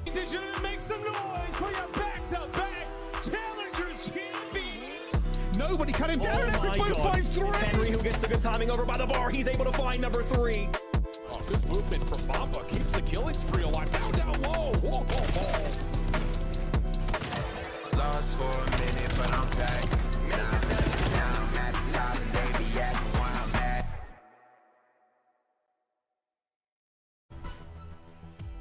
Ladies and gentlemen, make some noise for your back-to-back challengers champions. Nobody cut him down. Everybody finds three. Henry, who gets the good timing over by the bar. He's able to find number 3. Oh, good movement from Mamba. Keeps the killing spree alive. Down low. Whoa, whoa, whoa. Lost for a minute, but I'm back. Now I'm at the top, baby, at where I'm at.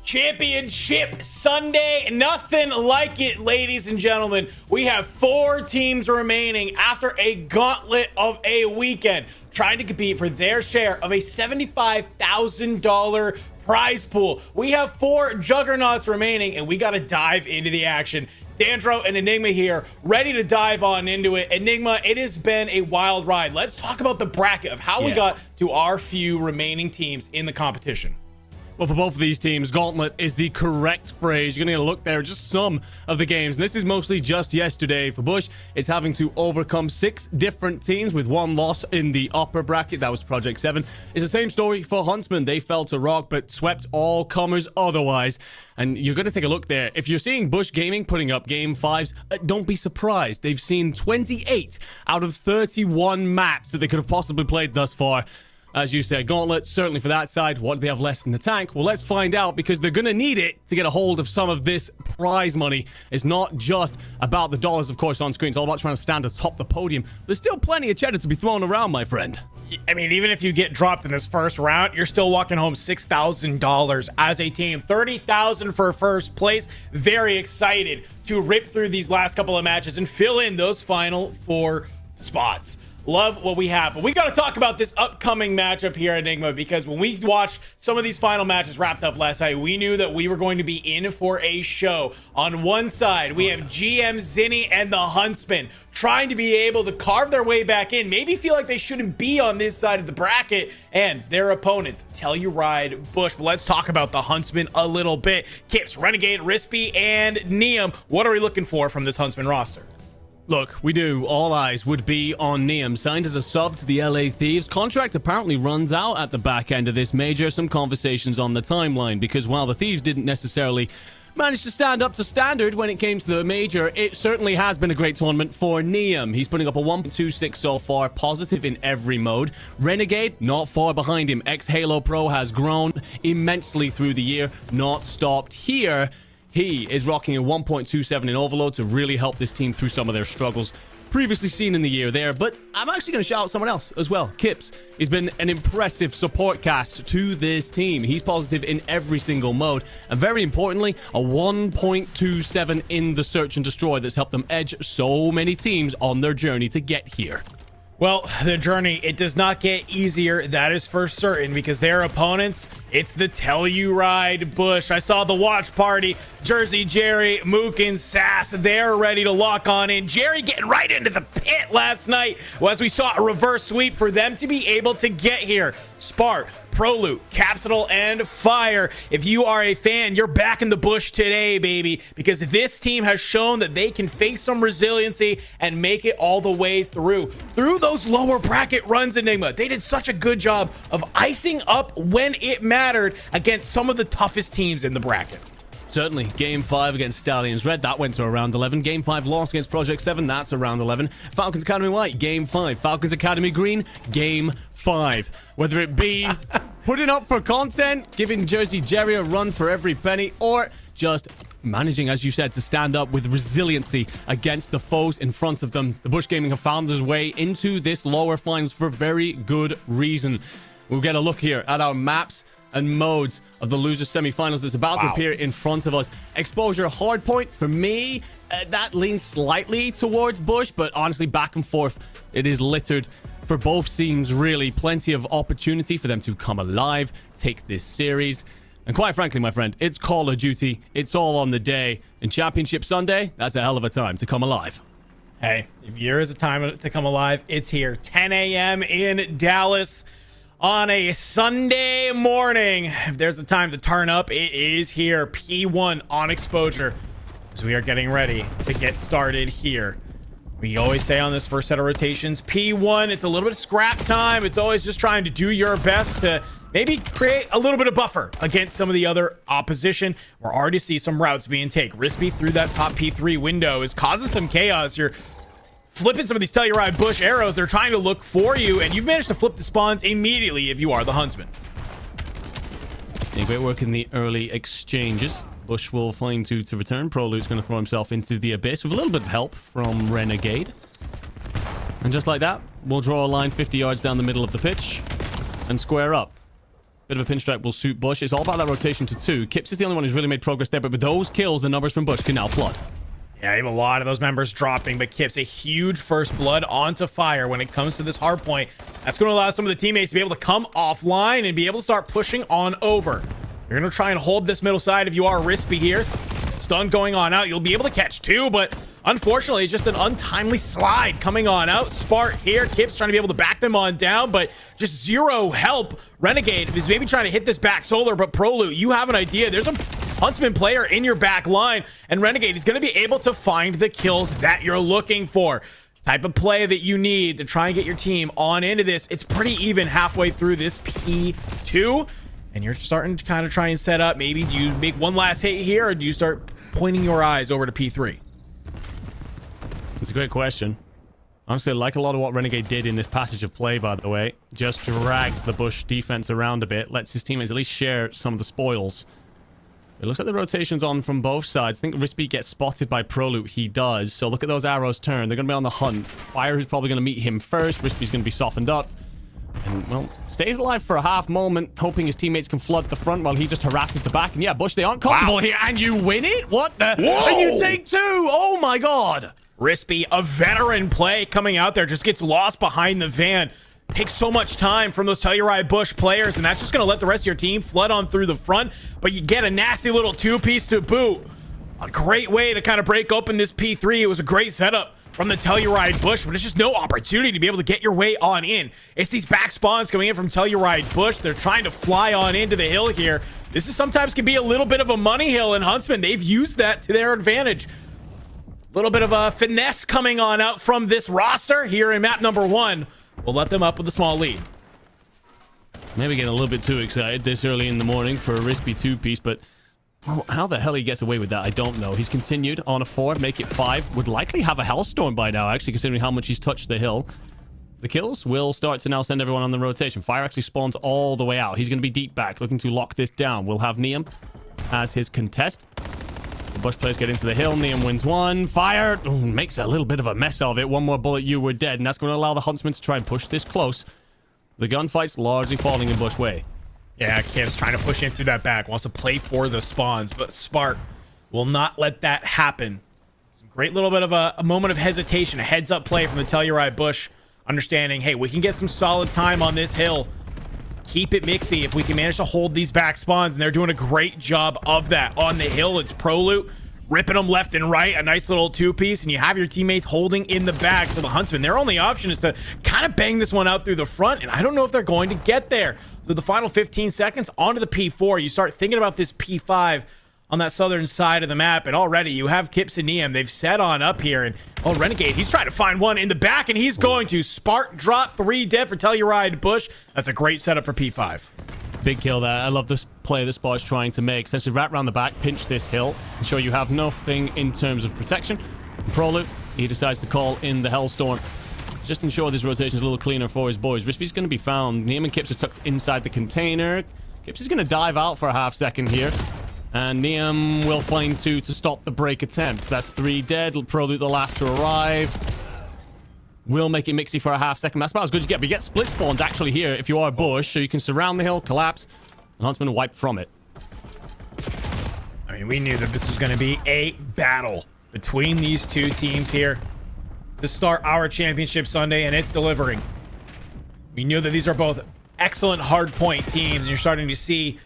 Championship Sunday, nothing like it, ladies and gentlemen. We have 4 teams remaining after a gauntlet of a weekend, trying to compete for their share of a $75,000 prize pool. We have 4 juggernauts remaining, and we got to dive into the action. Dandro and Enigma here, ready to dive on into it. Enigma, it has been a wild ride. Let's talk about the bracket of how we got to our few remaining teams in the competition. Well, for both of these teams, Gauntlet is the correct phrase. You're going to get a look there at just some of the games. And this is mostly just yesterday. For Bush, it's having to overcome 6 different teams with 1 loss in the upper bracket. That was Project 7. It's the same story for Huntsmen. They fell to Rock, but swept all comers otherwise. And you're going to take a look there. If you're seeing Bush Gaming putting up Game 5s, don't be surprised. They've seen 28 out of 31 maps that they could have possibly played thus far. As you said, Gauntlet, certainly for that side. What do they have less in the tank? Well, let's find out, because they're going to need it to get a hold of some of this prize money. It's not just about the dollars, of course, on screen. It's all about trying to stand atop the podium. There's still plenty of cheddar to be thrown around, my friend. I mean, even if you get dropped in this first round, you're still walking home $6,000 as a team. $30,000 for first place. Very excited to rip through these last couple of matches and fill in those final 4 spots. Love what we have, but we got to talk about this upcoming matchup here at Enigma, because when we watched some of these final matches wrapped up last night, we knew that we were going to be in for a show. On one side, we have GM Zinni and the Huntsmen trying to be able to carve their way back in, maybe feel like they shouldn't be on this side of the bracket, and their opponents, Telluride, Bush. But let's talk about the Huntsmen a little bit. Kips, Renegade, Rispy, and Neum. What are we looking for from this Huntsman roster? Look, we do. All eyes would be on Neum, signed as a sub to the LA Thieves. Contract apparently runs out at the back end of this major. Some conversations on the timeline, because while the Thieves didn't necessarily manage to stand up to standard when it came to the major, it certainly has been a great tournament for Neum. He's putting up a 1.26 so far, positive in every mode. Renegade, not far behind him. Ex-Halo Pro has grown immensely through the year, not stopped here. He is rocking a 1.27 in Overload to really help this team through some of their struggles previously seen in the year there. But I'm actually going to shout out someone else as well. Kips has been an impressive support cast to this team. He's positive in every single mode. And very importantly, a 1.27 in the Search and Destroy that's helped them edge so many teams on their journey to get here. Well, the journey, it does not get easier, that is for certain, because their opponents, it's the Telluride Bush. I saw the watch party, Jersey Jerry, Mook, and Sass, they're ready to lock on in. Jerry getting right into the pit last night, as we saw a reverse sweep for them to be able to get here. Spart, Proloot, Capsule, and Fire. If you are a fan, you're back in the bush today, baby, because this team has shown that they can face some resiliency and make it all the way through those lower bracket runs. Enigma, they did such a good job of icing up when it mattered against some of the toughest teams in the bracket. Certainly. Game 5 against Stallions Red, that went to around 11. Game 5 loss against Project 7, that's around 11. Falcons Academy White, Game 5. Falcons Academy Green, Game 5. Whether it be putting up for content, giving Jersey Jerry a run for every penny, or just managing, as you said, to stand up with resiliency against the foes in front of them. The Bush Gaming have found their way into this lower finals for very good reason. We'll get a look here at our maps and modes of the losers semifinals that's about to appear in front of us. Exposure Hardpoint, for me, that leans slightly towards Bush, but honestly, back and forth, it is littered for both teams, really. Plenty of opportunity for them to come alive, take this series. And quite frankly, my friend, it's Call of Duty. It's all on the day. And Championship Sunday, that's a hell of a time to come alive. Hey, if there is a time to come alive, it's here. 10 a.m. in Dallas on a Sunday morning. If there's a time to turn up, it is here. P1 on Exposure, as we are getting ready to get started here. We always say on this first set of rotations, P1, it's a little bit of scrap time. It's always just trying to do your best to maybe create a little bit of buffer against some of the other opposition. We're already see some routes being taken. Rispy through that top P3 window is causing some chaos. You're flipping some of these Telluride bush arrows. They're trying to look for you, and you've managed to flip the spawns immediately if you are the Huntsman. Yeah, great work in the early exchanges. Bush will find to return. Prolute's going to throw himself into the abyss with a little bit of help from Renegade. And just like that, we'll draw a line 50 yards down the middle of the pitch and square up. Bit of a pinstripe will suit Bush. It's all about that rotation to 2. Kips is the only one who's really made progress there, but with those kills, the numbers from Bush can now flood. Yeah, you have a lot of those members dropping, but Kips a huge first blood onto fire when it comes to this hard point. That's going to allow some of the teammates to be able to come offline and be able to start pushing on over. You're going to try and hold this middle side if you are Rispy here. Stun going on out. You'll be able to catch 2, but unfortunately, it's just an untimely slide coming on out. Spart here. Kips trying to be able to back them on down, but just zero help. Renegade is maybe trying to hit this back solar, but Prolute, you have an idea. There's a Huntsman player in your back line, and Renegade is going to be able to find the kills that you're looking for. Type of play that you need to try and get your team on into this. It's pretty even halfway through this P2. And you're starting to kind of try and set up. Maybe do you make one last hit here, or do you start pointing your eyes over to P3? It's a great question. Honestly, I like a lot of what Renegade did in this passage of play, by the way. Just drags the Bush defense around a bit, lets his teammates at least share some of the spoils. It looks like the rotation's on from both sides. I think Rispy gets spotted by Prolute. He does. So look at those arrows turn. They're going to be on the hunt. Fire, who's probably going to meet him first. Rispy's going to be softened up. And, well, stays alive for a half moment, hoping his teammates can flood the front while he just harasses the back. And yeah, Bush, they aren't comfortable here. And you win it? What the? Whoa. And you take 2. Oh, my God. Rispy, a veteran play coming out there, just gets lost behind the van. Takes so much time from those Telluride Bush players, and that's just going to let the rest of your team flood on through the front. But you get a nasty little 2-piece to boot. A great way to kind of break open this P3. It was a great setup from the Telluride Bush, but it's just no opportunity to be able to get your way on in. It's these back spawns coming in from Telluride Bush. They're trying to fly on into the hill here. This is sometimes can be a little bit of a money hill, and Huntsmen, they've used that to their advantage. A little bit of a finesse coming on out from this roster here in map number 1. We'll let them up with a small lead. Maybe getting a little bit too excited this early in the morning for a Rispy 2-piece, but how the hell he gets away with that, I don't know. He's continued on a 4, make it 5. Would likely have a Hellstorm by now, actually, considering how much he's touched the hill. The kills will start to now send everyone on the rotation. Fire actually spawns all the way out. He's going to be deep back, looking to lock this down. We'll have Neum as his contest. The Bush players get into the hill. Neum wins 1. Fire makes a little bit of a mess of it. One more bullet, you were dead. And that's going to allow the Huntsmen to try and push this close. The gunfight's largely falling in Bush way. Yeah, Kiv's trying to push in through that back. Wants to play for the spawns, but Spart will not let that happen. Some great little bit of a moment of hesitation. A heads-up play from the Telluride Bush. Understanding, hey, we can get some solid time on this hill. Keep it mixy if we can manage to hold these back spawns, and they're doing a great job of that. On the hill, it's Prolute ripping them left and right, a nice little 2-piece, and you have your teammates holding in the back for the Huntsmen. Their only option is to kind of bang this one out through the front, and I don't know if they're going to get there. So the final 15 seconds onto the P4, you start thinking about this P5 on that southern side of the map, and already you have Kips and Neum. They've set on up here, and oh, Renegade, he's trying to find one in the back, and he's going to Spark drop 3 dead for Telluride Bush. That's a great setup for P5. Big kill there. I love this play this Spot's trying to make. Essentially wrap around the back, pinch this hill, ensure you have nothing in terms of protection. And Prolute, he decides to call in the Hellstorm. Just ensure this rotation is a little cleaner for his boys. Rispy's going to be found. Neum and Kips are tucked inside the container. Kips is going to dive out for a half second here. And Neum will find 2 to stop the break attempt. That's 3 dead. Prolute the last to arrive. Will make it mixy for a half second. That's about as good as you get. But you get split spawns actually here if you are Bush. So you can surround the hill, collapse, and Huntsman wipe from it. I mean, we knew that this was going to be a battle between these two teams here to start our championship Sunday, and it's delivering. We knew that these are both excellent hardpoint teams, and you're starting to see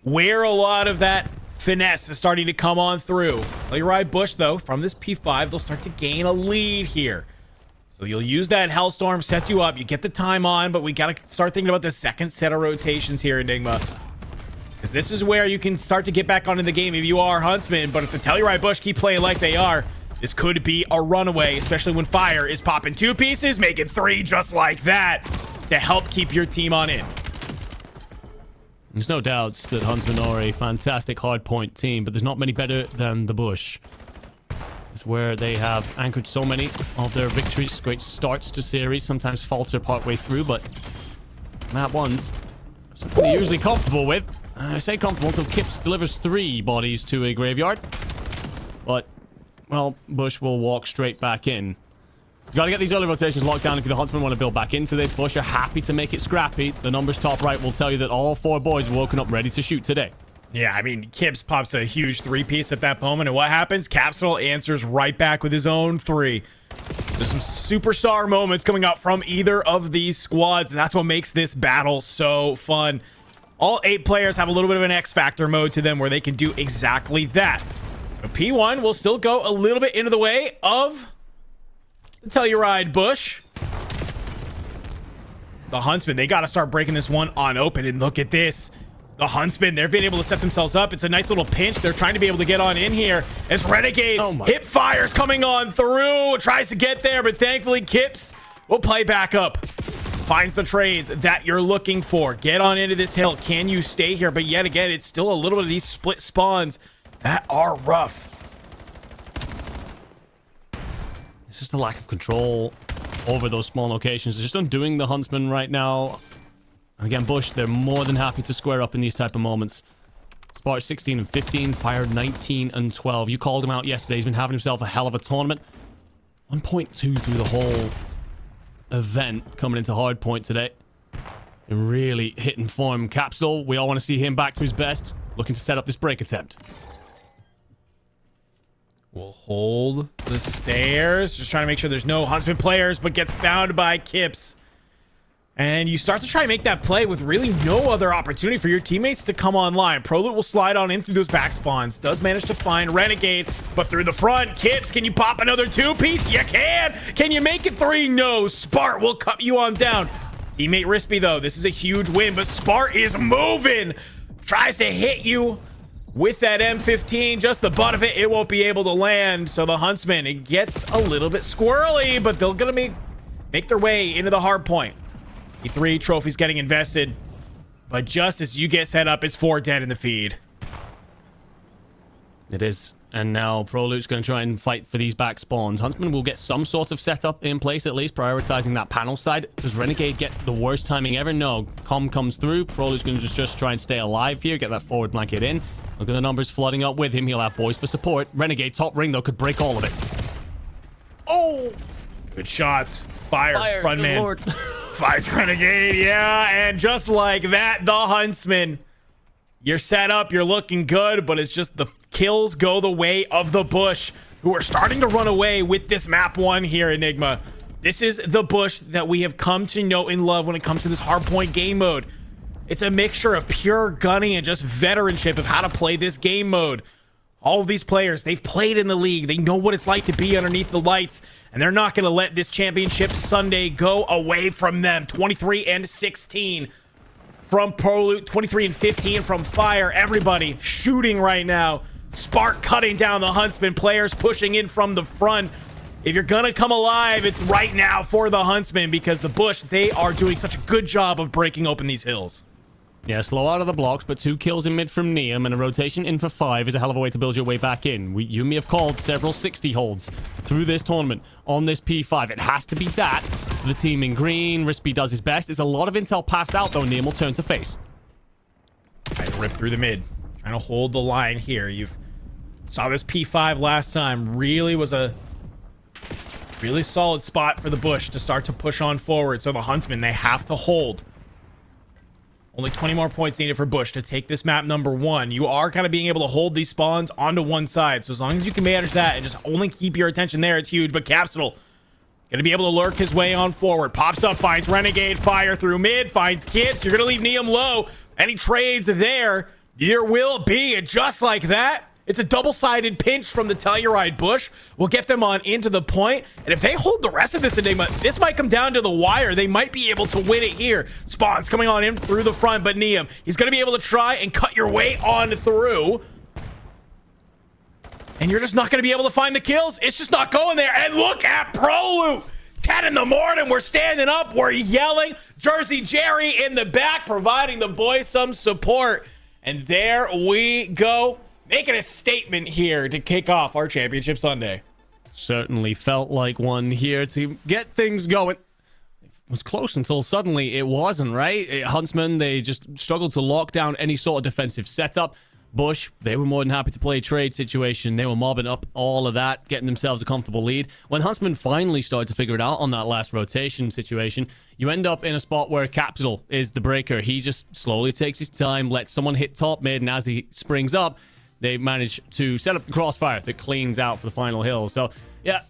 where a lot of that finesse is starting to come on through. Telluride Bush, though, from this P5, they'll start to gain a lead here. So you'll use that Hellstorm, sets you up, you get the time on, but we got to start thinking about the second set of rotations here, Enigma. Because this is where you can start to get back onto the game if you are Huntsman, but if the Telluride Bush keep playing like they are, This could be a runaway, especially when Fire is popping 2 pieces, making 3 just like that to help keep your team on in. There's no doubts that Huntsmen are a fantastic hardpoint team, but there's not many better than the Bush. It's where they have anchored so many of their victories. Great starts to series, sometimes falter partway through, but map ones, something they're usually comfortable with. I say comfortable until Kips delivers 3 bodies to a graveyard. But, well, Bush will walk straight back in. You gotta get these early rotations locked down if the Huntsmen want to build back into this. Bush are happy to make it scrappy. The numbers top right will tell you that all 4 boys have woken up ready to shoot today. Yeah, I mean, Kips pops a huge 3-piece at that moment, and what happens? Capsule answers right back with his own 3. There's some superstar moments coming out from either of these squads, and that's what makes this battle so fun. All 8 players have a little bit of an X-Factor mode to them where they can do exactly that. So P1 will still go a little bit into the way of the Telluride Bush. The Huntsmen, they got to start breaking this one on open, and look at this. The Huntsmen, they've been able to set themselves up. It's a nice little pinch. They're trying to be able to get on in here as Renegade hip fires coming on through. Tries to get there, but thankfully Kips will play back up. Finds the trades that you're looking for. Get on into this hill. Can you stay here? But yet again, it's still a little bit of these split spawns that are rough. It's just a lack of control over those small locations. They're just undoing the Huntsmen right now. And again, Bush, they're more than happy to square up in these type of moments. Spark 16 and 15, Fire 19 and 12. You called him out yesterday. He's been having himself a hell of a tournament. 1.2 through the whole event coming into Hardpoint today. And really hitting form. Capsule, we all want to see him back to his best. Looking to set up this break attempt. We'll hold the stairs. Just trying to make sure there's no Huntsman players, but gets found by Kips. And you start to try and make that play with really no other opportunity for your teammates to come online. Proloot will slide on in through those back spawns. Does manage to find Renegade, but through the front. Kips, can you pop another 2-piece? You can! Can you make it 3? No. Spart will cut you on down. Teammate Rispy, though. This is a huge win, but Spart is moving. Tries to hit you with that M15. Just the butt of it. It won't be able to land. So the Huntsman, it gets a little bit squirrely, but they're going to make their way into the hard point. 3 trophies getting invested, but just as you get set up, it's 4 dead in the feed. It is. And now Proloot's going to try and fight for these back spawns. Huntsman will get some sort of setup in place, at least prioritizing that panel side. Does Renegade get the worst timing ever? No. Com comes through. Proloot's going to just try and stay alive here, get that forward blanket in. Look at the numbers flooding up with him. He'll have boys for support. Renegade top ring, though, could break all of it. Oh! Good shots. Fire front man. Lord. Fights Renegade, yeah, and just like that, the Huntsman. You're set up, you're looking good, but it's just the kills go the way of the Bush, who are starting to run away with this map 1 here, Enigma. This is the Bush that we have come to know and love when it comes to this hardpoint game mode. It's a mixture of pure gunning and just veteranship of how to play this game mode. All of these players, they've played in the league. They know what it's like to be underneath the lights, and they're not going to let this championship Sunday go away from them. 23 and 16 from Proloot, 23 and 15 from Fire. Everybody shooting right now. Spark cutting down the Huntsman. Players pushing in from the front. If you're going to come alive, it's right now for the Huntsman, because the Bush, they are doing such a good job of breaking open these hills. Yeah, slow out of the blocks, but 2 kills in mid from Neum, and a rotation in for 5 is a hell of a way to build your way back in. You may have called several 60 holds through this tournament on this P5. It has to be that. The team in green, Rispy does his best. There's a lot of intel passed out, though. Neum will turn to face. Trying to rip through the mid. Trying to hold the line here. You've saw this P5 last time. Really was a really solid spot for the Bush to start to push on forward. So the Huntsmen, they have to hold. Only 20 more points needed for Bush to take this map number 1. You are kind of being able to hold these spawns onto one side. So as long as you can manage that and just only keep your attention there, it's huge. But Capsule going to be able to lurk his way on forward. Pops up, finds Renegade, fire through mid, finds Kips. You're going to leave Neum low. Any trades there, there will be. And just like that, it's a double-sided pinch from the Telluride Bush. We'll get them on into the point. And if they hold the rest of this Enigma, this might come down to the wire. They might be able to win it here. Spawns coming on in through the front, but Neum, he's going to be able to try and cut your way on through. and you're just not going to be able to find the kills. It's just not going there. And look at ProLoot. 10 in the morning, we're standing up, we're yelling. Jersey Jerry in the back, providing the boys some support. And there we go, making a statement here to kick off our Championship Sunday. Certainly felt like one here to get things going. It was close until suddenly it wasn't, right? Huntsmen, they just struggled to lock down any sort of defensive setup. Bush, they were more than happy to play a trade situation. They were mobbing up all of that, getting themselves a comfortable lead. When Huntsmen finally started to figure it out on that last rotation situation, you end up in a spot where Capsule is the breaker. He just slowly takes his time, lets someone hit top mid, and as he springs up, they manage to set up the crossfire that cleans out for the final hill. So, yeah,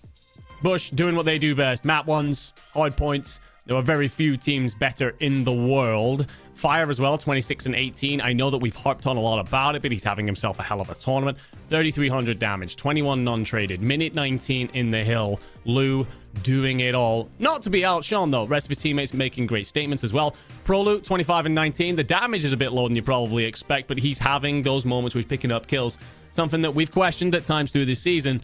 Bush doing what they do best. Map ones, hard points. There were very few teams better in the world. Fire as well, 26 and 18. I know that we've harped on a lot about it, but he's having himself a hell of a tournament. 3,300 damage, 21 non-traded, minute 19 in the hill. Lou doing it all. Not to be outshone, though. Rest of his teammates making great statements as well. ProLoot, 25 and 19. The damage is a bit lower than you probably expect, but he's having those moments where he's picking up kills. Something that we've questioned at times through this season.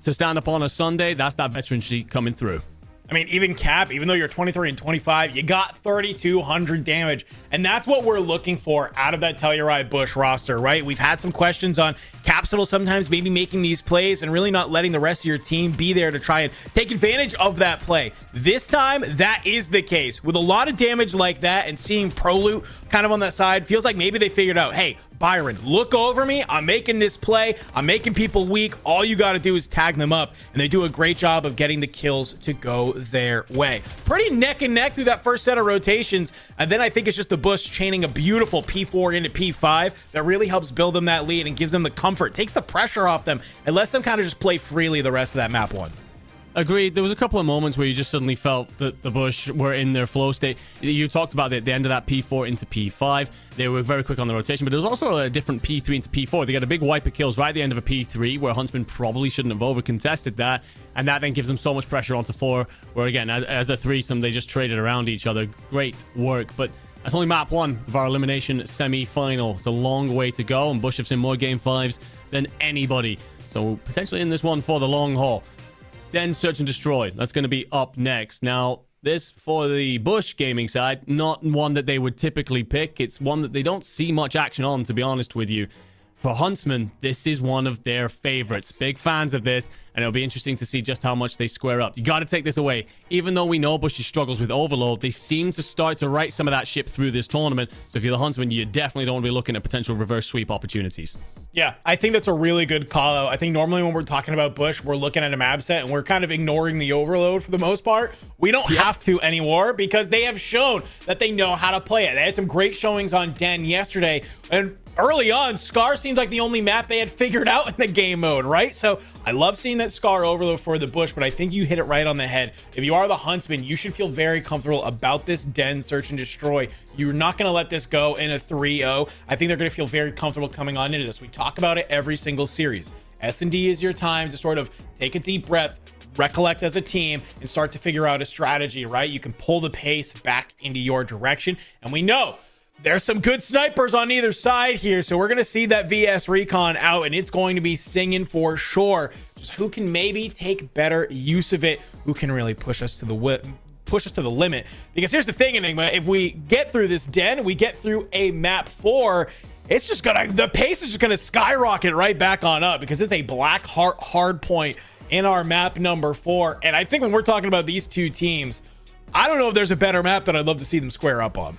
To stand up on a Sunday, that's that veteran sheet coming through. I mean, even Cap, even though you're 23 and 25, you got 3,200 damage. And that's what we're looking for out of that Telluride Bush roster, right? We've had some questions on Capsule sometimes maybe making these plays and really not letting the rest of your team be there to try and take advantage of that play. This time, that is the case. With a lot of damage like that and seeing ProLoot kind of on that side, feels like maybe they figured out, hey, Byron, look over me. I'm making this play. I'm making people weak. All you got to do is tag them up. And they do a great job of getting the kills to go their way. Pretty neck and neck through that first set of rotations. And then I think it's just the Bush chaining a beautiful P4 into P5 that really helps build them that lead and gives them the comfort, takes the pressure off them, and lets them kind of just play freely the rest of that map one. Agreed. There was a couple of moments where you just suddenly felt that the Bush were in their flow state. You talked about the end of that P4 into P5. They were very quick on the rotation, but there was also a different P3 into P4. They got a big wipe of kills right at the end of a P3 where Huntsman probably shouldn't have over-contested that, and that then gives them so much pressure onto 4, where again, as a threesome, they just traded around each other. Great work, but that's only map 1 of our elimination semi-final. It's a long way to go, and Bush have seen more Game 5s than anybody. So potentially in this one for the long haul. Then Search and Destroy. That's going to be up next. Now, this for the Bush gaming side, not one that they would typically pick. It's one that they don't see much action on, to be honest with you. For Huntsmen, this is one of their favorites. Yes. Big fans of this, and it'll be interesting to see just how much they square up. You got to take this away. Even though we know Bush struggles with overload, they seem to start to right some of that ship through this tournament. So if you're the Huntsman, you definitely don't want to be looking at potential reverse sweep opportunities. Yeah, I think that's a really good call out. I think normally when we're talking about Bush, we're looking at a map set and we're kind of ignoring the overload for the most part. We don't have to anymore because they have shown that they know how to play it. They had some great showings on Den yesterday, and early on, Scar seems like the only map they had figured out in the game mode, right? So I love seeing that Scar overload for the Bush, but I think you hit it right on the head. If you are the Huntsman, you should feel very comfortable about this Den Search and Destroy. You're not going to let this go in a 3-0. I think they're going to feel very comfortable coming on into this. We talk about it every single series. S&D is your time to sort of take a deep breath, recollect as a team, and start to figure out a strategy, right? You can pull the pace back into your direction. And we know there's some good snipers on either side here, so we're going to see that VS Recon out, and it's going to be singing for sure. Just who can maybe take better use of it, who can really push us to the limit. Because here's the thing, Enigma, if we get through this Den, we get through a map 4, it's just gonna, the pace is just gonna skyrocket right back on up, because it's a Blackheart Hardpoint in our map number 4. And I think when we're talking about these two teams, I don't know if there's a better map that I'd love to see them square up on.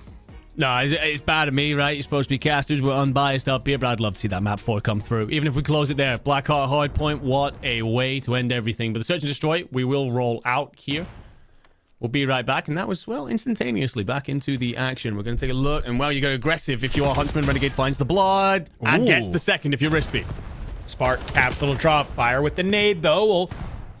No, it's bad of me, right? You're supposed to be casters. We're unbiased up here, but I'd love to see that map 4 come through. Even if we close it there. Blackheart Hardpoint, what a way to end everything. But the Search and Destroy, we will roll out here. We'll be right back. And that was, well, instantaneously back into the action. We're going to take a look. And, well, you go aggressive if you are Huntsman. Renegade finds the blood. And gets the second if you're Rispy. Spark Capsule drop. Fire with the nade, though, will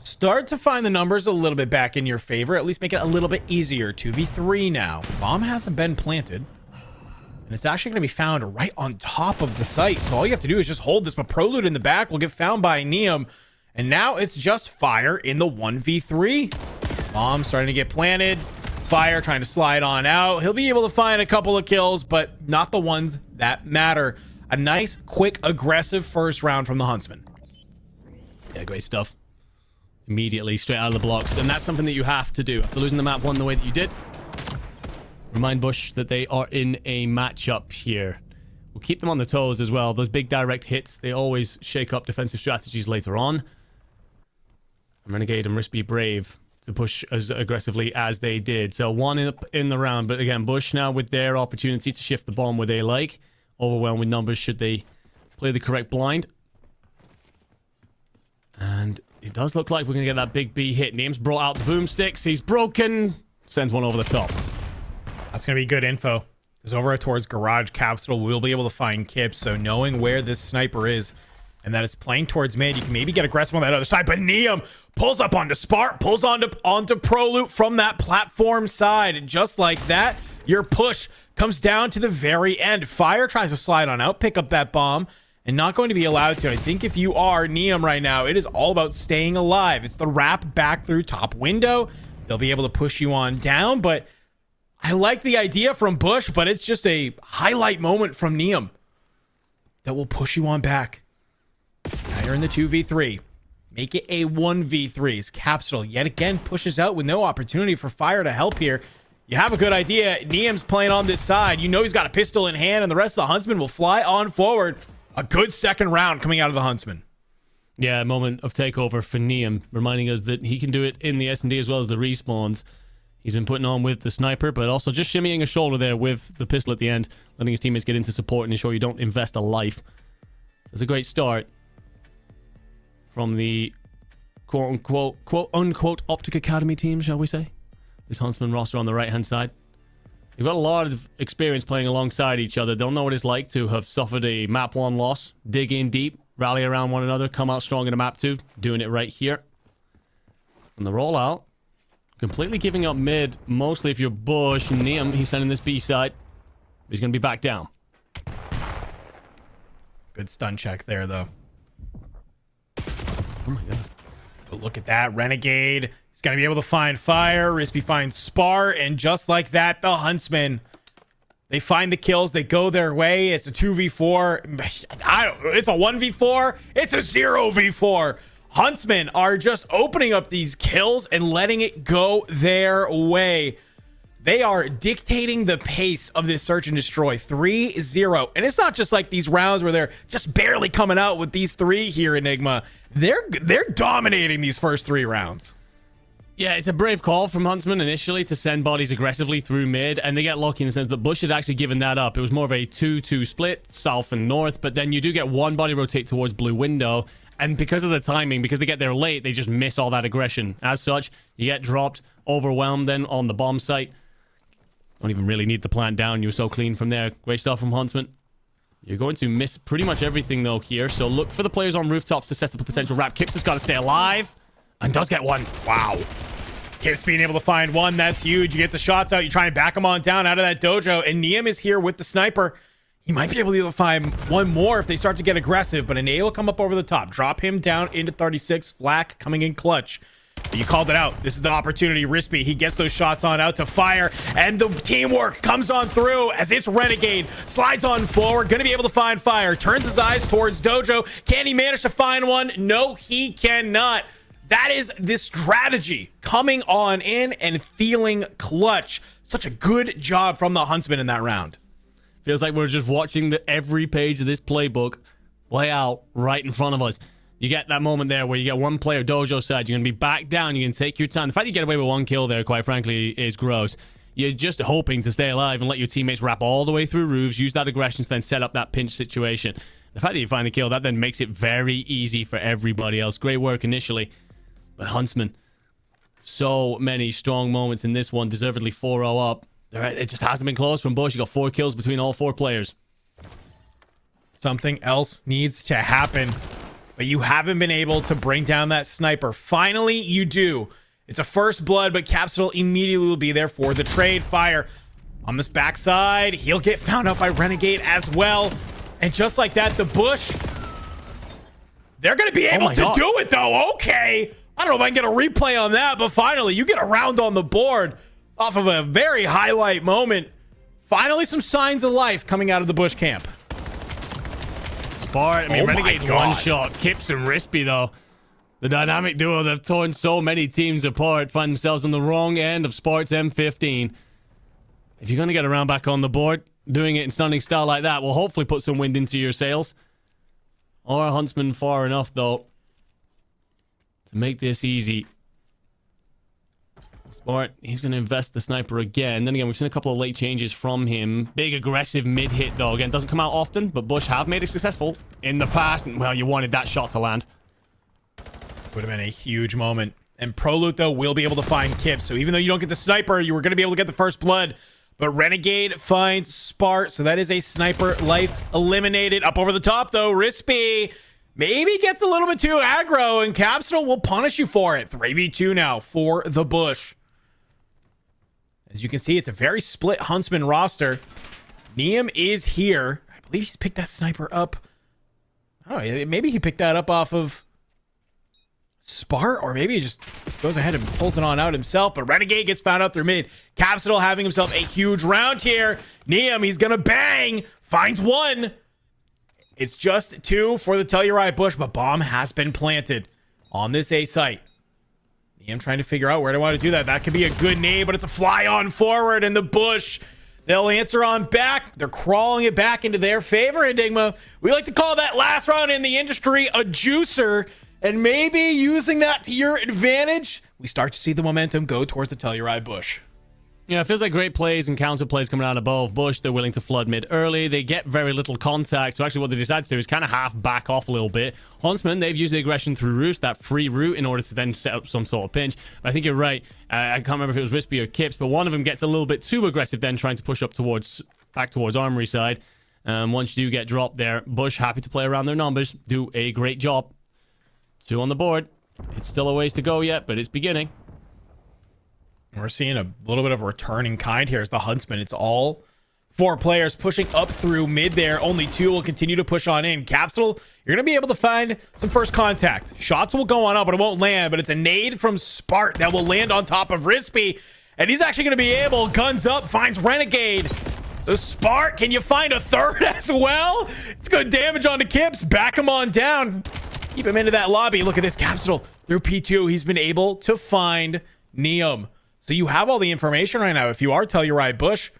start to find the numbers a little bit back in your favor. At least make it a little bit easier. 2v3 now. Bomb hasn't been planted. And it's actually going to be found right on top of the site. So all you have to do is just hold this. But ProLoot in the back will get found by Neum. And now it's just Fire in the 1v3. Bomb starting to get planted. Fire trying to slide on out. He'll be able to find a couple of kills, but not the ones that matter. A nice, quick, aggressive first round from the Huntsman. Yeah, great stuff. Immediately, straight out of the blocks. And that's something that you have to do. After losing the map one the way that you did, remind Bush that they are in a matchup here. We'll keep them on the toes as well. Those big direct hits, they always shake up defensive strategies later on. And Renegade and Rispy brave to push as aggressively as they did. So one up in the round. But again, Bush now with their opportunity to shift the bomb where they like. Overwhelmed with numbers should they play the correct blind. And it does look like we're going to get that big B hit. Name's brought out the boomsticks. He's broken. Sends one over the top. That's going to be good info. Because over towards Garage Capital, we'll be able to find Kips. So knowing where this sniper is and that it's playing towards mid, you can maybe get aggressive on that other side. But Neum pulls up onto Spark, pulls onto Proloot from that platform side. And just like that, your push comes down to the very end. Fire tries to slide on out, pick up that bomb, and not going to be allowed to. I think if you are Neum right now, it is all about staying alive. It's the wrap back through top window. They'll be able to push you on down, but I like the idea from Bush, but it's just a highlight moment from Neum that will push you on back. Now you're in the 2v3. Make it a 1v3 as Capsule yet again pushes out with no opportunity for Fire to help here. You have a good idea. Neum's playing on this side. You know he's got a pistol in hand, and the rest of the Huntsmen will fly on forward. A good second round coming out of the Huntsmen. Yeah, a moment of takeover for Neum, reminding us that he can do it in the S&D as well as the respawns. He's been putting on with the sniper, but also just shimmying a shoulder there with the pistol at the end, letting his teammates get into support and ensure you don't invest a life. It's a great start from the quote-unquote Optic Academy team, shall we say? This Huntsman roster on the right-hand side. They've got a lot of experience playing alongside each other. They'll know what it's like to have suffered a map 1 loss, dig in deep, rally around one another, come out strong in a map 2, doing it right here. And the rollout, completely giving up mid, mostly if you're Bush. Neum, he's sending this B side. He's going to be back down. Good stun check there, though. Oh my god. But look at that. Renegade. He's going to be able to find Fire. Rispy finds Spar. And just like that, the Huntsmen, they find the kills. They go their way. It's a 2v4. It's a 1v4. It's a 0v4. Huntsmen are just opening up these kills and letting it go their way. They are dictating the pace of this search and destroy. 3-0. And it's not just like these rounds where they're just barely coming out with these 3 here, Enigma. They're dominating these first 3 rounds. Yeah, it's a brave call from Huntsman initially to send bodies aggressively through mid, and they get lucky in the sense that Bush had actually given that up. It was more of a 2-2 split, south and north, but then you do get one body rotate towards blue window, and because of the timing, because they get there late, they just miss all that aggression. As such, you get dropped, overwhelmed then on the bomb site. Don't even really need the plant down. You were so clean from there. Great stuff from Huntsman. You're going to miss pretty much everything, though, here. So look for the players on rooftops to set up a potential wrap. Kips has got to stay alive and does get one. Wow. Kips being able to find one. That's huge. You get the shots out. You try and back them on down out of that dojo. And Neum is here with the sniper. He might be able to find one more if they start to get aggressive. But Ane will come up over the top. Drop him down into 36. Flak coming in clutch. You called it out. This is the opportunity. Rispy, he gets those shots on out to Fire, and the teamwork comes on through as it's Renegade. Slides on forward, going to be able to find Fire. Turns his eyes towards Dojo. Can he manage to find one? No, he cannot. That is the strategy coming on in and feeling clutch. Such a good job from the Huntsman in that round. Feels like we're just watching every page of this playbook play out right in front of us. You get that moment there where you get one player dojo side. You're going to be back down. You can take your time. The fact you get away with one kill there, quite frankly, is gross. You're just hoping to stay alive and let your teammates wrap all the way through roofs, use that aggression to then set up that pinch situation. The fact that you find the kill, that then makes it very easy for everybody else. Great work initially. But Huntsman, so many strong moments in this one. Deservedly 4-0 up. It just hasn't been close from Bush. You got 4 kills between all 4 players. Something else needs to happen. But you haven't been able to bring down that sniper. Finally, you do. It's a first blood, but Capsule immediately will be there for the trade. Fire on this backside. He'll get found out by Renegade as well. And just like that, the Bush, they're going to be able to do it, though. Okay. I don't know if I can get a replay on that, but finally, you get a round on the board off of a very highlight moment. Finally, some signs of life coming out of the Bush camp. Renegade's one shot. Kips and Rispy, though. The dynamic duo that have torn so many teams apart find themselves on the wrong end of Sports M15. If you're going to get around back on the board, doing it in stunning style like that will hopefully put some wind into your sails. Or Huntsmen far enough, though, to make this easy. Sport, he's going to invest the sniper again. Then again, we've seen a couple of late changes from him. Big aggressive mid hit, though. Again, doesn't come out often, but Bush have made it successful in the past. And, well, you wanted that shot to land. Would have been a huge moment. And Proloot, though, will be able to find Kip. So even though you don't get the sniper, you were going to be able to get the first blood. But Renegade finds Spart. So that is a sniper life eliminated. Up over the top, though, Rispy maybe gets a little bit too aggro, and Capsule will punish you for it. 3v2 now for the Bush. As you can see, it's a very split Huntsman roster. Neum is here. I believe he's picked that sniper up. I don't know, maybe he picked that up off of Spart, or maybe he just goes ahead and pulls it on out himself. But Renegade gets found out through mid. Capsule having himself a huge round here. Neum, he's gonna bang. Finds one. It's just 2 for the Telluride Bush, but bomb has been planted on this A site. I'm trying to figure out where do I want to do that. That could be a good name, but it's a fly on forward, and the Bush, they'll answer on back. They're crawling it back into their favor, Enigma. We like to call that last round in the industry a juicer, and maybe using that to your advantage, we start to see the momentum go towards the Telluride Bush. Yeah, it feels like great plays and counter plays coming out of both. Bush, they're willing to flood mid early. They get very little contact. So actually what they decide to do is kind of half back off a little bit. Huntsmen, they've used the aggression through roofs, that free route, in order to then set up some sort of pinch. But I think you're right. I can't remember if it was Rispy or Kips, but one of them gets a little bit too aggressive then, trying to push up back towards Armory side. Once you do get dropped there, Bush happy to play around their numbers. Do a great job. 2 on the board. It's still a ways to go yet, but it's beginning. We're seeing a little bit of a returning kind here as the Huntsman. It's all 4 players pushing up through mid there. Only 2 will continue to push on in. Capsule, you're going to be able to find some first contact. Shots will go on up, but it won't land. But it's a nade from Spart that will land on top of Rispy. And he's actually going to be able, guns up, finds Renegade. So Spart, can you find a third as well? It's good damage onto Kips. Back him on down. Keep him into that lobby. Look at this Capsule. Through P2, he's been able to find Neum. So you have all the information right now. If you are Telluride Bush,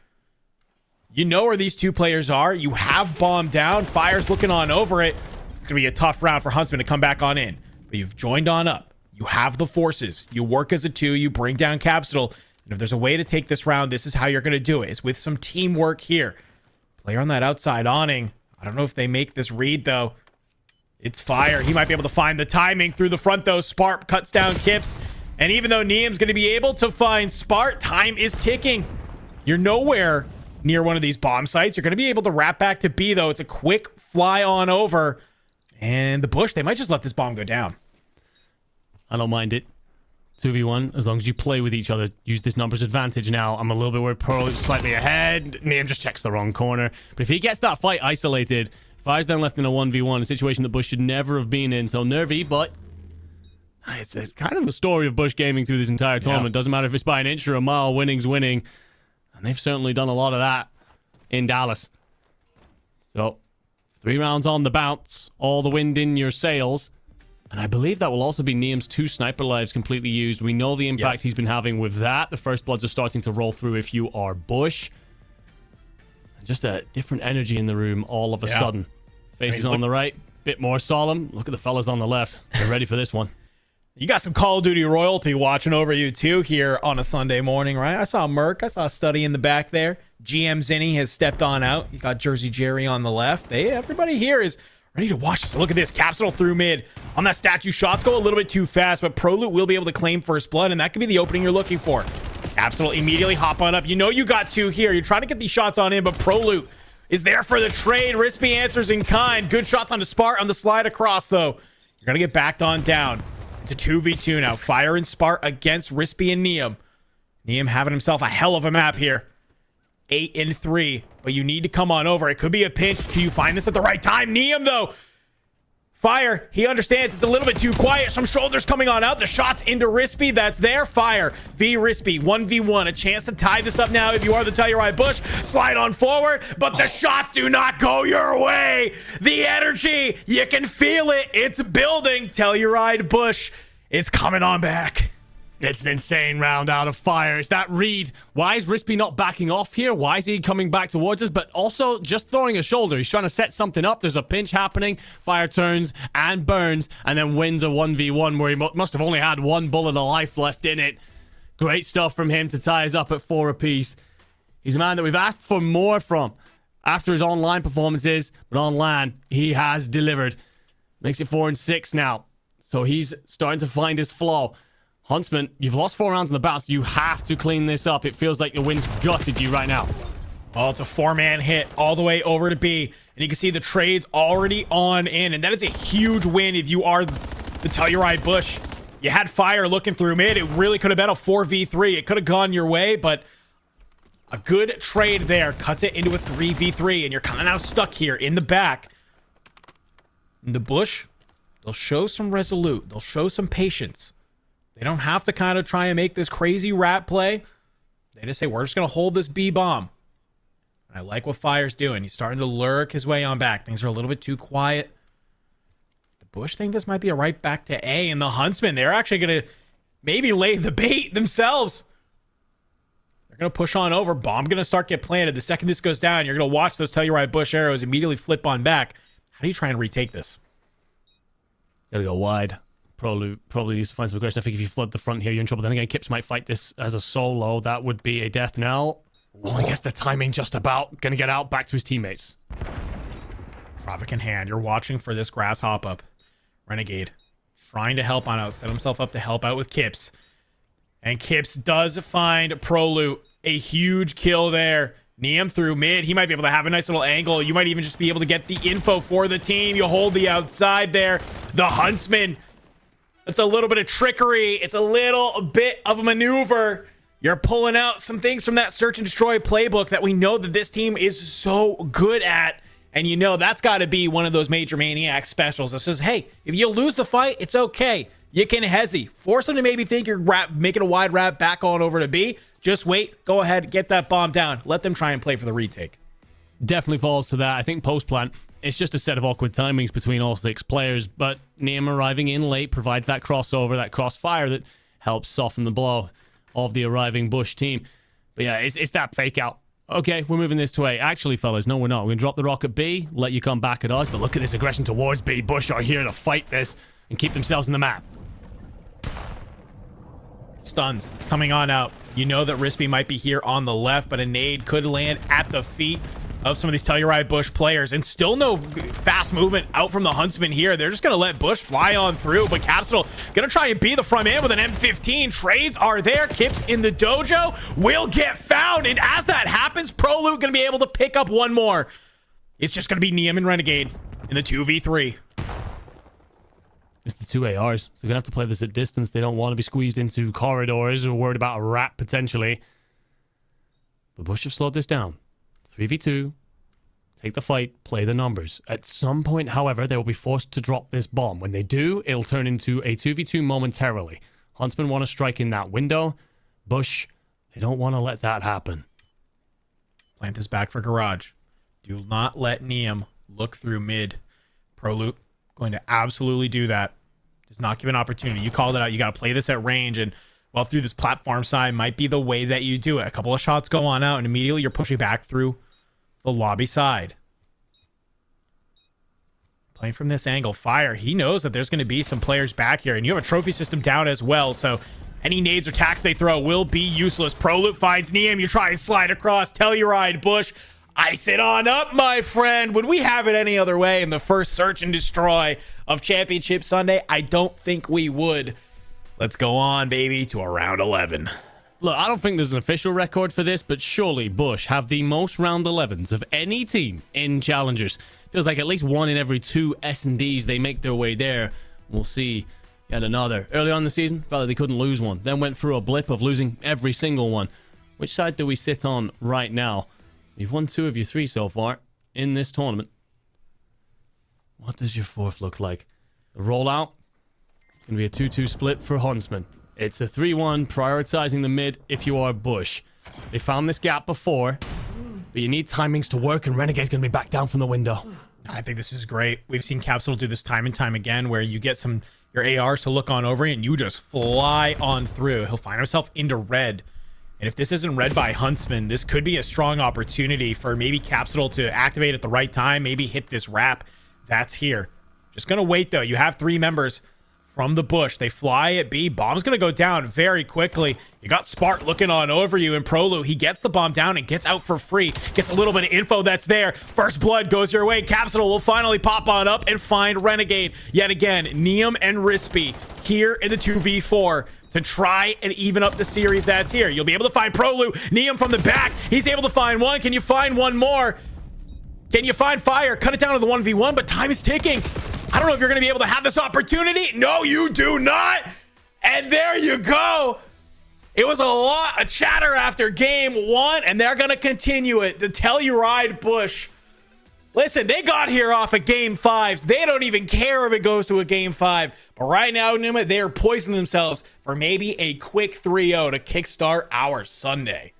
you know where these 2 players are. You have bomb down. Fire's looking on over it. It's going to be a tough round for Huntsman to come back on in. But you've joined on up. You have the forces. You work as a 2. You bring down Capsule. And if there's a way to take this round, this is how you're going to do it. It's with some teamwork here. Player on that outside awning. I don't know if they make this read, though. It's Fire. He might be able to find the timing through the front, though. Spark cuts down Kips. And even though Neum's going to be able to find Spart, time is ticking. You're nowhere near one of these bomb sites. You're going to be able to wrap back to B, though. It's a quick fly on over. And the Bush, they might just let this bomb go down. I don't mind it. 2v1, as long as you play with each other. Use this numbers advantage now. I'm a little bit worried Pearl is slightly ahead. Neum just checks the wrong corner. But if he gets that fight isolated, Fire's then left in a 1v1, a situation that Bush should never have been in. So nervy, but it's kind of the story of Bush gaming through this entire tournament. Doesn't matter if it's by an inch or a mile, winning's winning. And they've certainly done a lot of that in Dallas. So, 3 rounds on the bounce. All the wind in your sails. And I believe that will also be Neum's 2 sniper lives completely used. We know the impact he's been having with that. The first bloods are starting to roll through if you are Bush. Just a different energy in the room all of a sudden. Faces on the right, bit more solemn. Look at the fellas on the left. They're ready for this one. You got some Call of Duty royalty watching over you, too, here on a Sunday morning, right? I saw Merc. I saw Studdy in the back there. GM Zinni has stepped on out. You got Jersey Jerry on the left. Everybody here is ready to watch this. Look at this. Capsule through mid. On that statue, shots go a little bit too fast, but Proloot will be able to claim first blood, and that could be the opening you're looking for. Capsule immediately hop on up. You know you got 2 here. You're trying to get these shots on in, but Proloot is there for the trade. Rispy answers in kind. Good shots onto Spart on the slide across, though. You're going to get backed on down. It's a 2v2 now. Fire and Spart against Rispy and Neum. Neum having himself a hell of a map here. 8-3, but you need to come on over. It could be a pinch. Do you find this at the right time? Neum, though, Fire, he understands it's a little bit too quiet. Some shoulders coming on out. The shots into Rispy. That's there. Fire v Rispy. 1v1. A chance to tie this up now if you are the Telluride Bush. Slide on forward, but the shots do not go your way. The energy, you can feel it. It's building. Telluride Bush, it's coming on back. It's an insane round out of Fire. It's that read. Why is Rispy not backing off here? Why is he coming back towards us? But also just throwing a shoulder. He's trying to set something up. There's a pinch happening. Fire turns and burns and then wins a 1v1 where he must have only had one bullet of life left in it. Great stuff from him to tie us up at 4 apiece. He's a man that we've asked for more from after his online performances, but on LAN, he has delivered. Makes it 4 and 6 now. So he's starting to find his flow. Huntsmen, you've lost 4 rounds in the bounce. You have to clean this up. It feels like the wind's gutted you right now. Well, it's a 4-man hit all the way over to B. And you can see the trades already on in. And that is a huge win if you are the Telluride Bush. You had Fire looking through mid. It really could have been a 4v3. It could have gone your way, but a good trade there cuts it into a 3v3. And you're kind of now stuck here in the back. In the Bush, they'll show some resolute. They'll show some patience. They don't have to kind of try and make this crazy rat play. They just say, we're just going to hold this B bomb. And I like what Fire's doing. He's starting to lurk his way on back. Things are a little bit too quiet. The Bush think this might be a right back to A. And the Huntsmen, they're actually going to maybe lay the bait themselves. They're going to push on over. Bomb going to start get planted. The second this goes down, you're going to watch those Telluride Bush arrows immediately flip on back. How do you try and retake this? Gotta go wide. Probably needs to find some aggression. I think if you flood the front here, you're in trouble. Then again, Kips might fight this as a solo. That would be a death knell. Oh, I guess the timing just about. Gonna get out back to his teammates. Traffic in hand. You're watching for this grass hop up. Renegade trying to help on out. Set himself up to help out with Kips. And Kips does find Proloot. A huge kill there. Neum through mid. He might be able to have a nice little angle. You might even just be able to get the info for the team. You hold the outside there. The Huntsman. It's a little bit of trickery. It's a little bit of a maneuver. You're pulling out some things from that search and destroy playbook that we know that this team is so good at. And you know that's got to be one of those major maniac specials that says, hey, if you lose the fight, it's okay. You can hezzy. Force them to maybe think you're making a wide wrap back on over to B. Just wait. Go ahead. Get that bomb down. Let them try and play for the retake. Definitely falls to that. I think post-plant, it's just a set of awkward timings between all 6 players, but Neum arriving in late provides that crossover, that crossfire that helps soften the blow of the arriving Bush team. But yeah, it's that fake out. Okay, we're moving this to A. Actually, fellas, no, we're not. We're going to drop the rock at B, let you come back at us, but look at this aggression towards B. Bush are here to fight this and keep themselves in the map. Stuns coming on out. You know that Rispy might be here on the left, but a nade could land at the feet of some of these Telluride Bush players, and still no fast movement out from the Huntsmen here. They're just going to let Bush fly on through, but Capsule going to try and be the front man with an M15. Trades are there. Kips in the dojo will get found, and as that happens, Proloot going to be able to pick up one more. It's just going to be Neum and Renegade in the 2v3. It's the 2 ARs, so they're going to have to play this at distance. They don't want to be squeezed into corridors or worried about a rat, potentially. But Bush have slowed this down. 3v2, take the fight, play the numbers. At some point, however, they will be forced to drop this bomb. When they do, it'll turn into a 2v2 momentarily. Huntsmen want to strike in that window. Bush, they don't want to let that happen. Plant this back for garage. Do not let Neum look through mid. Proloot going to absolutely do that. Does not give an opportunity. You called it out. You got to play this at range, and well, through this platform side might be the way that you do it. A couple of shots go on out, and immediately you're pushing back through the lobby side. Playing from this angle. Fire, he knows that there's going to be some players back here, and you have a trophy system down as well, so any nades or attacks they throw will be useless. Proloot finds Neum. You try and slide across. Telluride Bush. Ice it on up, my friend. Would we have it any other way in the first search and destroy of Championship Sunday? I don't think we would. Let's go on, baby, to a round 11. Look, I don't think there's an official record for this, but surely Bush have the most round 11s of any team in Challengers. Feels like at least 1 in every 2 S&Ds they make their way there. We'll see yet another. Early on in the season, felt like they couldn't lose one. Then went through a blip of losing every single one. Which side do we sit on right now? You've won 2 of your 3 so far in this tournament. what does your fourth look like? The rollout, going to be a 2-2 split for Huntsmen. It's a 3-1, prioritizing the mid if you are Bush. They found this gap before, but you need timings to work, and Renegade's going to be back down from the window. I think this is great. We've seen Capsule do this time and time again, where you get your ARs to look on over and you just fly on through. He'll find himself into red. And if this isn't read by Huntsman, this could be a strong opportunity for maybe Capsule to activate at the right time, maybe hit this wrap. That's here. Just going to wait, though. You have 3 members from the bush. They fly at B. Bomb's going to go down very quickly. You got Spark looking on over you in Prolu. He gets the bomb down and gets out for free. Gets a little bit of info that's there. First blood goes your way. Capsule will finally pop on up and find Renegade. Yet again, Neum and Rispy here in the 2v4 to try and even up the series that's here. You'll be able to find Prolu. Neum from the back. He's able to find one. Can you find one more? Can you find fire? Cut it down to the 1v1, but time is ticking. I don't know if you're going to be able to have this opportunity. No, you do not. And there you go. It was a lot of chatter after game 1, and they're going to continue it. The Telluride Bush. Listen, they got here off of game 5s. They don't even care if it goes to a game 5. But right now, Numa, they are poisoning themselves for maybe a quick 3-0 to kickstart our Sunday.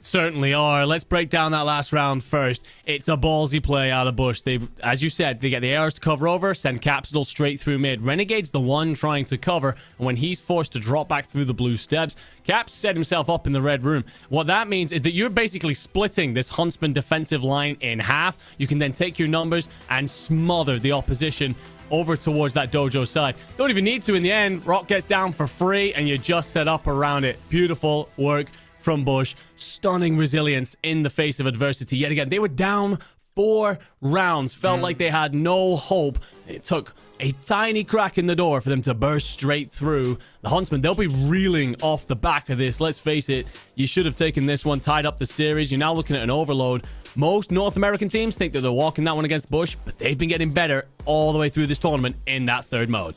Certainly are. Let's break down that last round first. It's a ballsy play out of Bush. They, as you said, they get the ARs to cover over, send Capsule straight through mid. Renegade's the one trying to cover, and when he's forced to drop back through the blue steps, Caps set himself up in the red room. What that means is that you're basically splitting this Huntsman defensive line in half. You can then take your numbers and smother the opposition over towards that dojo side. Don't even need to in the end. Rock gets down for free, and you just set up around it. Beautiful work from Bush. Stunning resilience in the face of adversity. Yet again, they were down 4 rounds. Felt like they had no hope. It took a tiny crack in the door for them to burst straight through. The Huntsmen, they'll be reeling off the back of this. Let's face it, you should have taken this one, tied up the series. You're now looking at an overload. Most North American teams think that they're walking that one against Bush, but they've been getting better all the way through this tournament in that third mode.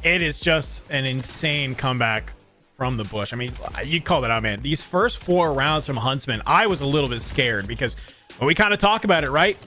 It is just an insane comeback from the Bush. I mean, you called it out, man. These first 4 rounds from Huntsman, I was a little bit scared because when we kind of talk about it, right?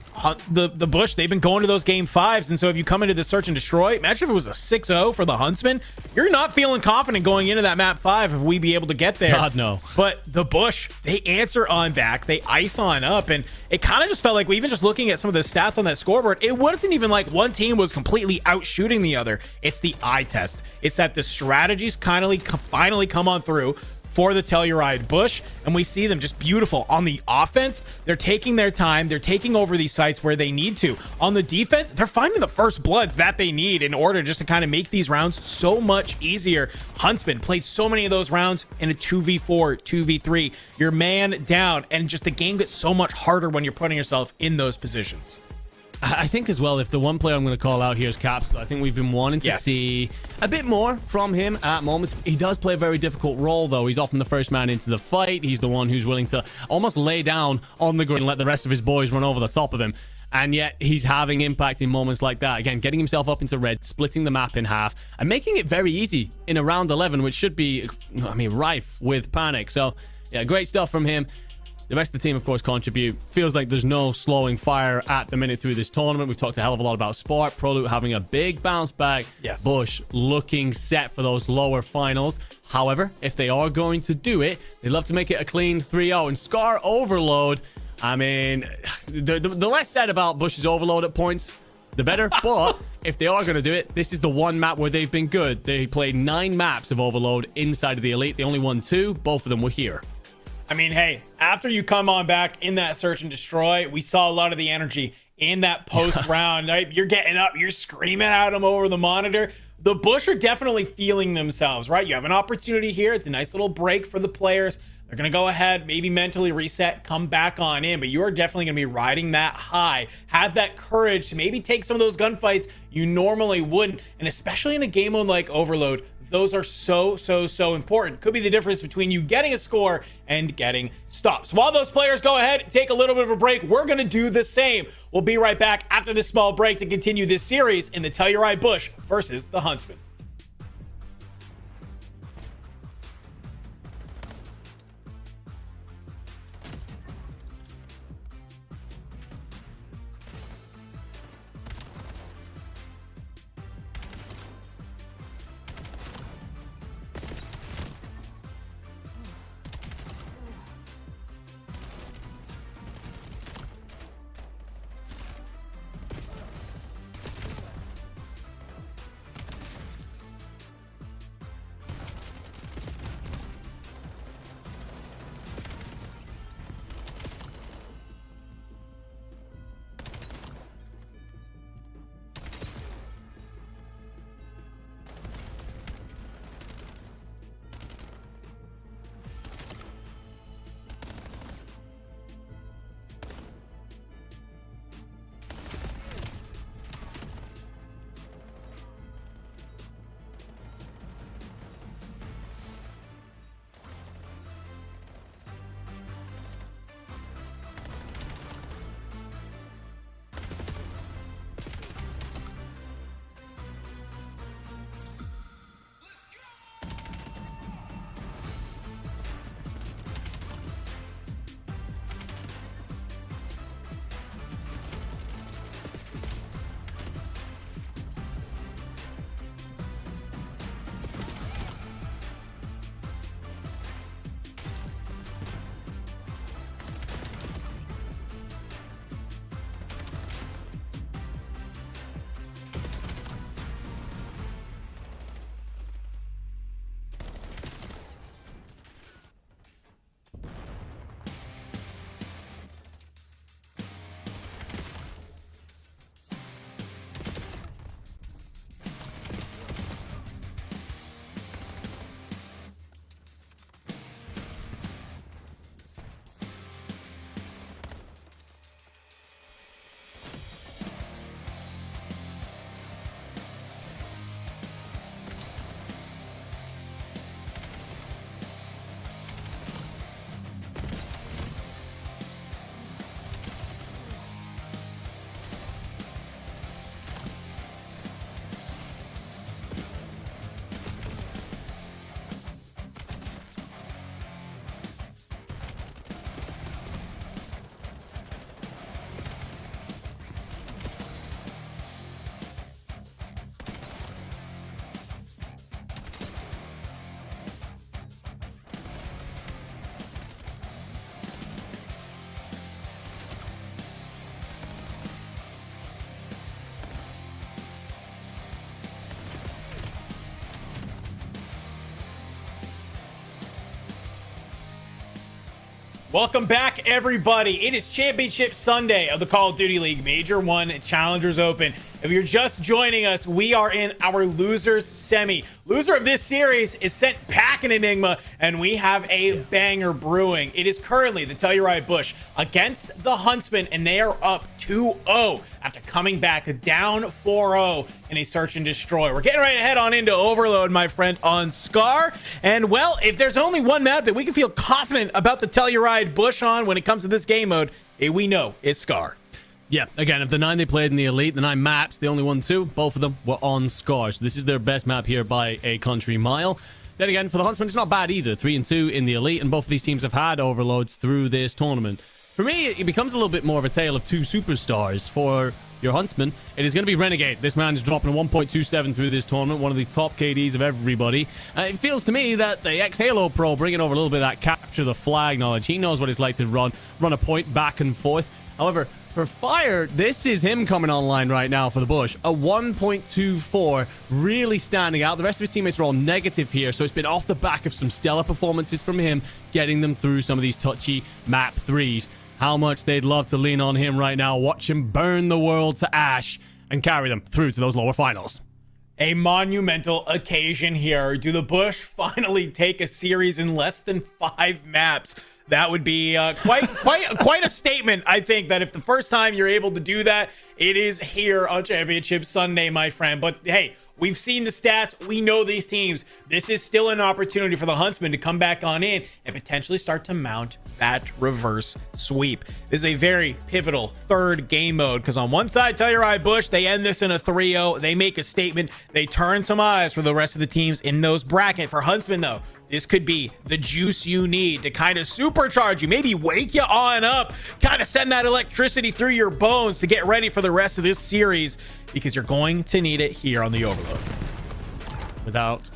The Bush, they've been going to those game 5s, and so if you come into the search and destroy, imagine if it was a 6-0 for the Huntsman. You're not feeling confident going into that map 5 if we be able to get there. God, no. But the Bush, they answer on back, they ice on up, and it kind of just felt like, even just looking at some of the stats on that scoreboard, it wasn't even like one team was completely out shooting the other. It's the eye test. It's that the strategies finally come on through for the Telluride Bush, and we see them just beautiful on the offense. They're taking their time, they're taking over these sites where they need to. On the defense, they're finding the first bloods that they need in order just to kind of make these rounds so much easier. Huntsman played so many of those rounds in a 2v4, 2v3. You're man down, and just the game gets so much harder when you're putting yourself in those positions. I think as well, if the one player I'm going to call out here is Caps, I think we've been wanting to see a bit more from him at moments. He does play a very difficult role, though. He's often the first man into the fight. He's the one who's willing to almost lay down on the ground and let the rest of his boys run over the top of him. And yet he's having impact in moments like that. Again, getting himself up into red, splitting the map in half, and making it very easy in a round 11, which should be, I mean, rife with panic. So, yeah, great stuff from him. The rest of the team, of course, contribute. Feels like there's no slowing fire at the minute through this tournament. We've talked a hell of a lot about Spark. Prolute having a big bounce back. Yes. Bush looking set for those lower finals. However, if they are going to do it, they'd love to make it a clean 3-0. And Scar Overload, I mean, the less said about Bush's Overload at points, the better. But if they are going to do it, this is the one map where they've been good. They played 9 maps of Overload inside of the Elite. They only won 2. Both of them were here. I mean, hey, after you come on back in that search and destroy, we saw a lot of the energy in that post round, right? You're getting up, you're screaming at them over the monitor. The Bush are definitely feeling themselves, right? You have an opportunity here. It's a nice little break for the players. They're going to go ahead, maybe mentally reset, come back on in, but you are definitely going to be riding that high. Have that courage to maybe take some of those gunfights you normally wouldn't, and especially in a game mode like Overload, those are so important. Could be the difference between you getting a score and getting stops. While those players go ahead, take a little bit of a break, we're going to do the same. We'll be right back after this small break to continue this series in the Telluride Bush versus the Huntsmen. Welcome back, everybody. It is Championship Sunday of the Call of Duty League Major 1 Challengers Open. If you're just joining us, we are in our losers semi. Loser of this series is sent packing Enigma, and we have a banger brewing. It is currently the Telluride Bush against the Huntsmen, and they are up 2-0 after coming back down 4-0 in a search and destroy. We're getting right ahead on into Overload, my friend, on Scar. And, well, if there's only one map that we can feel confident about the Telluride Bush on when it comes to this game mode, we know it's Scar. Yeah, again, of the 9 they played in the Elite, the 9 maps, the only 1-2, both of them were on Scar. So this is their best map here by a country mile. Then again, for the Huntsmen, it's not bad either. 3-2 in the Elite, and both of these teams have had overloads through this tournament. For me, it becomes a little bit more of a tale of two superstars. For your Huntsman, it is going to be Renegade. This man's dropping a 1.27 through this tournament, one of the top KDs of everybody. It feels to me that the ex-Halo Pro bringing over a little bit of that capture the flag knowledge. He knows what it's like to run a point back and forth. However, for Fire, this is him coming online right now for the Bush. A 1.24, really standing out. The rest of his teammates are all negative here, so it's been off the back of some stellar performances from him, getting them through some of these touchy map 3s. How much they'd love to lean on him right now, watch him burn the world to ash, and carry them through to those lower finals. A monumental occasion here. Do the Bush finally take a series in less than 5 maps? That would be quite a statement, I think, that if the first time you're able to do that, it is here on Championship Sunday, my friend. But hey, we've seen the stats. We know these teams. This is still an opportunity for the Huntsmen to come back on in and potentially start to mount that reverse sweep. This is a very pivotal third game mode because on one side, Telluride Bush, they end this in a 3-0. They make a statement. They turn some eyes for the rest of the teams in those brackets. For Huntsmen, though, this could be the juice you need to kind of supercharge you, maybe wake you on up, kind of send that electricity through your bones to get ready for the rest of this series, because you're going to need it here on the Overload. Without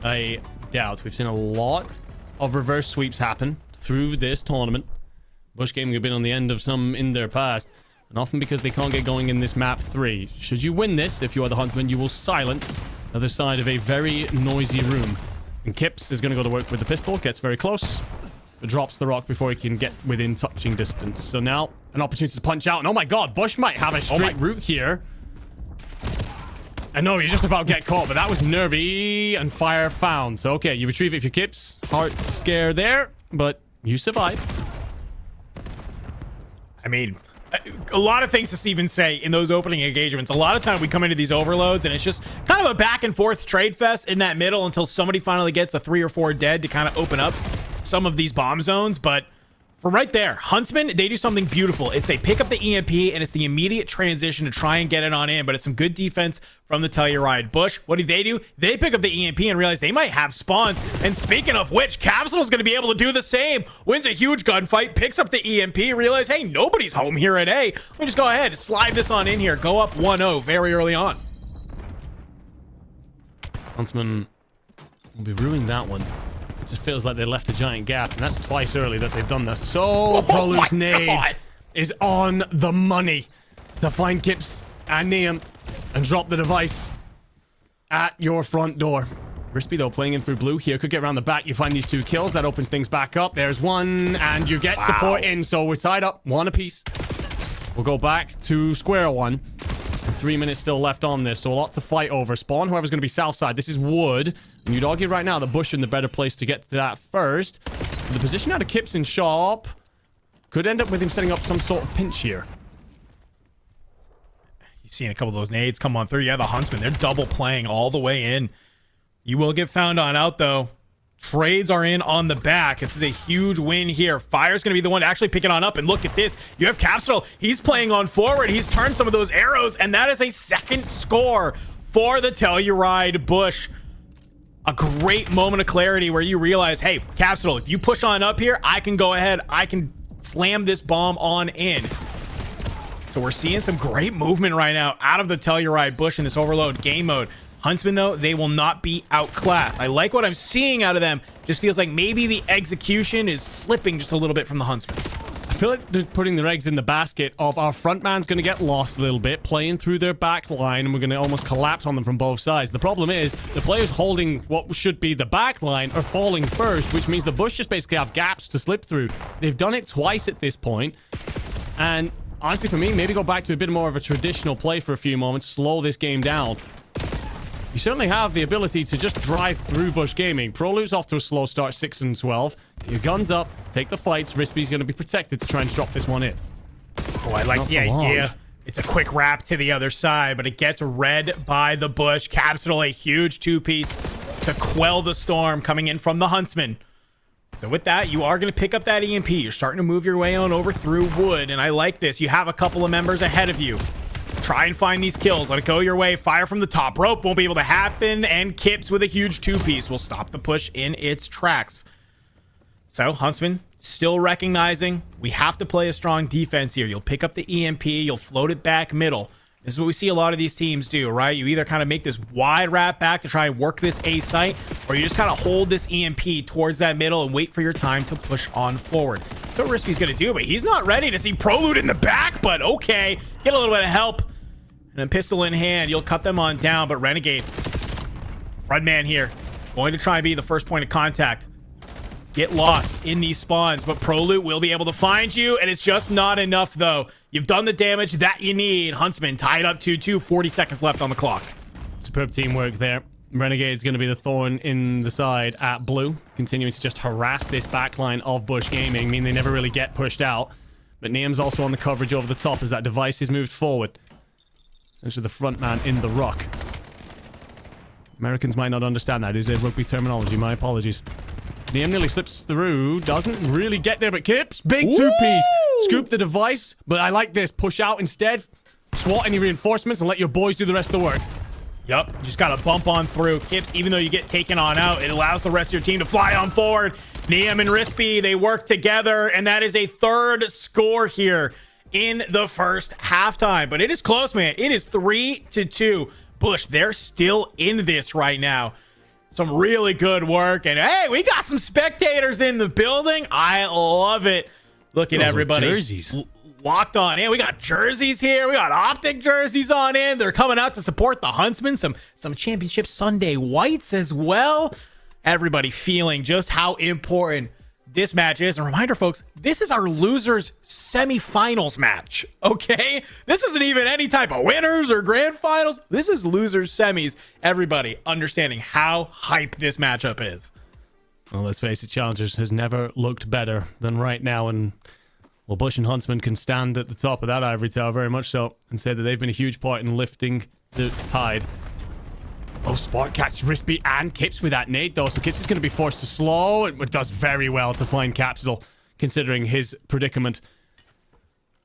a doubt, we've seen a lot of reverse sweeps happen through this tournament. Bush Gaming have been on the end of some in their past, and often because they can't get going in this map 3. Should you win this, if you are the Huntsman, you will silence the other side of a very noisy room. And Kips is going to go to work with the pistol, gets very close, but drops the rock before he can get within touching distance. So now, an opportunity to punch out. And oh my god, Bush might have a straight route here. And no, you just about get caught, but that was nervy, and Fire found. So okay, you retrieve it if you Kips. Heart scare there, but you survive. I mean, a lot of things to even say in those opening engagements. A lot of time we come into these overloads and it's just kind of a back and forth trade fest in that middle until somebody finally gets a 3 or 4 dead to kind of open up some of these bomb zones. But from right there, Huntsmen, they do something beautiful. It's they pick up the EMP and it's the immediate transition to try and get it on in, but it's some good defense from the Telluride Bush. What do? They pick up the EMP and realize they might have spawns. And speaking of which, Capsule's going to be able to do the same. Wins a huge gunfight, picks up the EMP, realize, hey, nobody's home here at A. Let me just go ahead and slide this on in here. Go up 1-0 very early on. Huntsman will be ruining that one. Just feels like they left a giant gap, and that's twice early that they've done that. So Prolu's nade is on the money to find Kips and Niam and drop the device at your front door. Rispy, though, playing in through blue here. Could get around the back. You find these 2 kills. That opens things back up. There's one, and you get support in. So we're tied up. 1 apiece. We'll go back to square one. 3 minutes still left on this, so a lot to fight over. Spawn, whoever's going to be south side. This is wood. And you'd argue right now the Bush in the better place to get to that first. The position out of Kips in shop could end up with him setting up some sort of pinch here. You've seen a couple of those nades come on through. Yeah, the Huntsmen, they're double playing all the way in. You will get found on out, though. Trades are in on the back. This is a huge win here. Fire's going to be the one to actually pick it on up. And look at this. You have Capsule. He's playing on forward. He's turned some of those arrows. And that is a second score for the Telluride Bush. A great moment of clarity where you realize, hey, Capsule, if you push on up here, I can go ahead. I can slam this bomb on in. So we're seeing some great movement right now out of the Telluride Bush in this overload game mode. Huntsmen, though, they will not be outclassed. I like what I'm seeing out of them. Just feels like maybe the execution is slipping just a little bit from the Huntsmen. feel like they're putting their eggs in the basket of our front man's going to get lost a little bit, playing through their back line, and we're going to almost collapse on them from both sides. The problem is the players holding what should be the back line are falling first, which means the Bush just basically have gaps to slip through. They've done it twice at this point, and honestly for me, maybe go back to a bit more of a traditional play for a few moments, slow this game down. You certainly have the ability to just drive through Bush Gaming. Prolute's off to a slow start, 6-12. Your guns up, take the fights. Rispy's going to be protected to try and drop this one in. Oh, I like the idea. It's a quick wrap to the other side, but it gets read by the Bush. Capsule, a huge two-piece to quell the storm coming in from the Huntsmen. So with that, you are going to pick up that EMP. You're starting to move your way on over through wood, and I like this. You have a couple of members ahead of you. Try and find these kills. Let it go your way. Fire from the top rope. Won't be able to happen. And Kips with a huge two-piece will stop the push in its tracks. So, Huntsman still recognizing we have to play a strong defense here. You'll pick up the EMP. You'll float it back middle. This is what we see a lot of these teams do, right? You either kind of make this wide wrap back to try and work this A site, or you just kind of hold this EMP towards that middle and wait for your time to push on forward. That's what Rispy's going to do, but he's not ready to see Prolute in the back, but okay. Get a little bit of help. And then pistol in hand, you'll cut them on down, but Renegade, front man here, going to try and be the first point of contact. Get lost in these spawns, but Prolute will be able to find you, and it's just not enough, though. You've done the damage that you need. Huntsman tied up 2-2, 40 seconds left on the clock. Superb teamwork there. Renegade's going to be the thorn in the side at blue, continuing to just harass this backline of Bush Gaming, meaning they never really get pushed out. But Niam's also on the coverage over the top as that device is moved forward. This is the front man in the rock. Americans might not understand that. It is a rugby terminology. My apologies. Niam nearly slips through. Doesn't really get there, but Kips. Big two-piece. Scoop the device, but I like this. Push out instead. SWAT any reinforcements and let your boys do the rest of the work. Yup. You just got to bump on through. Kips, even though you get taken on out, it allows the rest of your team to fly on forward. Niam and Rispy, they work together, and that is a third score here in the first halftime. But it is close, man. It is 3-2. Bush, they're still in this right now. Some really good work. And hey, we got some spectators in the building. I love it. Look at everybody. Jerseys. Locked on in. We got jerseys here. We got optic jerseys on in. They're coming out to support the Huntsmen. Some Championship Sunday whites as well. Everybody feeling just how important this match is. And reminder, folks, this is our losers semifinals match. Okay? This isn't even any type of winners or grand finals. This is losers semis. Everybody understanding how hype this matchup is. Well, let's face it, Challengers has never looked better than right now. And well, Bush and Huntsman can stand at the top of that ivory tower very much so and say that they've been a huge part in lifting the tide. Oh, Spark catches Rispy and Kips with that nade, though. So Kips is going to be forced to slow. It does very well to find Capsule, considering his predicament.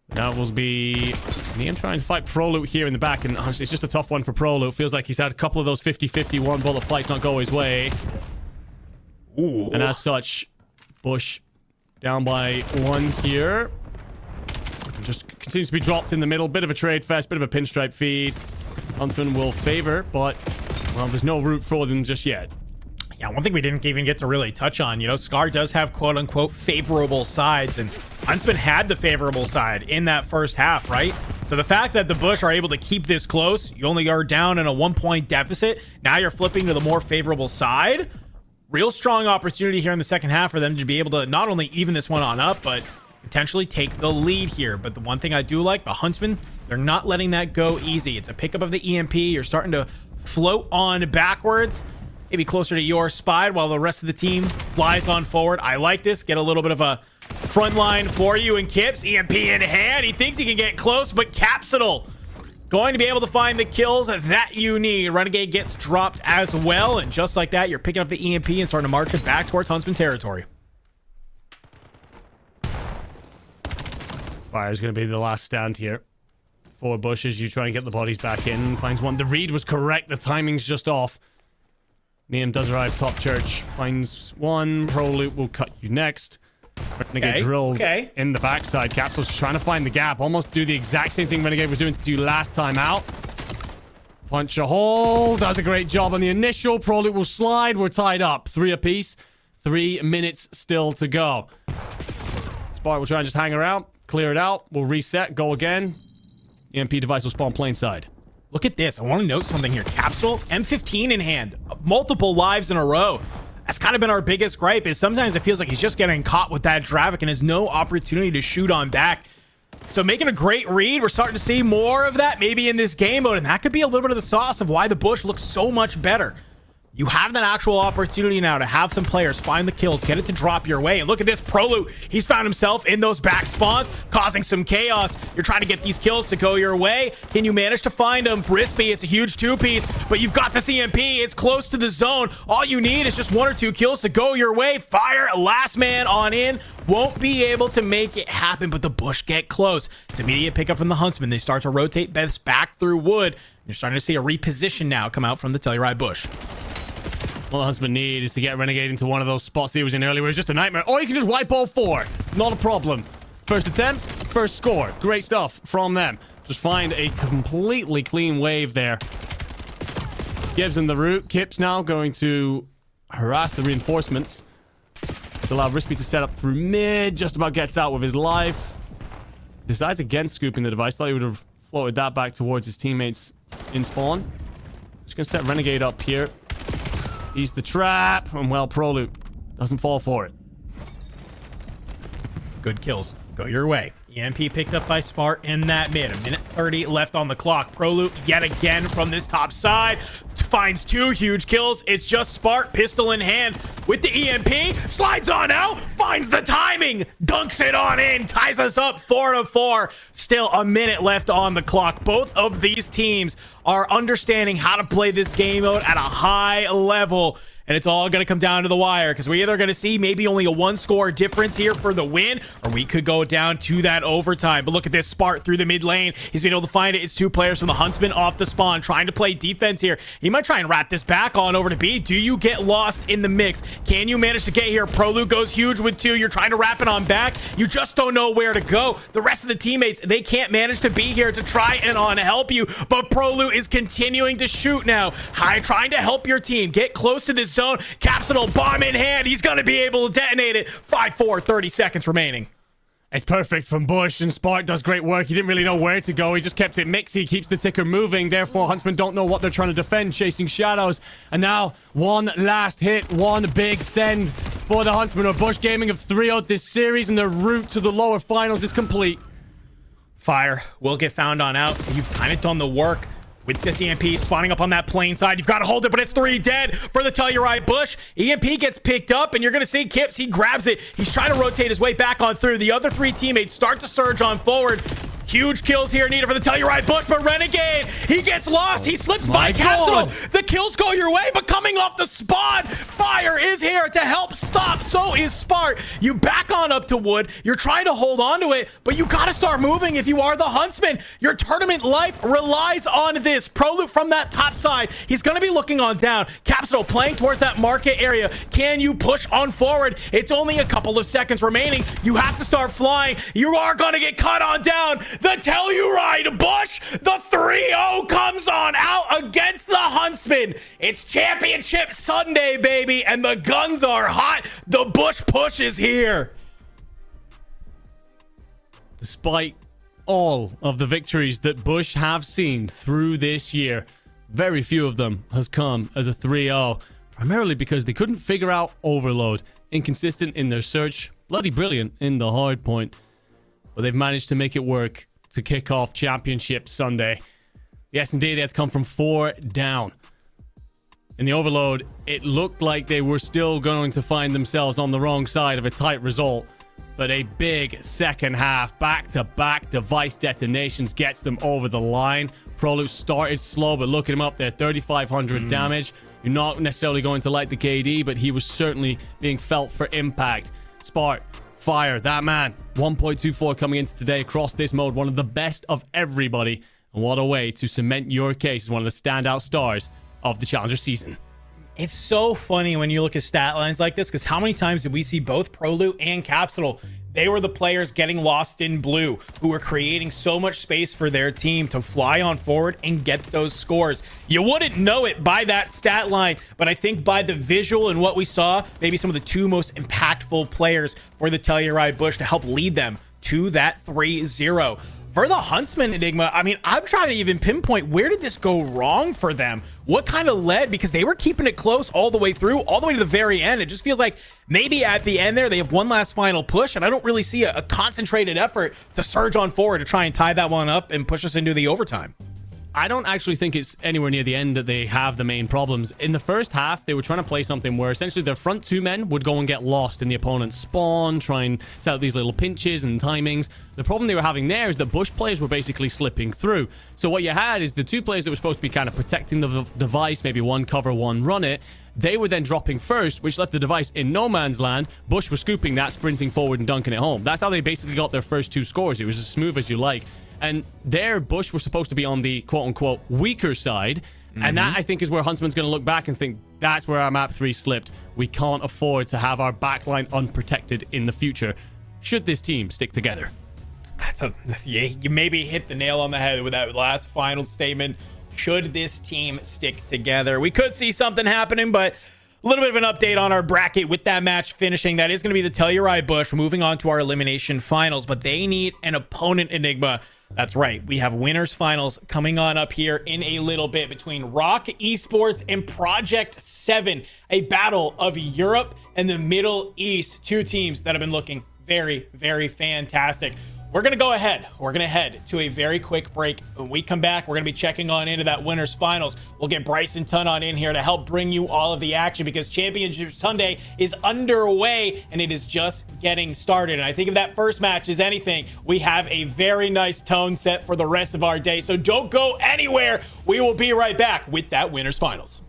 That will be Niam trying to fight Prolute here in the back. And honestly, it's just a tough one for Prolute. Feels like he's had a couple of those 50-50 one-bullet fights not go his way. Ooh. And as such, Bush down by one here. And just continues to be dropped in the middle. Bit of a trade fest, bit of a pinstripe feed. Huntsman will favor, but well, there's no route for them just yet. Yeah, one thing we didn't even get to really touch on, you know, Scar does have quote-unquote favorable sides, and Huntsman had the favorable side in that first half, right? So the fact that the Bush are able to keep this close, you only are down in a 1-point deficit, now you're flipping to the more favorable side. Real strong opportunity here in the second half for them to be able to not only even this one on up, but potentially take the lead here. But the one thing I do like, the Huntsmen, they're not letting that go easy. It's a pickup of the EMP. You're starting to float on backwards, maybe closer to your spot while the rest of the team flies on forward. I like this. Get a little bit of a front line for you. And Kips, EMP in hand. He thinks he can get close, but Capsule going to be able to find the kills that you need. Renegade gets dropped as well. And just like that, you're picking up the EMP and starting to march it back towards Huntsman territory. Fire's going to be the last stand here. For Bush as you try and get the bodies back in. Finds one. The read was correct. The timing's just off. Niam does arrive top church. Finds one. Prolute will cut you next. Renegade drilled in the backside. Capsule's trying to find the gap. Almost do the exact same thing Renegade was doing to do last time out. Punch a hole. Does a great job on the initial. Prolute will slide. We're tied up. 3 apiece. 3 minutes still to go. Spark will try and just hang around, clear it out. We'll reset, go again. EMP device will spawn plane side. Look at this. I want to note something here. Capsule, M15 in hand. Multiple lives in a row. That's kind of been our biggest gripe, is sometimes it feels like he's just getting caught with that Dravik and has no opportunity to shoot on back. So making a great read. We're starting to see more of that maybe in this game mode, and that could be a little bit of the sauce of why the Bush looks so much better. You have that actual opportunity now to have some players find the kills, get it to drop your way. And look at this Proloot. He's found himself in those back spawns, causing some chaos. You're trying to get these kills to go your way. Can you manage to find them? Brispy, it's a huge two-piece, but you've got this EMP. It's close to the zone. All you need is just 1 or 2 kills to go your way. Fire, last man on in. Won't be able to make it happen, but the Bush get close. It's immediate pickup from the Huntsmen. They start to rotate Beths back through wood. You're starting to see a reposition now come out from the Telluride Bush. All the Huntsman need is to get Renegade into one of those spots he was in earlier where it's just a nightmare. Or you can just wipe all 4. Not a problem. First attempt, first score. Great stuff from them. Just find a completely clean wave there. Gives them the route. Kip's now going to harass the reinforcements. It's allowed Rispy to set up through mid. Just about gets out with his life. Decides against scooping the device. Thought he would have floated that back towards his teammates in spawn. Just going to set Renegade up here. He's the trap, and well, Proloot doesn't fall for it. Good kills. Go your way. EMP picked up by Smart in that mid. 1:30 left on the clock. Proloot yet again from this top side. Finds 2 huge kills. It's just Spark, pistol in hand with the EMP. Slides on out. Finds the timing. Dunks it on in. Ties us up 4-4. Still a minute left on the clock. Both of these teams are understanding how to play this game mode at a high level. And it's all going to come down to the wire, because we're either going to see maybe only a 1-score difference here for the win, or we could go down to that overtime. But look at this Spark through the mid lane. He's been able to find it. It's 2 players from the Huntsman off the spawn, trying to play defense here. He might try and wrap this back on over to B. Do you get lost in the mix? Can you manage to get here? Proloot goes huge with 2. You're trying to wrap it on back. You just don't know where to go. The rest of the teammates, they can't manage to be here to try and help you. But Proloot is continuing to shoot now. Trying to help your team get close to this zone. Capsule bomb in hand. He's going to be able to detonate it. 5-4, 30 seconds remaining. It's perfect from Bush, and Spark does great work. He didn't really know where to go. He just kept it mixy, keeps the ticker moving. Therefore, Huntsmen don't know what they're trying to defend, chasing shadows. And now, one last hit, one big send for the Huntsmen. Or Bush Gaming have 3-0'd this series, and their route to the lower finals is complete. Fire will get found on out. You've kind of done the work with this EMP spawning up on that plane side. You've got to hold it, but it's 3 dead for the Telluride Bush. EMP gets picked up, and you're going to see Kips. He grabs it. He's trying to rotate his way back on through. The other 3 teammates start to surge on forward. Huge kills here needed for the Telluride Bush, but Renegade, he gets lost. He slips by Capsule. The kills go your way, but coming off the spawn, Fire is here to help stop. So is Spark. You back on up to wood. You're trying to hold on to it, but you got to start moving if you are the Huntsman. Your tournament life relies on this. Proloot from that top side. He's going to be looking on down. Capsule playing towards that market area. Can you push on forward? It's only a couple of seconds remaining. You have to start flying. You are going to get cut on down. The Telluride Bush, the 3-0 comes on out against the Huntsmen. It's Championship Sunday, baby, and the guns are hot. The Bush push is here. Despite all of the victories that Bush have seen through this year, very few of them has come as a 3-0, primarily because they couldn't figure out Overload. Inconsistent in their search, bloody brilliant in the hardpoint, but they've managed to make it work to kick off Championship Sunday. The S&D, they had to come from 4 down. In the Overload, it looked like they were still going to find themselves on the wrong side of a tight result, but a big second half, back-to-back device detonations gets them over the line. Proloot started slow, but look at him up there, 3,500 damage. You're not necessarily going to like the KD, but he was certainly being felt for impact. Spark, Fire, that man, 1.24 coming into today across this mode, one of the best of everybody. And what a way to cement your case as one of the standout stars of the Challenger season. It's so funny when you look at stat lines like this, because how many times did we see both Proloot and Capsule They were the players getting lost in blue who were creating so much space for their team to fly on forward and get those scores. You wouldn't know it by that stat line, but I think by the visual and what we saw, maybe some of the two most impactful players for the Telluride Bush to help lead them to that 3-0. For the Huntsmen, Enigma, I mean, I'm trying to even pinpoint where did this go wrong for them? What kind of led? Because they were keeping it close all the way through, all the way to the very end. It just feels like maybe at the end there, they have one last final push, and I don't really see a concentrated effort to surge on forward to try and tie that one up and push us into the overtime. I don't actually think it's anywhere near the end that they have the main problems. In the first half, they were trying to play something where essentially their front two men would go and get lost in the opponent's spawn, try and set out these little pinches and timings. The problem they were having there is that Bush players were basically slipping through. So what you had is the two players that were supposed to be kind of protecting the device, maybe one cover, one run it. They were then dropping first, which left the device in no man's land. Bush was scooping that, sprinting forward and dunking it home. That's how they basically got their first two scores. It was as smooth as you like. And there, Bush was supposed to be on the quote-unquote weaker side. And that, I think, is where Huntsman's going to look back and think, that's where our map 3 slipped. We can't afford to have our backline unprotected in the future. Should this team stick together? You maybe hit the nail on the head with that last final statement. Should this team stick together? We could see something happening, but a little bit of an update on our bracket with that match finishing. That is going to be the Telluride Bush moving on to our elimination finals, but they need an opponent, Enigma. That's right. We have winners finals coming on up here in a little bit between Rock Esports and Project 7, a battle of Europe and the Middle East. Two teams that have been looking very, very fantastic. We're going to go ahead. We're going to head to a very quick break. When we come back, we're going to be checking on into that winners finals. We'll get Bryson Tunn on in here to help bring you all of the action because Championship Sunday is underway and it is just getting started. And I think if that first match is anything, we have a very nice tone set for the rest of our day. So don't go anywhere. We will be right back with that winners finals.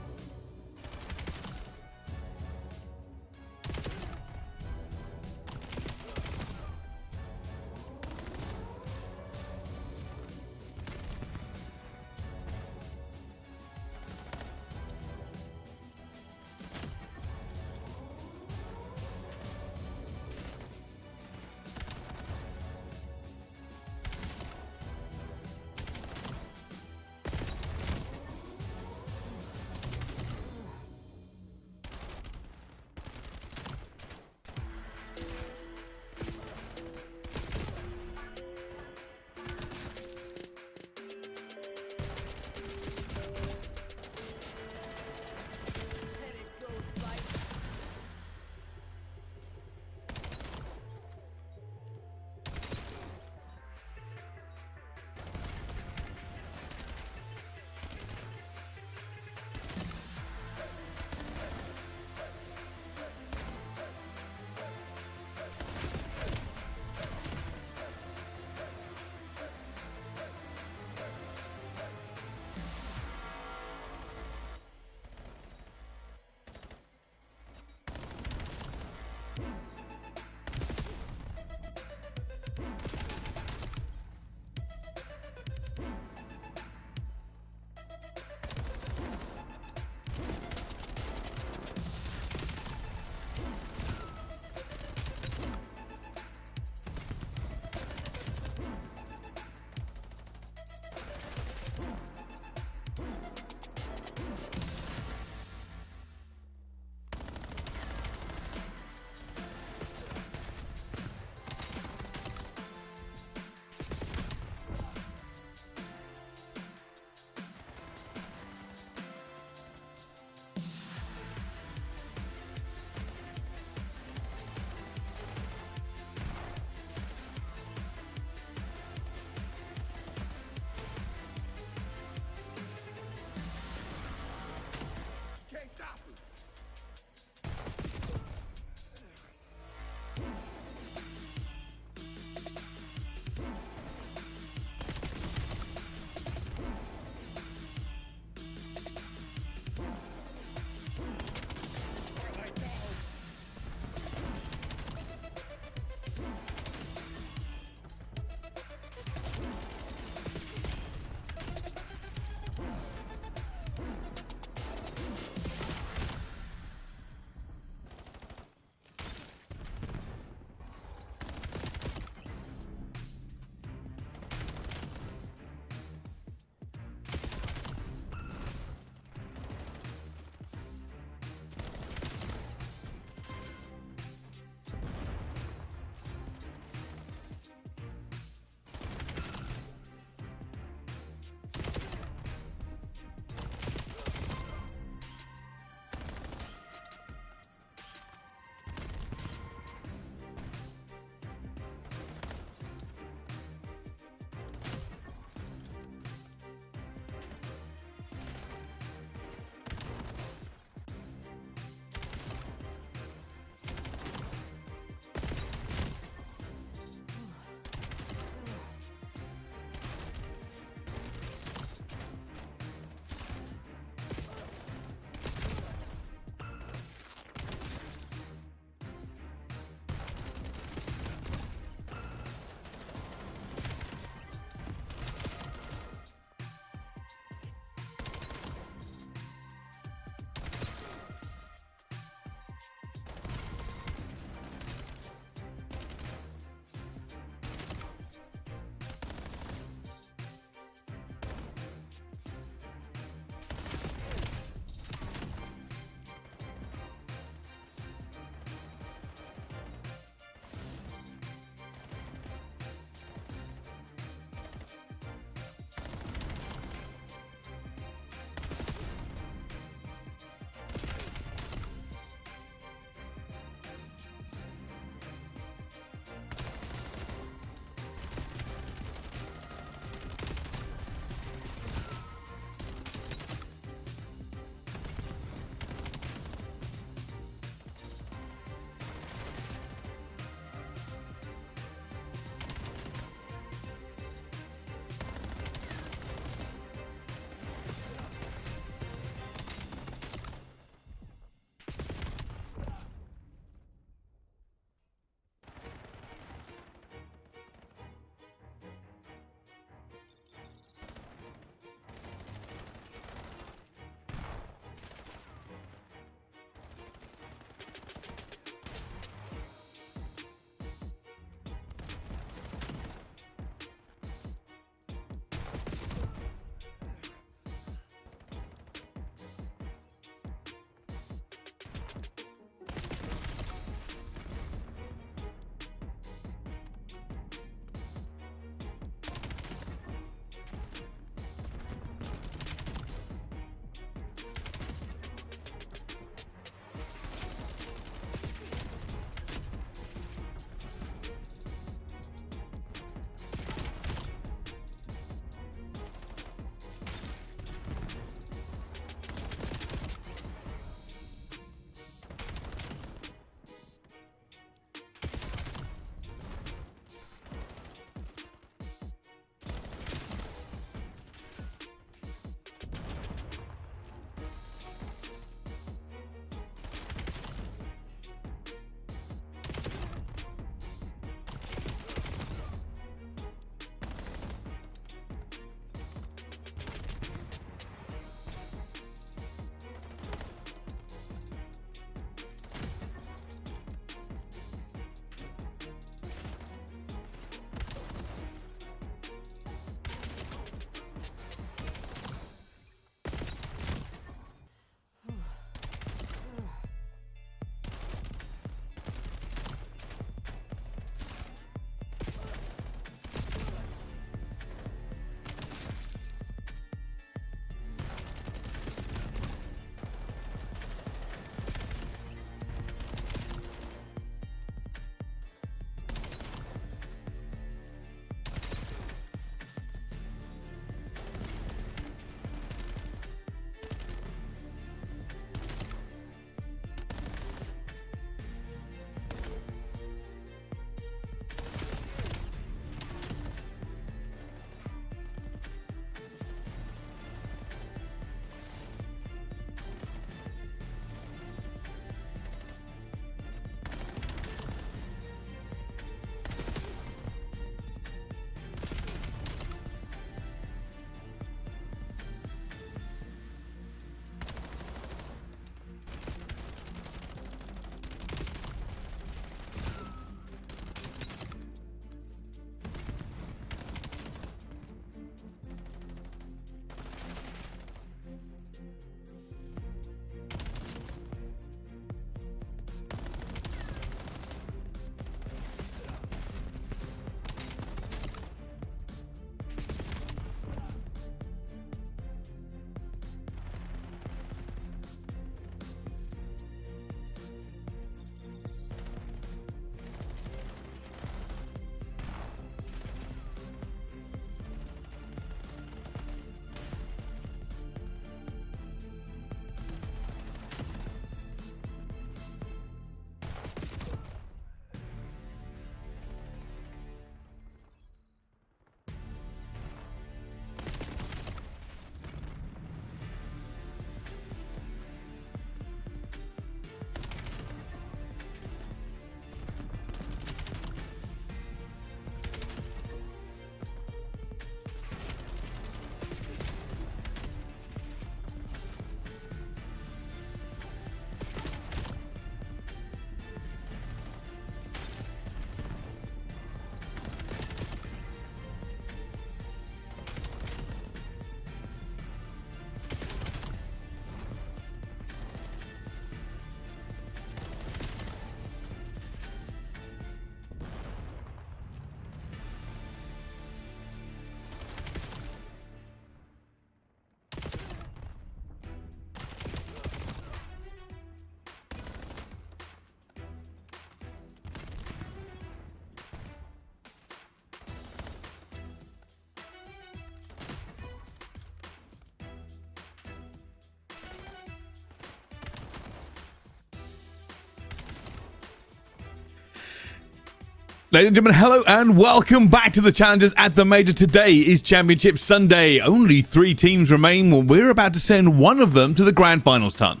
Ladies and gentlemen, hello and welcome back to the Challengers at the Major. Today is Championship Sunday. Only 3 teams remain. Well, we're about to send one of them to the Grand Finals, Ton.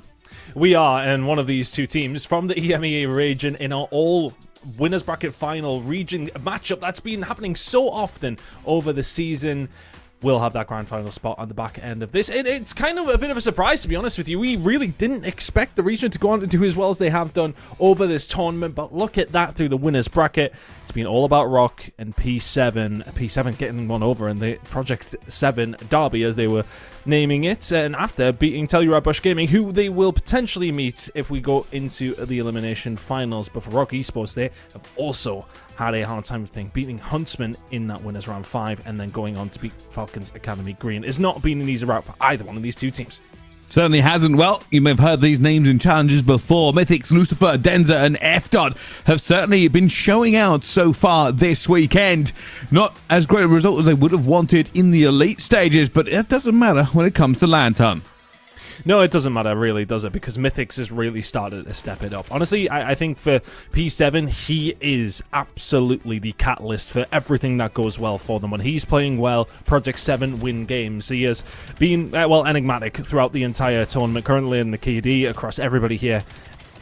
We are, and one of these 2 teams from the EMEA region in our all winners bracket final region matchup that's been happening so often over the season will have that grand final spot on the back end of this. It's kind of a bit of a surprise, to be honest with you. We really didn't expect the region to go on to do as well as they have done over this tournament, but look at that through the winners bracket. It's been all about Rock and P7. P7 getting one over in the Project 7 derby, as they were naming it, and after beating Telluride Bush Gaming, who they will potentially meet if we go into the elimination finals. But for Rock Esports, they have also had a hard time beating Huntsmen in that winners round 5, and then going on to beat Falcons Academy Green. It's not been an easy route for either one of these 2 teams. Certainly hasn't. Well, you may have heard these names in challenges before. Mythics, Lucifer, Denza, and F-Dot have certainly been showing out so far this weekend. Not as great a result as they would have wanted in the elite stages, but it doesn't matter when it comes to Lantern. No, it doesn't matter, really, does it? Because Mythics has really started to step it up. Honestly, I think for P7, he is absolutely the catalyst for everything that goes well for them. When he's playing well, Project 7 win games. He has been, enigmatic throughout the entire tournament, currently in the KD, across everybody here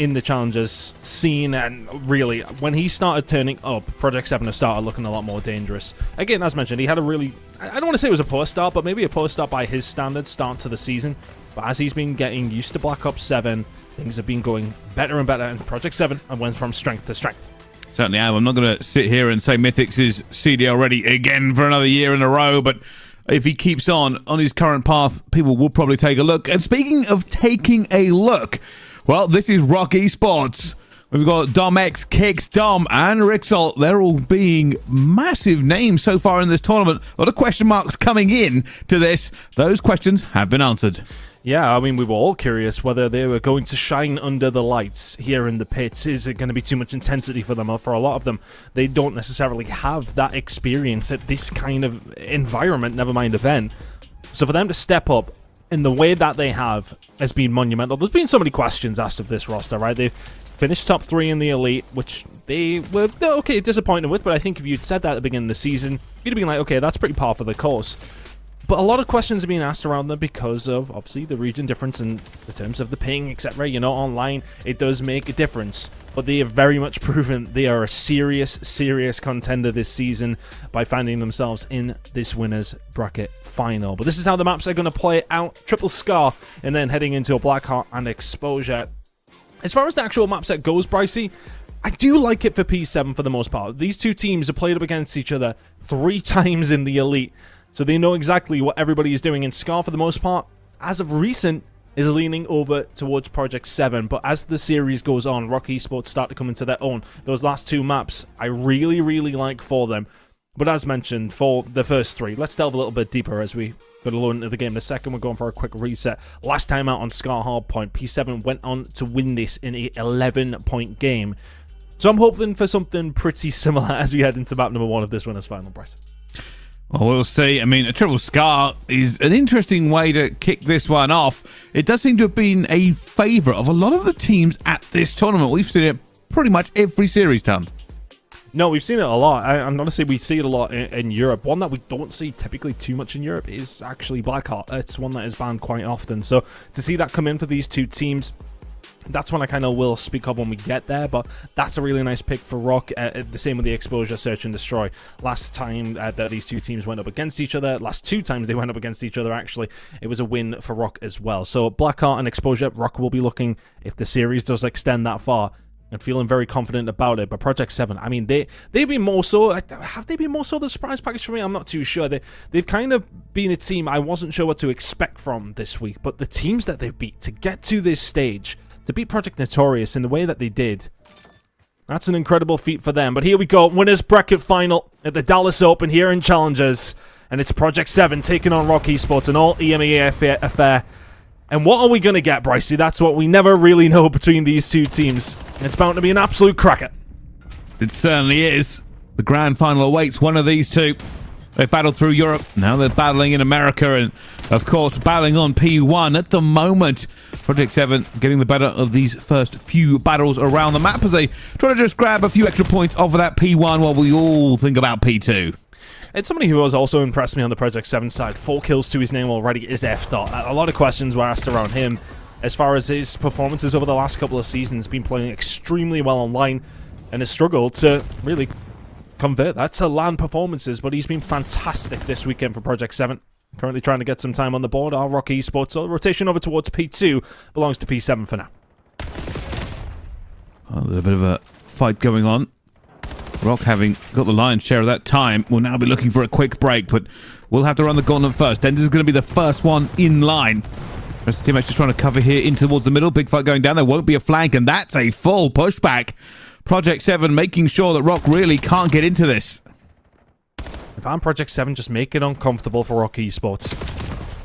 in the Challengers scene, and really, when he started turning up, Project 7 has started looking a lot more dangerous. Again, as mentioned, he had a really, I don't want to say it was a poor start, but maybe a poor start by his standards, start to the season. But as he's been getting used to Black Ops 7, things have been going better and better in Project 7 and went from strength to strength. Certainly am. I'm not going to sit here and say Mythics is CDL ready again for another year in a row, but if he keeps on his current path, people will probably take a look. And speaking of taking a look, well, this is Rock Esports. We've got DomX, Kix, Dom, and Rixel. They're all being massive names so far in this tournament. A lot of question marks coming in to this. Those questions have been answered. Yeah, I mean, we were all curious whether they were going to shine under the lights here in the pits. Is it going to be too much intensity for them? For a lot of them, they don't necessarily have that experience at this kind of environment, never mind event. So for them to step up in the way that they have has been monumental. There's been so many questions asked of this roster, right? They've finished top 3 in the elite, which they were okay, disappointed with, but I think if you'd said that at the beginning of the season, you'd have been like, okay, that's pretty par for the course. But a lot of questions are being asked around them because of, obviously, the region difference in the terms of the ping, etc. You know, online, it does make a difference. But they have very much proven they are a serious contender this season by finding themselves in this winners bracket final. But this is how the maps are going to play out. Triple Scar, and then heading into a Blackheart and Exposure. As far as the actual map set goes, Brycey, I do like it for P7 for the most part. These 2 teams have played up against each other 3 times in the elite, so they know exactly what everybody is doing. And Scar, for the most part, as of recent, is leaning over towards Project 7. But as the series goes on, Rock Esports start to come into their own. Those last 2 maps, I really like for them. But as mentioned, for the first 3, let's delve a little bit deeper as we go to load into the game. In a second, we're going for a quick reset. Last time out on Scar Hardpoint, P7 went on to win this in a 11-point game. So I'm hoping for something pretty similar as we head into map number 1 of this winners final, Bryce. Well, we'll see. I mean, a Triple Scar is an interesting way to kick this one off. It does seem to have been a favourite of a lot of the teams at this tournament. We've seen it pretty much every series, Tom. No, we've seen it a lot. I'm not to say we see it a lot in Europe. One that we don't see typically too much in Europe is actually Blackheart. It's one that is banned quite often. So to see that come in for these 2 teams, that's when I kind of will speak up when we get there, but that's a really nice pick for Rock. The same with the Exposure, Search and Destroy. Last time that these 2 teams went up against each other, last 2 times they went up against each other, actually, it was a win for Rock as well. So Blackheart and Exposure, Rock will be looking, if the series does extend that far, and feeling very confident about it. But Project 7, I mean, they've been more so, have they been more so the surprise package for me? I'm not too sure. They've kind of been a team I wasn't sure what to expect from this week, but the teams that they've beat to get to this stage, to beat Project Notorious in the way that they did, that's an incredible feat for them. But here we go, winners bracket final at the Dallas Open here in Challengers, and it's Project 7 taking on Rock Esports, an all EMEA affair. And what are we going to get, Brycey? That's what we never really know between these 2 teams. It's bound to be an absolute cracker. It certainly is. The grand final awaits one of these 2. They battled through Europe. Now they're battling in America and, of course, battling on P1 at the moment. Project 7 getting the better of these first few battles around the map as they try to just grab a few extra points off of that P1 while we all think about P2. It's somebody who has also impressed me on the Project 7 side. 4 kills to his name already is F-Dot. A lot of questions were asked around him as far as his performances over the last couple of seasons. Been playing extremely well online and has struggled to really convert that to land performances, but he's been fantastic this weekend for Project 7. Currently trying to get some time on the board. Our Rock Esports, so rotation over towards P2 belongs to P7 for now. A little bit of a fight going on. Rock, having got the lion's share of that time, will now be looking for a quick break, but we'll have to run the gauntlet first. Denz is going to be the first one in line. The rest of the teammates just trying to cover here in towards the middle. Big fight going down. There won't be a flank, and that's a full pushback. Project 7 making sure that Rock really can't get into this. If I'm Project 7, just make it uncomfortable for Rock Esports.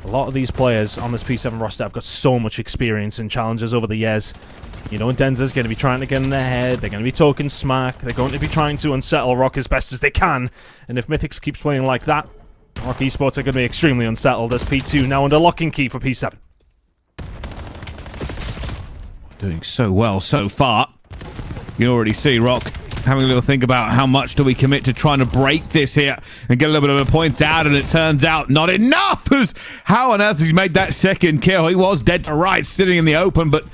A lot of these players on this P7 roster have got so much experience in challenges over the years. You know, Denza's going to be trying to get in their head. They're going to be talking smack. They're going to be trying to unsettle Rock as best as they can. And if Mythics keeps playing like that, Rock Esports are going to be extremely unsettled as P2 now under lock and key for P7. Doing so well so far. You can already see Rock having a little think about how much do we commit to trying to break this here and get a little bit of the points out, and it turns out not enough. As how on earth has he made that second kill? He was dead to rights, sitting in the open, but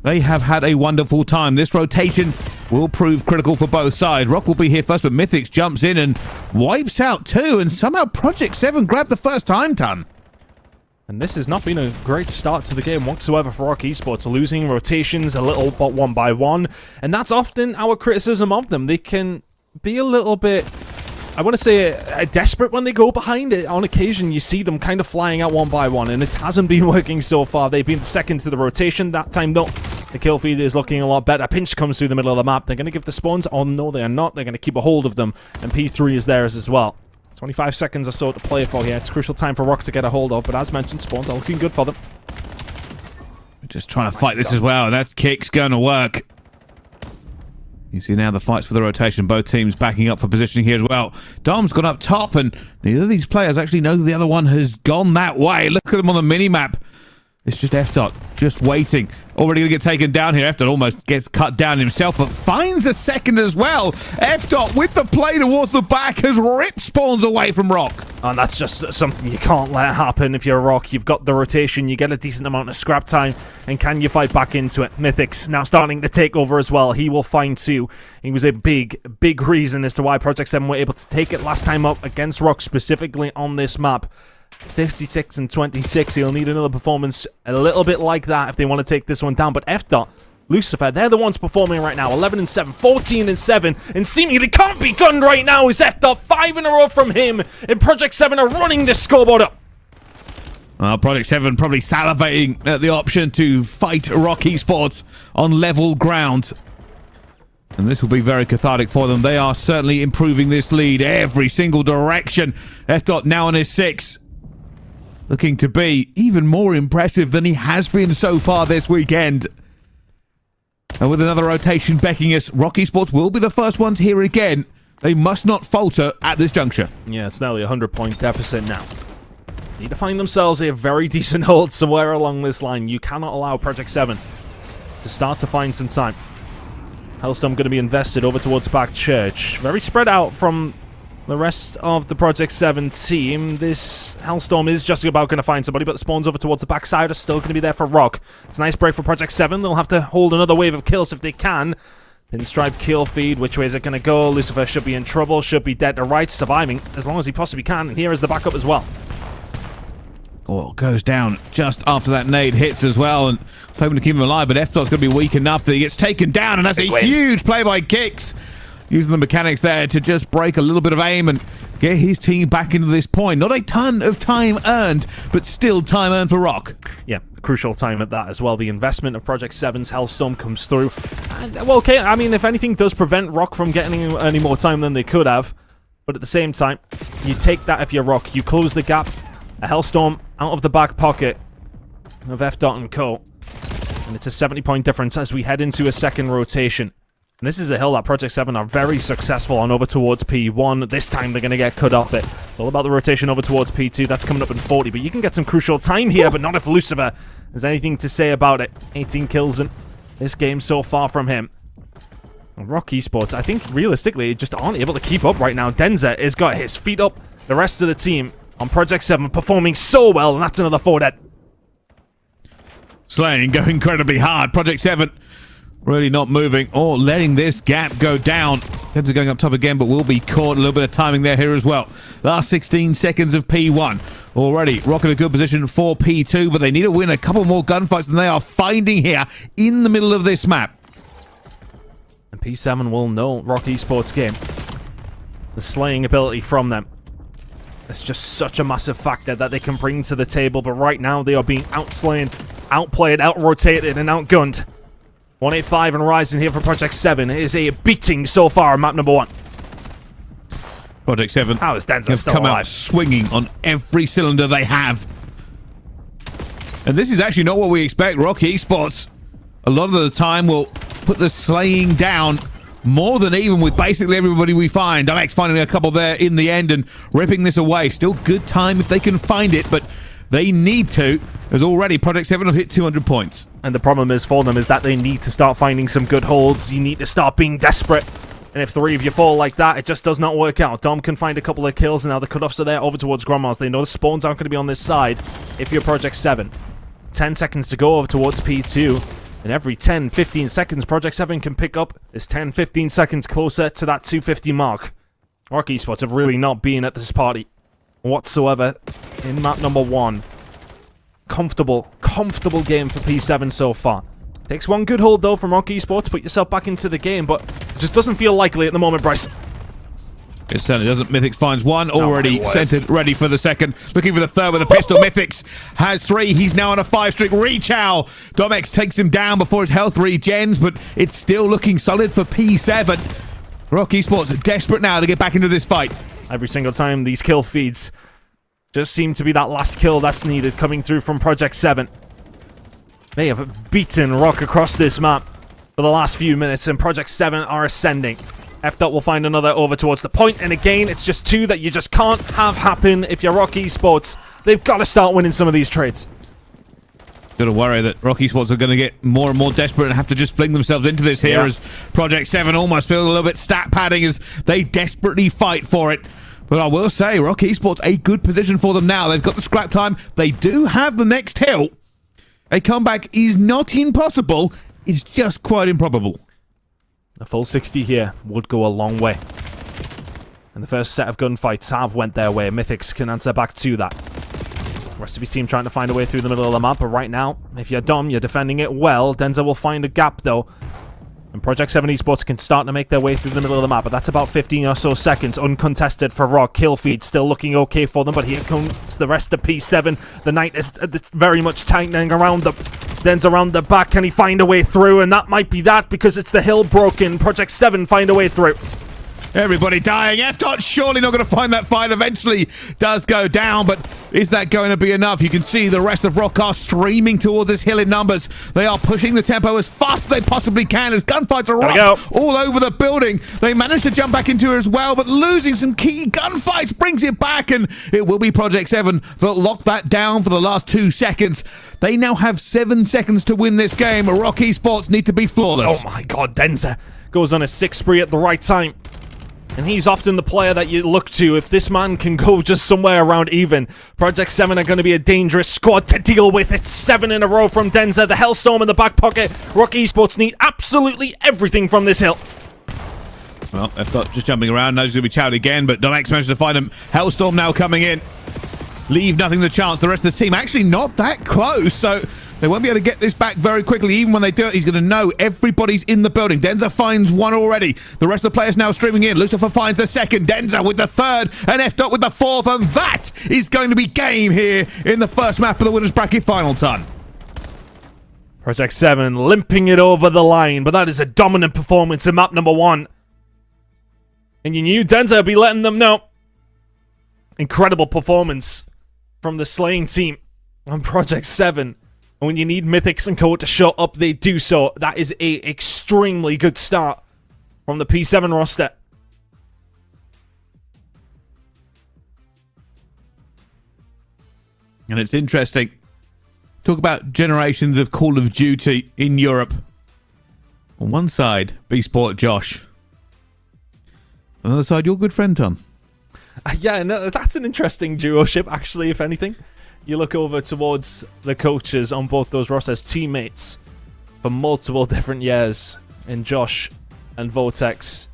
they have had a wonderful time. This rotation will prove critical for both sides. Rock will be here first, but Mythics jumps in and wipes out two, and somehow Project 7 grabbed the first time ton. And this has not been a great start to the game whatsoever for Rock Esports, losing rotations a little but one by one. And that's often our criticism of them. They can be a little bit, I want to say, desperate when they go behind it. On occasion, you see them kind of flying out one by one, and it hasn't been working so far. They've been second to the rotation. That time, though, the kill feed is looking a lot better. Pinch comes through the middle of the map. They're going to give the spawns. Oh, no, they are not. They're going to keep a hold of them, and P3 is theirs as well. 25 seconds or so to play for here. It's crucial time for Rock to get a hold of, but as mentioned, spawns are looking good for them. We're just trying to fight this as well. That kick's going to work. You see now the fights for the rotation. Both teams backing up for positioning here as well. Dom's gone up top, and neither of these players actually know the other one has gone that way. Look at them on the mini-map. It's just F-Dot, just waiting. Already going to get taken down here. F-Dot almost gets cut down himself, but finds a second as well. F-Dot, with the play towards the back, has ripped spawns away from Rock. And that's just something you can't let happen if you're Rock. You've got the rotation, you get a decent amount of scrap time, and can you fight back into it? Mythics now starting to take over as well. He will find two. He was a big reason as to why Project 7 were able to take it last time up against Rock, specifically on this map. 56 and 26. He'll need another performance a little bit like that if they want to take this one down. But F-Dot, Lucifer, they're the ones performing right now. 11 and 7, 14 and 7, and seemingly can't be gunned right now is F-Dot. 5 in a row from him, and Project 7 are running this scoreboard up. Project 7 probably salivating at the option to fight Rock Esports on level ground. And this will be very cathartic for them. They are certainly improving this lead every single direction. F-Dot now on his 6. Looking to be even more impressive than he has been so far this weekend. And with another rotation becking us, Rock Esports will be the first ones here again. They must not falter at this juncture. Yeah, it's nearly a 100-point deficit now. Need to find themselves a very decent hold somewhere along this line. You cannot allow Project 7 to start to find some time. Hellstorm going to be invested over towards Back Church. Very spread out from the rest of the Project 7 team. This Hellstorm is just about going to find somebody, but the spawns over towards the backside are still going to be there for Rock. It's a nice break for Project 7. They'll have to hold another wave of kills if they can. Pinstripe kill feed. Which way is it going to go? Lucifer should be in trouble. Should be dead to rights, surviving as long as he possibly can. And here is the backup as well. Oh, goes down just after that nade hits as well, and hoping to keep him alive, but F-Dot's going to be weak enough that he gets taken down, and that's a huge play by Kicks. Using the mechanics there to just break a little bit of aim and get his team back into this point. Not a ton of time earned, but still time earned for Rock. Yeah, crucial time at that as well. The investment of Project 7's Hellstorm comes through. And, well, okay, I mean, if anything does prevent Rock from getting any more time than they could have, but at the same time, you take that if you're Rock. You close the gap. A Hellstorm out of the back pocket of F-Dot and Co. And it's a 70-point difference as we head into a second rotation. And this is a hill that Project 7 are very successful on over towards P1. This time they're going to get cut off it. It's all about the rotation over towards P2. That's coming up in 40, but you can get some crucial time here, but not if Lucifer has anything to say about it. 18 kills in this game so far from him. And Rock Esports, I think realistically, just aren't able to keep up right now. Denza has got his feet up. The rest of the team on Project 7 performing so well, and that's another 4 dead. Slaying go incredibly hard. Project 7 really not moving or letting this gap go down. Heads are going up top again, but will be caught. A little bit of timing there here as well. Last 16 seconds of P1. Already Rock in a good position for P2, but they need to win a couple more gunfights than they are finding here in the middle of this map. And P7 will know Rock Esports game. The slaying ability from them. It's just such a massive factor that they can bring to the table, but right now they are being outslain, outplayed, outrotated, and outgunned. 185 and rising here for Project 7. It is a beating so far on map number 1. Project 7 How is Denza have still come alive? out swinging on every cylinder they have. And this is actually not what we expect. Rock Esports, a lot of the time, will put the slaying down more than even with basically everybody we find. Alex finding a couple there in the end and ripping this away. Still good time if they can find it, but they need to, as already Project 7 have hit 200 points. And the problem is for them is that they need to start finding some good holds. You need to start being desperate. And if 3 of you fall like that, it just does not work out. Dom can find a couple of kills, and now the cutoffs are there over towards Grandma's. They know the spawns aren't going to be on this side if you're Project 7. 10 seconds to go over towards P2. And every 10, 15 seconds, Project 7 can pick up is 10, 15 seconds closer to that 250 mark. Rock Esports have really not been at this party whatsoever in map number 1. Comfortable game for P7 so far. Takes one good hold, though, from Rock Esports to put yourself back into the game, but just doesn't feel likely at the moment, Bryce. It certainly doesn't. Mythics finds one already my word. centered, ready for the second. Looking for the third with a pistol. Mythics has 3. He's now on a 5-streak. Reach out. Domex takes him down before his health regens, but it's still looking solid for P7. Rock Esports are desperate now to get back into this fight. Every single time these kill feeds just seem to be that last kill that's needed coming through from Project 7. They have beaten Rock across this map for the last few minutes, and Project 7 are ascending. F-Dot will find another over towards the point, and again, it's just 2 that you just can't have happen if you're Rock Esports. They've got to start winning some of these trades. Got to worry that Rock Esports are going to get more and more desperate and have to just fling themselves into this here as Project 7 almost feel a little bit stat padding as they desperately fight for it. But I will say, Rock Esports, a good position for them now. They've got the scrap time. They do have the next hill. A comeback is not impossible. It's just quite improbable. A full 60 here would go a long way. And the first set of gunfights have went their way. Mythics can answer back to that. The rest of his team trying to find a way through the middle of the map, but right now, if you're Dom, you're defending it well. Denza will find a gap, though. And Project 7 Esports can start to make their way through the middle of the map, but that's about 15 or so seconds uncontested for Rock. Kill feed still looking okay for them, but here comes the rest of P7. The night is very much tightening around the... Den's around the back. Can he find a way through? And that might be that because it's the hill broken. Project 7 find a way through. Everybody dying. F-Dot surely not going to find that fight. Eventually does go down, but is that going to be enough? You can see the rest of Rock are streaming towards this hill in numbers. They are pushing the tempo as fast as they possibly can as gunfights are up all over the building. They managed to jump back into it as well, but losing some key gunfights brings it back, and it will be Project 7 that locked that down for the last 2 seconds. They now have 7 seconds to win this game. Rock Esports need to be flawless. Oh my god, Denza goes on a 6 spree at the right time. And he's often the player that you look to. If this man can go just somewhere around even, Project 7 are going to be a dangerous squad to deal with. It's 7 in a row from Denza. The Hellstorm in the back pocket. Rock Esports need absolutely everything from this hill. Well, F-Dot just jumping around. Knows he's going to be chowed again, but Domex managed to find him. Hellstorm now coming in. Leave nothing the chance. The rest of the team actually not that close, so they won't be able to get this back very quickly. Even when they do it, he's going to know everybody's in the building. Denza finds 1 already. The rest of the players now streaming in. Lucifer finds the 2nd. Denza with the 3rd. And F-Dot with the 4th. And that is going to be game here in the first map of the Winners Bracket Final Ton. Project 7 limping it over the line, but that is a dominant performance in map number 1. And you knew Denza would be letting them know. Incredible performance from the slaying team on Project 7. And when you need Mythics and Co to show up, they do so. That is a extremely good start from the P7 roster. And it's interesting. Talk about generations of Call of Duty in Europe. On one side, B-Sport Josh. On the other side, your good friend Tom. Yeah, no, that's an interesting duo-ship, actually, if anything. You look over towards the coaches on both those rosters, teammates for multiple different years in Josh and Vortex.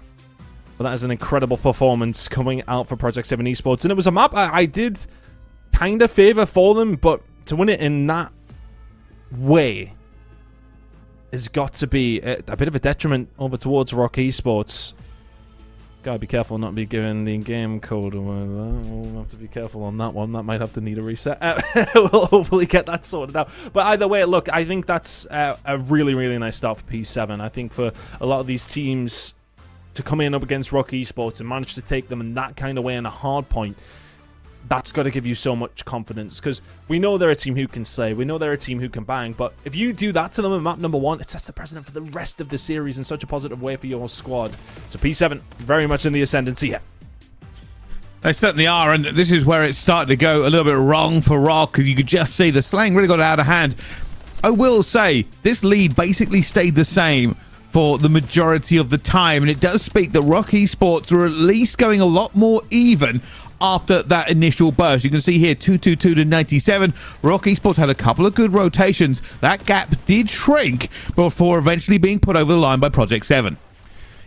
But that is an incredible performance coming out for Project 7 Esports. And it was a map I did kind of favor for them, but to win it in that way has got to be a bit of a detriment over towards Rock Esports. Gotta be careful not to be giving the game code away. We'll have to be careful on that one. That might have to need a reset. We'll hopefully get that sorted out. But either way, look, I think that's a really, really nice start for P7. I think for a lot of these teams to come in up against Rock Esports and manage to take them in that kind of way in a hard point, that's got to give you so much confidence, because we know they're a team who can slay, we know they're a team who can bang, but if you do that to them in map number 1, it sets the precedent for the rest of the series in such a positive way for your squad. So P7 very much in the ascendancy here. They certainly are, and this is where it's starting to go a little bit wrong for Rock, because you could just see the slaying really got out of hand. I will say, this lead basically stayed the same for the majority of the time, and it does speak that Rock Esports are at least going a lot more even after that initial burst. You can see here 222 to 97. Rock Esports had a couple of good rotations. That gap did shrink before eventually being put over the line by Project 7.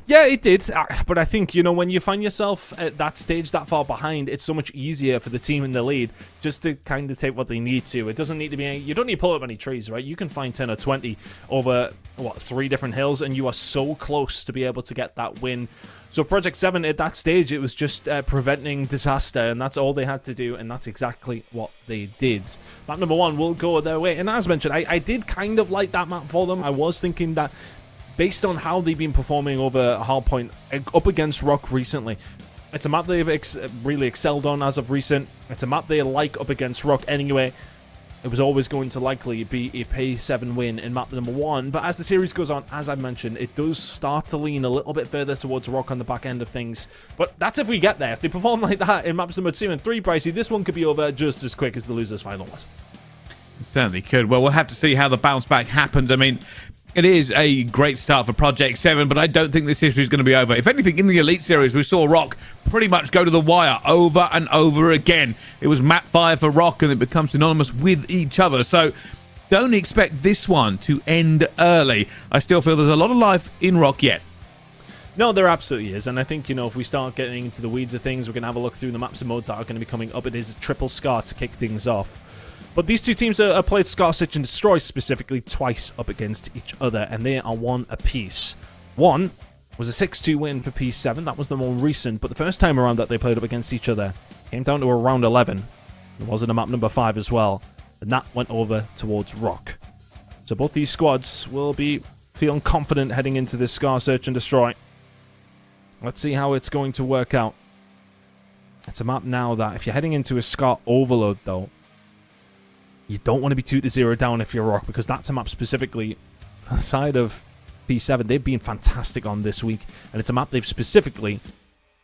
Yeah, it did, but I think, you know, when you find yourself at that stage that far behind, it's so much easier for the team in the lead just to kind of take what they need to. It doesn't need to be, you don't need to pull up any trees, right? You can find 10 or 20 over, 3 different hills, and you are so close to be able to get that win. So Project 7, at that stage, it was just preventing disaster, and that's all they had to do, and that's exactly what they did. Map number 1 will go their way, and as mentioned, I did kind of like that map for them. I was thinking that based on how they've been performing over Hardpoint up against Rock recently, it's a map they've really excelled on as of recent. It's a map they like up against Rock anyway. It was always going to likely be a P7 win in map number 1, but as the series goes on, as I mentioned, it does start to lean a little bit further towards Rock on the back end of things. But that's if we get there. If they perform like that in maps number 2 and 3, Pricey, this one could be over just as quick as the losers final was. It certainly could. Well, we'll have to see how the bounce back happens. I mean, it is a great start for Project 7, but I don't think this history is going to be over. If anything, in the Elite Series, we saw Rock pretty much go to the wire over and over again. It was map 5 for Rock, and it becomes synonymous with each other. So don't expect this one to end early. I still feel there's a lot of life in Rock yet. No, there absolutely is, and I think, you know, if we start getting into the weeds of things, we're going to have a look through the maps and modes that are going to be coming up. It is a triple Scar to kick things off. But these two teams are played Scar, Stitch, and Destroy specifically twice up against each other, and they are 1 apiece. One was a 6-2 win for P7. That was the more recent, but the first time around that they played up against each other came down to a round 11. It was in a map number 5 as well, and that went over towards Rock. So both these squads will be feeling confident heading into this Scar, Search, and Destroy. Let's see how it's going to work out. It's a map now that if you're heading into a Scar overload, though, you don't want to be 2-0 down if you're Rock, because that's a map specifically on the side of P7 they've been fantastic on this week, and it's a map they've specifically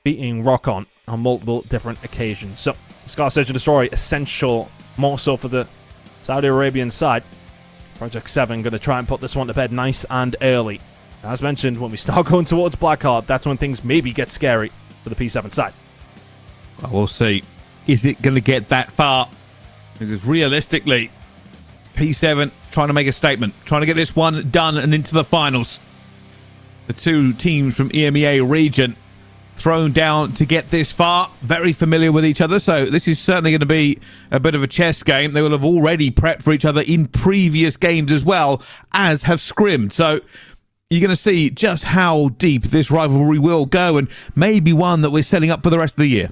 beaten Rock on multiple different occasions. So, Scar, Search, and Destroy, essential more so for the Saudi Arabian side. Project 7 going to try and put this one to bed nice and early. As mentioned, when we start going towards Blackheart, that's when things maybe get scary for the P7 side. Well, we'll see. Is it going to get that far? Because realistically, P7 trying to make a statement, trying to get this one done and into the finals. The two teams from EMEA region thrown down to get this far, very familiar with each other, so this is certainly going to be a bit of a chess game. They will have already prepped for each other in previous games as well, as have scrimmed. So you're going to see just how deep this rivalry will go, and maybe one that we're setting up for the rest of the year.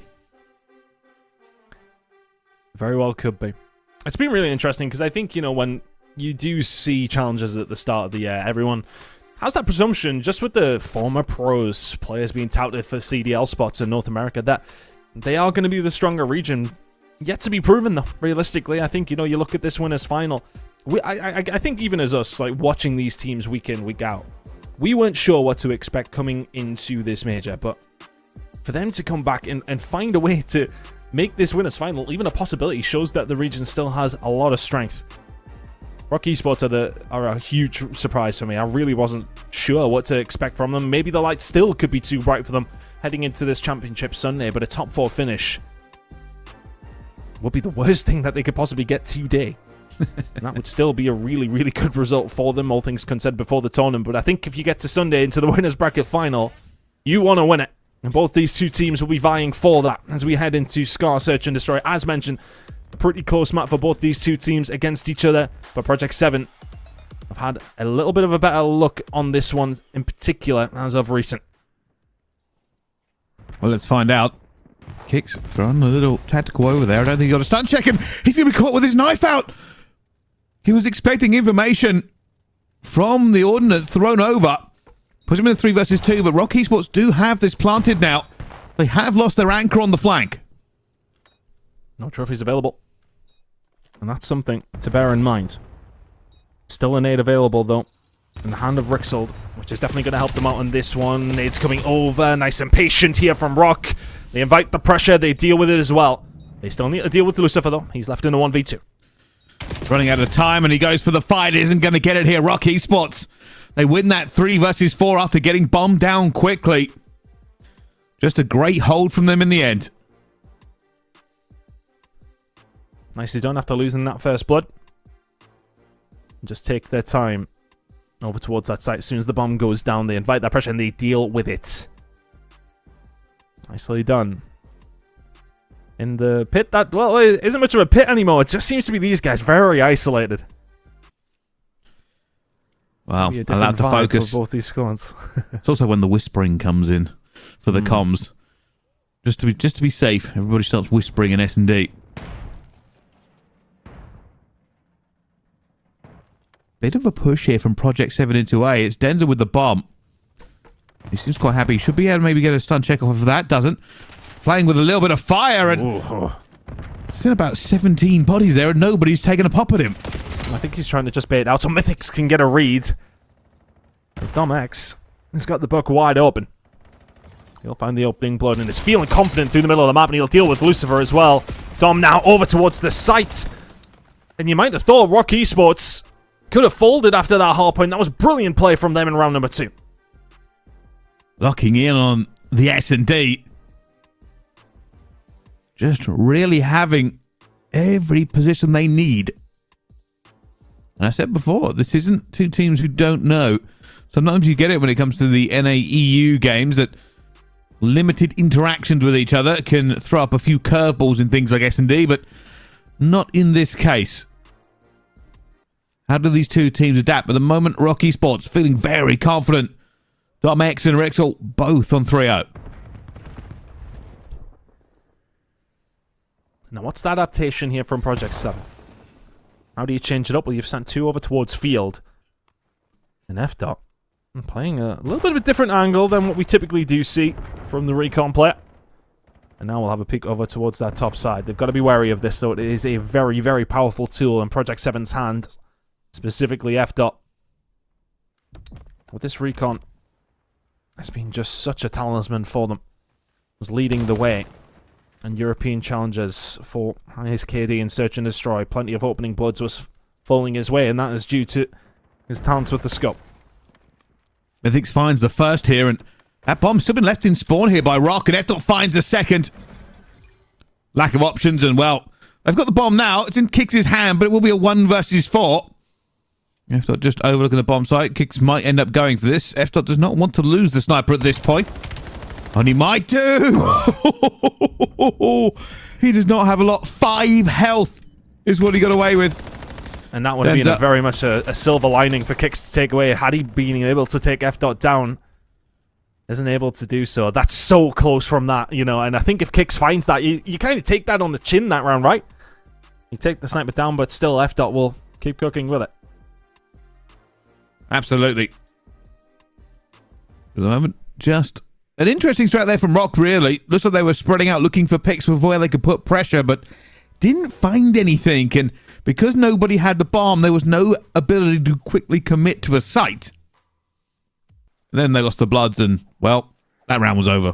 Very well could be. It's been really interesting because I think, you know, when you do see challenges at the start of the year, everyone has that presumption, just with the former pros, players being touted for CDL spots in North America, that they are going to be the stronger region. Yet to be proven, though, realistically. I think, you know, you look at this winners final. I think even as us, like, watching these teams week in, week out, We weren't sure what to expect coming into this major, but for them to come back and find a way to make this winners final even a possibility shows that the region still has a lot of strength. Rock Esports are a huge surprise for me. I really wasn't sure what to expect from them. Maybe the light still could be too bright for them heading into this championship Sunday, but a top 4 finish would be the worst thing that they could possibly get today. And that would still be a really, really good result for them, all things considered, before the tournament. But I think if you get to Sunday into the winners bracket final, you want to win it. And both these two teams will be vying for that as we head into Scar Search and Destroy. As mentioned, a pretty close map for both these two teams against each other. But Project 7 have had a little bit of a better look on this one in particular as of recent. Well, let's find out. Kicks throwing a little tactical over there. I don't think he got a stun check him. He's going to be caught with his knife out. He was expecting information from the ordnance thrown over. Puts him in a 3 versus 2, but Rock Esports do have this planted now. They have lost their anchor on the flank. No trophies available. And that's something to bear in mind. Still a nade available, though, in the hand of Rixold, which is definitely going to help them out on this one. Nade's coming over. Nice and patient here from Rock. They invite the pressure. They deal with it as well. They still need to deal with Lucifer, though. He's left in a 1v2. Running out of time, and he goes for the fight. Isn't going to get it here. Rock Esports. They win that 3 versus 4 after getting bombed down quickly. Just a great hold from them in the end. Nicely done after losing that first blood. Just take their time over towards that site. As soon as the bomb goes down, they invite that pressure and they deal with it. Nicely done. In the pit, that, well, it isn't much of a pit anymore. It just seems to be these guys very isolated. Well, allowed to focus. For both these squads. It's also when the whispering comes in for the comms. Just to be safe, everybody starts whispering in S&D. Bit of a push here from Project 7 into A. It's Denzel with the bomb. He seems quite happy. Should be able to maybe get a stun check off of that. Doesn't. Playing with a little bit of fire and... Still about 17 bodies there and nobody's taking a pop at him. I think he's trying to just bait out so Mythics can get a read. Dom X has got the book wide open. He'll find the opening blood and is feeling confident through the middle of the map, and he'll deal with Lucifer as well. Dom now over towards the site. And you might have thought Rock Esports could have folded after that hardpoint. That was brilliant play from them in round number 2. Locking in on the S&D. Just really having every position they need. And I said before, this isn't two teams who don't know. Sometimes you get it when it comes to the NAEU games that limited interactions with each other can throw up a few curveballs in things like S&D, but not in this case. How do these two teams adapt? At the moment, Rock Esports feeling very confident. Dom X and Rexel both on 3-0. Now, what's the adaptation here from Project 7? How do you change it up? Well, you've sent 2 over towards field. And F-Dot playing a little bit of a different angle than what we typically do see from the recon player. And now we'll have a peek over towards that top side. They've got to be wary of this, though. It is a very, very powerful tool in Project 7's hand. Specifically F-Dot. With this recon, it's been just such a talisman for them. Was leading the way. And European challenges for his KD in Search and Destroy. Plenty of opening bloods was falling his way, and that is due to his talents with the scope. Mythics finds the first here, and that bomb's still been left in spawn here by Rock, and F-Dot finds a second. Lack of options, and well, they've got the bomb now. It's in Kix' hand, but it will be a 1 versus 4. F-Dot just overlooking the bomb site. Kix might end up going for this. F-Dot does not want to lose the sniper at this point. And he might do. He does not have a lot. 5 health is what he got away with. And that would have been very much a silver lining for Kix to take away. Had he been able to take F-Dot down, isn't able to do so. That's so close from that, you know. And I think if Kix finds that, you kind of take that on the chin that round, right? You take the sniper down, but still F-Dot will keep cooking with it. Absolutely. At the moment, just... an interesting strat there from Rock, really. Looks like they were spreading out looking for picks of where they could put pressure, but didn't find anything. And because nobody had the bomb, there was no ability to quickly commit to a site. And then they lost the Bloods, and, well, that round was over.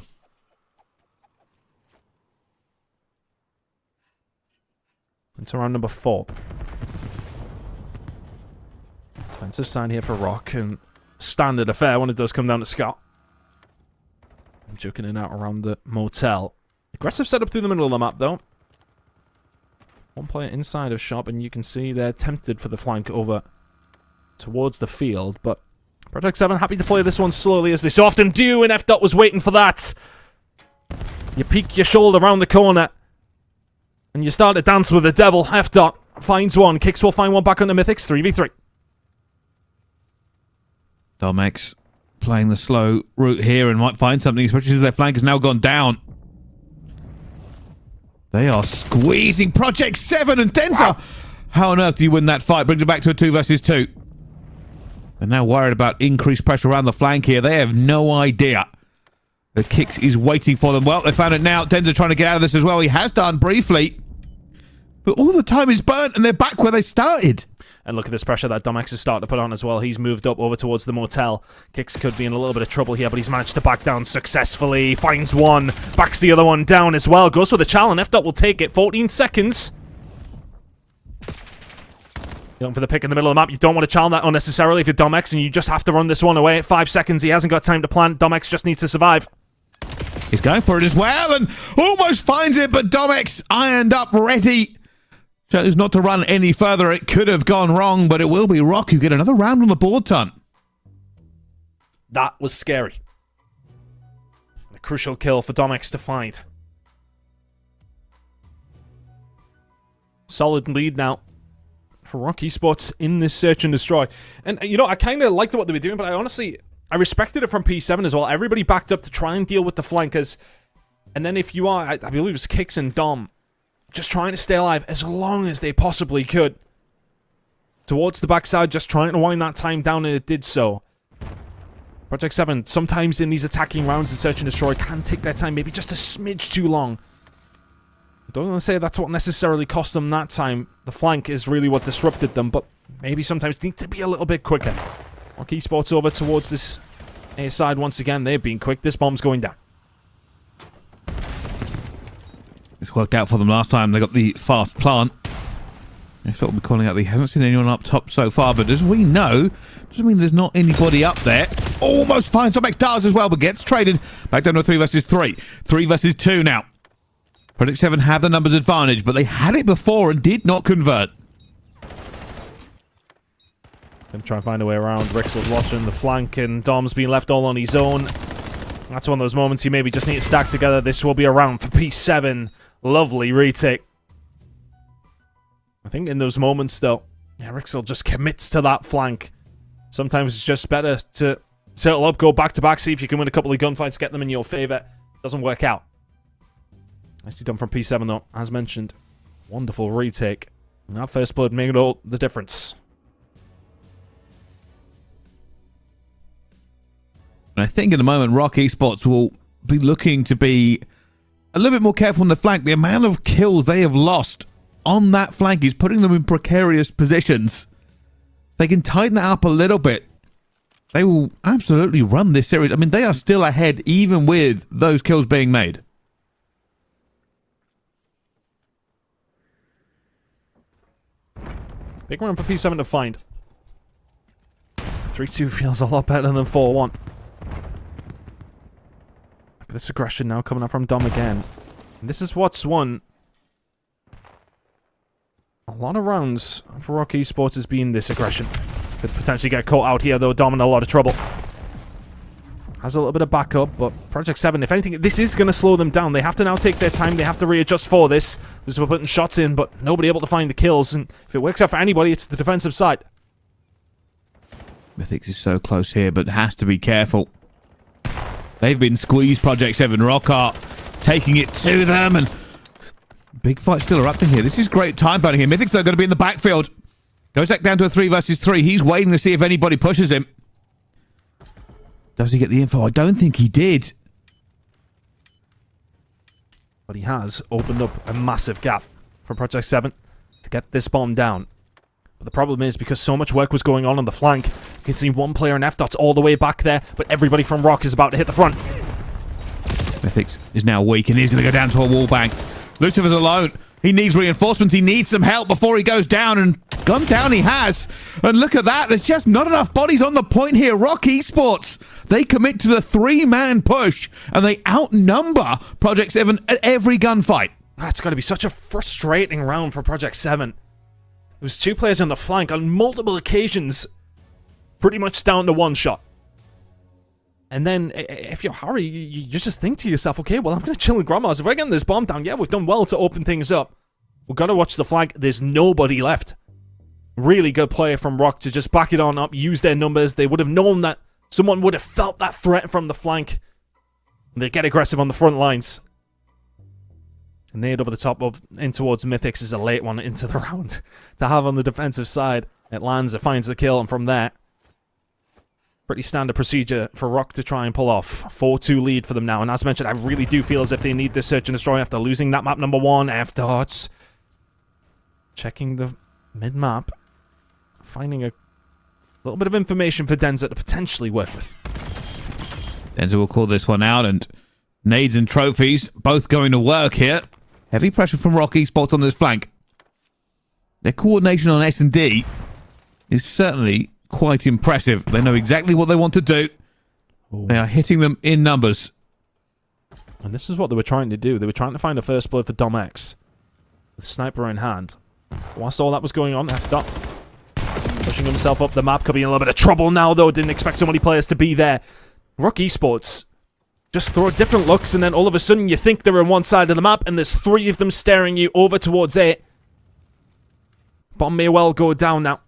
Into round number 4. Defensive side here for Rock, and standard affair when it does come down to Scott. Joking in out around the motel. Aggressive setup through the middle of the map, though. One player inside of shop, and you can see they're tempted for the flank over towards the field, but Project 7 happy to play this one slowly, as they so often do, and F-Dot was waiting for that. You peek your shoulder around the corner, and you start to dance with the devil. F-Dot finds one. Kicks will find one back on the Mythics. 3v3. Domex playing the slow route here and might find something, especially as their flank has now gone down. They are squeezing Project 7 and Denza. Wow. How on earth do you win that fight? Brings it back to a 2 versus 2. They're now worried about increased pressure around the flank here. They have no idea. The Kicks is waiting for them. Well, they found it now. Denza trying to get out of this as well. He has done briefly. But all the time is burnt and they're back where they started. And look at this pressure that Domex is starting to put on as well. He's moved up over towards the motel. Kicks could be in a little bit of trouble here, but he's managed to back down successfully. Finds one, backs the other one down as well. Goes for the challenge. F-Dot will take it. 14 seconds. Going for the pick in the middle of the map. You don't want to challenge that unnecessarily if you're Domex, and you just have to run this one away at 5 seconds. He hasn't got time to plant. Domex just needs to survive. He's going for it as well, and almost finds it, but Domex ironed up, ready. Chose not to run any further. It could have gone wrong, but it will be Rock who get another round on the board, Ton. That was scary. A crucial kill for Domex to find. Solid lead now for Rock Esports in this search and destroy. And, you know, I kind of liked what they were doing, but I respected it from P7 as well. Everybody backed up to try and deal with the flankers. And then if you are, I believe it was Kicks and Dom, just trying to stay alive as long as they possibly could. Towards the backside, just trying to wind that time down, and it did so. Project 7, sometimes in these attacking rounds in Search and Destroy, can take their time, maybe just a smidge too long. I don't want to say that's what necessarily cost them that time. The flank is really what disrupted them, but maybe sometimes need to be a little bit quicker. Rock Esports over towards this A side once again. They've been quick. This bomb's going down. It's worked out for them last time. They got the fast plant. I thought we'd be calling out that he hasn't seen anyone up top so far, but as we know, doesn't mean there's not anybody up there. Almost finds Domex does as well, but gets traded. Back down to 3 versus 3. 3 versus 2 now. Project 7 have the numbers advantage, but they had it before and did not convert. Gonna try and find a way around. Rixel's watching the flank, and Dom's being left all on his own. That's one of those moments you maybe just need to stack together. This will be a round for P7. Lovely retake. I think in those moments, though, yeah, Rixel just commits to that flank. Sometimes it's just better to settle up, go back-to-back, see if you can win a couple of gunfights, get them in your favor. Doesn't work out. Nicely done from P7, though. As mentioned, wonderful retake. And that first blood made all the difference. And I think in a moment, Rock Esports will be looking to be a little bit more careful on the flank. The amount of kills they have lost on that flank is putting them in precarious positions. They can tighten it up a little bit. They will absolutely run this series. I mean, they are still ahead even with those kills being made. Big round for P7 to find. 3-2 feels a lot better than 4-1. This aggression now coming up from Dom again. And this is what's won a lot of rounds for Rock Esports has been this aggression. Could potentially get caught out here, though. Dom in a lot of trouble. Has a little bit of backup, but Project 7, if anything, this is going to slow them down. They have to now take their time. They have to readjust for this. This is for putting shots in, but nobody able to find the kills. And if it works out for anybody, it's the defensive side. Mythics is so close here, but has to be careful. They've been squeezed, Project 7. Rockhart taking it to them, and big fight still erupting here. This is great time batting here. Mythics are going to be in the backfield. Goes back down to a 3 versus 3. He's waiting to see if anybody pushes him. Does he get the info? I don't think he did. But he has opened up a massive gap for Project 7 to get this bomb down. But the problem is, because so much work was going on the flank, you can see one player in F-Dot's all the way back there, but everybody from Rock is about to hit the front. Mythics is now weak, and he's going to go down to a wall bank. Lucifer's alone. He needs reinforcements. He needs some help before he goes down, and gone down he has. And look at that. There's just not enough bodies on the point here. Rock Esports, they commit to the 3-man push, and they outnumber Project 7 at every gunfight. That's got to be such a frustrating round for Project 7. There was 2 players on the flank on multiple occasions, pretty much down to 1 shot. And then, if you're Harry, you just think to yourself, okay, well, I'm going to chill in Grandma's. If we're getting this bomb down, yeah, we've done well to open things up. We've got to watch the flank. There's nobody left. Really good player from Rock to just back it on up, use their numbers. They would have known that someone would have felt that threat from the flank. And they get aggressive on the front lines. A nade over the top of in towards Mythics is a late one into the round to have on the defensive side. It lands, it finds the kill, and from there, pretty standard procedure for Rock to try and pull off. 4-2 lead for them now, and as mentioned, I really do feel as if they need this search and destroy after losing that map number 1. F-Dots checking the mid-map, finding a little bit of information for Denza to potentially work with. Denza will call this one out, and nades and trophies both going to work here. Heavy pressure from Rock Esports on this flank. Their coordination on S&D is certainly quite impressive. They know exactly what they want to do. Ooh. They are hitting them in numbers. And this is what they were trying to do. They were trying to find a first blood for Dom X with sniper in hand. Whilst all that was going on, F-Dot pushing himself up the map. Could be in a little bit of trouble now, though. Didn't expect so many players to be there. Rock Esports just throw different looks, and then all of a sudden you think they're on one side of the map, and there's 3 of them staring you over towards A. Bomb may well go down now.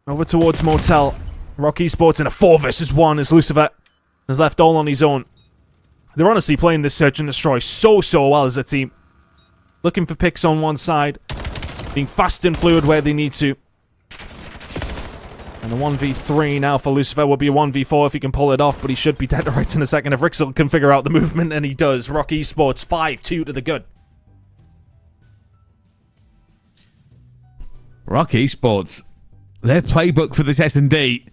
Over towards Motel. Rock Esports in a 4 versus 1 as Lucifer is left all on his own. They're honestly playing this search and destroy so well as a team. Looking for picks on one side. Being fast and fluid where they need to. And a 1v3 now for Lucifer will be a 1v4 if he can pull it off, but he should be dead to rights in a second if Rixel can figure out the movement, and he does. Rock Esports 5-2 to the good. Rock Esports, their playbook for this S&D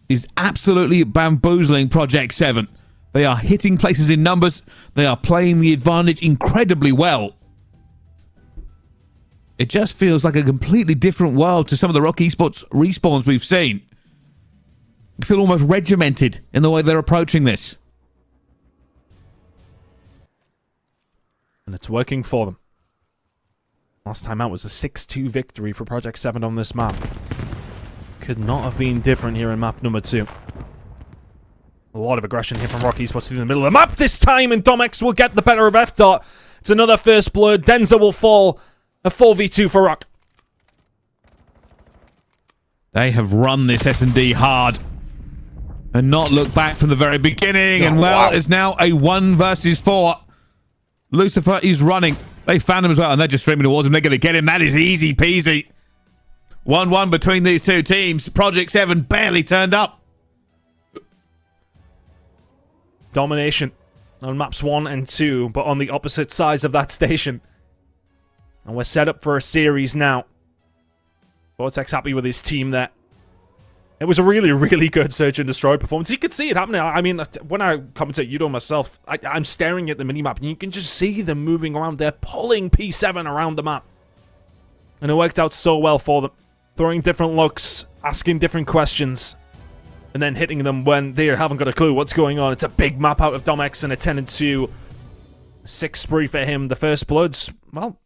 is absolutely bamboozling Project 7. They are hitting places in numbers. They are playing the advantage incredibly well. It just feels like a completely different world to some of the Rock Esports respawns we've seen. I feel almost regimented in the way they're approaching this. And it's working for them. Last time out was a 6-2 victory for Project 7 on this map. Could not have been different here in map number 2. A lot of aggression here from Rock Esports through the middle of the map this time, and Domex will get the better of F-Dot. It's another first blood. Denza will fall. A 4v2 for Rock. They have run this S&D hard and not looked back from the very beginning. And well, it's now a 1 versus 4. Lucifer is running. They found him as well, and they're just streaming towards him. They're going to get him. That is easy peasy. 1-1 between these two teams. Project 7 barely turned up. Domination on maps 1 and 2, but on the opposite sides of that station. And we're set up for a series now. Vortex happy with his team there. It was a really good search and destroy performance. You could see it happening. I mean, when I commentate Yudo myself, I'm staring at the minimap, and you can just see them moving around. They're pulling P7 around the map. And it worked out so well for them. Throwing different looks, asking different questions, and then hitting them when they haven't got a clue what's going on. It's a big map out of Domex and a 10-2. 6 spree for him. The first bloods, well,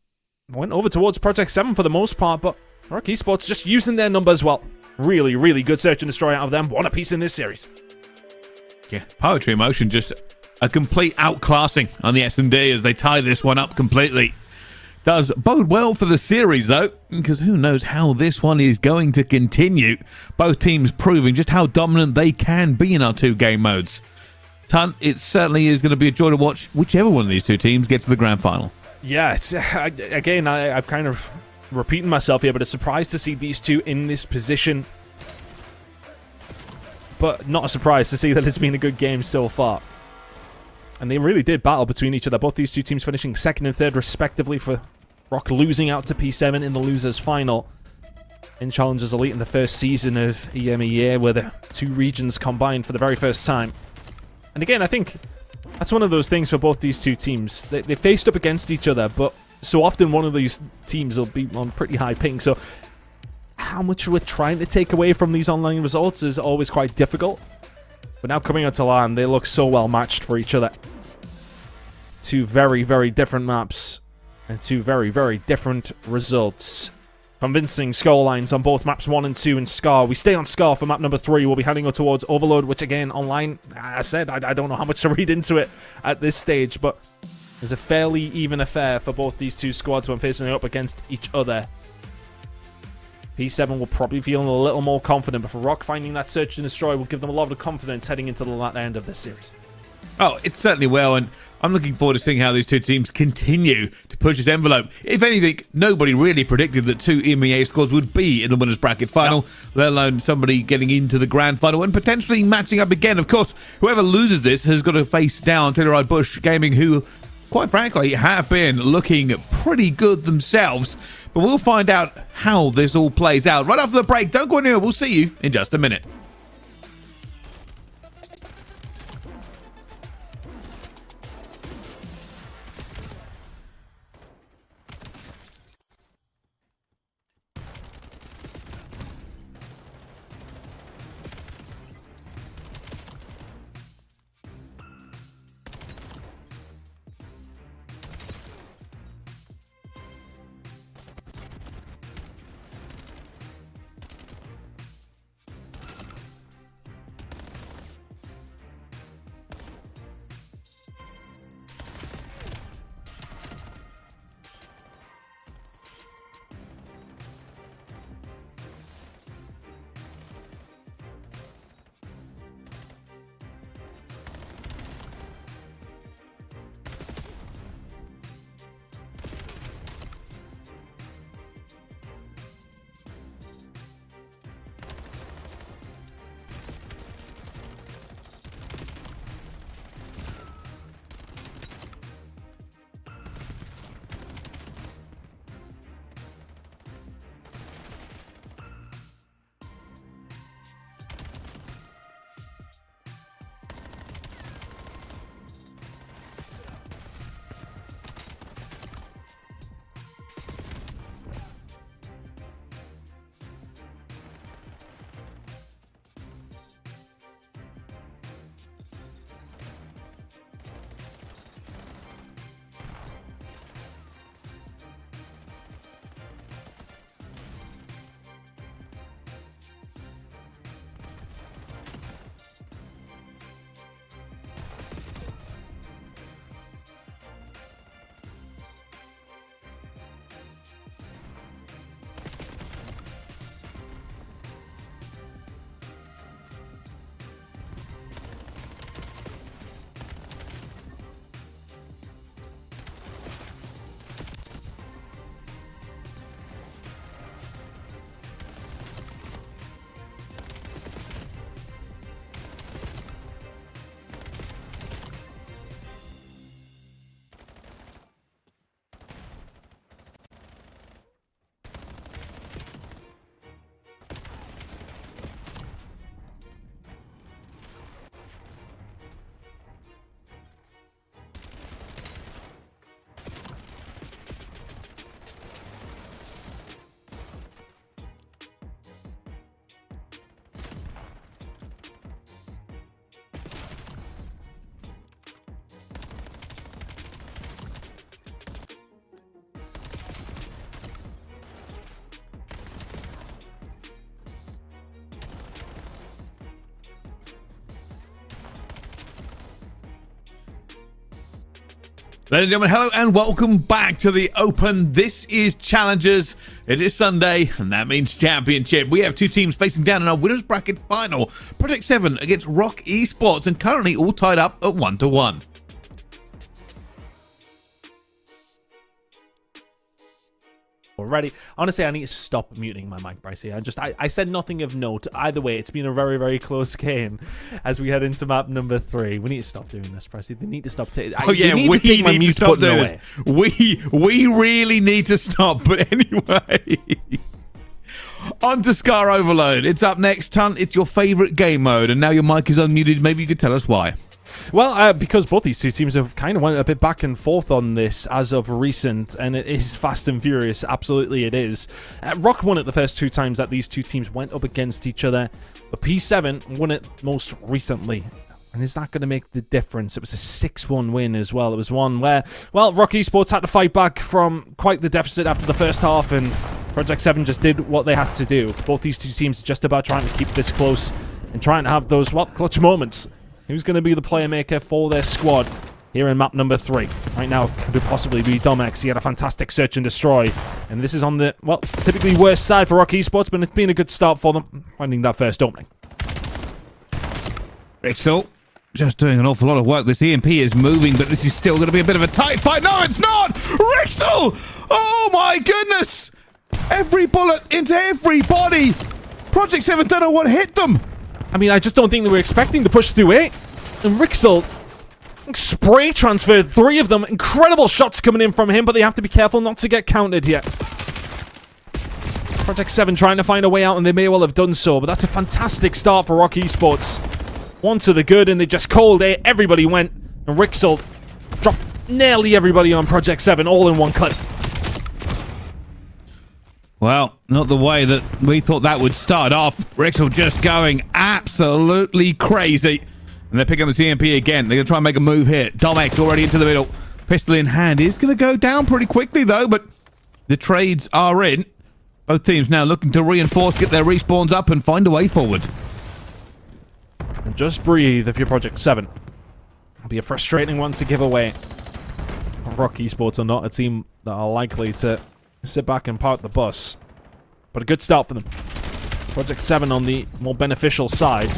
went over towards Project 7 for the most part, but Rock Esports just using their numbers well. Really good search and destroy out of them. One apiece in this series. Yeah, Poetry Emotion just a complete outclassing on the S&D as they tie this one up completely. Does bode well for the series, though, because who knows how this one is going to continue. Both teams proving just how dominant they can be in our 2 game modes. It certainly is going to be a joy to watch whichever one of these 2 teams get to the grand final. Yeah, it's, again, I've kind of repeating myself here, but a surprise to see these 2 in this position. But not a surprise to see that it's been a good game so far. And they really did battle between each other. Both these 2 teams finishing 2nd and 3rd respectively, for Rock losing out to P7 in the losers final. in Challengers Elite in the first season of EMEA, where the two regions combined for the very first time. And again, I think that's one of those things for both these two teams. They faced up against each other, but so often one of these teams will be on pretty high ping. So how much we're trying to take away from these online results is always quite difficult. But now coming onto LAN, they look so well matched for each other. Two very, very different maps and two very, very different results. Convincing scorelines on both maps 1 and 2 in Scar. We stay on Scar for map number 3. We'll be heading up towards Overload, which again, online, I said, I don't know how much to read into it at this stage, but there's a fairly even affair for both these two squads when facing up against each other. P7 will probably feel a little more confident, but for Rock, finding that Search and Destroy will give them a lot of confidence heading into the latter end of this series. Oh, it certainly will, and I'm looking forward to seeing how these two teams continue to push this envelope. If anything, nobody really predicted that two EMEA squads would be in the winners bracket final, let alone somebody getting into the grand final and potentially matching up again. Of course, whoever loses this has got to face down Telluride Bush Gaming, who, quite frankly, have been looking pretty good themselves. But we'll find out how this all plays out right after the break. Don't go anywhere. We'll see you in just a minute. Ladies and gentlemen, hello and welcome back to the Open. This is Challengers. It is Sunday, and that means Championship. We have two teams facing down in our winners bracket final. Project 7 against Rock Esports, and currently all tied up at 1-1. Already, honestly, I need to stop muting my mic, Brycey. I said nothing of note. Either way, it's been a very, very close game as we head into map number 3. We need to stop doing this, Brycey. They need to stop taking. Oh yeah, we need to stop doing this. We really need to stop. But anyway, On to Scar Overload. It's up next, Ton. It's your favorite game mode, and now your mic is unmuted. Maybe you could tell us why. Well, because both these two teams have kind of went a bit back and forth on this as of recent, and it is fast and furious. Absolutely it is. Rock won it the first 2 times that these two teams went up against each other, but P7 won it most recently. And is that going to make the difference? It was a 6-1 win as well. It was one where, well, Rock Esports had to fight back from quite the deficit after the first half, and Project 7 just did what they had to do. Both these two teams just about trying to keep this close and trying to have those, well, clutch moments. Who's going to be the player maker for their squad here in map number 3? Right now, could it possibly be Domex? He had a fantastic search and destroy. And this is on the, well, typically worst side for Rock Esports, but it's been a good start for them, finding that first opening. Rixel just doing an awful lot of work. This EMP is moving, but this is still going to be a bit of a tight fight. No, it's not! Rixel! Oh my goodness! Every bullet into everybody! Project 7 don't know what hit them! I mean, I just don't think they were expecting to push through it. And Rixel spray transferred 3 of them. Incredible shots coming in from him, but they have to be careful not to get countered here. Project 7 trying to find a way out, and they may well have done so, but that's a fantastic start for Rock Esports. One to the good, and they just called it. Everybody went, and Rixel dropped nearly everybody on Project 7 all in one clip. Well, not the way that we thought that would start off. Rixel just going absolutely crazy. And they're picking up the CMP again. They're going to try and make a move here. Domex already into the middle. Pistol in hand. Is going to go down pretty quickly, though, but the trades are in. Both teams now looking to reinforce, get their respawns up, and find a way forward. And just breathe if you're Project 7. It'll be a frustrating one to give away. Rock Esports are not a team that are likely to sit back and park the bus. But a good start for them. Project 7 on the more beneficial side.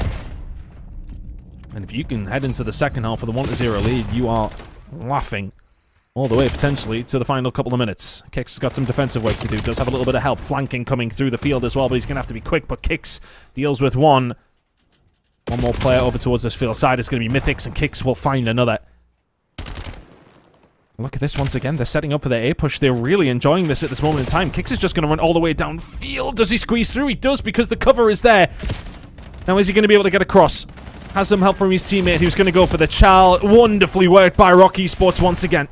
And if you can head into the second half with a 1-0 lead, you are laughing all the way, potentially, to the final couple of minutes. Kix got some defensive work to do. Does have a little bit of help flanking coming through the field as well, but he's going to have to be quick. But Kix deals with one. One more player over towards this field side. It's going to be Mythics, and Kix will find another. Look at this once again. They're setting up for their A push. They're really enjoying this at this moment in time. Kix is just going to run all the way downfield. Does he squeeze through? He does, because the cover is there. Now, is he going to be able to get across? Has some help from his teammate, who's going to go for the Chal. Wonderfully worked by Rock Esports once again.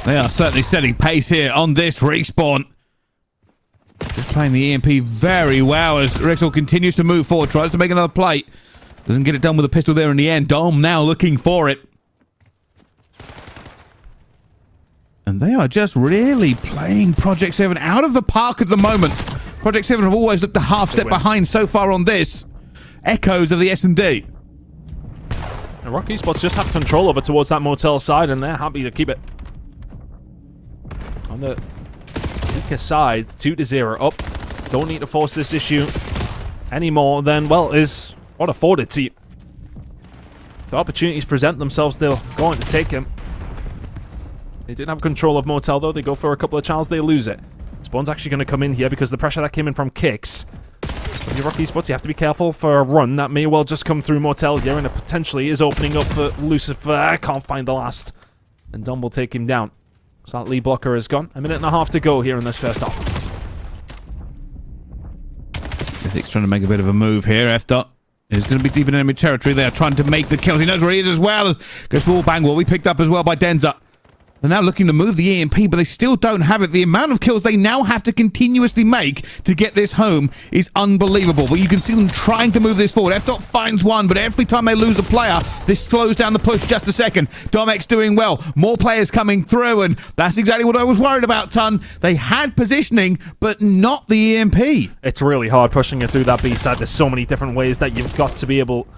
They are certainly setting pace here on this respawn. Just playing the EMP very well as Rixel continues to move forward. Tries to make another play. Doesn't get it done with a pistol there in the end. Dom now looking for it. And they are just really playing Project 7 out of the park at the moment. Project 7 have always looked a half step behind so far on this. Echoes of the S&D. And Rock Esports just have control over towards that motel side, and they're happy to keep it. On the weaker side, 2-0 up. Don't need to force this issue any more than, well, is what afforded to you. If the opportunities present themselves, they're going to take them. They did have control of motel, though. They go for a couple of Charles, they lose it. Spawn's actually going to come in here because the pressure that came in from Kix. When you're Rock Esports, you have to be careful for a run that may well just come through motel here, and it potentially is opening up for Lucifer. I can't find the last. And Dom will take him down. So that lead blocker is gone. 1.5 minutes to go here in this first half. Mythic's trying to make a bit of a move here. F-Dot is going to be deep in enemy territory. They are trying to make the kills. He knows where he is as well. Goes for all bang. Will be picked up as well by Denza. They're now looking to move the EMP, but they still don't have it. The amount of kills they now have to continuously make to get this home is unbelievable. But you can see them trying to move this forward. F-Dot finds one, but every time they lose a player, this slows down the push just a second. Domex doing well. More players coming through, and that's exactly what I was worried about, Ton. They had positioning, but not the EMP. It's really hard pushing it through that B side. There's so many different ways that you've got to be able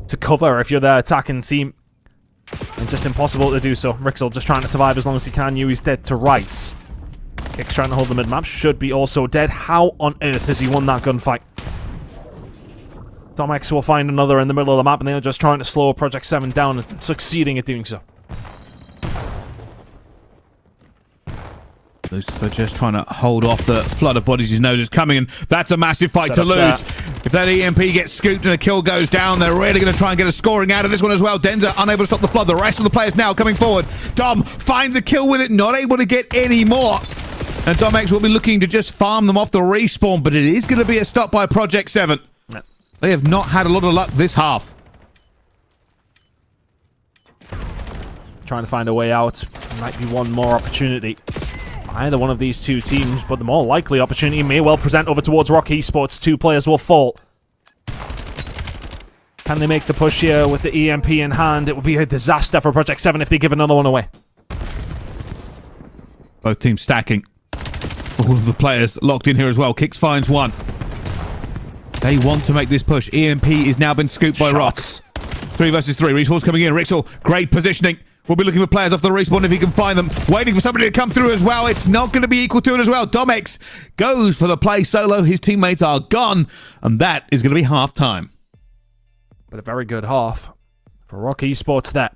to cover if you're the attacking team. And just impossible to do so. Rixel just trying to survive as long as he can. He's dead to rights. Kix trying to hold the mid-map. Should be also dead. How on earth has he won that gunfight? Domex will find another in the middle of the map, and they're just trying to slow Project 7 down and succeeding at doing so. Lucifer just trying to hold off the flood of bodies his nose is coming, and that's a massive fight to lose. If that EMP gets scooped and a kill goes down, they're really going to try and get a scoring out of this one as well. Denza unable to stop the flood. The rest of the players now coming forward. Dom finds a kill with it, not able to get any more. And Domex will be looking to just farm them off the respawn, but it is going to be a stop by Project 7. Yeah. They have not had a lot of luck this half. Trying to find a way out. Might be one more opportunity. Either one of these two teams, but the more likely opportunity may well present over towards Rock Esports. 2 players will fall. Can they make the push here with the EMP in hand? It would be a disaster for Project 7 if they give another one away. Both teams stacking. All of the players locked in here as well. Kicks finds one. They want to make this push. EMP has now been scooped by Rocks. 3 versus 3. Respawn's coming in. Rixel, great positioning. We'll be looking for players off the respawn if he can find them. Waiting for somebody to come through as well. It's not going to be equal to it as well. Domex goes for the play solo. His teammates are gone. And that is going to be half time. But a very good half for Rock Esports there.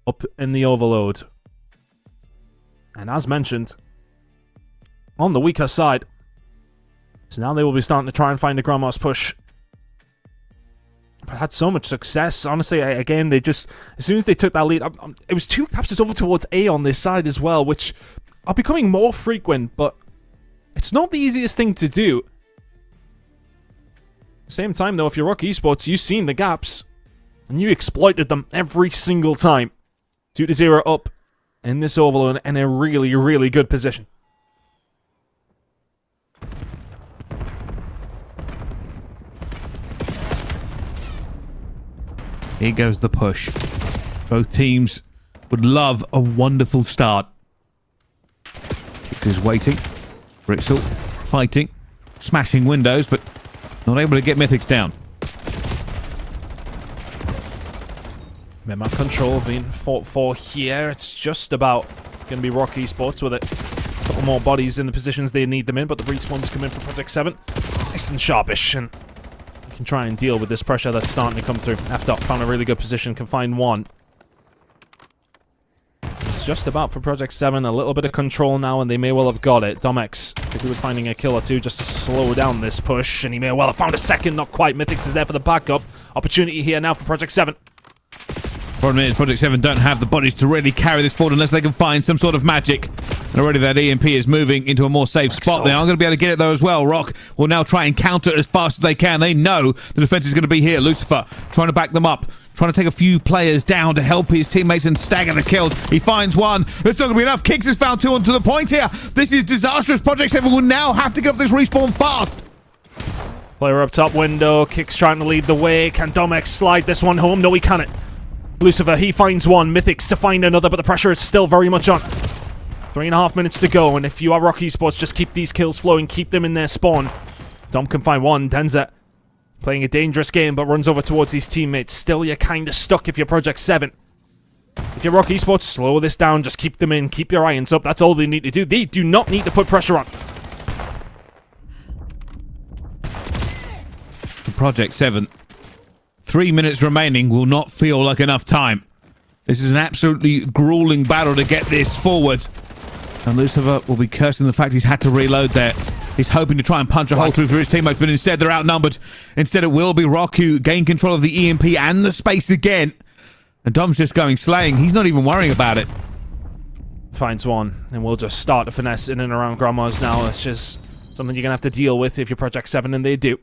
Up in the overload. And as mentioned, on the weaker side. So now they will be starting to try and find a Grandma's push. But had so much success. Honestly, again, they just... As soon as they took that lead... it was 2 captures over towards A on this side as well, which are becoming more frequent, but it's not the easiest thing to do. At the same time, though, if you're Rock Esports, you've seen the gaps, and you exploited them every single time. 2-0 up in this overload in a really, really good position. Here goes the push. Both teams would love a wonderful start. Kicks is waiting. Rixel fighting. Smashing windows, but not able to get Mythics down. Map control being fought for here. It's just about going to be Rock Esports with it. A couple more bodies in the positions they need them in, but the respawns come in for Project 7. Nice and sharpish, and you can try and deal with this pressure that's starting to come through. F-Dot found a really good position, can find one. It's just about for Project 7, a little bit of control now, and they may well have got it. Domex could do with finding a kill or two just to slow down this push, and he may well have found a second, not quite. Mythics is there for the backup. Opportunity here now for Project 7. Problem is, Project 7 don't have the bodies to really carry this forward unless they can find some sort of magic. And already that EMP is moving into a more safe spot. They aren't going to be able to get it though as well. Rock will now try and counter it as fast as they can. They know the defense is going to be here. Lucifer trying to back them up. Trying to take a few players down to help his teammates and stagger the kills. He finds one. It's not going to be enough. Kicks has found two onto the point here. This is disastrous. Project 7 will now have to get off this respawn fast. Player up top window. Kicks trying to lead the way. Can Domex slide this one home? No, he can't. Lucifer, he finds one. Mythics to find another, but the pressure is still very much on. 3.5 minutes to go, and if you are Rock Esports, just keep these kills flowing, keep them in their spawn. Dom can find one. Denza playing a dangerous game, but runs over towards his teammates. Still, you're kind of stuck if you're Project 7. If you're Rock Esports, slow this down, just keep them in, keep your irons up. That's all they need to do. They do not need to put pressure on. For Project 7, 3 minutes remaining will not feel like enough time. This is an absolutely grueling battle to get this forward. And Lucifer will be cursing the fact he's had to reload there. He's hoping to try and punch a hole through for his teammates, but instead they're outnumbered. Instead it will be Rock who gain control of the EMP and the space again. And Dom's just going slaying. He's not even worrying about it. Finds one, and we'll just start to finesse in and around Grandma's now. It's just something you're going to have to deal with if you're Project 7, and they do.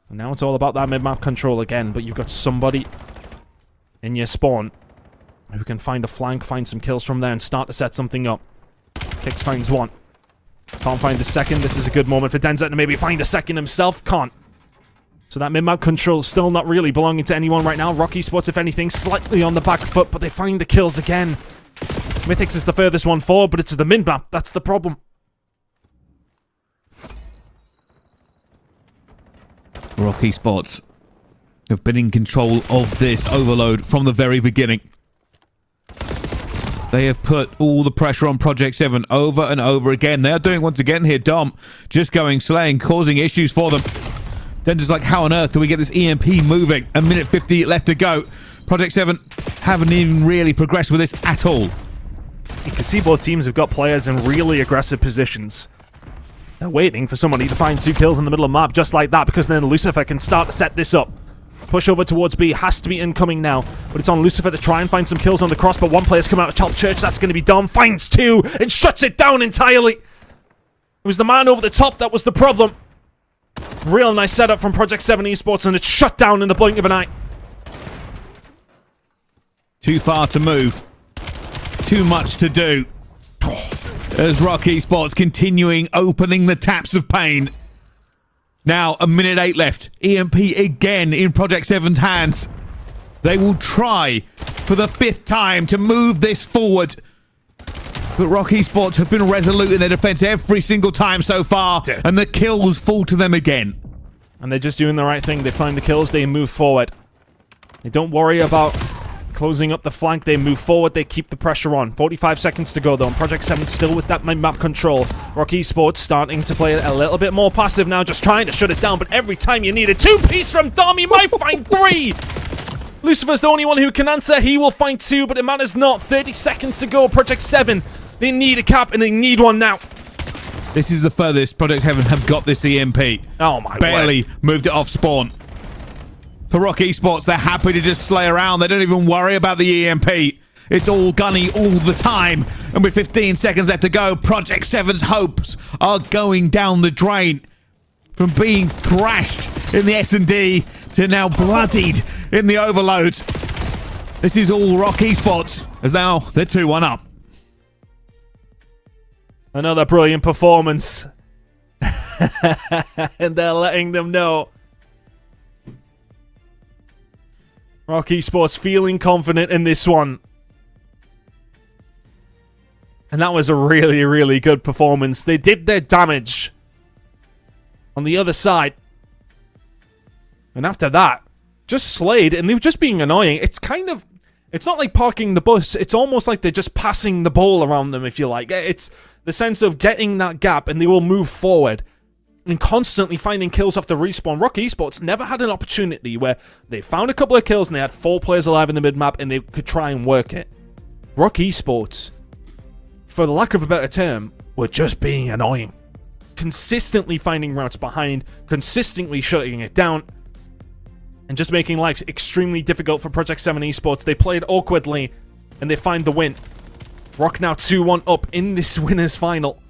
And now it's all about that mid-map control again, but you've got somebody in your spawn who can find a flank, find some kills from there, and start to set something up. Kicks finds one. Can't find the second. This is a good moment for Denza to maybe find a second himself. Can't. So that mid-map control still not really belonging to anyone right now. Rock Esports, if anything, slightly on the back foot, but they find the kills again. Mythics is the furthest one forward, but it's the mid-map. That's the problem. Rock Esports have been in control of this overload from the very beginning. They have put all the pressure on Project 7 over and over again. They are doing once again here. Dom just going slaying, causing issues for them. Then just like, how on earth do we get this EMP moving? A minute 50 left to go. Project 7 haven't even really progressed with this at all. You can see both teams have got players in really aggressive positions. They're waiting for somebody to find 2 kills in the middle of the map just like that, because then Lucifer can start to set this up. Push over towards B has to be incoming now, but it's on Lucifer to try and find some kills on the cross, but one player's come out of top church. That's going to be Dom. Finds two and shuts it down entirely. It was the man over the top that was the problem. Real nice setup from Project 7 Esports, and it's shut down in the blink of an eye. Too far to move. Too much to do. As Rock Esports continuing opening the taps of pain. Now, a minute 8 left. EMP again in Project 7's hands. They will try for the 5th time to move this forward. But Rock Esports have been resolute in their defense every single time so far, and the kills fall to them again. And they're just doing the right thing. They find the kills, they move forward. They don't worry about closing up the flank, they move forward, they keep the pressure on. 45 seconds to go though, and Project 7 still with that map control. Rock Esports starting to play a little bit more passive now, just trying to shut it down, but every time you need a 2-piece from Dom, you might find 3! Lucifer's the only one who can answer, he will find 2, but it matters not. 30 seconds to go, Project 7. They need a cap, and they need one now. This is the furthest Project 7 have got this EMP. Oh my Barely word. moved it off spawn. For Rock Esports, they're happy to just slay around. They don't even worry about the EMP. It's all gunny all the time. And with 15 seconds left to go, Project 7's hopes are going down the drain. From being thrashed in the S&D to now bloodied in the Overload. This is all Rock Esports, as now they're 2-1 up. Another brilliant performance. And they're letting them know. Rock Esports feeling confident in this one. And that was a really, really good performance. They did their damage on the other side. And after that, just slayed, and they were just being annoying. It's kind of... It's not like parking the bus. It's almost like they're just passing the ball around them, if you like. It's the sense of getting that gap, and they will move forward. And constantly finding kills off the respawn. Rock Esports never had an opportunity where they found a couple of kills and they had 4 players alive in the mid-map and they could try and work it. Rock Esports, for the lack of a better term, were just being annoying. Consistently finding routes behind, consistently shutting it down, and just making life extremely difficult for Project 7 Esports. They played awkwardly and they find the win. Rock now 2-1 up in this winners final.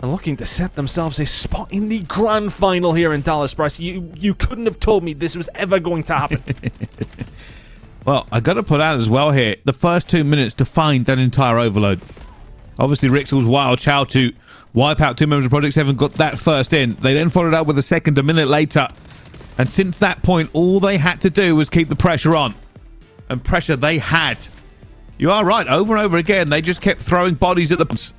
And looking to set themselves a spot in the grand final here in Dallas, Bryce. You couldn't have told me this was ever going to happen. Well, I got to put out as well here, the first 2 minutes to find that entire Overload. Obviously, Rixel's wild chow to wipe out 2 members of Project 7, got that first in. They then followed up with a second a minute later. And since that point, all they had to do was keep the pressure on. And pressure they had. You are right, over and over again, they just kept throwing bodies at the...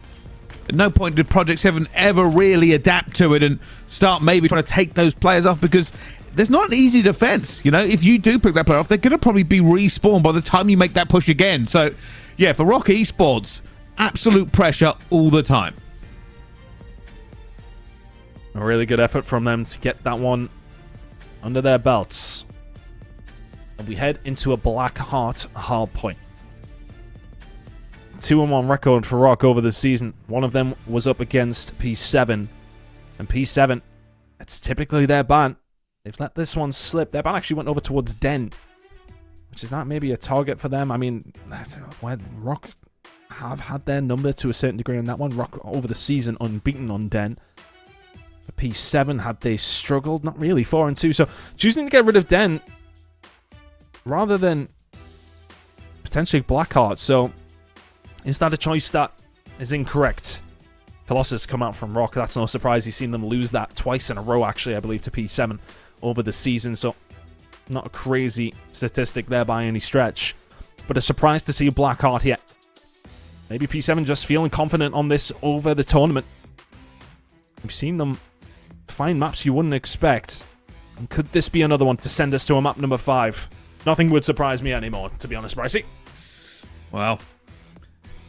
At no point did Project 7 ever really adapt to it and start maybe trying to take those players off, because there's not an easy defense. You know, if you do pick that player off, they're going to probably be respawned by the time you make that push again. So, yeah, for Rock Esports, absolute pressure all the time. A really good effort from them to get that one under their belts. And we head into a Blackheart Hardpoint. 2-1 record for Rock over the season. One of them was up against P7. And P7, it's typically their ban. They've let this one slip. Their ban actually went over towards Den, which is not maybe a target for them. I mean, where Rock have had their number to a certain degree on that one. Rock over the season unbeaten on Den. For P7, had they struggled? Not really, 4-2. So choosing to get rid of Den rather than potentially Blackheart. So is that a choice that is incorrect? Colossus come out from Rock. That's no surprise. You've seen them lose that twice in a row, actually, I believe, to P7 over the season. So not a crazy statistic there by any stretch. But a surprise to see Blackheart here. Maybe P7 just feeling confident on this over the tournament. We've seen them find maps you wouldn't expect. And could this be another one to send us to a map number 5? Nothing would surprise me anymore, to be honest, Brycey. Well,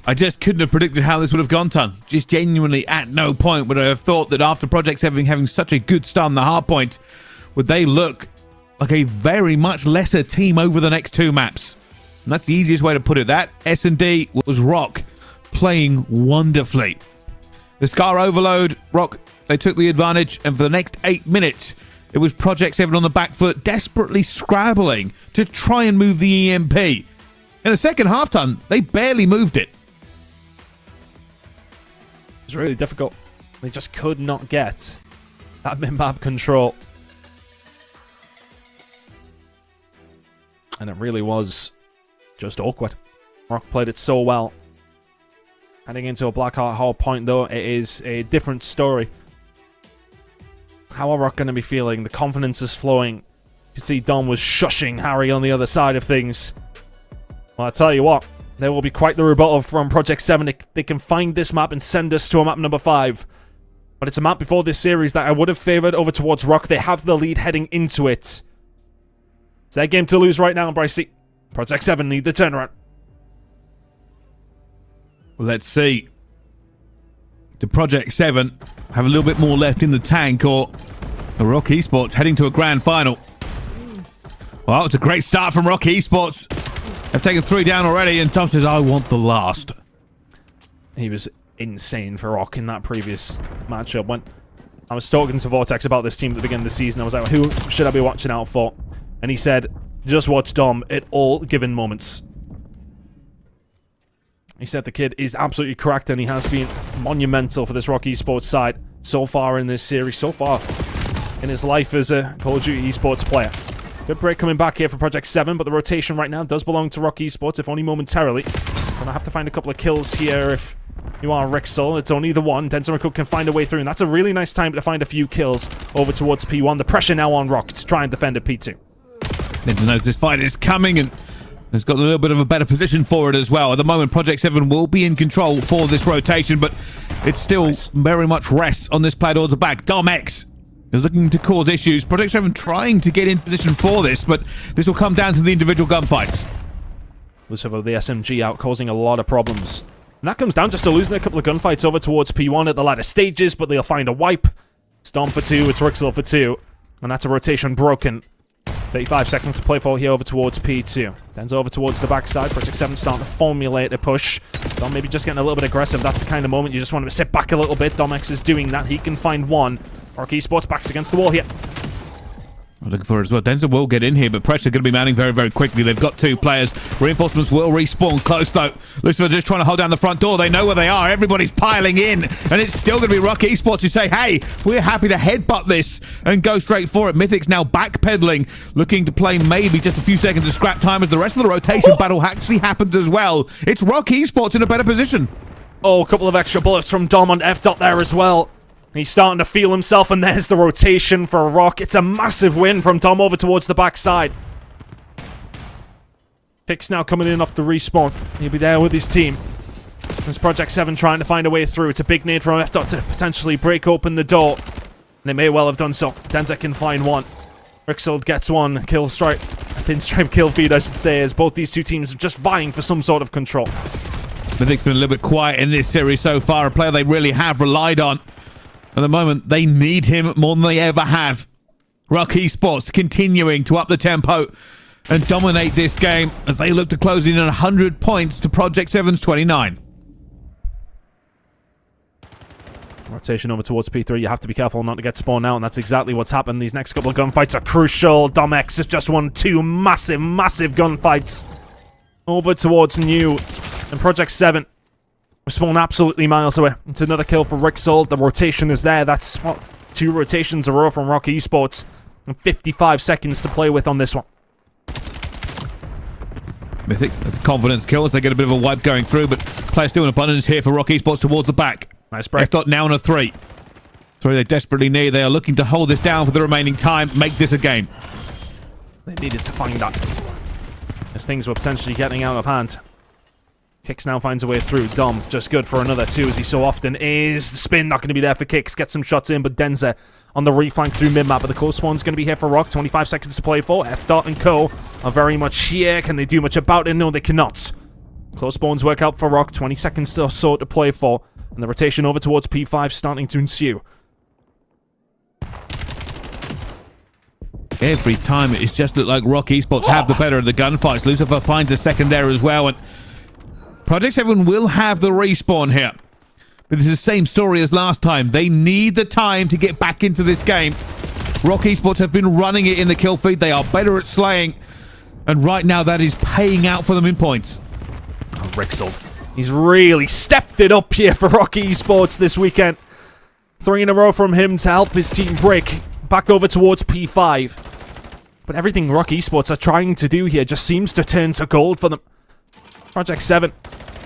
I just couldn't have predicted how this would have gone, Ton. Just genuinely at no point would I have thought that after Project 7 having such a good start on the Hardpoint, would they look like a very much lesser team over the next 2 maps. And that's the easiest way to put it. That S&D was Rock playing wonderfully. The Scar Overload, Rock, they took the advantage, and for the next 8 minutes, It was Project 7 on the back foot, desperately scrabbling to try and move the EMP. In the second half-time, they barely moved it. It's really difficult. They just could not get that mid-map control. And it really was just awkward. Rock played it so well. Heading into a Blackheart Hardpoint, though, it is a different story. How are Rock going to be feeling? The confidence is flowing. You can see Dom was shushing Harry on the other side of things. Well, I tell you what, there will be quite the rebuttal from Project 7. They can find this map and send us to a map number 5. But it's a map before this series that I would have favoured over towards Rock. They have the lead heading into it. It's their game to lose right now, Brycey. Project 7 need the turnaround. Let's see. Do Project 7 have a little bit more left in the tank, or are Rock Esports heading to a grand final? Well, it's a great start from Rock Esports. They've taken 3 down already, and Tom says, I want the last. He was insane for Rock in that previous matchup. When I was talking to Vortex about this team at the beginning of the season, I was like, who should I be watching out for? And he said, just watch Dom at all given moments. He said the kid is absolutely cracked, and he has been monumental for this Rock Esports side so far in this series, so far in his life as a Call of Duty Esports player. Good break coming back here for Project 7, but the rotation right now does belong to Rock Esports, if only momentarily. Gonna have to find a couple of kills here if you are Rixel. It's only the one. Denzel Cook can find a way through, and that's a really nice time to find a few kills over towards P1. The pressure now on Rock to try and defend at P2. Denzel knows this fight is coming, and has got a little bit of a better position for it as well. At the moment, Project 7 will be in control for this rotation, but it still very much rests on this player towards the back. Dom X is looking to cause issues. Project 7 trying to get in position for this, but this will come down to the individual gunfights. Lucifer, the SMG out, causing a lot of problems. And that comes down just to losing a couple of gunfights over towards P1 at the latter stages, but they'll find a wipe. It's Dom for 2, it's Rixel for 2, and that's a rotation broken. 35 seconds to play for here over towards P2. Den's over towards the backside. Project 7 starting to formulate a push. Dom maybe just getting a little bit aggressive. That's the kind of moment you just want him to sit back a little bit. Dom X is doing that. He can find one. Rock Esports backs against the wall here. I'm looking for it as well. Denzel will get in here, but pressure going to be mounting very, very quickly. They've got 2 players. Reinforcements will respawn close, though. Lucifer just trying to hold down the front door. They know where they are. Everybody's piling in, and it's still going to be Rock Esports who say, hey, we're happy to headbutt this and go straight for it. Mythic's now backpedaling, looking to play maybe just a few seconds of scrap time as the rest of the rotation battle actually happens as well. It's Rock Esports in a better position. Oh, a couple of extra bullets from Dom on F-Dot there as well. He's starting to feel himself, and there's the rotation for Rock. It's a massive win from Dom over towards the backside. Pick's now coming in off the respawn. He'll be there with his team. There's Project 7 trying to find a way through. It's a big nade from F-Dot to potentially break open the door. And they may well have done so. Denza can find one. Rixel gets one. Kill strike. Pinstripe kill feed, I should say, as both these two teams are just vying for some sort of control. Mythic's been a little bit quiet in this series so far. A player they really have relied on. At the moment, they need him more than they ever have. Rock Esports continuing to up the tempo and dominate this game as they look to close in at 100 points to Project 7's 29. Rotation over towards P3. You have to be careful not to get spawned out, and that's exactly what's happened. These next couple of gunfights are crucial. Dom X has just won 2 massive, massive gunfights over towards New. And Project 7 spawn absolutely miles away. It's another kill for Rixel. The rotation is there. That's, what, 2 rotations in a row from Rock Esports. And 55 seconds to play with on this one. Mythics, that's confidence kills. They get a bit of a wipe going through, but players still in abundance here for Rock Esports towards the back. Nice break. F-Dot now on a 3. 3 they desperately need. They are looking to hold this down for the remaining time. Make this a game. They needed to find that, as things were potentially getting out of hand. Kicks now finds a way through. Dom just good for another 2, as he so often is. The spin not going to be there for Kicks. Gets some shots in, but Denza on the reflank through mid-map. But the close spawn's going to be here for Rock. 25 seconds to play for. F-Dot and co are very much here. Can they do much about it? No, they cannot. Close spawns work out for Rock. 20 seconds or so to play for. And the rotation over towards P5 starting to ensue. Every time it's just looked like Rock Esports have the better of the gunfights. Lucifer finds a second there as well, and Project 7 will have the respawn here. But this is the same story as last time. They need the time to get back into this game. Rock Esports have been running it in the kill feed. They are better at slaying. And right now, that is paying out for them in points. Oh, Rixel. He's really stepped it up here for Rock Esports this weekend. 3 in a row from him to help his team break back over towards P5. But everything Rock Esports are trying to do here just seems to turn to gold for them. Project 7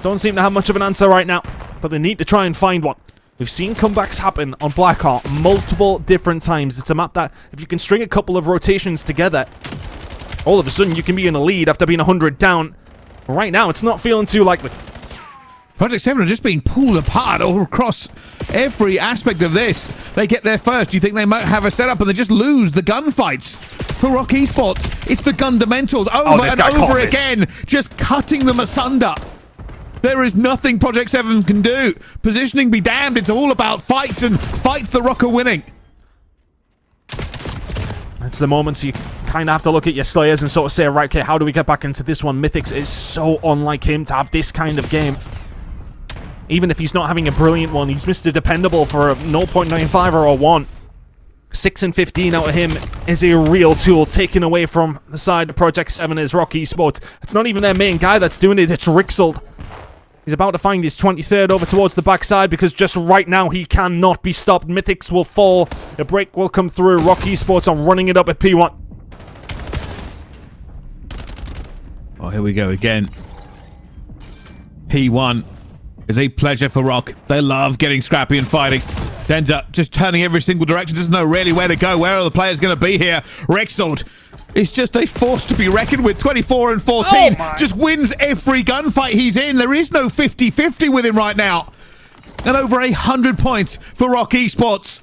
don't seem to have much of an answer right now, but they need to try and find one. We've seen comebacks happen on Blackheart multiple different times. It's a map that, if you can string a couple of rotations together, all of a sudden you can be in a lead after being 100 down. Right now, it's not feeling too likely. Project 7 are just being pulled apart all across every aspect of this. They get there first. You think they might have a setup and they just lose the gunfights. For Rock Esports, it's the fundamentals over and over again, just cutting them asunder. There is nothing Project 7 can do. Positioning be damned, it's all about fights, and fights the Rock are winning. It's the moments you kind of have to look at your Slayers and sort of say, right, okay, how do we get back into this one? Mythics is so unlike him to have this kind of game. Even if he's not having a brilliant one, he's Mr. Dependable for a 0.95 or a 1. 6 and 15 out of him is a real tool, taken away from the side of Project 7 is Rock Esports. It's not even their main guy that's doing it, it's Rixel. He's about to find his 23rd over towards the backside because just right now he cannot be stopped. Mythics will fall. The break will come through. Rock Esports are running it up at P1. Oh, here we go again. P1 is a pleasure for Rock. They love getting scrappy and fighting. Denza just turning every single direction. Doesn't know really where to go. Where are the players going to be here? Rexeld is just a force to be reckoned with. 24 and 14. Just wins every gunfight he's in. There is no 50-50 with him right now. And over 100 points for Rock Esports.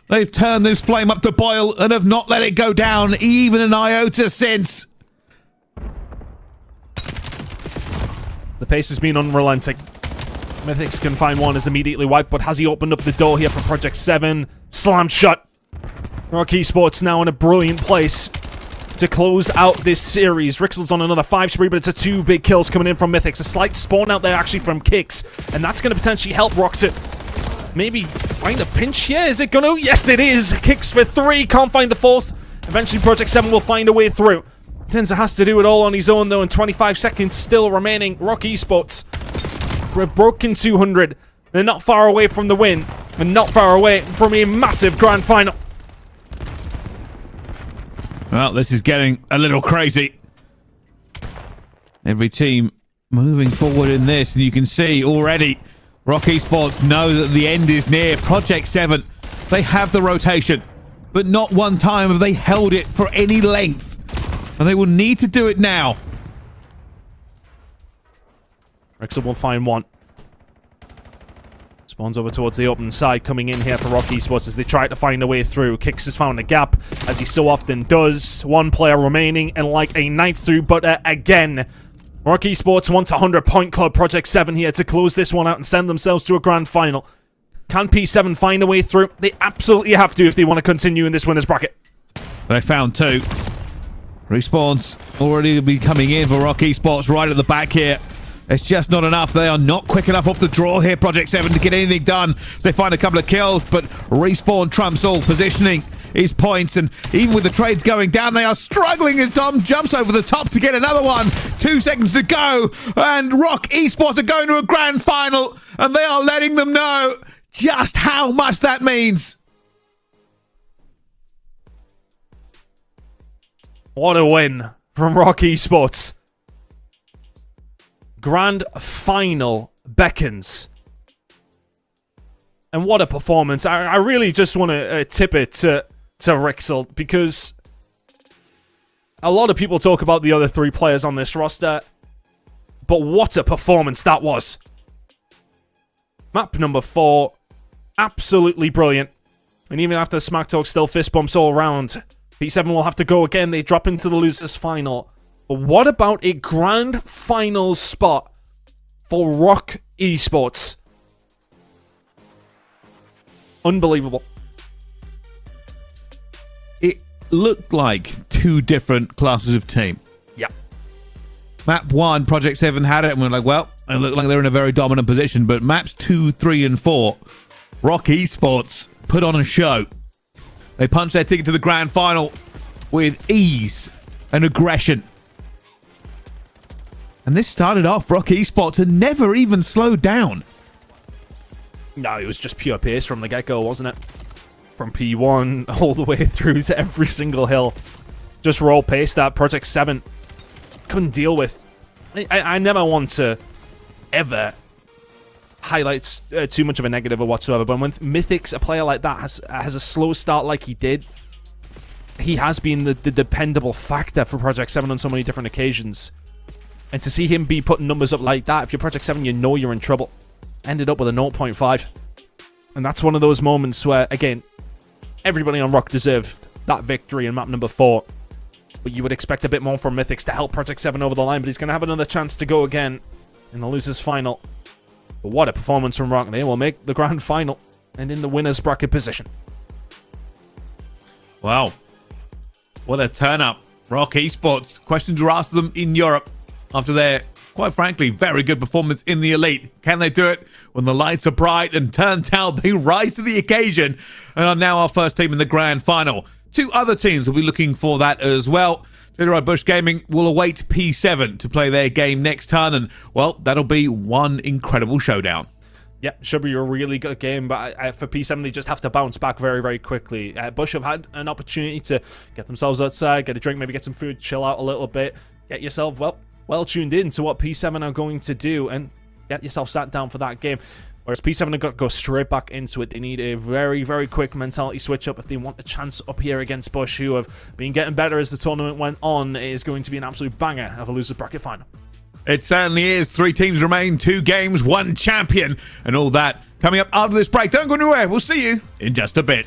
They've turned this flame up to boil and have not let it go down even an iota since. The pace has been unrelenting. Mythics can find one is immediately wiped, but has he opened up the door here for Project 7? Slammed shut. Rock Esports now in a brilliant place to close out this series. Rixel's on another 5 spree, but it's a 2 big kills coming in from Mythics. A slight spawn out there actually from Kicks, and that's going to potentially help Rock to maybe find a pinch here. Is it going to? Yes, it is. Kicks for 3, can't find the 4th. Eventually Project 7 will find a way through. Tenza has to do it all on his own though, and 25 seconds still remaining. Rock Esports have broken 200. They're not far away from the win, and not far away from a massive grand final. Well, this is getting a little crazy. Every team moving forward in this, and you can see already Rock Esports know that the end is near. Project 7, they have the rotation, but not one time have they held it for any length. And they will need to do it now. Rexel will find one. Spawns over towards the open side, coming in here for Rock Esports as they try to find a way through. Kicks has found a gap, as he so often does. One player remaining, and like a knife through butter again. Rock Esports want a 100-point club. Project 7 here to close this one out and send themselves to a grand final. Can P7 find a way through? They absolutely have to if they want to continue in this winner's bracket. They found 2. Respawns already be coming in for Rock Esports right at the back here. It's just not enough. They are not quick enough off the draw here, Project 7, to get anything done. They find a couple of kills, but Respawn trumps all. Positioning his points, and even with the trades going down, they are struggling as Dom jumps over the top to get another one. 2 seconds to go, and Rock Esports are going to a grand final, and they are letting them know just how much that means. What a win from Rock Esports. Grand final beckons. And what a performance. I really just want to tip it to Rixel, because a lot of people talk about the other 3 players on this roster, but what a performance that was. Map number 4, absolutely brilliant. And even after Smack Talk, still fist bumps all around. P7 will have to go again. They drop into the losers final. But what about a grand final spot for Rock Esports? Unbelievable. It looked like 2 different classes of team. Yeah. Map 1, Project 7 had it, and we're like, well, it looked like they're in a very dominant position. But maps 2, 3, and 4, Rock Esports put on a show. They punched their ticket to the grand final with ease and aggression. And this started off Rock Esports and never even slowed down. No, it was just pure pace from the get-go, wasn't it? From P1 all the way through to every single hill. Just raw pace that Project 7 couldn't deal with. I never want to ever highlight too much of a negative or whatsoever, but when Mythic's, a player like that, has a slow start like he did, he has been the dependable factor for Project 7 on so many different occasions. And to see him be putting numbers up like that, if you're Project 7, you know you're in trouble. Ended up with a 0.5. And that's one of those moments where, again, everybody on Rock deserved that victory in map number 4. But you would expect a bit more from Mythics to help Project 7 over the line, but he's going to have another chance to go again in the losers final. But what a performance from Rock. They will make the grand final and in the winner's bracket position. Wow. What a turn-up. Rock Esports. Questions were asked of them in Europe after their, quite frankly, very good performance in the Elite. Can they do it when the lights are bright? And turns out they rise to the occasion and are now our first team in the grand final. 2 other teams will be looking for that as well. Telluride Bush Gaming will await P7 to play their game next turn, and, well, that'll be one incredible showdown. Yeah, should be a really good game, but for P7, they just have to bounce back very, very quickly. Bush have had an opportunity to get themselves outside, get a drink, maybe get some food, chill out a little bit, get yourself, well tuned in to what P7 are going to do, and get yourself sat down for that game. Whereas P7 have got to go straight back into it. They need a very, very quick mentality switch up if they want a chance up here against Bush, who have been getting better as the tournament went on. It is going to be an absolute banger of a loser bracket final. It certainly is. 3 teams remain, 2 games, 1 champion, and all that coming up after this break. Don't go anywhere. We'll see you in just a bit.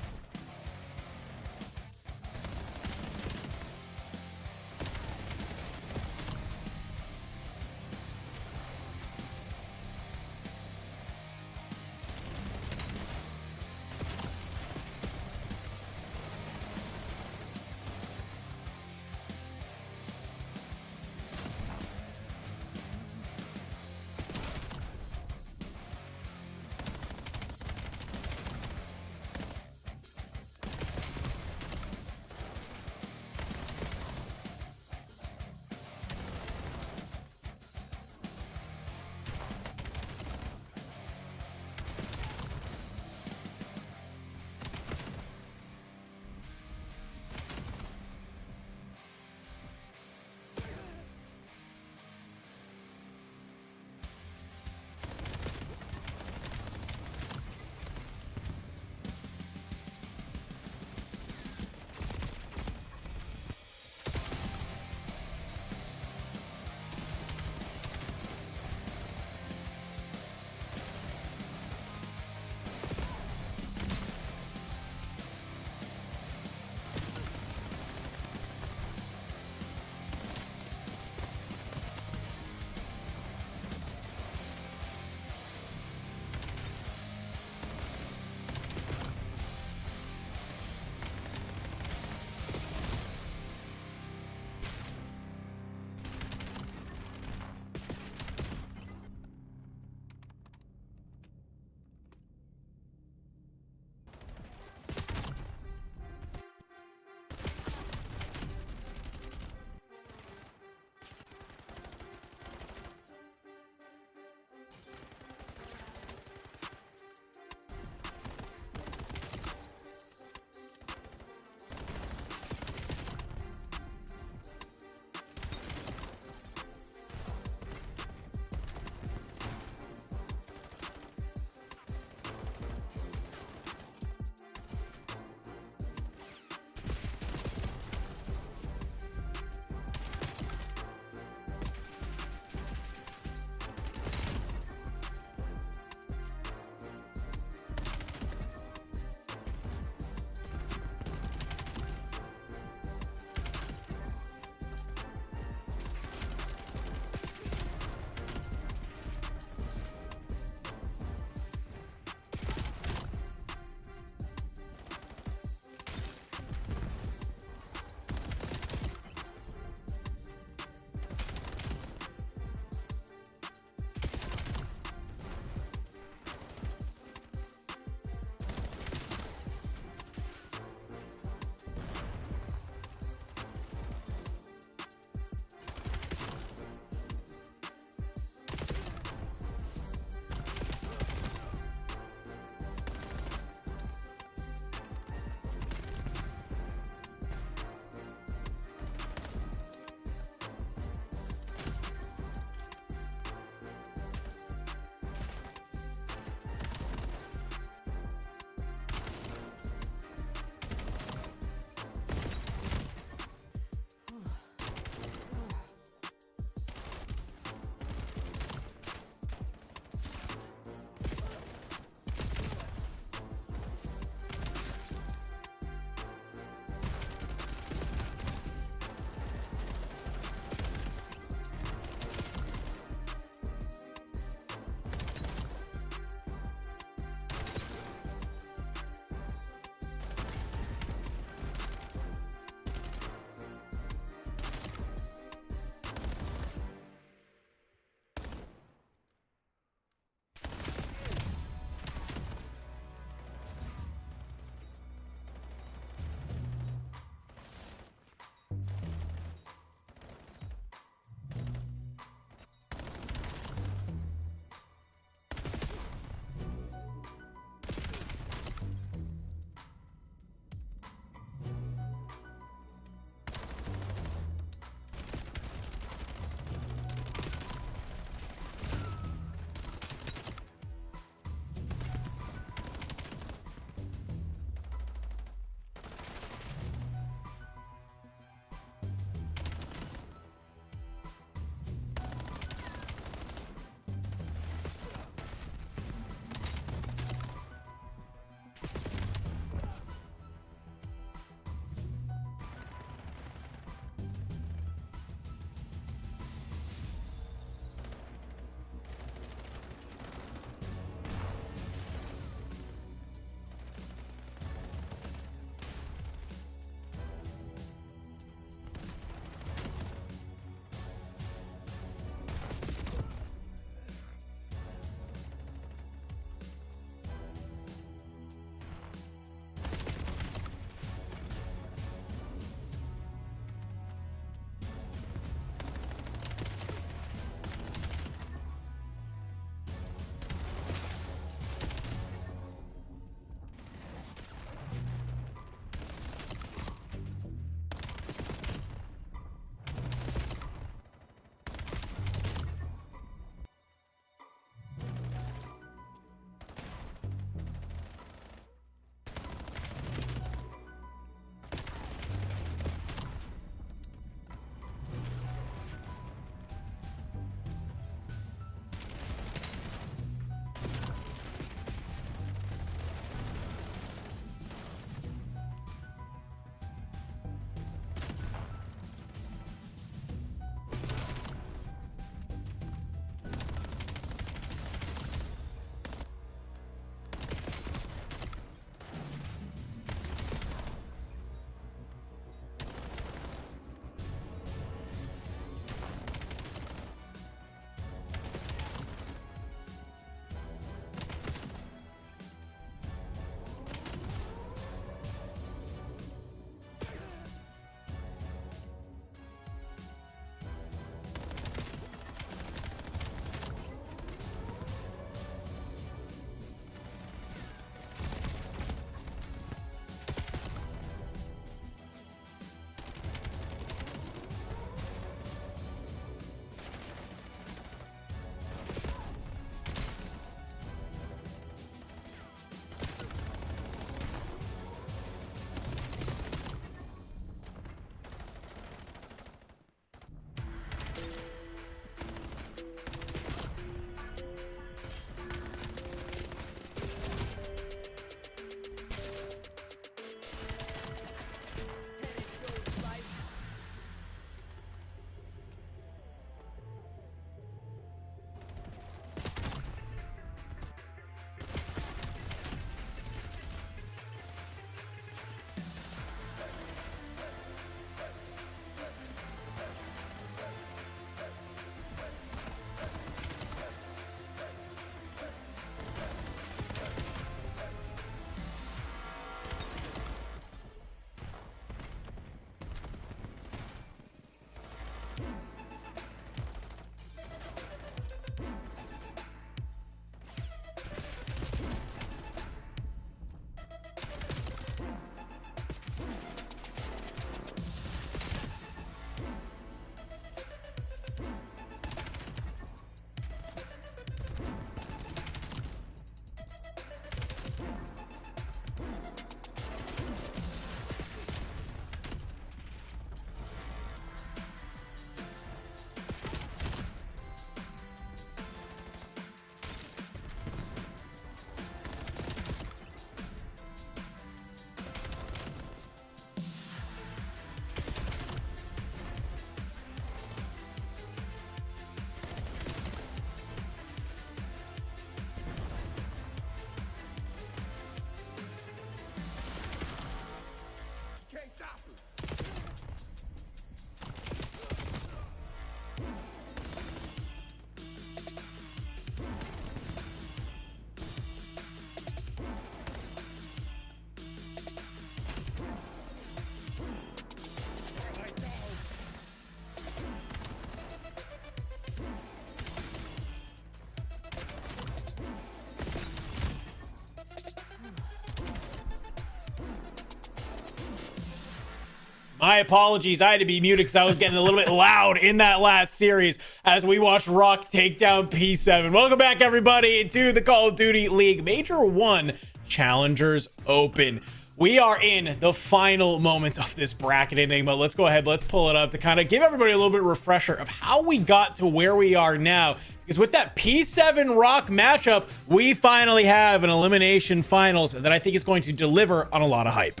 My apologies. I had to be muted because I was getting a little bit loud in that last series as we watched Rock take down P7. Welcome back, everybody, to the Call of Duty League Major 1 Challengers Open. We are in the final moments of this bracket enigma. Let's go ahead. Let's pull it up to kind of give everybody a little bit of refresher of how we got to where we are now. Because with that P7 Rock matchup, we finally have an Elimination Finals that I think is going to deliver on a lot of hype.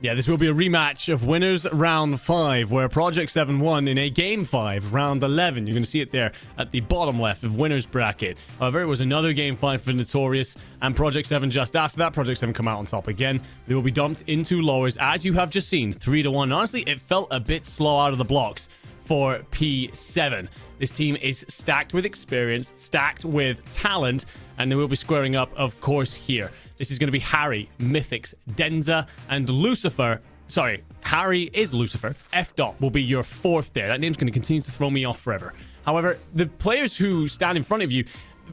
Yeah, this will be a rematch of winners round 5, where Project 7 won in a game 5, round 11. You're going to see it there at the bottom left of winners bracket. However, it was another game 5 for Notorious, and Project 7 just after that. Project 7 come out on top again. They will be dumped into lowers, as you have just seen, 3-1. Honestly, it felt a bit slow out of the blocks for P7. This team is stacked with experience, stacked with talent, and they will be squaring up, of course, here. This is going to be Harry, Mythics, Denza, and Lucifer. Sorry, Harry is Lucifer. F-Dot will be your 4th there. That name's going to continue to throw me off forever. However, the players who stand in front of you,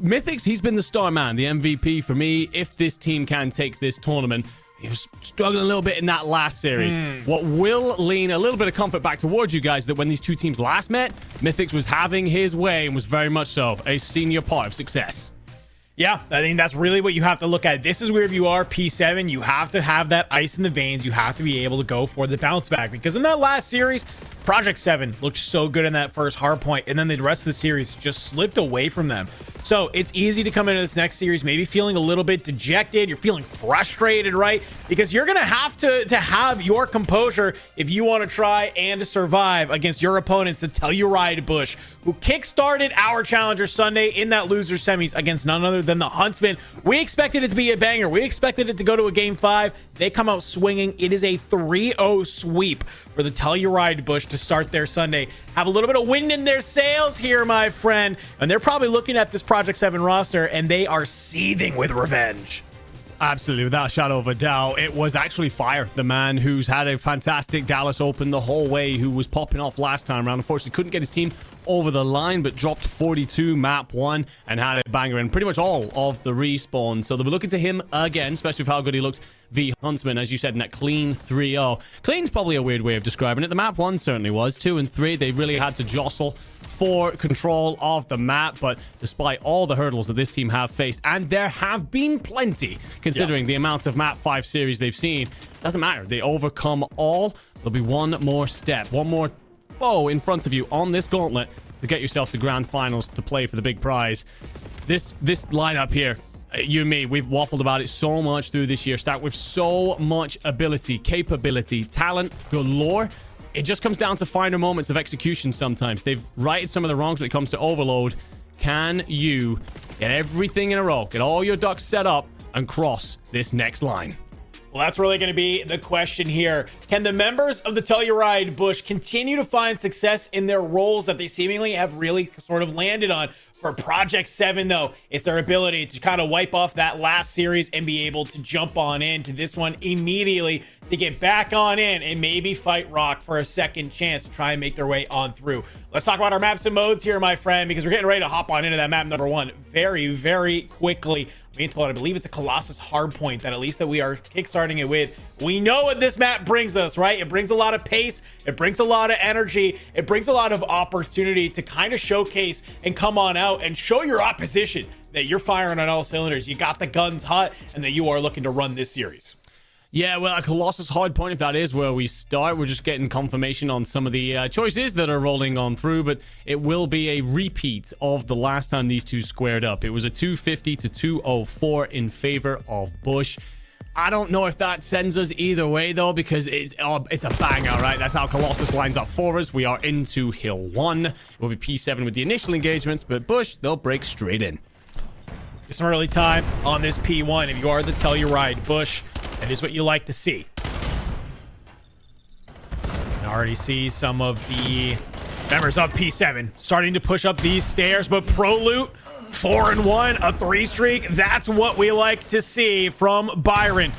Mythics, he's been the star man, the MVP for me. If this team can take this tournament, he was struggling a little bit in that last series. What will lean a little bit of comfort back towards you guys, that when these two teams last met, Mythics was having his way and was very much so a senior part of success. Yeah, I think that's really what you have to look at. This is where if you are P7, you have to have that ice in the veins. You have to be able to go for the bounce back, because in that last series, Project 7 looked so good in that first hardpoint, and then the rest of the series just slipped away from them. So it's easy to come into this next series maybe feeling a little bit dejected. You're feeling frustrated, right? Because you're going to have your composure if you want to try and survive against your opponents, the Telluride Bush, who kickstarted our Challenger Sunday in that loser semis against none other than the Huntsmen. We expected it to be a banger. We expected it to go to a game 5. They come out swinging. It is a 3-0 sweep for the Telluride Bush to start their Sunday. Have a little bit of wind in their sails here, my friend. And they're probably looking at this Project 7 roster, and they are seething with revenge. Absolutely, without a shadow of a doubt. It was actually Fire, the man who's had a fantastic Dallas Open the whole way, who was popping off last time around. Unfortunately, couldn't get his team over the line, but dropped 42 map 1 and had a banger in pretty much all of the respawn. So they'll be looking to him again, especially with how good he looks v Huntsman, as you said, in that clean 3-0. Clean's probably a weird way of describing it. The map 1 certainly was. 2 and 3, they really had to jostle for control of the map, but despite all the hurdles that this team have faced, and there have been plenty considering the amount of map 5 series they've seen, doesn't matter, they overcome all. There'll be one more step, one more foe in front of you on this gauntlet to get yourself to grand finals to play for the big prize. This lineup here, you and me, we've waffled about it so much through this year, stacked with so much ability, capability, talent galore. It just comes down to finer moments of execution sometimes. They've righted some of the wrongs when it comes to overload. Can you get everything in a row, get all your ducks set up, and cross this next line? Well, that's really going to be the question here. Can the members of the Telluride Bush continue to find success in their roles that they seemingly have really sort of landed on? For Project 7, though, it's their ability to kind of wipe off that last series and be able to jump on into this one immediately, to get back on in and maybe fight Rock for a second chance to try and make their way on through. Let's talk about our maps and modes here, my friend, because we're getting ready to hop on into that map number 1 very, very quickly. Being told, I believe it's a Colossus Hardpoint that at least that we are kickstarting it with. We know what this map brings us, right? It brings a lot of pace. It brings a lot of energy. It brings a lot of opportunity to kind of showcase and come on out and show your opposition that you're firing on all cylinders. You got the guns hot and that you are looking to run this series. Yeah, well, a Colossus Hardpoint, if that is where we start. We're just getting confirmation on some of the choices that are rolling on through, but it will be a repeat of the last time these two squared up. It was a 250 to 204 in favor of Bush. I don't know if that sends us either way, though, because it's a banger, right? That's how Colossus lines up for us. We are into Hill 1. It will be P7 with the initial engagements, but Bush, they'll break straight in. Get some early time on this P1. If you are the Telluride Bush, that is what you like to see. I already see some of the members of P7 starting to push up these stairs, but Pro Loot, 4-1, a 3 streak. That's what we like to see from Byron.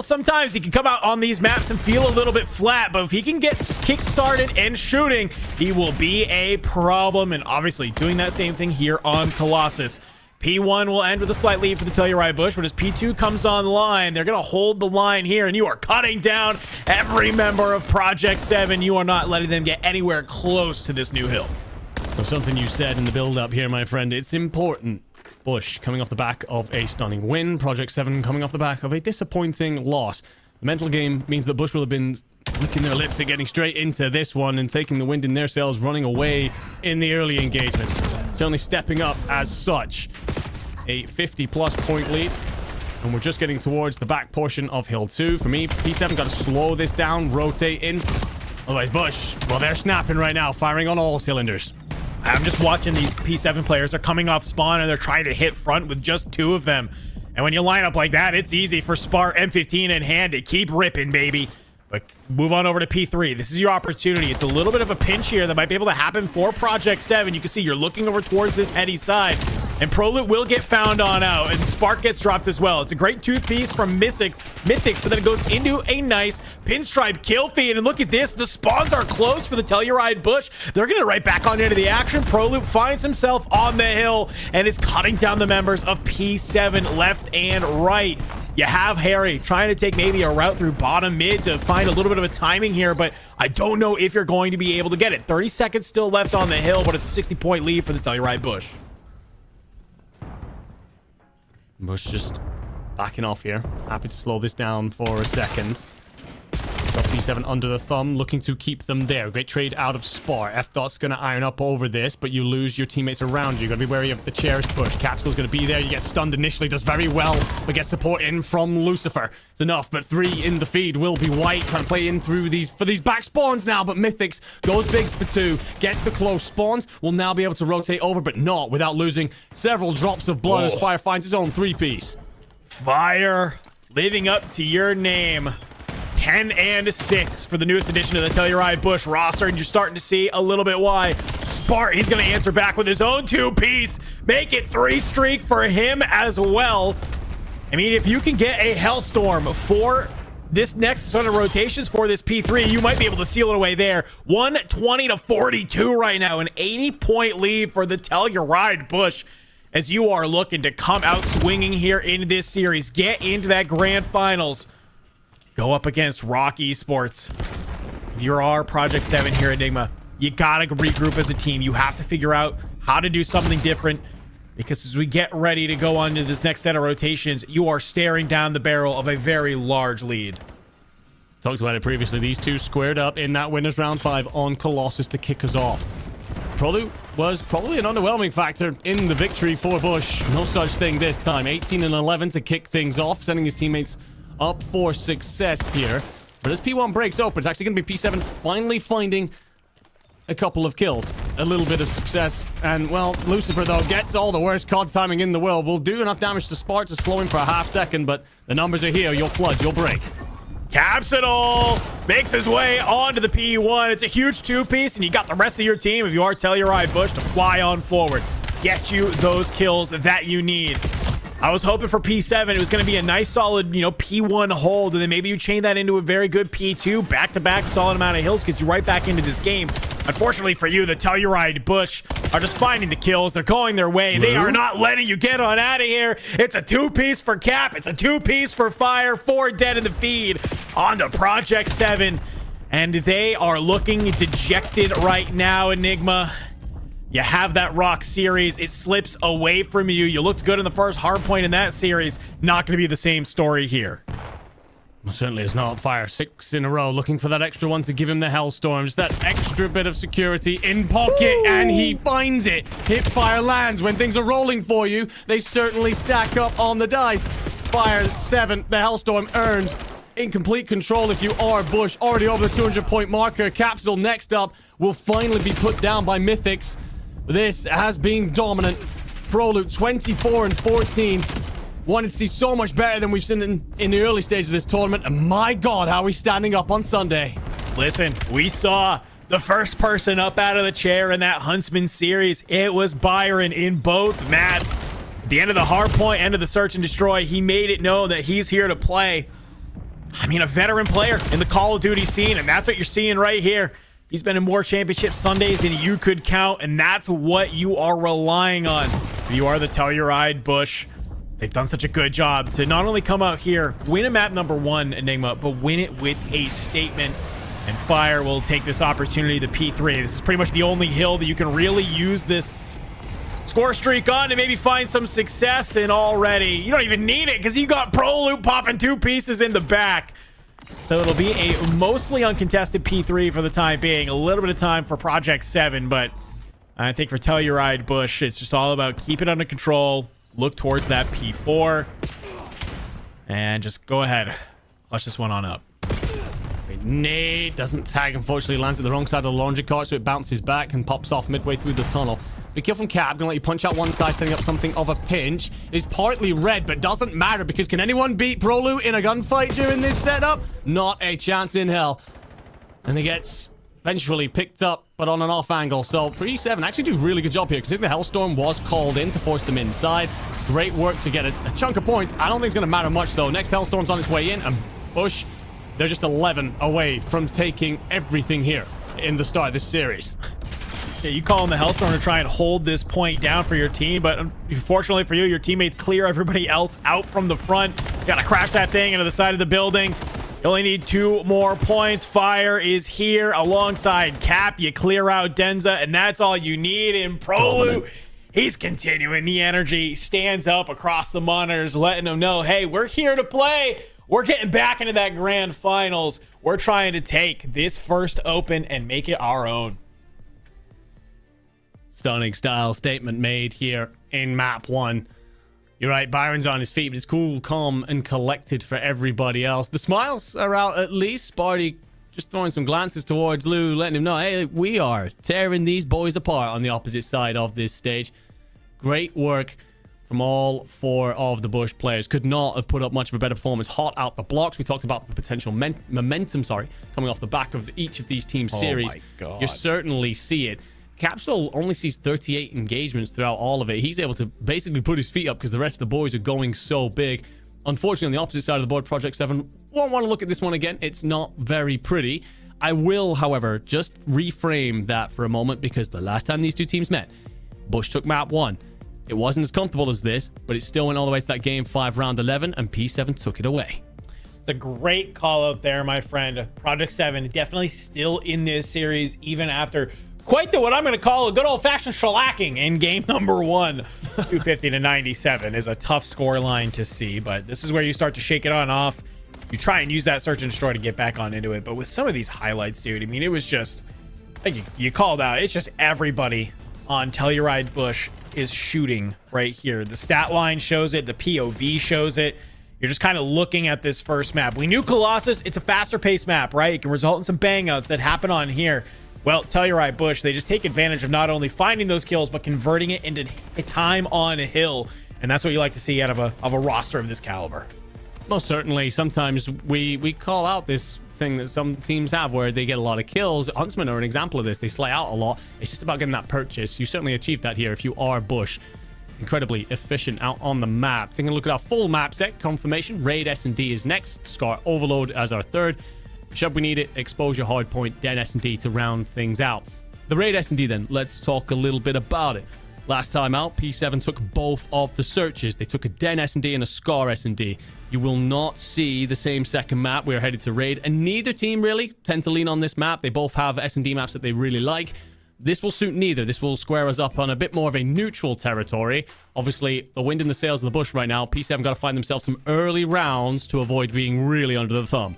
Sometimes he can come out on these maps and feel a little bit flat, but if he can get kick-started and shooting, he will be a problem. And obviously doing that same thing here on Colossus. P1 will end with a slight lead for the Telluride Bush, but as P2 comes online, they're going to hold the line here, and you are cutting down every member of Project 7. You are not letting them get anywhere close to this new hill. So something you said in the build-up here, my friend, it's important. Bush coming off the back of a stunning win. Project 7 coming off the back of a disappointing loss. The mental game means that Bush will have been licking their lips at getting straight into this one and taking the wind in their sails, running away in the early engagement. Certainly stepping up as such. A 50-plus point lead. And we're just getting towards the back portion of Hill 2. For me, P7 got to slow this down, rotate in. Otherwise, Bush, well, they're snapping right now, firing on all cylinders. I'm just watching these P7 players. They're coming off spawn, and they're trying to hit front with just 2 of them. And when you line up like that, it's easy for Spar M15 in hand to keep ripping, baby. But move on over to P3. This is your opportunity. It's a little bit of a pinch here that might be able to happen for Project 7. You can see you're looking over towards this heady side. And Proloot will get found on out. And Spark gets dropped as well. It's a great toothpiece from Mythics, but then it goes into a nice pinstripe kill feed. And look at this. The spawns are close for the Telluride Bush. They're going to right back on into the action. Proloot finds himself on the hill and is cutting down the members of P7 left and right. You have Harry trying to take maybe a route through bottom mid to find a little bit of a timing here, but I don't know if you're going to be able to get it. 30 seconds still left on the hill, but it's a 60-point lead for the Telluride Bush. Bush just backing off here. Happy to slow this down for a second. Got P7 under the thumb, looking to keep them there. Great trade out of Spar. F-Dot's going to iron up over this, but you lose your teammates around you. You've got to be wary of the chairs push. Capsule's going to be there. You get stunned initially, does very well, but gets support in from Lucifer. It's enough, but 3 in the feed will be White. Trying to play in through these back spawns now, but Mythics goes big for 2. Gets the close spawns. Will now be able to rotate over, but not without losing several drops of blood as Fire finds his own 3-piece. Fire, living up to your name. 10 and 6 for the newest addition to the Telluride Bush roster, and you're starting to see a little bit why. Spart, he's going to answer back with his own 2-piece. Make it 3 streak for him as well. I mean, if you can get a Hellstorm for this next sort of rotations for this P3, you might be able to seal it away there. 120-42 right now, an 80-point lead for the Telluride Bush, as you are looking to come out swinging here in this series. Get into that grand finals. Go up against Rock Esports. If you're our Project 7 here, Enigma, you gotta regroup as a team. You have to figure out how to do something different, because as we get ready to go on to this next set of rotations, you are staring down the barrel of a very large lead. Talked about it previously. These two squared up in that winners round 5 on Colossus to kick us off. Prolu was probably an underwhelming factor in the victory for Bush. No such thing this time. 18 and 11 to kick things off, sending his teammates up for success here. But as P1 breaks open, it's actually going to be P7 finally finding a couple of kills. A little bit of success. And, well, Lucifer, though, gets all the worst COD timing in the world. Will do enough damage to Spart to slow him for a half second, but the numbers are here. You'll flood. You'll break. Capsule makes his way onto the P1. It's a huge 2-piece, and you got the rest of your team, if you are Telluride Bush, to fly on forward. Get you those kills that you need. I was hoping for P7, it was going to be a nice solid, P1 hold, and then maybe you chain that into a very good P2, back-to-back solid amount of hills, gets you right back into this game. Unfortunately for you, the Telluride Bush are just finding the kills. They're going their way. They are not letting you get on out of here. It's a 2-piece for Cap. It's a 2-piece for Fire. 4 dead in the feed. On to Project 7. And they are looking dejected right now, Enigma. You have that Rock series. It slips away from you. You looked good in the first hardpoint in that series. Not going to be the same story here. Well, certainly it's not. Fire 6 in a row, looking for that extra one to give him the Hellstorm. Just that extra bit of security in pocket, and he finds it. Hipfire lands when things are rolling for you. They certainly stack up on the dice. Fire 7, the Hellstorm earned. In complete control if you are Bush. Already over the 200-point marker. Capsule next up will finally be put down by Mythics. This has been dominant. Proloot 24 and 14. Wanted to see so much better than we've seen in the early stage of this tournament. And my God, how are we standing up on Sunday? Listen, we saw the first person up out of the chair in that Huntsmen series. It was Byron in both maps. At the end of the hardpoint, end of the search and destroy, he made it known that he's here to play. I mean, a veteran player in the Call of Duty scene, and that's what you're seeing right here. He's been in more championship Sundays than you could count, and that's what you are relying on. If you are the Telluride Bush, they've done such a good job to not only come out here, win a map number 1, Enigma, but win it with a statement. And Fire will take this opportunity to P3. This is pretty much the only hill that you can really use this score streak on to maybe find some success in already. You don't even need it because you got Proloop popping 2 pieces in the back. So it'll be a mostly uncontested P3 for the time being. A little bit of time for Project 7, but I think for Telluride Bush, it's just all about keep it under control, look towards that P4, and just go ahead. Clutch this one on up. Nade doesn't tag, unfortunately, lands at the wrong side of the laundry cart, so it bounces back and pops off midway through the tunnel. Be careful from Cap, gonna let you punch out one side, setting up something of a pinch. It's partly red, but doesn't matter because can anyone beat Prolu in a gunfight during this setup? Not a chance in hell. And he gets eventually picked up, but on an off angle. So P7 actually do a really good job here because if the Hellstorm was called in to force them inside, great work to get a chunk of points. I don't think it's gonna matter much though. Next Hellstorm's on its way in, and Bush, they're just 11 away from taking everything here in the start of this series. Yeah, you call on the Hellstorm to try and hold this point down for your team, but unfortunately for you, your teammates clear everybody else out from the front. You gotta crash that thing into the side of the building. You only need 2 more points. Fire is here alongside Cap. You clear out Denza, and that's all you need. In Prolu, he's continuing the energy, stands up across the monitors, letting them know, hey, we're here to play. We're getting back into that grand finals. We're trying to take this first open and make it our own. Stunning style statement made here in map 1. You're right, Byron's on his feet, but it's cool, calm, and collected for everybody else. The smiles are out at least. Sparty just throwing some glances towards Lou, letting him know, hey, we are tearing these boys apart on the opposite side of this stage. Great work from all 4 of the Bush players. Could not have put up much of a better performance. Hot out the blocks. We talked about the potential momentum, coming off the back of each of these team series. Oh my God. You certainly see it. Capsule only sees 38 engagements throughout all of it. He's able to basically put his feet up because the rest of the boys are going so big. Unfortunately, on the opposite side of the board, Project 7 won't want to look at this one again. It's not very pretty. I will, however, just reframe that for a moment because the last time these two teams met, Bush took map 1. It wasn't as comfortable as this, but it still went all the way to that game 5, round 11, and P7 took it away. It's a great call out there, my friend. Project 7 definitely still in this series, even after quite the what I'm going to call a good old-fashioned shellacking in game number 1. 250 to 97 is a tough score line to see, but this is where you start to shake it on off. You try and use that search and destroy to get back on into it, but with some of these highlights, dude, I mean, it was just, like you called out, it's just everybody on Telluride Bush is shooting right here. The stat line shows it, the POV shows it. You're just kind of looking at this first map. We knew Colossus, it's a faster paced map, right? It can result in some bang outs that happen on here. Well, Telluride Bush, they just take advantage of not only finding those kills, but converting it into time on a hill. And that's what you like to see out of a roster of this caliber. Most certainly. Sometimes we call out this thing that some teams have where they get a lot of kills. Huntsmen are an example of this. They slay out a lot. It's just about getting that purchase. You certainly achieved that here if you are Bush. Incredibly efficient out on the map. Taking a look at our full map set confirmation. Raid S&D is next. Scar Overload as our third. Should we need it, Exposure Hardpoint, then S&D to round things out. The Raid S&D then, let's talk a little bit about it. Last time out, P7 took both of the searches. They took a Den S&D and a Scar S&D. You will not see the same second map. We're headed to Raid, and neither team really tend to lean on this map. They both have S&D maps that they really like. This will suit neither. This will square us up on a bit more of a neutral territory. Obviously, the wind in the sails of the Bush right now. P7 got to find themselves some early rounds to avoid being really under the thumb.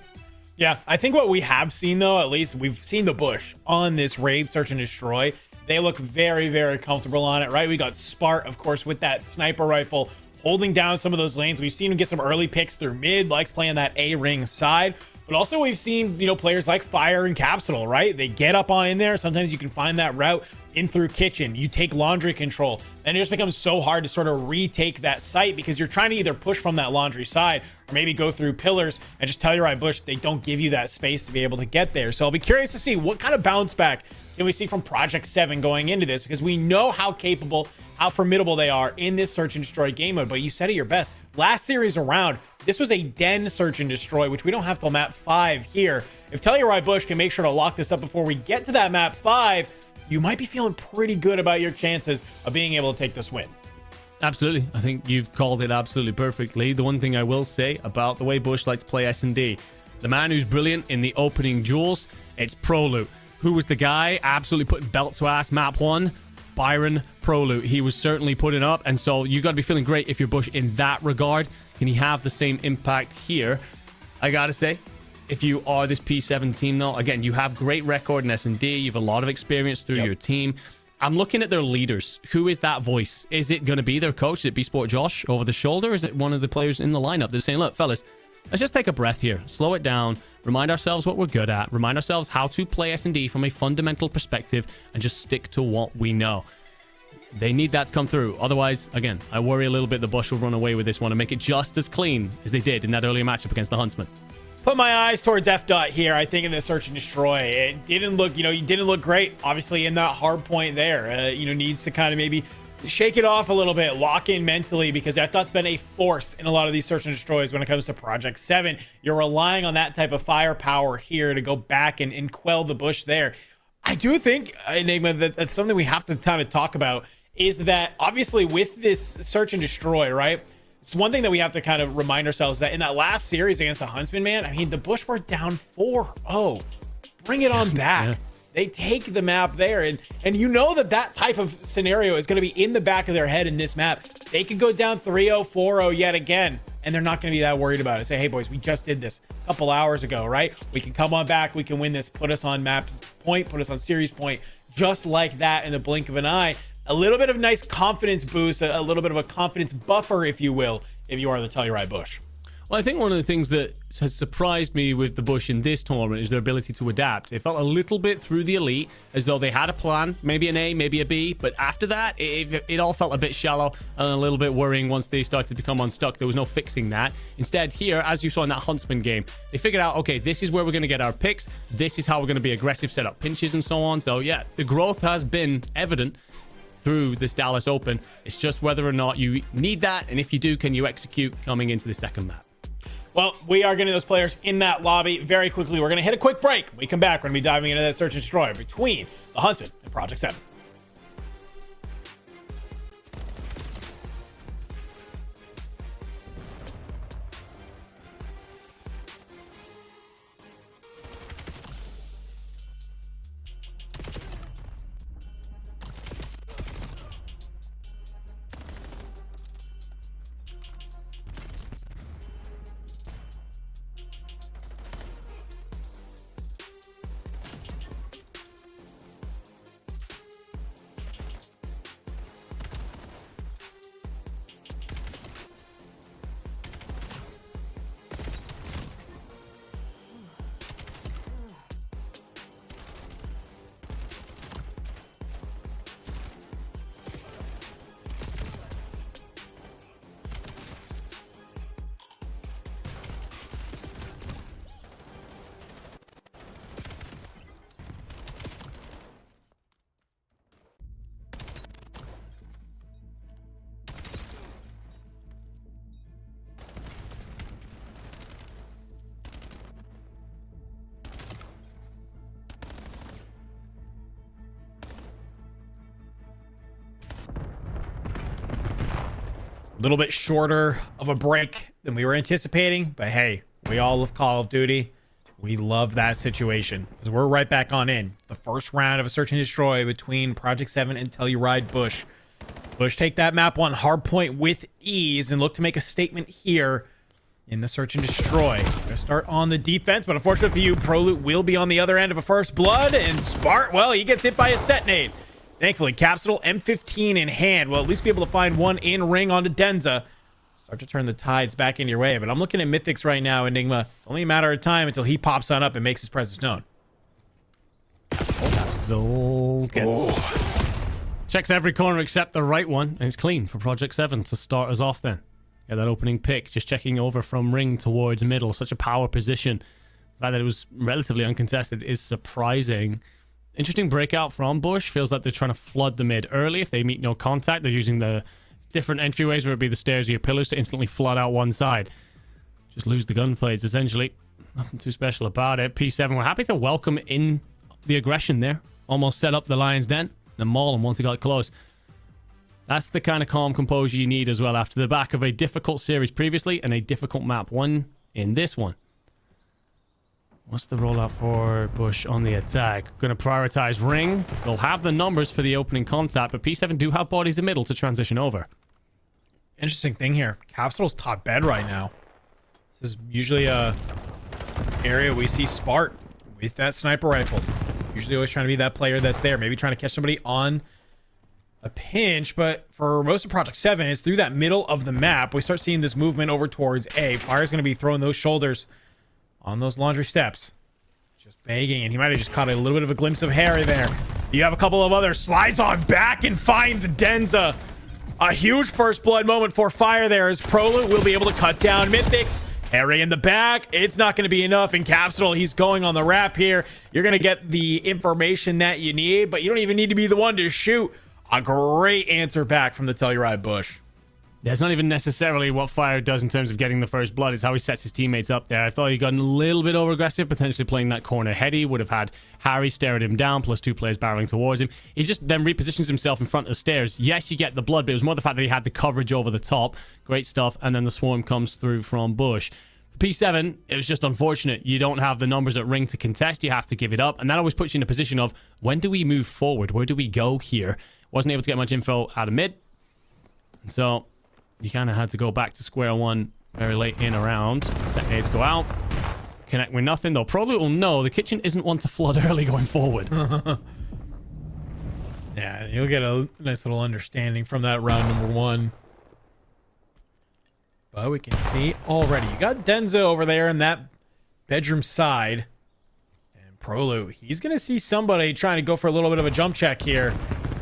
Yeah, I think what we have seen, though, at least we've seen the Bush on this Raid Search and Destroy. They look very, very comfortable on it, right? We got Spart, of course, with that sniper rifle, holding down some of those lanes. We've seen him get some early picks through mid, likes playing that A-ring side. But also we've seen, players like Fire and Capsule, right? They get up on in there. Sometimes you can find that route in through kitchen. You take laundry control. And it just becomes so hard to sort of retake that site because you're trying to either push from that laundry side or maybe go through pillars and just Telluride Bush. They don't give you that space to be able to get there. So I'll be curious to see what kind of bounce back can we see from Project 7 going into this, because we know how capable, how formidable they are in this search and destroy game mode. But you said it your best. Last series around, this was a den search and destroy, which we don't have till map 5 here. If Telluride Bush can make sure to lock this up before we get to that map 5, you might be feeling pretty good about your chances of being able to take this win. Absolutely. I think you've called it absolutely perfectly. The one thing I will say about the way Bush likes to play S&D, the man who's brilliant in the opening duels, it's Prolu. Who was the guy absolutely putting belt to ass map 1? Byron Prolu. He was certainly putting up, and so you got to be feeling great if you're Bush in that regard. Can he have the same impact here? I gotta say, if you are this P7 team, though, again, you have great record in S&D. You have a lot of experience through your team. I'm looking at their leaders. Who is that voice? Is it going to be their coach? Is it B-Sport Josh over the shoulder? Or is it one of the players in the lineup that's saying, look, fellas, let's just take a breath here. Slow it down. Remind ourselves what we're good at. Remind ourselves how to play S&D from a fundamental perspective and just stick to what we know. They need that to come through. Otherwise, again, I worry a little bit the Bush will run away with this one and make it just as clean as they did in that earlier matchup against the Huntsmen. Put my eyes towards F. here. I think in the search and destroy, it didn't look, he didn't look great. Obviously, in that hard point there, needs to kind of maybe shake it off a little bit, lock in mentally, because F.'s been a force in a lot of these search and destroys when it comes to Project 7. You're relying on that type of firepower here to go back and quell the Bush there. I do think, Enigma, that's something we have to kind of talk about, is that obviously with this search and destroy, right? It's one thing that we have to kind of remind ourselves that in that last series against the Huntsmen, man, I mean, the Bush were down 4-0. Bring it on back. Yeah. They take the map there, and you know that type of scenario is going to be in the back of their head in this map. They could go down 3-0, 4-0 yet again, and they're not going to be that worried about it. Say, hey, boys, we just did this a couple hours ago, right? We can come on back. We can win this. Put us on map point. Put us on series point. Just like that in the blink of an eye. A little bit of nice confidence boost, a little bit of a confidence buffer, if you will, if you are the Telluride Bush. Well, I think one of the things that has surprised me with the Bush in this tournament is their ability to adapt. It felt a little bit through the Elite as though they had a plan, maybe an A, maybe a B, but after that, it all felt a bit shallow and a little bit worrying once they started to become unstuck. There was no fixing that. Instead, here, as you saw in that Huntsman game, they figured out, okay, this is where we're going to get our picks. This is how we're going to be aggressive, set up pinches and so on. So, yeah, the growth has been evident through this Dallas Open. It's just whether or not you need that, and if you do, can you execute coming into the second map? Well, we are getting those players in that lobby very quickly. We're going to hit a quick break. When we come back, we're going to be diving into that search and destroy between the Huntsmen and Project 7. A little bit shorter of a break than we were anticipating, but hey, we all love Call of Duty. We love that situation because we're right back on in the first round of a search and destroy between Project 7 and Telluride Bush. Bush take that map 1 hardpoint with ease and look to make a statement here in the search and destroy. Gonna start on the defense, but unfortunately for you, Prolute will be on the other end of a first blood, and Spart, well, he gets hit by a set nade. Thankfully, Capsule M15 in hand will at least be able to find one in ring onto Denza. Start to turn the tides back in your way. But I'm looking at Mythics right now, Enigma. It's only a matter of time until he pops on up and makes his presence known. Checks every corner except the right one, and it's clean for Project 7 to start us off then. Yeah, that opening pick, just checking over from ring towards middle. Such a power position. The fact that it was relatively uncontested is surprising. Interesting breakout from Bush. Feels like they're trying to flood the mid early. If they meet no contact, they're using the different entryways, where it be the stairs or your pillars, to instantly flood out one side. Just lose the gunfights, essentially. Nothing too special about it. P7, we're happy to welcome in the aggression there. Almost set up the Lion's Den and maul them once he got close. That's the kind of calm composure you need as well after the back of a difficult series previously and a difficult map one in this one. What's the rollout for Bush on the attack? Going to prioritize Ring. They'll have the numbers for the opening contact, but P7 do have bodies in middle to transition over. Interesting thing here. Capitol's top bed right now. This is usually a area we see Spart with that sniper rifle. Usually always trying to be that player that's there. Maybe trying to catch somebody on a pinch, but for most of Project 7, it's through that middle of the map. We start seeing this movement over towards A. Fire's going to be throwing those shoulders on those laundry steps. Just begging, and he might have just caught a little bit of a glimpse of Harry there. You have a couple of others. Slides on back and finds Denza. A huge first blood moment for Fire there as Prolu will be able to cut down Mythics. Harry in the back. It's not going to be enough. In Capsule, he's going on the wrap here. You're going to get the information that you need, but you don't even need to be the one to shoot. A great answer back from the Telluride Bush. Yeah, it's not even necessarily what Fire does in terms of getting the first blood. It's how he sets his teammates up there. I thought he got a little bit over-aggressive, potentially playing that corner heady. Would have had Harry stare at him down, plus 2 players barreling towards him. He just then repositions himself in front of the stairs. Yes, you get the blood, but it was more the fact that he had the coverage over the top. Great stuff. And then the swarm comes through from Bush. For P7, it was just unfortunate. You don't have the numbers at Ring to contest. You have to give it up. And that always puts you in a position of, when do we move forward? Where do we go here? Wasn't able to get much info out of mid. So you kind of had to go back to square one very late in a round. Set nades go out. Connect with nothing, though. Prolu will know the kitchen isn't one to flood early going forward. Yeah, you'll get a nice little understanding from that round number 1. But we can see already. You got Denza over there in that bedroom side. And Prolu, he's going to see somebody trying to go for a little bit of a jump check here.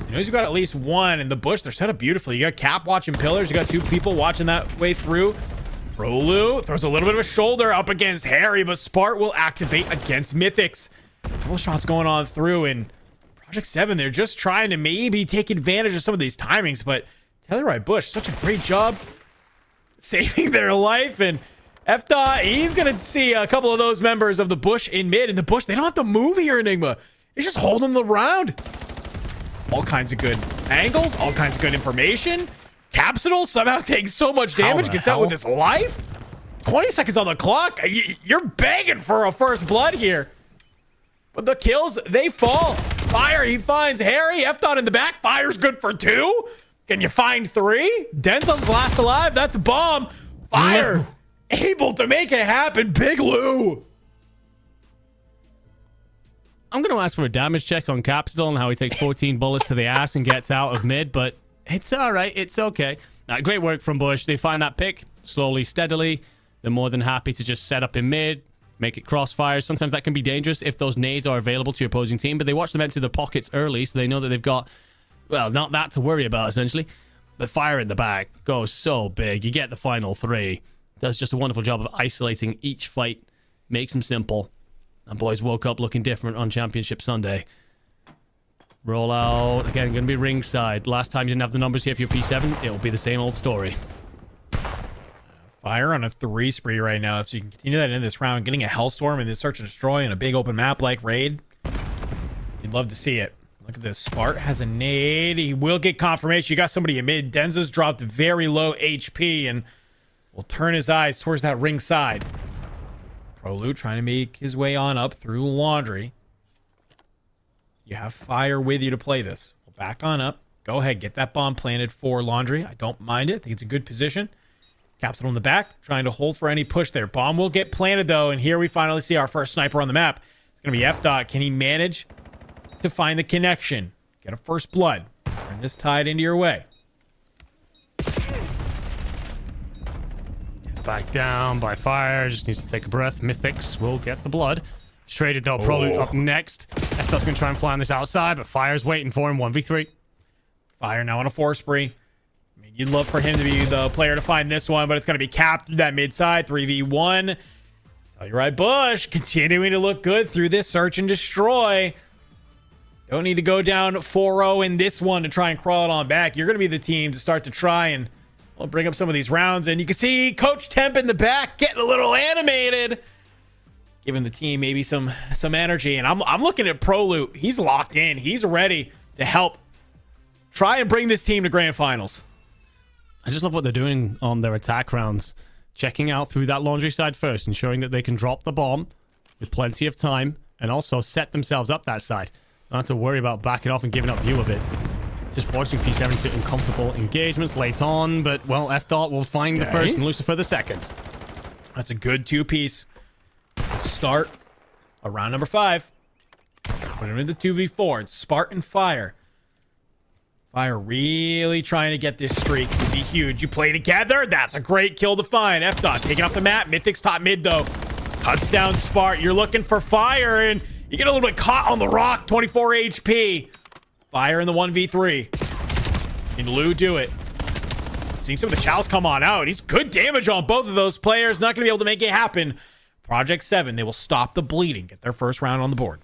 He knows you got at least one in the bush. They're set up beautifully. You got Cap watching pillars. You got 2 people watching that way through. Prolu throws a little bit of a shoulder up against Harry, but Spart will activate against Mythics. Couple shots going on through, and Project 7, they're just trying to maybe take advantage of some of these timings, but Telluride Bush, such a great job saving their life, and F-Dot, he's going to see a couple of those members of the Bush in mid, and the Bush, they don't have to move here, Enigma. He's just holding the round. All kinds of good angles, all kinds of good information. Capsule somehow takes so much damage, gets out with his life. 20 seconds on the clock. You're begging for a first blood here. But the kills, they fall. Fire, he finds Harry. F-Dot in the back. Fire's good for 2. Can you find 3? Denzel's last alive. That's a bomb. Fire, able to make it happen. Big Lou. I'm going to ask for a damage check on Capsule and how he takes 14 bullets to the ass and gets out of mid, but it's all right. It's okay. Great work from Bush. They find that pick slowly, steadily. They're more than happy to just set up in mid, make it crossfire. Sometimes that can be dangerous if those nades are available to your opposing team, but they watch them empty their pockets early, so they know that they've got, well, not that to worry about, essentially. But Fire in the back goes so big. You get the final 3. Does just a wonderful job of isolating each fight, makes them simple. And boys woke up looking different on Championship Sunday. Roll out. Again, going to be ringside. Last time you didn't have the numbers here for your P7. It'll be the same old story. Fire on a 3 spree right now. If you can continue that in this round, getting a Hellstorm in this Search and Destroy in a big open map like Raid, you'd love to see it. Look at this. Spart has a nade. He will get confirmation. You got somebody in mid. Denza's dropped very low HP and will turn his eyes towards that ringside. Prolu trying to make his way on up through Laundry. You have Fire with you to play this. We'll back on up. Go ahead, get that bomb planted for Laundry. I don't mind it. I think it's a good position. Capsule in the back, trying to hold for any push there. Bomb will get planted, though, and here we finally see our first sniper on the map. It's going to be F-Dot. Can he manage to find the connection? Get a first blood. Turn this tide into your way. Back down by Fire. Just needs to take a breath. Mythics will get the blood. Traded, though, probably up next. F-Dot's going to try and fly on this outside, but Fire's waiting for him. 1v3. Fire now on a 4 spree. I mean, you'd love for him to be the player to find this one, but it's going to be capped through that mid side. 3v1. Telluride Bush continuing to look good through this Search and Destroy. Don't need to go down 4-0 in this one to try and crawl it on back. You're going to be the team to start to try and bring up some of these rounds. And you can see Coach Temp in the back getting a little animated, giving the team maybe some energy. And I'm looking at Prolu. He's locked in. He's ready to help try and bring this team to grand finals. I just love what they're doing on their attack rounds. Checking out through that laundry side first, ensuring that they can drop the bomb with plenty of time, and also set themselves up that side. Don't have to worry about backing off and giving up view of it. Just forcing P7 to uncomfortable engagements late on, but, well, F-Dot will find the first and Lucifer the second. That's a good two-piece. Start around number 5. Put him into 2v4. It's Spartan Fire. Fire really trying to get this streak to be huge. You play together. That's a great kill to find. F-Dot taking off the map. Mythic's top mid, though. Cuts down Spart. You're looking for Fire, and you get a little bit caught on the rock. 24 HP. Fire in the 1v3. Can Lou do it? Seeing some of the chows come on out. He's good damage on both of those players. Not going to be able to make it happen. Project 7, they will stop the bleeding. Get their first round on the board.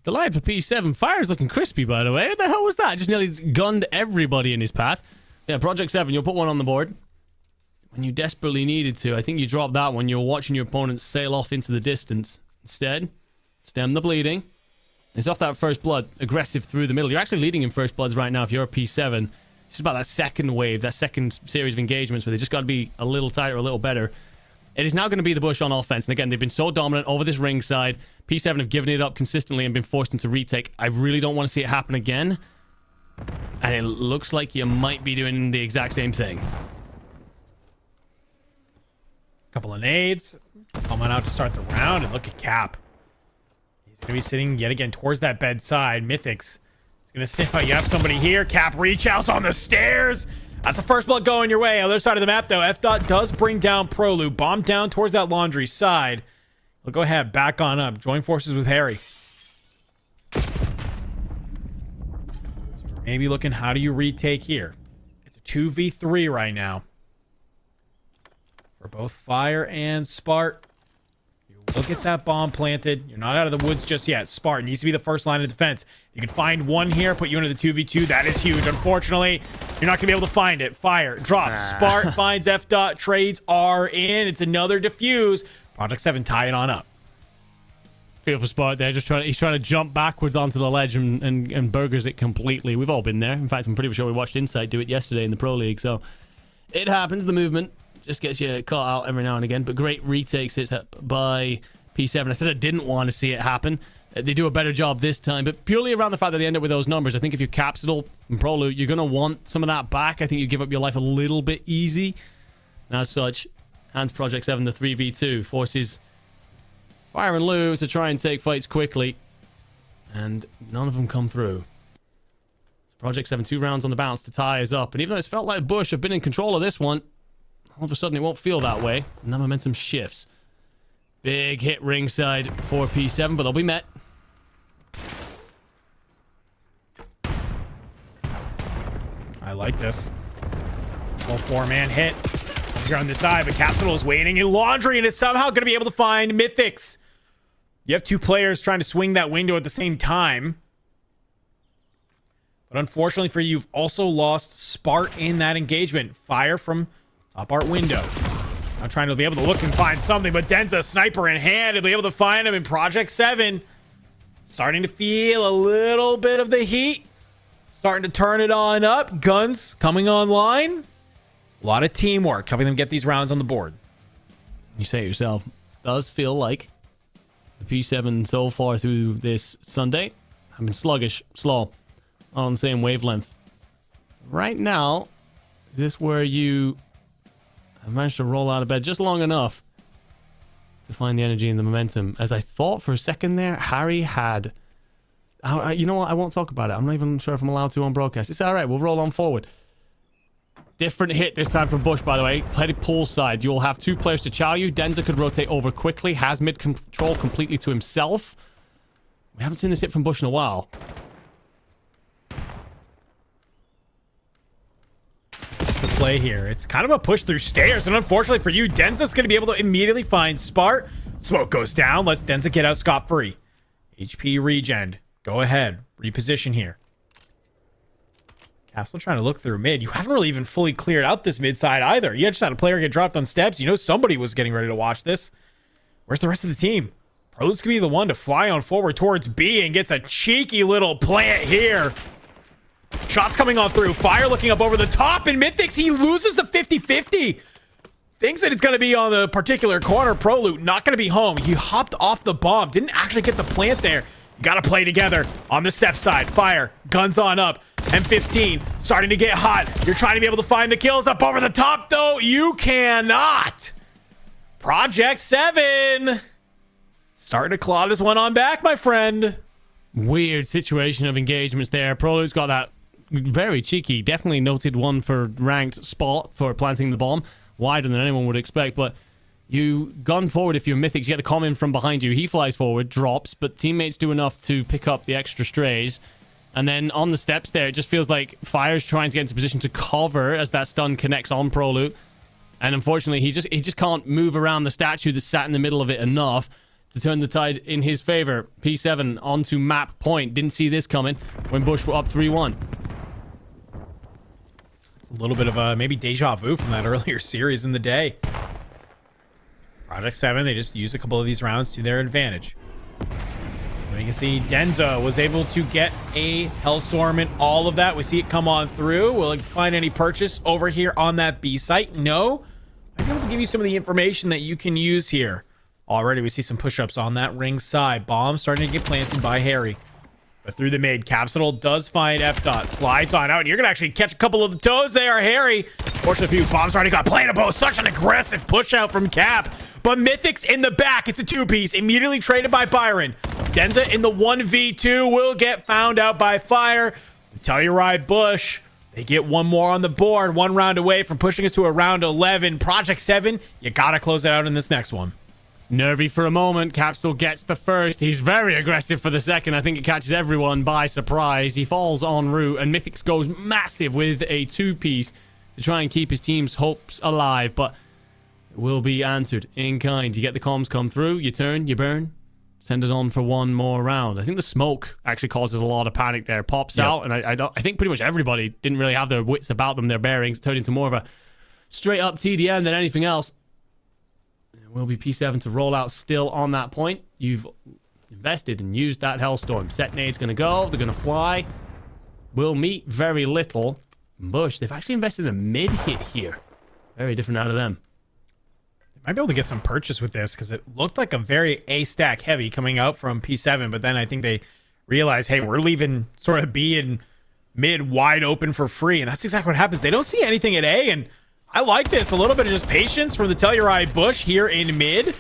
Delight for P7. Fire's looking crispy, by the way. What the hell was that? Just nearly gunned everybody in his path. Yeah, Project 7, you'll put one on the board. When you desperately needed to. I think you dropped that one. You're watching your opponent sail off into the distance. Instead, stem the bleeding. It's off that first blood. Aggressive through the middle. You're actually leading in first bloods right now if you're a P7. It's just about that second wave, that second series of engagements where they just got to be a little tighter, a little better. It is now going to be the Bush on offense. And again, they've been so dominant over this ring side. P7 have given it up consistently and been forced into retake. I really don't want to see it happen again. And it looks like you might be doing the exact same thing. Couple of nades. Coming out to start the round. And look at Cap. He's going to be sitting yet again towards that bedside. Mythics is going to sniff out. You have somebody here. Cap reach outs on the stairs. That's the first blood going your way. Other side of the map, though. F-Dot does bring down Prolu. Bomb down towards that laundry side. We'll go ahead. Back on up. Join forces with Harry. So maybe looking, how do you retake here? It's a 2v3 right now. For both Fire and Spart. You will get that bomb planted. You're not out of the woods just yet. Spart needs to be the first line of defense. You can find one here, put you into the 2v2. That is huge. Unfortunately, you're not going to be able to find it. Fire drops. Spart finds F-Dot. Trades are in. It's another defuse. Project 7 tie it on up. Feel for Spart there. He's trying to jump backwards onto the ledge and burgers it completely. We've all been there. In fact, I'm pretty sure we watched Insight do it yesterday in the Pro League. So it happens. The movement just gets you caught out every now and again. But great retakes it by P7. I said I didn't want to see it happen. They do a better job this time, but purely around the fact that they end up with those numbers. I think if you're Capsule and Pro Loot, you're going to want some of that back. I think you give up your life a little bit easy. And as such, hands Project 7 to 3v2. Forces Fire and Lou to try and take fights quickly. And none of them come through. Project 7, 2 rounds on the bounce to tie us up. And even though it's felt like Bush have been in control of this one, all of a sudden it won't feel that way. And that momentum shifts. Big hit ringside for P7, but they'll be met. I like this. Full 4-man hit. Here on this side, but Capsule is waiting in laundry and is somehow going to be able to find Mythics. You have two players trying to swing that window at the same time. But unfortunately for you, you've also lost Spart in that engagement. Fire from top art window. I'm trying to be able to look and find something, but Denza, sniper in hand, to be able to find him in Project 7. Starting to feel a little bit of the heat. Starting to turn it on up. Guns coming online. A lot of teamwork helping them get these rounds on the board. You say it yourself. Does feel like the P7 so far through this Sunday have been sluggish, slow, on the same wavelength. Right now, is this where you have managed to roll out of bed just long enough to find the energy and the momentum? As I thought for a second there, Harry had... You know what? I won't talk about it. I'm not even sure if I'm allowed to on broadcast. It's all right. We'll roll on forward. Different hit this time from Bush, by the way. Played it pool side. You'll have two players to chow you. Denza could rotate over quickly. Has mid control completely to himself. We haven't seen this hit from Bush in a while. That's the play here. It's kind of a push through stairs, and unfortunately for you, Denza's going to be able to immediately find Spart. Smoke goes down. Lets Denza get out scot-free. HP regen. Go ahead. Reposition here. Capsule trying to look through mid. You haven't really even fully cleared out this mid side either. You just had a player get dropped on steps. You know somebody was getting ready to watch this. Where's the rest of the team? Pro's gonna be the one to fly on forward towards B and gets a cheeky little plant here. Shots coming on through. Fire looking up over the top, and Mythics, he loses the 50-50. Thinks that it's going to be on the particular corner. Proloot not going to be home. He hopped off the bomb. Didn't actually get the plant there. Got to play together on the step side. Fire. Guns on up. M15 starting to get hot. You're trying to be able to find the kills up over the top, though. You cannot. Project 7. Starting to claw this one on back, my friend. Weird situation of engagements there. Proloot's got that very cheeky, definitely noted one for ranked spot for planting the bomb. Wider than anyone would expect, but you gun forward. If you're Mythics, you get the comm in from behind you. He flies forward, drops, but teammates do enough to pick up the extra strays. And then on the steps there, it just feels like Fire's trying to get into position to cover as that stun connects on Proloot. And unfortunately, he just can't move around the statue that's sat in the middle of it enough to turn the tide in his favor. P7 onto map point. Didn't see this coming when Bush were up 3-1. It's a little bit of a maybe deja vu from that earlier series in the day. Project 7, they just used a couple of these rounds to their advantage. You can see Denza was able to get a Hellstorm and all of that. We see it come on through. Will it find any purchase over here on that B site? No. I'm able to give you some of the information that you can use here. Already we see some push-ups on that ring side. Bomb starting to get planted by Harry. But through the mid, Capsule does find F dot. Slides on out, and you're going to actually catch a couple of the toes there, Harry. Fortunately for you, Bomb's already got planted. Such an aggressive push out from Cap. But Mythics in the back. It's a two-piece. Immediately traded by Byron. Denza in the 1v2 will get found out by Fire. The Telluride Bush. They get one more on the board. One round away from pushing us to a round 11. Project 7, you got to close it out in this next one. Nervy for a moment. Capsule gets the first. He's very aggressive for the second. I think it catches everyone by surprise. He falls en route, and Mythics goes massive with a two-piece to try and keep his team's hopes alive, but it will be answered in kind. You get the comms come through, you turn, you burn, send it on for one more round. I think the smoke actually causes a lot of panic there. Pops out, and I think pretty much everybody didn't really have their wits about them, their bearings. It turned into more of a straight-up TDM than anything else. It will be P7 to roll out still on that point. You've invested and used that Hellstorm. Set nade's going to go. They're going to fly. Will meet very little. Bush, they've actually invested in a mid-hit here. Very different out of them. Might be able to get some purchase with this because it looked like a very A-stack heavy coming out from P7, but then I think they realized, hey, we're leaving sort of B and mid wide open for free, and that's exactly what happens. They don't see anything at A, and I like this. A little bit of just patience from the Telluride Bush here in mid.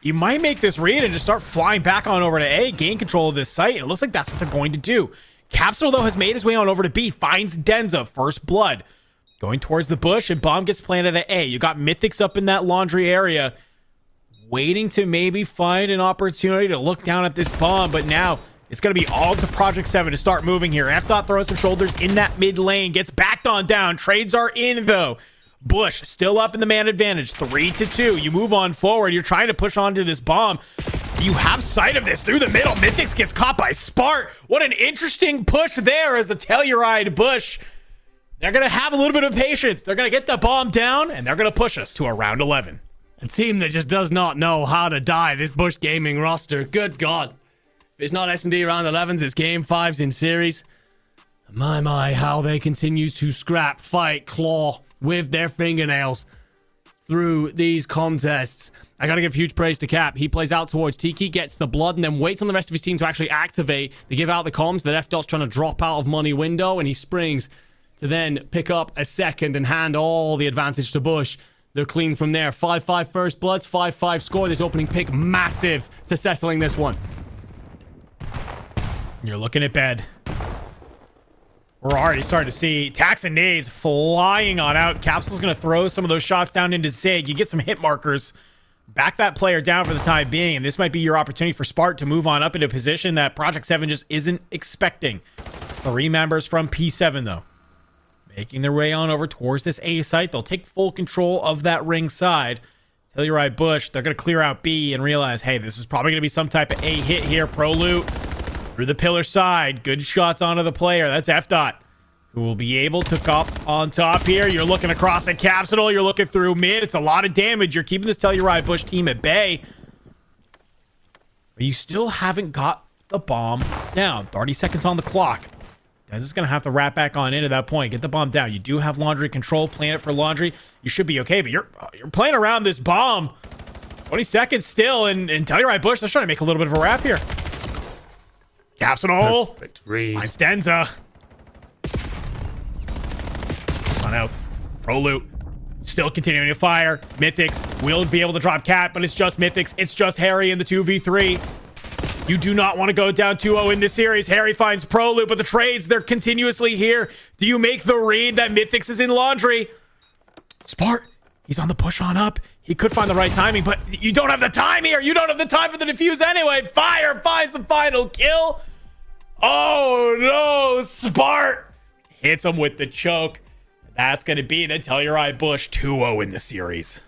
You might make this read and just start flying back on over to A, gain control of this site, and it looks like that's what they're going to do. Capsule, though, has made his way on over to B, finds Denza, first blood. Going towards the bush, and bomb gets planted at A. You got Mythics up in that laundry area, waiting to maybe find an opportunity to look down at this bomb, but now it's going to be all to Project 7 to start moving here. F-Dot throwing some shoulders in that mid lane, gets backed on down. Trades are in, though. Bush still up in the man advantage, 3-2. You move on forward. You're trying to push onto this bomb. You have sight of this through the middle. Mythics gets caught by Spart. What an interesting push there as the Telluride Bush. They're going to have a little bit of patience. They're going to get the bomb down, and they're going to push us to a round 11. A team that just does not know how to die, this Bush Gaming roster. Good God. If it's not S&D round 11s, it's game 5s in series. My, how they continue to scrap, fight, claw with their fingernails through these contests. I got to give huge praise to Cap. He plays out towards Tiki, gets the blood, and then waits on the rest of his team to actually activate. They give out the comms that F-Dot's trying to drop out of money window, and he springs to then pick up a second and hand all the advantage to Bush. They're clean from there. 5-5 first bloods, 5-5 score. This opening pick massive to settling this one. You're looking at bed. We're already starting to see attacks and nades flying on out. Capsule's going to throw some of those shots down into Zig. You get some hit markers. Back that player down for the time being, and this might be your opportunity for Spart to move on up into a position that Project 7 just isn't expecting. 3 members from P7, though, making their way on over towards this A site. They'll take full control of that ring side. Telluride Bush, they're going to clear out B and realize, hey, this is probably going to be some type of A hit here. Pro loot through the pillar side. Good shots onto the player. That's F-Dot, who will be able to cop on top here. You're looking across at Capsule. You're looking through mid. It's a lot of damage. You're keeping this Telluride Bush team at bay. But you still haven't got the bomb down. 30 seconds on the clock. This is going to have to wrap back on into that point. Get the bomb down. You do have laundry control. Plan it for laundry. You should be okay, but you're playing around this bomb. 20 seconds still, and Telluride Bush, they're trying to make a little bit of a wrap here. Capsule. Perfect read. Finds Denza. On out. Pro loot. Still continuing to fire. Mythics will be able to drop Cat, but it's just Mythics. It's just Harry in the 2v3. You do not want to go down 2-0 in this series. Harry finds Pro loot, but the trades, they're continuously here. Do you make the read that Mythics is in laundry? Spart, he's on the push on up. He could find the right timing, but you don't have the time here. You don't have the time for the defuse anyway. Fire finds the final kill. Oh, no. Spart hits him with the choke. That's going to be the Telluride Bush 2-0 in the series.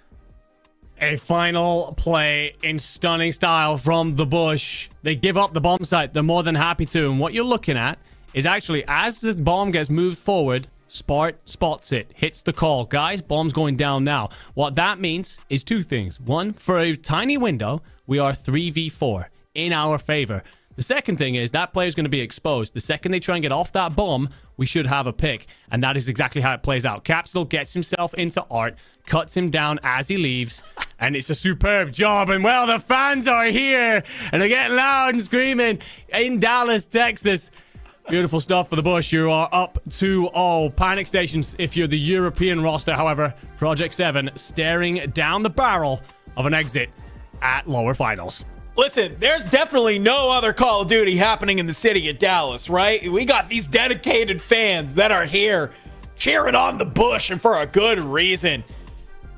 A final play in stunning style from the Bush. They give up the bomb site. They're more than happy to. And what you're looking at is actually, as the bomb gets moved forward, Spart spots it, hits the call. Guys, bomb's going down now. What that means is two things. One, for a tiny window, we are 3v4 in our favor. The second thing is that player's going to be exposed. The second they try and get off that bomb, we should have a pick. And that is exactly how it plays out. Capsule gets himself into Art, cuts him down as he leaves, and it's a superb job. And well, the fans are here, and they're getting loud and screaming in Dallas, Texas. Beautiful stuff for the Bush. You are up 2-0. Panic stations if you're the European roster. However, Project 7 staring down the barrel of an exit at lower finals. Listen, there's definitely no other Call of Duty happening in the city of Dallas, right? We got these dedicated fans that are here cheering on the Bush, and for a good reason.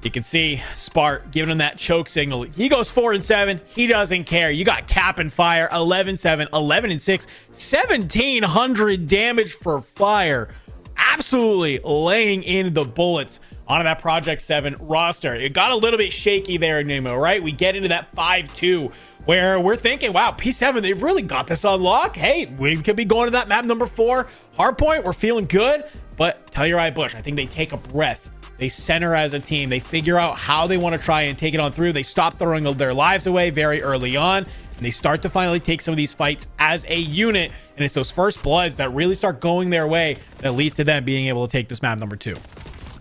You can see Spart giving him that choke signal. He goes 4-7. He doesn't care. You got Cap and Fire, 11-7, 11-6, 1,700 damage for Fire. Absolutely laying in the bullets onto that Project 7 roster. It got a little bit shaky there, Nemo, right? We get into that 5-2 where we're thinking, wow, P7, they've really got this on lock. Hey, we could be going to that map number 4, Hardpoint. We're feeling good. But Telluride Bush, I think they take a breath. They center as a team. They figure out how they want to try and take it on through. They stop throwing their lives away very early on, and they start to finally take some of these fights as a unit. And it's those first bloods that really start going their way that leads to them being able to take this map number 2.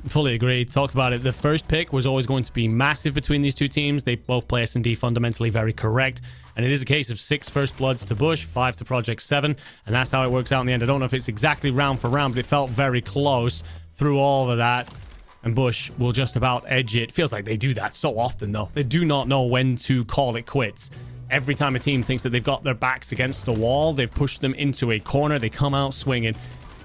Fully agreed. Talked about it. The first pick was always going to be massive between these two teams. They both play S&D fundamentally very correct. And it is a case of 6 first bloods to Bush, 5 to Project 7. And that's how it works out in the end. I don't know if it's exactly round for round, but it felt very close through all of that. And Bush will just about edge it. Feels like they do that so often, though. They do not know when to call it quits. Every time a team thinks that they've got their backs against the wall, they've pushed them into a corner, they come out swinging.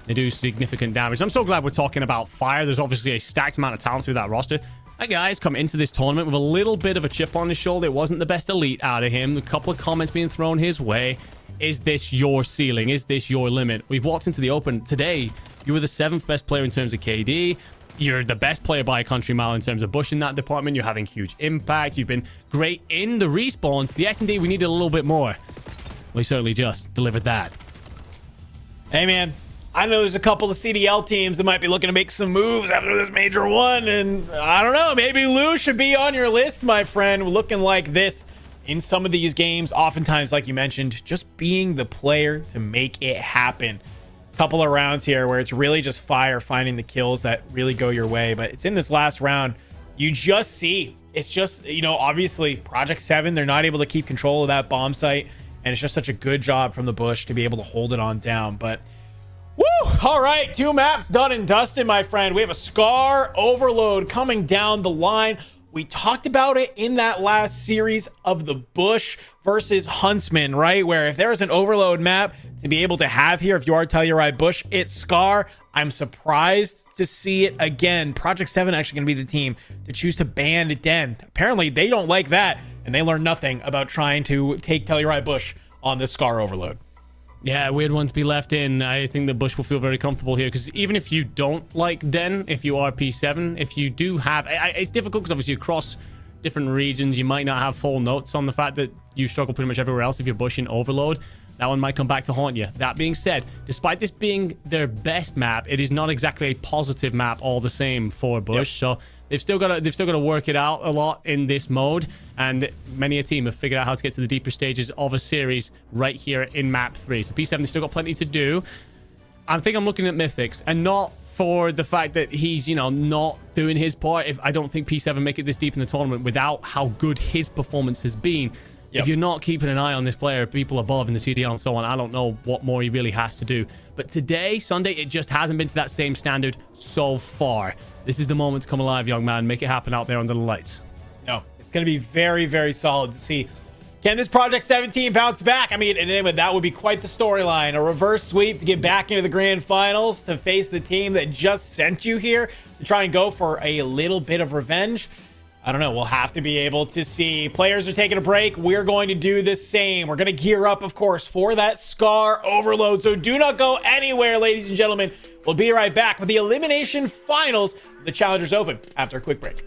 They do significant damage. I'm so glad we're talking about Fire. There's obviously a stacked amount of talent through that roster. That guy's come into this tournament with a little bit of a chip on his shoulder. It wasn't the best elite out of him. A couple of comments being thrown his way. Is this your ceiling? Is this your limit? We've walked into the open today. You were the 7th best player in terms of KD. You're the best player by a country mile in terms of Bush in that department. You're having huge impact. You've been great in the respawns. The S&D, we needed a little bit more. We certainly just delivered that. Hey, man. I know there's a couple of CDL teams that might be looking to make some moves after this major one. And I don't know. Maybe Lou should be on your list, my friend. Looking like this in some of these games. Oftentimes, like you mentioned, just being the player to make it happen. Couple of rounds here where it's really just Fire finding the kills that really go your way, but it's in this last round you just see it's just, you know, obviously Project 7, they're not able to keep control of that bomb site, and it's just such a good job from the Bush to be able to hold it on down. But woo, all right, 2 maps done and dusted, my friend. We have a Scar Overload coming down the line. We talked about it in that last series of the Bush versus Huntsmen, right? Where if there is an overload map to be able to have here, if you are Telluride Bush, it's Scar. I'm surprised to see it again. Project 7 actually going to be the team to choose to ban it Den. Apparently, they don't like that, and they learn nothing about trying to take Telluride Bush on this Scar Overload. Yeah, weird one to be left in. I think the Bush will feel very comfortable here, because even if you don't like Den, if you are P7, if you do have... It's difficult because obviously across different regions, you might not have full notes on the fact that you struggle pretty much everywhere else if you're Bush in Overload. That one might come back to haunt you. That being said, despite this being their best map, it is not exactly a positive map all the same for Bush. Yep. So they've still got to work it out a lot in this mode, and many a team have figured out how to get to the deeper stages of a series right here in map 3. So P7, they've still got plenty to do. I think I'm looking at Mythics, and not for the fact that he's, you know, not doing his part. If I don't think P7 make it this deep in the tournament without how good his performance has been. If you're not keeping an eye on this player, people above in the CDL and so on, I don't know what more he really has to do. But today, Sunday, it just hasn't been to that same standard so far. This is the moment to come alive, young man. Make it happen out there under the lights. No, it's going to be very, very solid to see. Can this Project 17 bounce back? I mean, and anyway, that would be quite the storyline. A reverse sweep to get back into the grand finals to face the team that just sent you here to try and go for a little bit of revenge. I don't know. We'll have to be able to see. Players are taking a break. We're going to do the same. We're going to gear up, of course, for that Scar overload. So do not go anywhere, ladies and gentlemen. We'll be right back with the Elimination Finals of the Challengers Open after a quick break.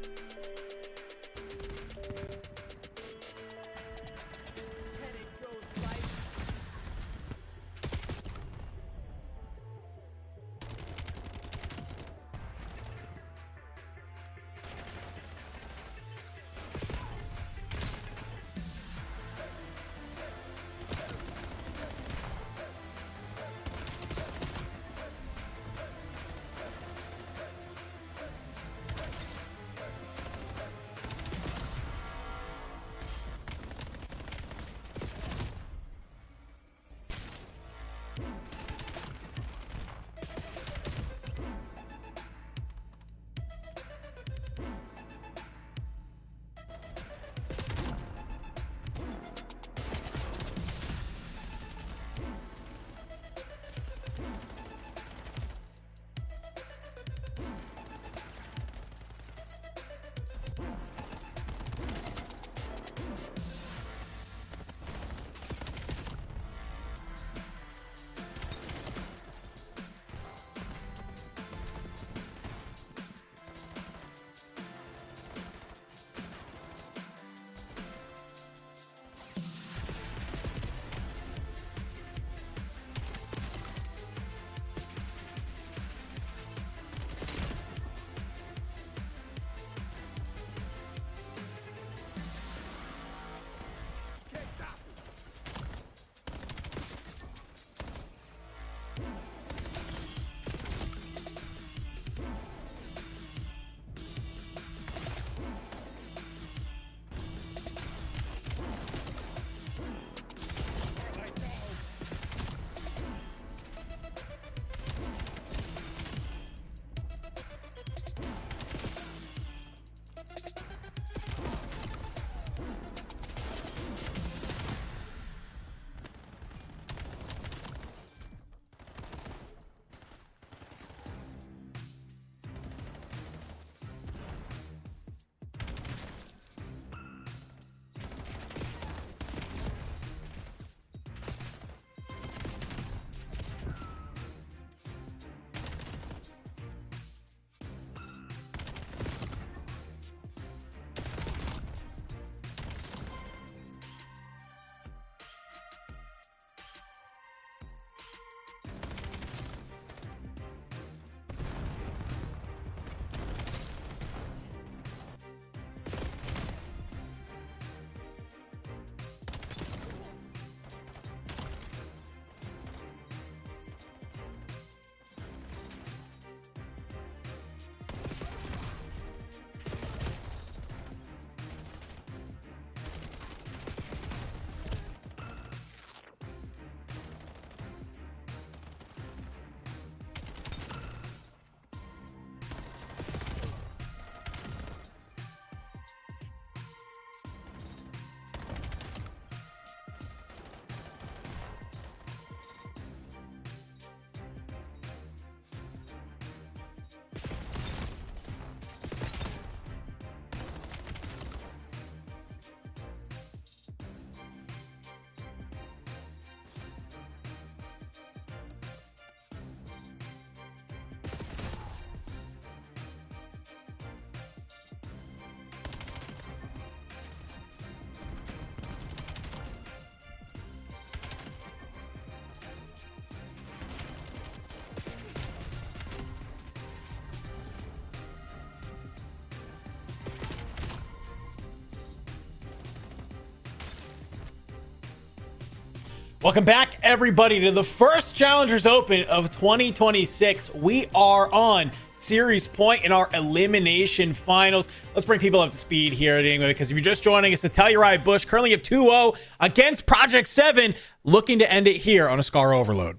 Welcome back, everybody, to the first Challengers Open of 2026. We are on Series Point in our Elimination Finals. Let's bring people up to speed here anyway, because if you're just joining us, the Telluride Bush currently at 2-0 against Project 7, looking to end it here on a Scar Overload.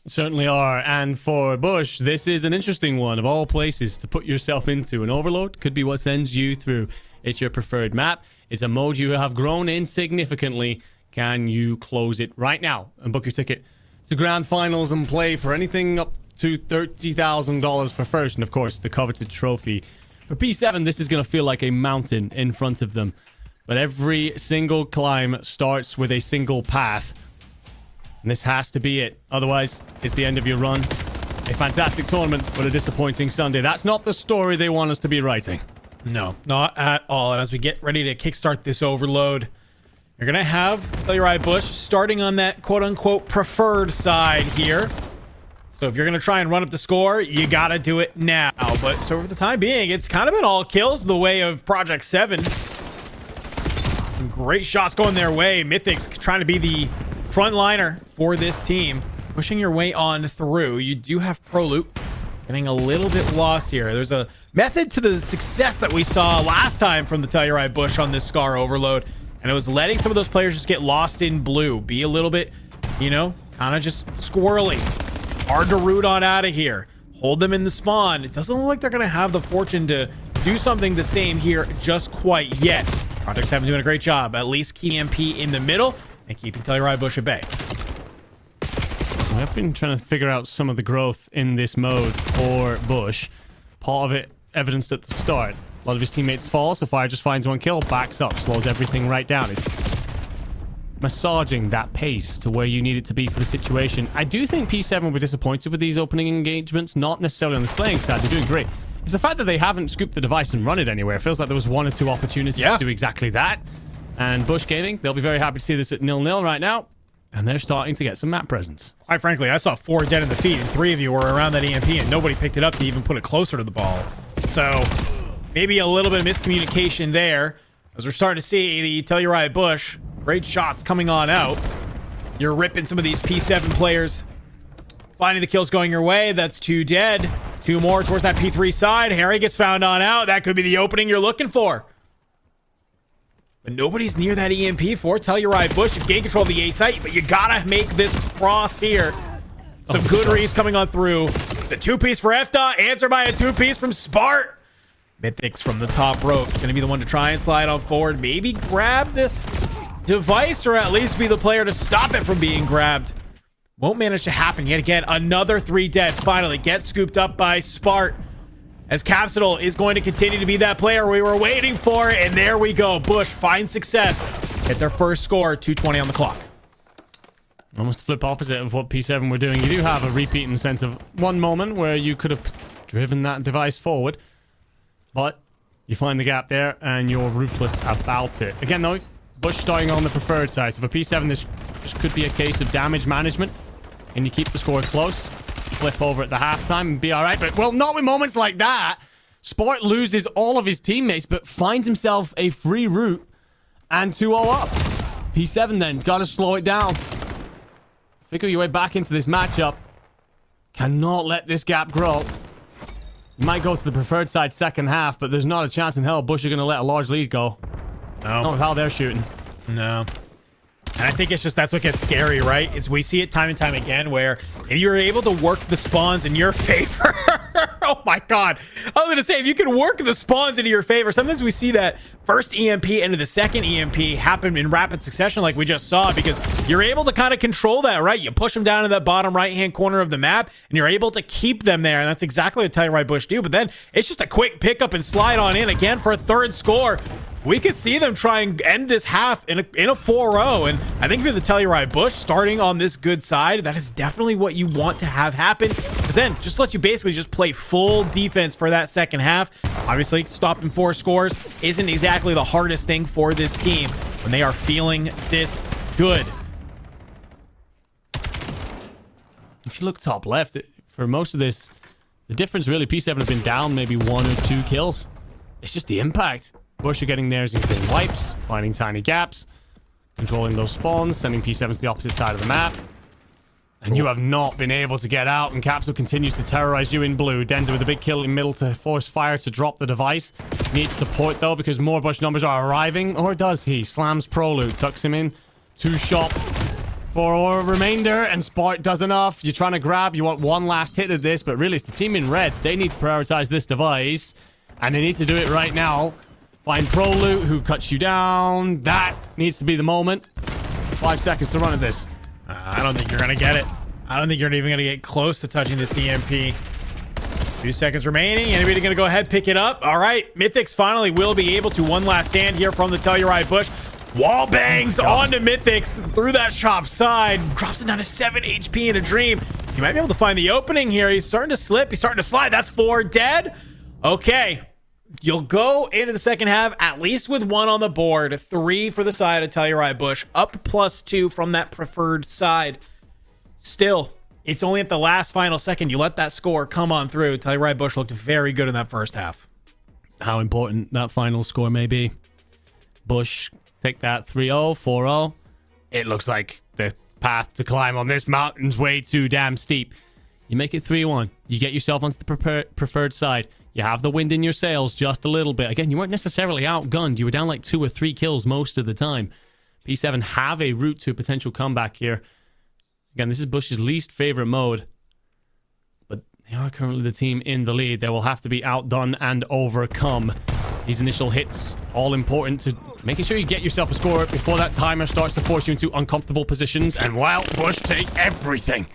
Certainly are. And for Bush, this is an interesting one of all places to put yourself into. An Overload could be what sends you through. It's your preferred map. It's a mode you have grown in significantly. Can you close it right now and book your ticket to Grand Finals and play for anything up to $30,000 for first? And of course, the coveted trophy. For P7, this is going to feel like a mountain in front of them. But every single climb starts with a single path. And this has to be it. Otherwise, it's the end of your run. A fantastic tournament, but a disappointing Sunday. That's not the story they want us to be writing. No, not at all. And as we get ready to kickstart this overload, you're going to have Telluride Bush starting on that quote-unquote preferred side here. So if you're going to try and run up the score, you got to do it now. But so for the time being, it's kind of been all kills the way of Project 7. Some great shots going their way. Mythics trying to be the frontliner for this team. Pushing your way on through. You do have Pro Loot. Getting a little bit lost here. There's a method to the success that we saw last time from the Telluride Bush on this Scar Overload. And it was letting some of those players just get lost in blue. Be a little bit, you know, kind of just squirrely. Hard to root on out of here. Hold them in the spawn. It doesn't look like they're going to have the fortune to do something the same here just quite yet. Project 7 doing a great job. At least key MP in the middle and keeping Telluride Bush at bay. I've been trying to figure out some of the growth in this mode for Bush. Part of it evidenced at the start. A lot of his teammates fall, so Fire just finds one kill, backs up, slows everything right down. It's massaging that pace to where you need it to be for the situation. I do think P7 were disappointed with these opening engagements, not necessarily on the slaying side. They're doing great. It's the fact that they haven't scooped the device and run it anywhere. It feels like there was one or two opportunities to do exactly that. And Bush Gaming, they'll be very happy to see this at 0-0 right now. And they're starting to get some map presence. Quite frankly, I saw 4 dead in the feed, and 3 of you were around that EMP, and nobody picked it up to even put it closer to the ball. So maybe a little bit of miscommunication there, as we're starting to see the Telluride Bush. Great shots coming on out. You're ripping some of these P7 players. Finding the kills going your way. That's 2 dead. 2 more towards that P3 side. Harry gets found on out. That could be the opening you're looking for. But nobody's near that EMP for Telluride Bush. You've gained control of the A site, but you gotta make this cross here. Some good reads coming on through. The 2-piece for FDOT, answered by a 2-piece from Spart. Mythics from the top rope. Gonna be the one to try and slide on forward. Maybe grab this device, or at least be the player to stop it from being grabbed. Won't manage to happen yet again. Another 3 dead. Finally gets scooped up by Spart, as Capsule is going to continue to be that player we were waiting for. And there we go. Bush finds success at their first score. 2:20 on the clock. Almost the flip opposite of what P7 were doing. You do have a repeat in the sense of one moment where you could have driven that device forward, but you find the gap there and you're ruthless about it. Again though, Bush starting on the preferred side. So for P7, this could be a case of damage management, and you keep the score close. Flip over at the halftime and be all right. But, well, not with moments like that. Sport loses all of his teammates, but finds himself a free route and 2-0 up. P7 then, got to slow it down. Figure your way back into this matchup. Cannot let this gap grow. You might go to the preferred side second half, but there's not a chance in hell Bush are going to let a large lead go. No. Not with how they're shooting. No. And I think it's just, that's what gets scary, right? Is we see it time and time again where if you're able to work the spawns in your favor. Oh my God. I was going to say, if you can work the spawns into your favor, sometimes we see that first EMP into the second EMP happen in rapid succession like we just saw, because you're able to kind of control that, right? You push them down to that bottom right-hand corner of the map and you're able to keep them there. And that's exactly what Telluride Bush do. But then it's just a quick pickup and slide on in again for a 3rd score. We could see them try and end this half in a 4-0. And I think if you're the Telluride Bush starting on this good side, that is definitely what you want to have happen. Because then just lets you basically just play full defense for that second half. Obviously, stopping 4 scores isn't exactly the hardest thing for this team when they are feeling this good. If you look top left, for most of this, the difference really, P7 have been down maybe 1 or 2 kills. It's just the impact. Bush are getting theirs and getting wipes, finding tiny gaps. controlling those spawns, sending P7 to the opposite side of the map. And you have not been able to get out, and Capsule continues to terrorize you in blue. Denza with a big kill in middle to force Fire to drop the device. Needs support, though, because more Bush numbers are arriving. Or does he? Slams Proloot, tucks him in. 2 shot for a remainder, and Spark does enough. You're trying to grab. You want one last hit of this, but really, it's the team in red. They need to prioritize this device, and they need to do it right now. Find Proloot, who cuts you down. That needs to be the moment. 5 seconds to run at this. I don't think you're going to get it. I don't think you're even going to get close to touching this EMP. 2 seconds remaining. Anybody going to go ahead, pick it up? All right. Mythics finally will be able to one last stand here from the Telluride bush. Wall bangs onto Mythics through that shop side. Drops it down to 7 HP in a dream. You might be able to find the opening here. He's starting to slip. He's starting to slide. That's 4 dead. Okay. You'll go into the second half at least with 1 on the board. 3 for the side of Telluride bush. Up +2 from that preferred side. Still, it's only at the last final second you let that score come on through. Telluride bush looked very good in that first half. How important that final score may be. Bush, take that 3-0, 4-0. It looks like the path to climb on this mountain's way too damn steep. You make it 3-1. You get yourself onto the preferred side. You have the wind in your sails just a little bit. Again, you weren't necessarily outgunned. You were down like 2 or 3 kills most of the time. P7 have a route to a potential comeback here. Again, this is Bush's least favorite mode. But they are currently the team in the lead. They will have to be outdone and overcome. These initial hits, all important to making sure you get yourself a score before that timer starts to force you into uncomfortable positions. And while Bush take everything.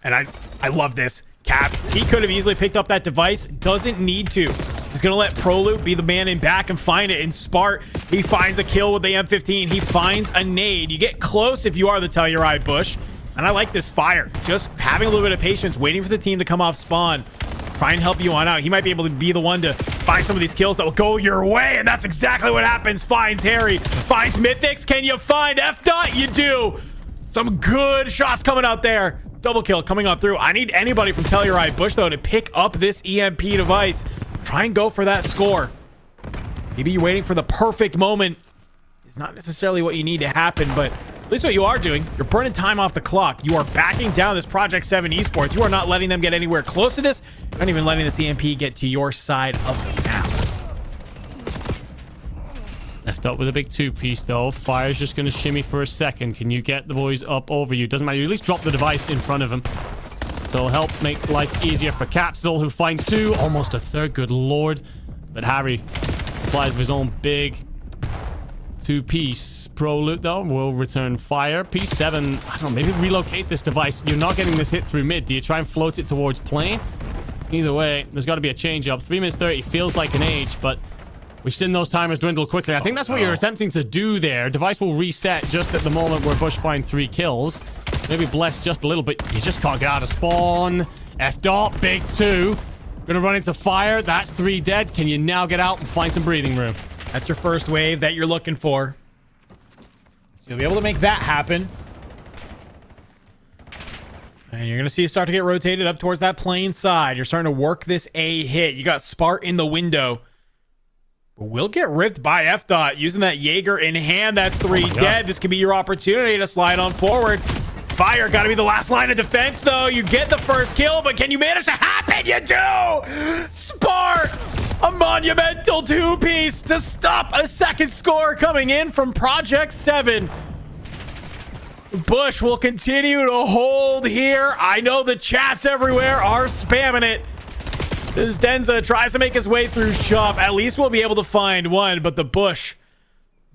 And I love this. Cap, he could have easily picked up that device. Doesn't need to. He's going to let Proloot be the man in back and find it. In Spart, he finds a kill with the M15. He finds a nade. You get close if you are the Telluride bush. And I like this Fire. Just having a little bit of patience, waiting for the team to come off spawn. Try and help you on out. He might be able to be the one to find some of these kills that will go your way. And that's exactly what happens. Finds Harry. Finds Mythics. Can you find F-Dot? You do. Some good shots coming out there. Double kill coming on through. I need anybody from Telluride bush, though, to pick up this EMP device. Try and go for that score. Maybe you're waiting for the perfect moment. It's not necessarily what you need to happen, but at least what you are doing, you're burning time off the clock. You are backing down this Project 7 esports. You are not letting them get anywhere close to this. You're not even letting this EMP get to your side of the map. Left up with a big 2-piece, though. Fire's just going to shimmy for a second. Can you get the boys up over you? Doesn't matter. You at least drop the device in front of him. So help make life easier for Capsule, who finds 2. Almost a 3rd. Good lord. But Harry applies with his own big 2-piece. Proloot, though, will return Fire. P7, I don't know, maybe relocate this device. You're not getting this hit through mid. Do you try and float it towards plane? Either way, there's got to be a change up. 3 minutes 30 feels like an age, but we've seen those timers dwindle quickly. I think that's what you're attempting to do there. Device will reset just at the moment where Bush finds 3 kills. Maybe bless just a little bit. You just can't get out of spawn. F-Dot, big 2. Gonna run into Fire. That's 3 dead. Can you now get out and find some breathing room? That's your first wave that you're looking for. So you'll be able to make that happen. And you're going to see it start to get rotated up towards that plane side. You're starting to work this A hit. You got Spart in the window. But we'll get ripped by F-Dot using that Jaeger in hand. That's 3 dead. This could be your opportunity to slide on forward. Fire got to be the last line of defense, though. You get the first kill, but can you manage to happen? You do! Spart! A monumental 2-piece to stop a second score coming in from Project 7. Bush will continue to hold here. I know the chats everywhere are spamming it. As Denza tries to make his way through shop, at least we'll be able to find one. But the Bush,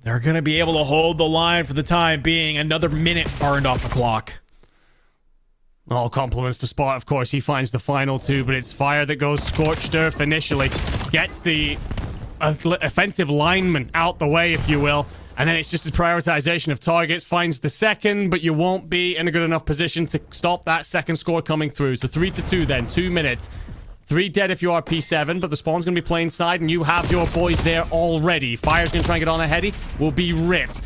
they're going to be able to hold the line for the time being. Another minute burned off the clock. All compliments to Spot, of course. He finds the final 2, but it's Fire that goes scorched earth initially. Gets the offensive lineman out the way, if you will. And then it's just a prioritization of targets. Finds the second, but you won't be in a good enough position to stop that second score coming through. So 3-2 then, 2 minutes. 3 dead if you are P7, but the spawn's going to be playing side, and you have your boys there already. Fire's going to try and get on a heady. Will be ripped.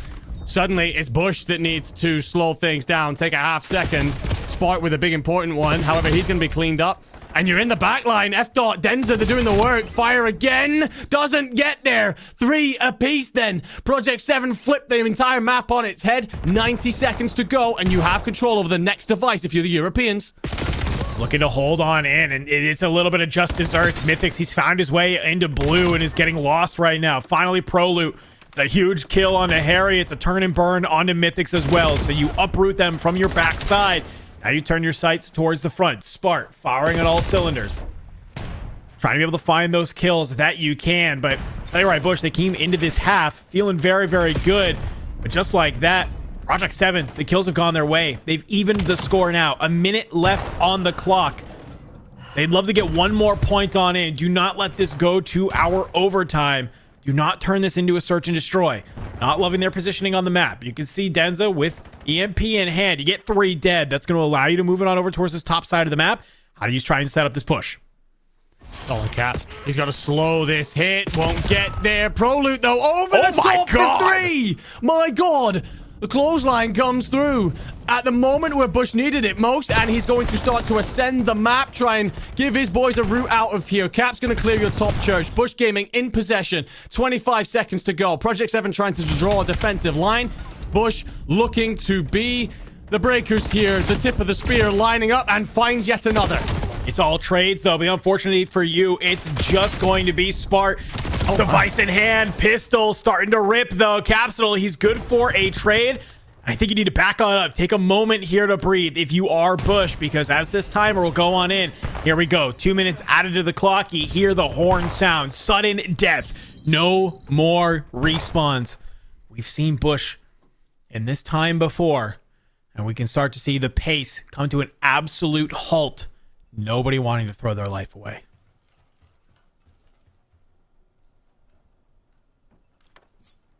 Suddenly, it's Bush that needs to slow things down. Take a half second. Spart with a big important one. However, he's going to be cleaned up. and you're in the back line. F-Dot, Denza, they're doing the work. Fire again. Doesn't get there. 3 apiece then. Project 7 flipped the entire map on its head. 90 seconds to go, and you have control over the next device if you're the Europeans. Looking to hold on in, and it's a little bit of just desserts. Mythics, he's found his way into blue and is getting lost right now. Finally, Prolute. It's a huge kill onto Harry. It's a turn and burn onto Mythics as well. So you uproot them from your backside. Now you turn your sights towards the front. Spart, firing on all cylinders. Trying to be able to find those kills that you can. But Telluride Bush, they came into this half feeling very, very good. But just like that, Project 7, the kills have gone their way. They've evened the score now. A minute left on the clock. They'd love to get one more point on in. Do not let this go to our overtime. Do not turn this into a search and destroy. Not loving their positioning on the map. You can see Denza with EMP in hand. You get 3 dead. That's going to allow you to move it on over towards this top side of the map. How do you try and set up this push? Solid cap. He's got to slow this hit. Won't get there. Prolute, though, over the top for 3. My God. The clothesline comes through at the moment where Bush needed it most, and he's going to start to ascend the map, try and give his boys a route out of here. Cap's going to clear your top church. Bush Gaming in possession. 25 seconds to go. Project 7 trying to draw a defensive line. Bush looking to be the breakers here. The tip of the spear lining up and finds yet another. It's all trades, though, but unfortunately for you, it's just going to be Spart. Device in hand, pistol starting to rip, though. Capsule, he's good for a trade. I think you need to back on up. Take a moment here to breathe if you are Bush, because as this timer will go on in, here we go. 2 minutes added to the clock. You hear the horn sound. Sudden death. No more respawns. We've seen Bush in this time before, and we can start to see the pace come to an absolute halt. Nobody wanting to throw their life away.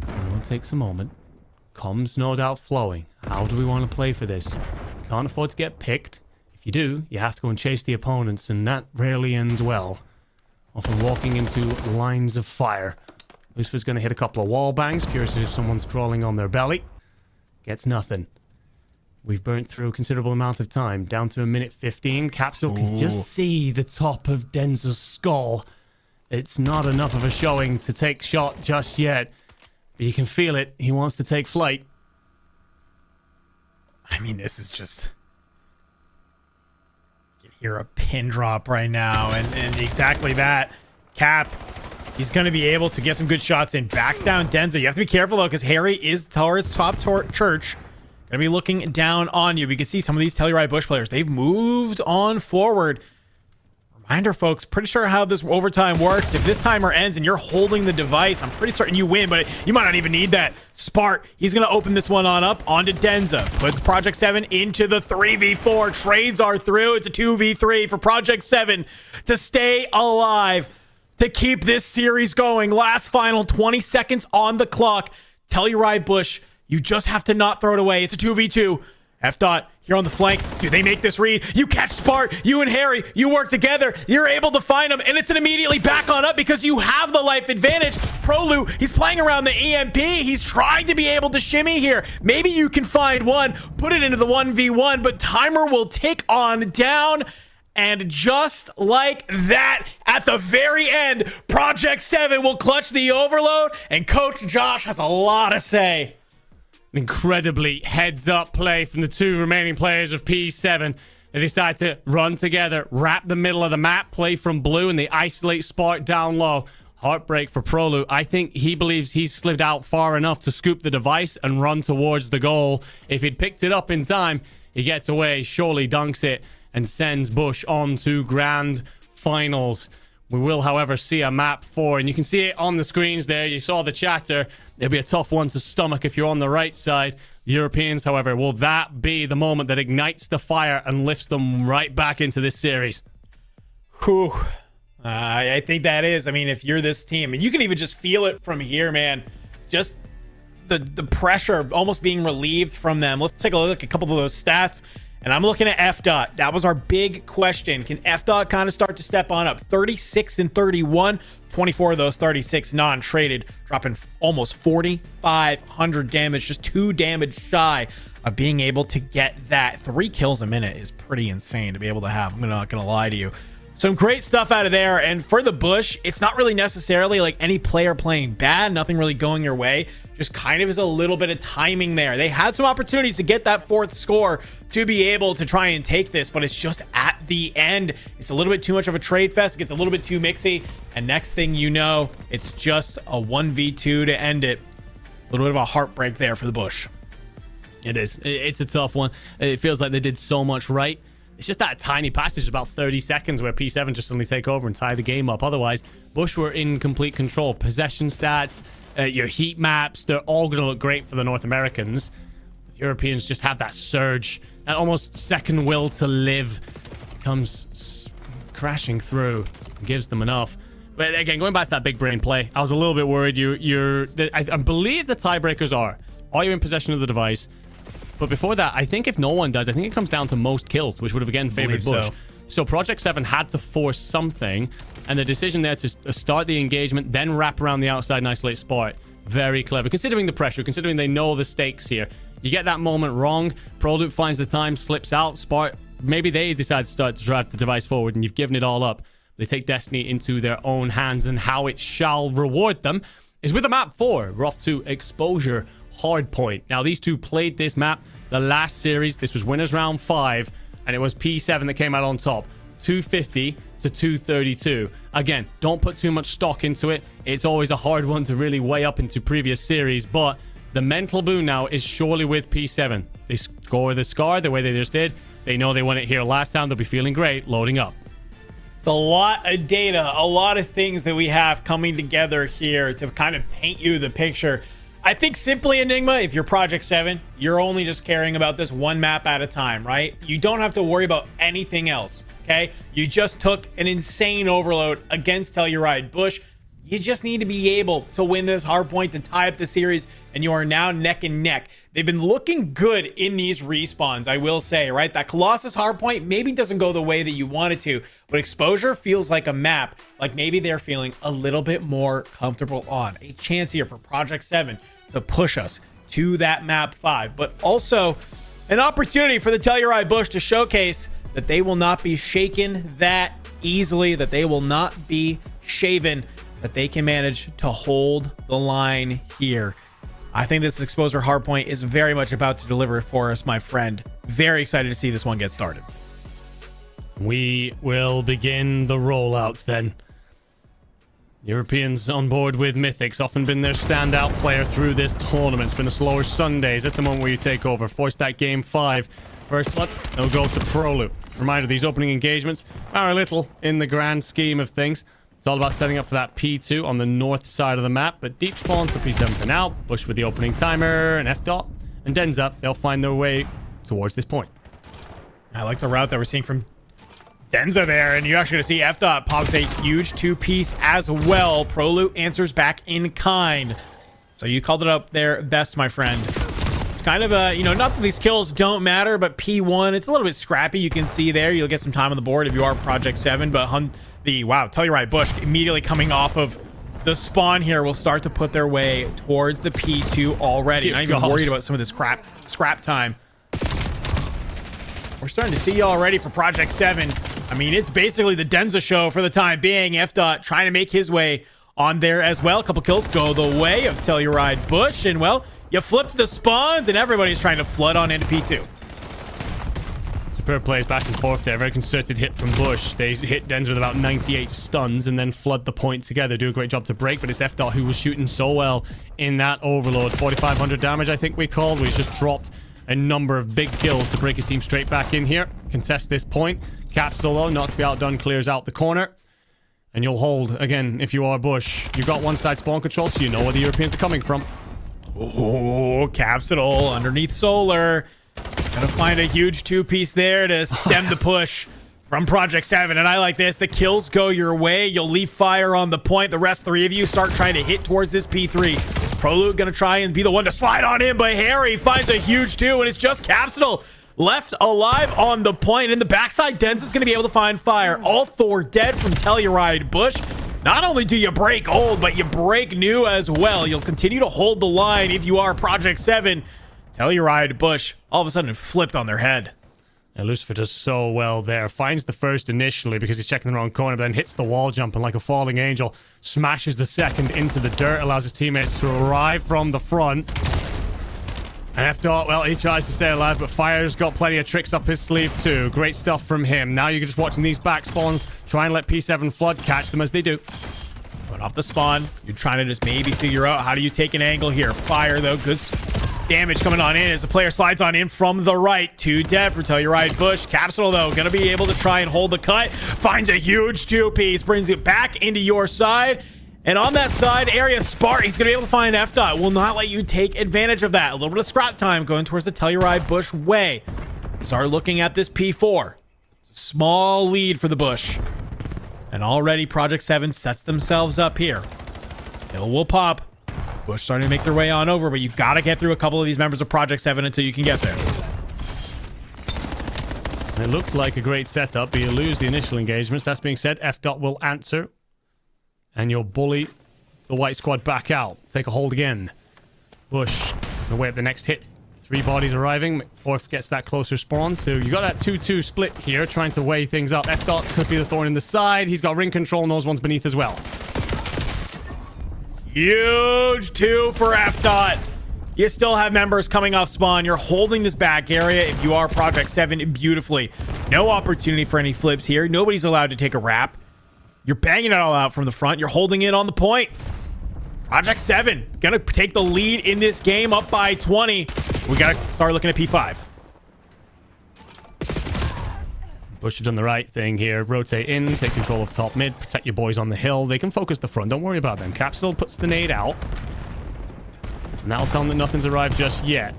Everyone takes a moment. Comms no doubt flowing. How do we want to play for this? We can't afford to get picked. If you do, you have to go and chase the opponents, and that rarely ends well. Often walking into lines of fire. Lucifer's going to hit a couple of wall bangs. Curious if someone's crawling on their belly. Gets nothing. We've burnt through a considerable amount of time. Down to a minute 15. Capsule can just see the top of Denza's skull. It's not enough of a showing to take shot just yet. But you can feel it. He wants to take flight. I mean, this is just... You can hear a pin drop right now. And exactly that. Cap, he's going to be able to get some good shots in. Backs down Denza. You have to be careful, though, because Harry is Telluride's top church. Going to be looking down on you. We can see some of these Telluride Bush players. They've moved on forward. Reminder, folks, pretty sure how this overtime works. If this timer ends and you're holding the device, I'm pretty certain you win, but you might not even need that. Spart, he's going to open this one on up onto Denza. Puts Project 7 into the 3v4. Trades are through. It's a 2v3 for Project 7 to stay alive, to keep this series going. Last final 20 seconds on the clock. Telluride Bush, you just have to not throw it away. It's a 2v2. F-Dot here on the flank. Do they make this read? You catch Spart. You and Harry, you work together. You're able to find him, and it's an immediately back on up because you have the life advantage. Prolu, he's playing around the EMP. He's trying to be able to shimmy here. Maybe you can find one, put it into the 1v1, but timer will tick on down. And just like that, at the very end, Project 7 will clutch the overload, and Coach Josh has a lot to say. Incredibly heads-up play from the 2 remaining players of P7. They decide to run together, wrap the middle of the map, play from blue, and they isolate Spart down low. Heartbreak for Prolu. I think he believes he's slid out far enough to scoop the device and run towards the goal. If he'd picked it up in time, he gets away, surely dunks it, and sends Bush on to grand finals. We will, however, see a map 4, and you can see it on the screens there. You saw the chatter. It'll be a tough one to stomach if you're on the right side. The Europeans, however, will that be the moment that ignites the fire and lifts them right back into this series? Whew. I think that is. I mean, if you're this team, and you can even just feel it from here, man. Just the pressure almost being relieved from them. Let's take a look at a couple of those stats. And I'm looking at F-Dot. That was our big question. Can F-Dot kind of start to step on up? 36 and 31. 24 of those 36 non-traded, dropping almost 4,500 damage. Just 2 damage shy of being able to get that. 3 kills a minute is pretty insane to be able to have. I'm not going to lie to you. Some great stuff out of there. And for the Bush, it's not really necessarily like any player playing bad, nothing really going your way. Just kind of is a little bit of timing there. They had some opportunities to get that fourth score to be able to try and take this, but it's just at the end. It's a little bit too much of a trade fest. It gets a little bit too mixy. And next thing you know, it's just a 1v2 to end it. A little bit of a heartbreak there for the Bush. It is. It's a tough one. It feels like they did so much right. It's just that tiny passage, about 30 seconds, where P7 just suddenly take over and tie the game up. Otherwise, Bush were in complete control. Possession stats, your heat maps, they're all going to look great for the North Americans. The Europeans just have that surge, that almost second will to live comes crashing through, gives them enough. But again, going back to that big brain play, I was a little bit worried. I believe the tiebreakers are you in possession of the device? But before that, I think if no one does, I think it comes down to most kills, which would have again favored Bush. So Project 7 had to force something, and the decision there to start the engagement, then wrap around the outside and isolate Spart. Very clever, considering the pressure, considering they know the stakes here. You get that moment wrong, Proloop finds the time, slips out, Spart, maybe they decide to start to drive the device forward, and you've given it all up. They take Destiny into their own hands, and how it shall reward them is with a map 4. We're off to Exposure Hardpoint. Now, these two played this map the last series. This was winners round 5, and it was P7 that came out on top. 250 to 232. Again, don't put too much stock into it. It's always a hard one to really weigh up into previous series, but the mental boon now is surely with P7. They score the Scar the way they just did. They know they won it here last time. They'll be feeling great loading up. It's a lot of data, a lot of things that we have coming together here to kind of paint you the picture. I think simply, Enigma, if you're Project 7, you're only just caring about this one map at a time, right? You don't have to worry about anything else, okay? You just took an insane overload against Telluride Bush. You just need to be able to win this hardpoint to tie up the series, and you are now neck and neck. They've been looking good in these respawns, I will say, right? That Colossus Hardpoint maybe doesn't go the way that you want it to, but Exposure feels like a map like maybe they're feeling a little bit more comfortable on. A chance here for Project 7 to push us to that map 5, but also an opportunity for the Telluride Bush to showcase that they will not be shaken that easily, that they will not be shaven, that they can manage to hold the line here. I think this Exposure Hardpoint is very much about to deliver for us, my friend. Very excited to see this one get started. We will begin the rollouts then. Europeans on board with Mythics, often been their standout player through this tournament. It's been a slower Sundays. That's the moment where you take over. Force that game 5. First blood, they'll go to Proloop. Reminder, these opening engagements are a little in the grand scheme of things. It's all about setting up for that P2 on the north side of the map, but deep spawns for P7 for now. Bush with the opening timer, and F-Dot, and Denza, they'll find their way towards this point. I like the route that we're seeing from Denza there, and you're actually going to see F-Dot pops a huge 2-piece as well. Proloop answers back in kind. So you called it up there best, my friend. It's kind of a, not that these kills don't matter, but P1, it's a little bit scrappy. You can see there, you'll get some time on the board if you are Project 7, but Telluride Bush immediately coming off of the spawn here will start to put their way towards the P2 already. Not even worried about some of this scrap time. We're starting to see y'all ready for Project 7. I mean, it's basically the Denza show for the time being. F-Dot trying to make his way on there as well. A couple kills go the way of Telluride Bush. And, well, you flip the spawns, and everybody's trying to flood on into P2. Superb plays back and forth there. Very concerted hit from Bush. They hit Denza with about 98 stuns and then flood the point together. Do a great job to break, but it's F-Dot who was shooting so well in that overload. 4,500 damage, I think we called. We just dropped a number of big kills to break his team straight back in here. Contest this point. Capsule, though, not to be outdone, clears out the corner. And you'll hold, again, if you are Bush. You've got one side spawn control, so you know where the Europeans are coming from. Oh, Capsule underneath Solar. Gonna find a huge 2-piece there to stem the push from Project 7. And I like this. The kills go your way. You'll leave fire on the point. The rest 3 of you start trying to hit towards this P3. Proloop gonna try and be the one to slide on in, but Harry finds a huge 2, and it's just Capsule left alive on the point. In the backside, Denza's going to be able to find fire. All 4 dead from Telluride Bush. Not only do you break old, but you break new as well. You'll continue to hold the line if you are Project 7. Telluride Bush all of a sudden flipped on their head. And Lucifer does so well there. Finds the first initially because he's checking the wrong corner, but then hits the wall jump and like a falling angel, smashes the second into the dirt, allows his teammates to arrive from the front. And F-Dot, well, he tries to stay alive, but Fire's got plenty of tricks up his sleeve too. Great stuff from him. Now you're just watching these back spawns, try and let P7 Flood catch them as they do. But off the spawn, you're trying to just maybe figure out how do you take an angle here. Fire, though, good damage coming on in as the player slides on in from the right. 2 dead for Telluride Bush. Capsule, though, going to be able to try and hold the cut. Finds a huge 2-piece, brings it back into your side. And on that side area, Spart, he's going to be able to find F-Dot. Will not let you take advantage of that. A little bit of scrap time going towards the Telluride Bush way. Start looking at this P4. It's a small lead for the Bush. And already Project 7 sets themselves up here. Hill will pop. Bush starting to make their way on over, but you've got to get through a couple of these members of Project 7 until you can get there. It looked like a great setup, but you lose the initial engagements. That's being said, F-Dot will answer. And you'll bully the white squad back out. Take a hold again. Bush, away at the next hit. 3 bodies arriving. Fourth gets that closer spawn. So you got that 2-2 split here, trying to weigh things up. F-Dot could be the thorn in the side. He's got ring control, knows one's beneath as well. Huge 2 for F-Dot. You still have members coming off spawn. You're holding this back area if you are Project 7 beautifully. No opportunity for any flips here. Nobody's allowed to take a wrap. You're banging it all out from the front. You're holding it on the point. Project 7 gonna take the lead in this game, up by 20. We gotta start looking at P5. Bush have done the right thing here. Rotate in, take control of top mid, protect your boys on the hill. They can focus the front. Don't worry about them. Capsule puts the nade out. And that'll tell them that nothing's arrived just yet.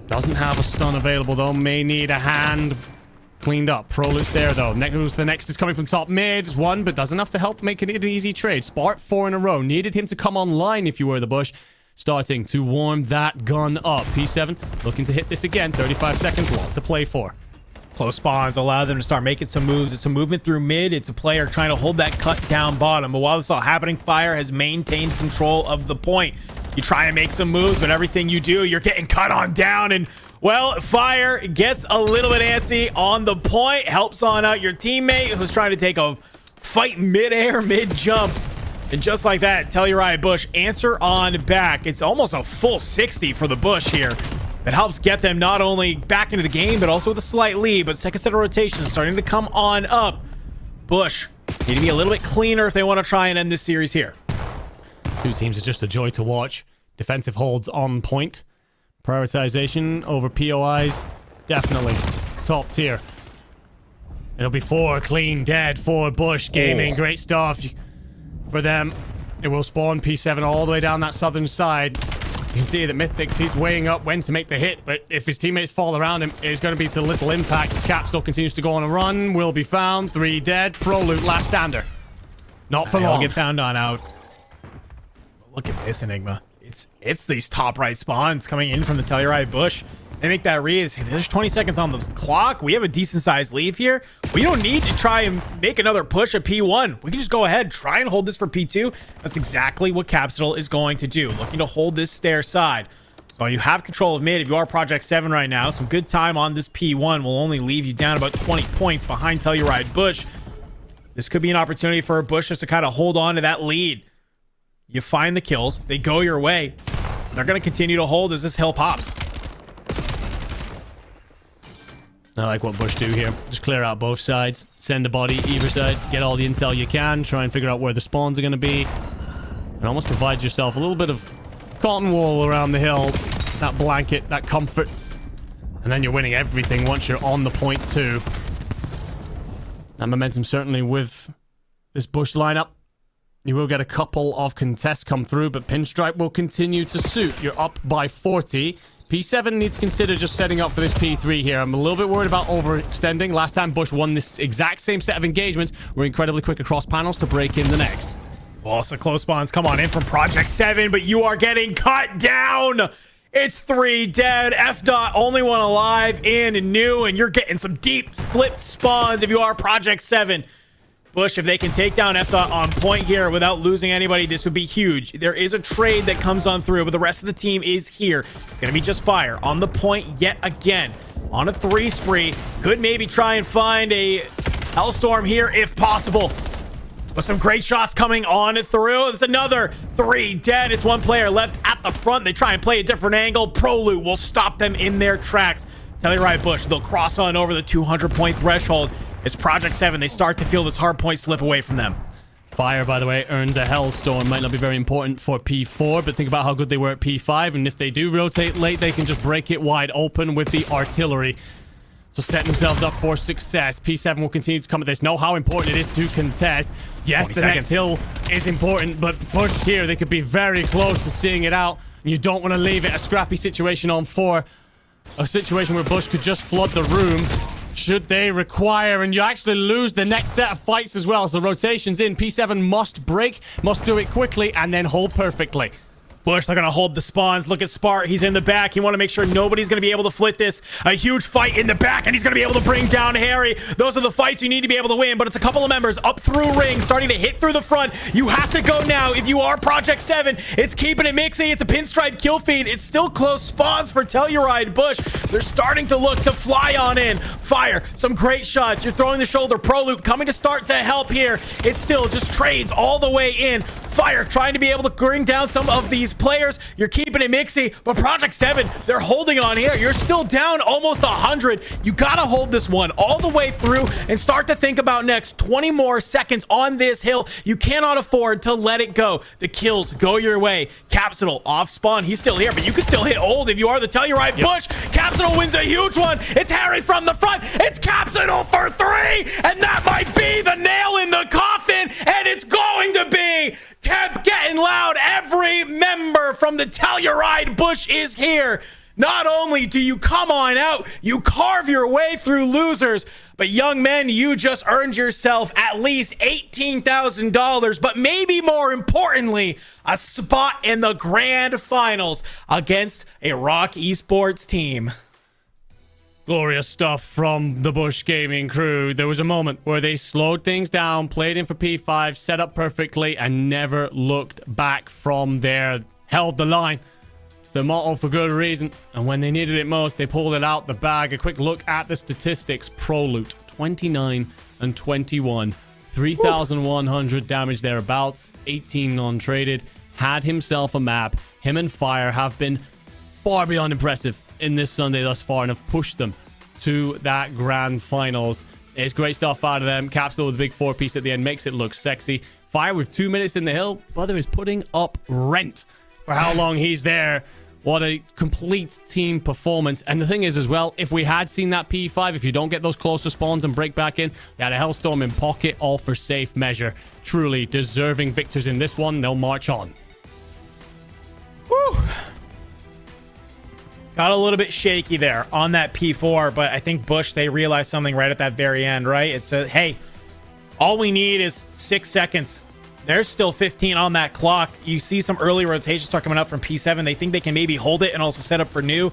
Doesn't have a stun available though. May need a hand. Cleaned up. Prolute's there though. The next is coming from top mid. One, but does enough to help make it an easy trade. Spart 4 in a row. Needed him to come online if you were the Bush. Starting to warm that gun up. P7 looking to hit this again. 35 seconds. Lot to play for. Close spawns allow them to start making some moves. It's a movement through mid. It's a player trying to hold that cut down bottom. But while this is all happening, Fire has maintained control of the point. You try to make some moves, but everything you do, you're getting cut on down. And well, Fire gets a little bit antsy on the point, helps on out your teammate who's trying to take a fight mid-air, mid-jump. And just like that, Telluride Bush answer on back. It's almost a full 60 for the Bush here. That helps get them not only back into the game, but also with a slight lead. But second set of rotations starting to come on up. Bush need to be a little bit cleaner if they want to try and end this series here. 2 teams are just a joy to watch. Defensive holds on point. Prioritization over POIs, definitely top tier. It'll be 4 clean dead for Bush Gaming. Great stuff for them. It will spawn P7 all the way down that southern side. You can see that Mythics, he's weighing up when to make the hit, but if his teammates fall around him, it's going to be to little impact. His Capsule continues to go on a run. Will be found. 3 dead. Prolute, last stander. Not for long. Get found on out. Look at this Enigma. It's these top right spawns coming in from the Telluride Bush. They make that read. There's 20 seconds on the clock. We have a decent sized lead here. We don't need to try and make another push at P1. We can just go ahead, try and hold this for P2. That's exactly what Capsule is going to do. Looking to hold this stair side. So you have control of mid. If you are Project 7 right now, some good time on this P1 will only leave you down about 20 points behind Telluride Bush. This could be an opportunity for Bush just to kind of hold on to that lead. You find the kills. They go your way. They're going to continue to hold as this hill pops. I like what Bush do here. Just clear out both sides. Send a body either side. Get all the intel you can. Try and figure out where the spawns are going to be. And almost provide yourself a little bit of cotton wool around the hill. That blanket, that comfort. And then you're winning everything once you're on the point too. That momentum certainly with this Bush lineup. You will get a couple of contests come through, but Pinstripe will continue to suit. You're up by 40. P7 needs to consider just setting up for this P3 here. I'm a little bit worried about overextending. Last time Bush won this exact same set of engagements. We're incredibly quick across panels to break in the next. Also, close spawns come on in from Project 7, but you are getting cut down. It's 3 dead. F-Dot, only one alive in and new, and you're getting some deep flipped spawns if you are Project 7. Bush, if they can take down F-Dot on point here without losing anybody, this would be huge. There is a trade that comes on through, but the rest of the team is here. It's going to be just Fire on the point yet again. on a 3 spree. Could maybe try and find a Hellstorm here if possible. With some great shots coming on through. It's another 3 dead. It's 1 player left at the front. They try and play a different angle. Proloot will stop them in their tracks. Telluride Bush, they'll cross on over the 200-point threshold. It's Project 7. They start to feel this hard point slip away from them. Fire, by the way, earns a Hellstorm. Might not be very important for P4, but think about how good they were at P5. And if they do rotate late, they can just break it wide open with the artillery. So setting themselves up for success. P7 will continue to come at this. Know how important it is to contest. Yes, the next hill is important, but Bush here, they could be very close to seeing it out. And you don't want to leave it a scrappy situation on 4. A situation where Bush could just flood the room should they require, and you actually lose the next set of fights as well. So rotations in. P7 must break, must do it quickly, and then hold perfectly. Bush, they're going to hold the spawns. Look at Spart. He's in the back. You want to make sure nobody's going to be able to flit this. A huge fight in the back, and he's going to be able to bring down Harry. Those are the fights you need to be able to win, but it's a couple of members up through ring, starting to hit through the front. You have to go now if you are Project 7. It's keeping it mixy. It's a pinstripe kill feed. It's still close spawns for Telluride Bush. They're starting to look to fly on in. Fire. Some great shots. You're throwing the shoulder. Proloot coming to start to help here. It's still just trades all the way in. Fire trying to be able to bring down some of these players. You're keeping it mixy, but Project 7, they're holding on here. You're still down almost 100. You gotta hold this one all the way through and start to think about next 20 more seconds on this hill. You cannot afford to let it go. The kills go your way. Capsule off spawn. He's still here, but you can still hit old if you are the Telluride Bush. Capsule wins a huge one. It's Harry from the front. It's Capsule for 3, and that might be the nail in the coffin, and it's going to be Temp getting loud. Every member from the Telluride Bush is here. Not only do you come on out, you carve your way through losers, but young men, you just earned yourself at least $18,000, but maybe more importantly, a spot in the grand finals against a Rock Esports team. Glorious stuff from the Bush Gaming crew. There was a moment where they slowed things down, played in for P5, set up perfectly, and never looked back from there. Held the line. It's the motto for good reason. And when they needed it most, they pulled it out the bag. A quick look at the statistics. Proloot, 29 and 21. 3,100 damage thereabouts. 18 non-traded. Had himself a map. Him and Fire have been far beyond impressive in this Sunday thus far and have pushed them to that grand finals. It's great stuff out of them. Capsule with a big 4-piece at the end makes it look sexy. Fire with 2 minutes in the hill. Brother is putting up rent for how long he's there. What a complete team performance. And the thing is as well, if we had seen that P5, if you don't get those closer spawns and break back in, they had a Hellstorm in pocket, all for safe measure. Truly deserving victors in this one. They'll march on. Woo! Got a little bit shaky there on that P4, but I think Bush, they realized something right at that very end, right? It's a, hey, all we need is 6 seconds. There's still 15 on that clock. You see some early rotations start coming up from P7. They think they can maybe hold it and also set up for new.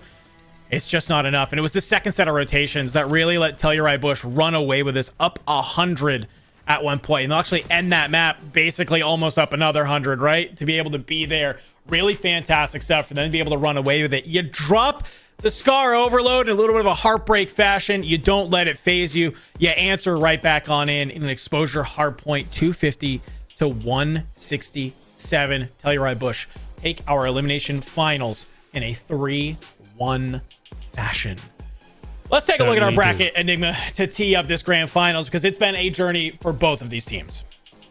It's just not enough. And it was the second set of rotations that really let Telluride Bush run away with this, up 100 at one point. And they'll actually end that map basically almost up another 100, right? To be able to be there. Really fantastic stuff for them to be able to run away with it. You drop the Scar Overload in a little bit of a heartbreak fashion. You don't let it phase you. You answer right back on in an Exposure Hardpoint, 250 to 167. Telluride Bush take our Elimination Finals in a 3-1 fashion. Let's take a look at our bracket, Enigma, to tee up this grand finals, because it's been a journey for both of these teams.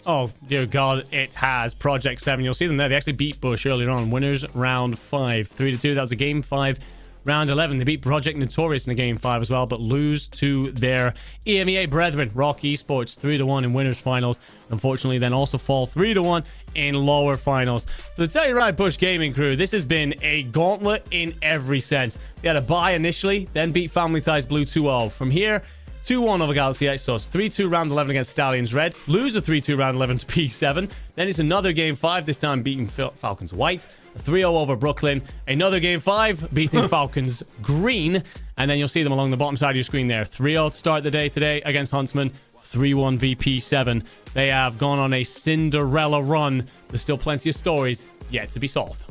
Oh, dear God, it has. Project 7, you'll see them there. They actually beat Bush earlier on. Winners round 5, 3-2. That was a game 5. Round 11, they beat Project Notorious in a game 5 as well, but lose to their EMEA brethren, Rock Esports, 3-1 in winners finals. Unfortunately, then also fall 3-1 in lower finals. For the Telluride Bush Gaming crew, this has been a gauntlet in every sense. They had a bye initially, then beat Family Ties Blue 2-0. From here, 2-1 over Galaxy Exos, 3-2 round 11 against Stallions Red, lose a 3-2 round 11 to P7, then it's another game 5, this time beating Falcons White, a 3-0 over Brooklyn, another game 5 beating Falcons Green, and then you'll see them along the bottom side of your screen there. 3-0 to start the day today against Huntsmen, 3-1 VP7. They have gone on a Cinderella run. There's still plenty of stories yet to be solved.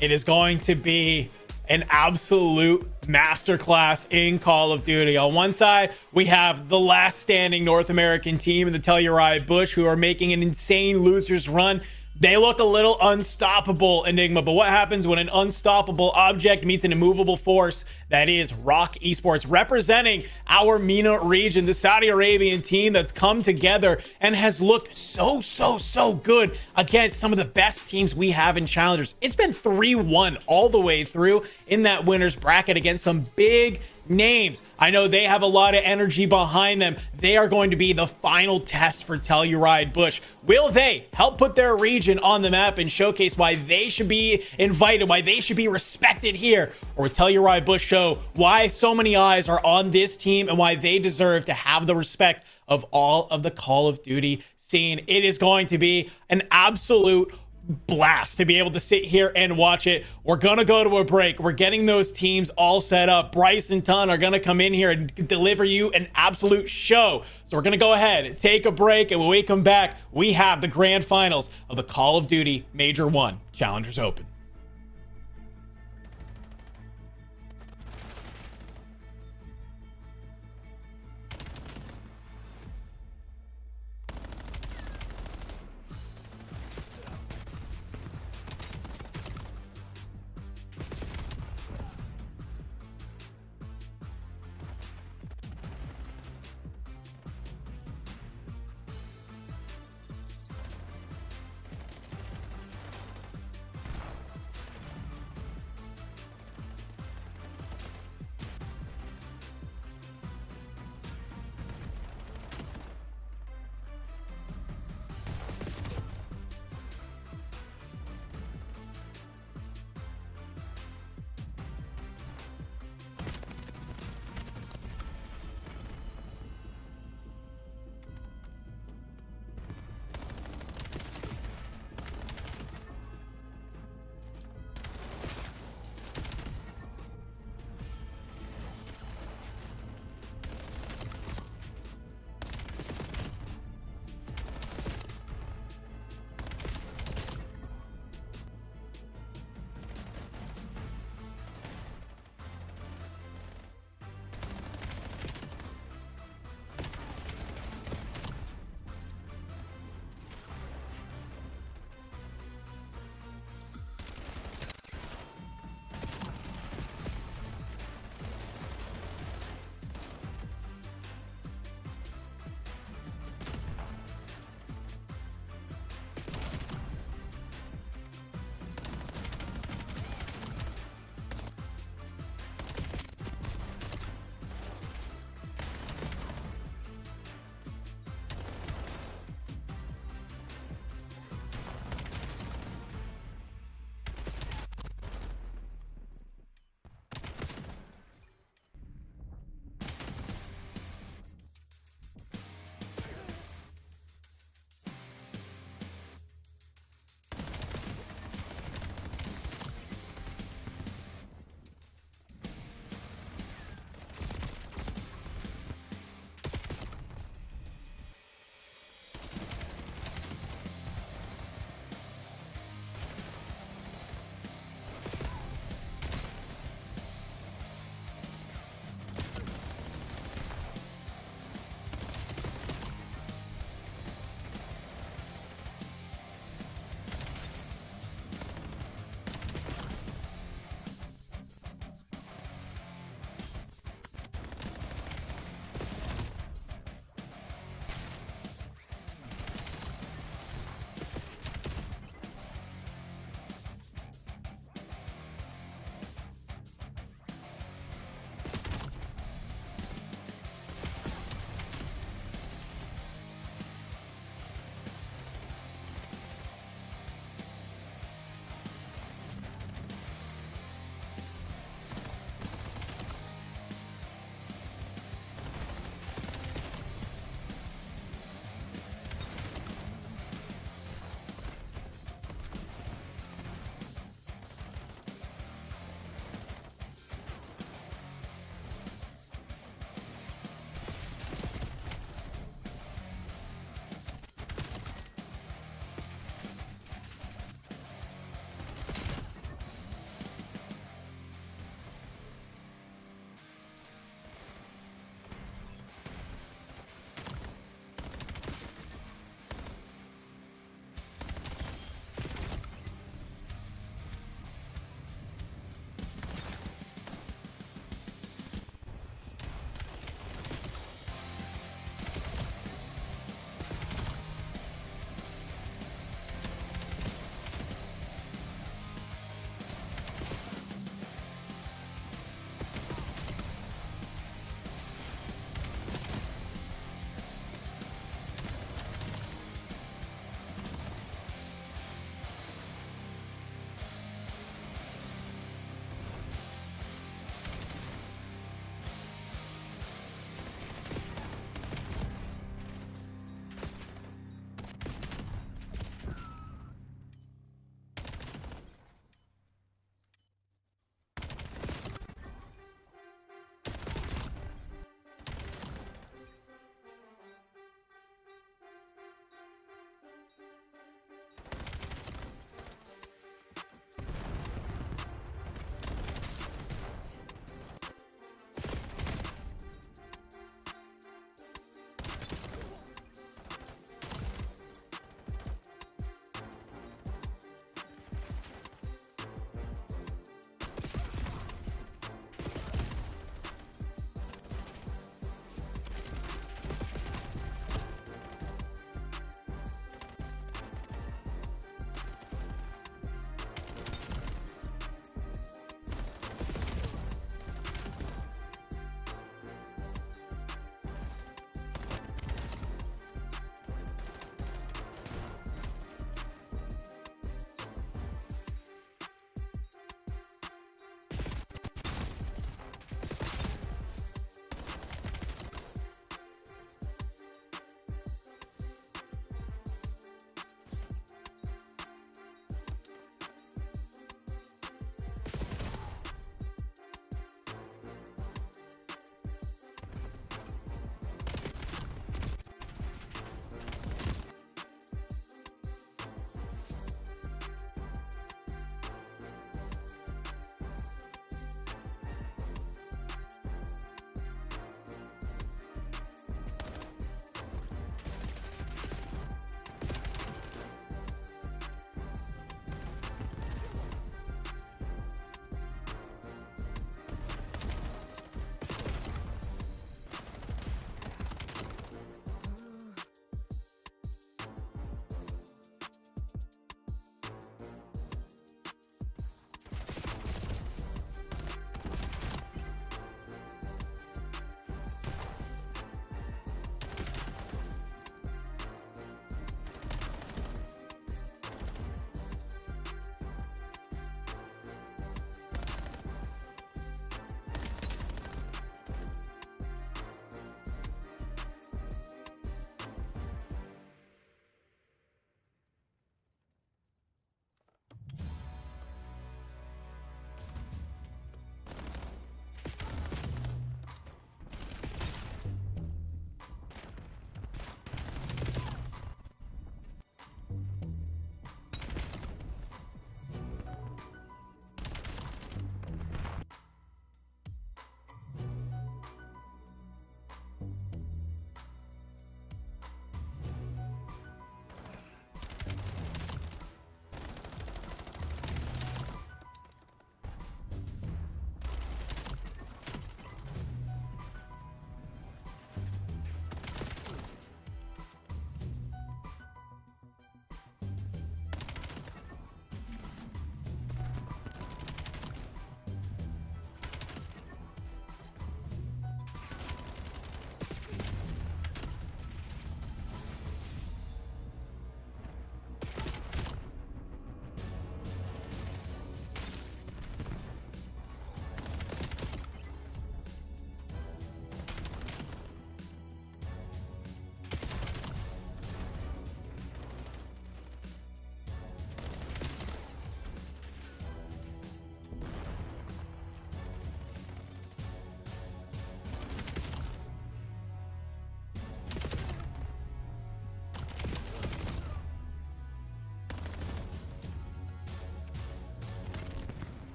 It is going to be an absolute masterclass in Call of Duty. On one side, we have the last standing North American team in the Telluride Bush, who are making an insane losers run. They look a little unstoppable, Enigma, but what happens when an unstoppable object meets an immovable force? That is Rock Esports, representing our MENA region, the Saudi Arabian team that's come together and has looked so good against some of the best teams we have in Challengers. It's been 3-1 all the way through in that winner's bracket against some big names. I know they have a lot of energy behind them. They are going to be the final test for Telluride Bush. Will they help put their region on the map and showcase why they should be invited, why they should be respected here? Or will Telluride Bush show why so many eyes are on this team and why they deserve to have the respect of all of the Call of Duty scene? It is going to be an absolute blast to be able to sit here and watch it. We're gonna go to a break. We're getting those teams all set up. Bryce and Ton are gonna come in here and deliver you an absolute show. So we're gonna go ahead, take a break, and when we come back, we have the grand finals of the Call of Duty Major 1 Challengers Open.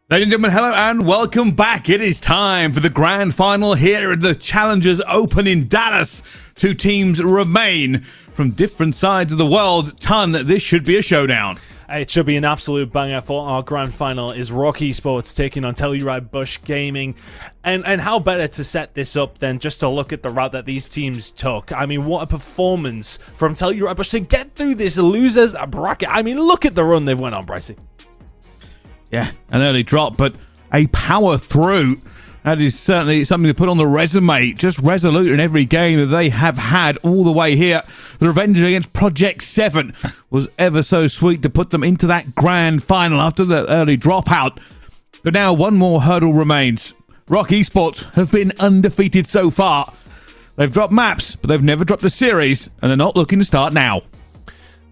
Ladies and gentlemen, hello and welcome back. It is time for the grand final here at the Challengers Open in Dallas. Two teams remain from different sides of the world. Ton, this should be a showdown. It should be an absolute banger for our grand final. Is Rock Esports taking on Telluride Bush Gaming. And how better to set this up than just to look at the route that these teams took. I mean, what a performance from Telluride Bush to get through this losers bracket. I mean, look at the run they've went on, Brycey. Yeah, an early drop, but a power through. That is certainly something to put on the resume. Just resolute in every game that they have had all the way here. The revenge against Project 7 was ever so sweet to put them into that grand final after the early dropout. But now one more hurdle remains. Rock Esports have been undefeated so far. They've dropped maps, but they've never dropped the series, and they're not looking to start now.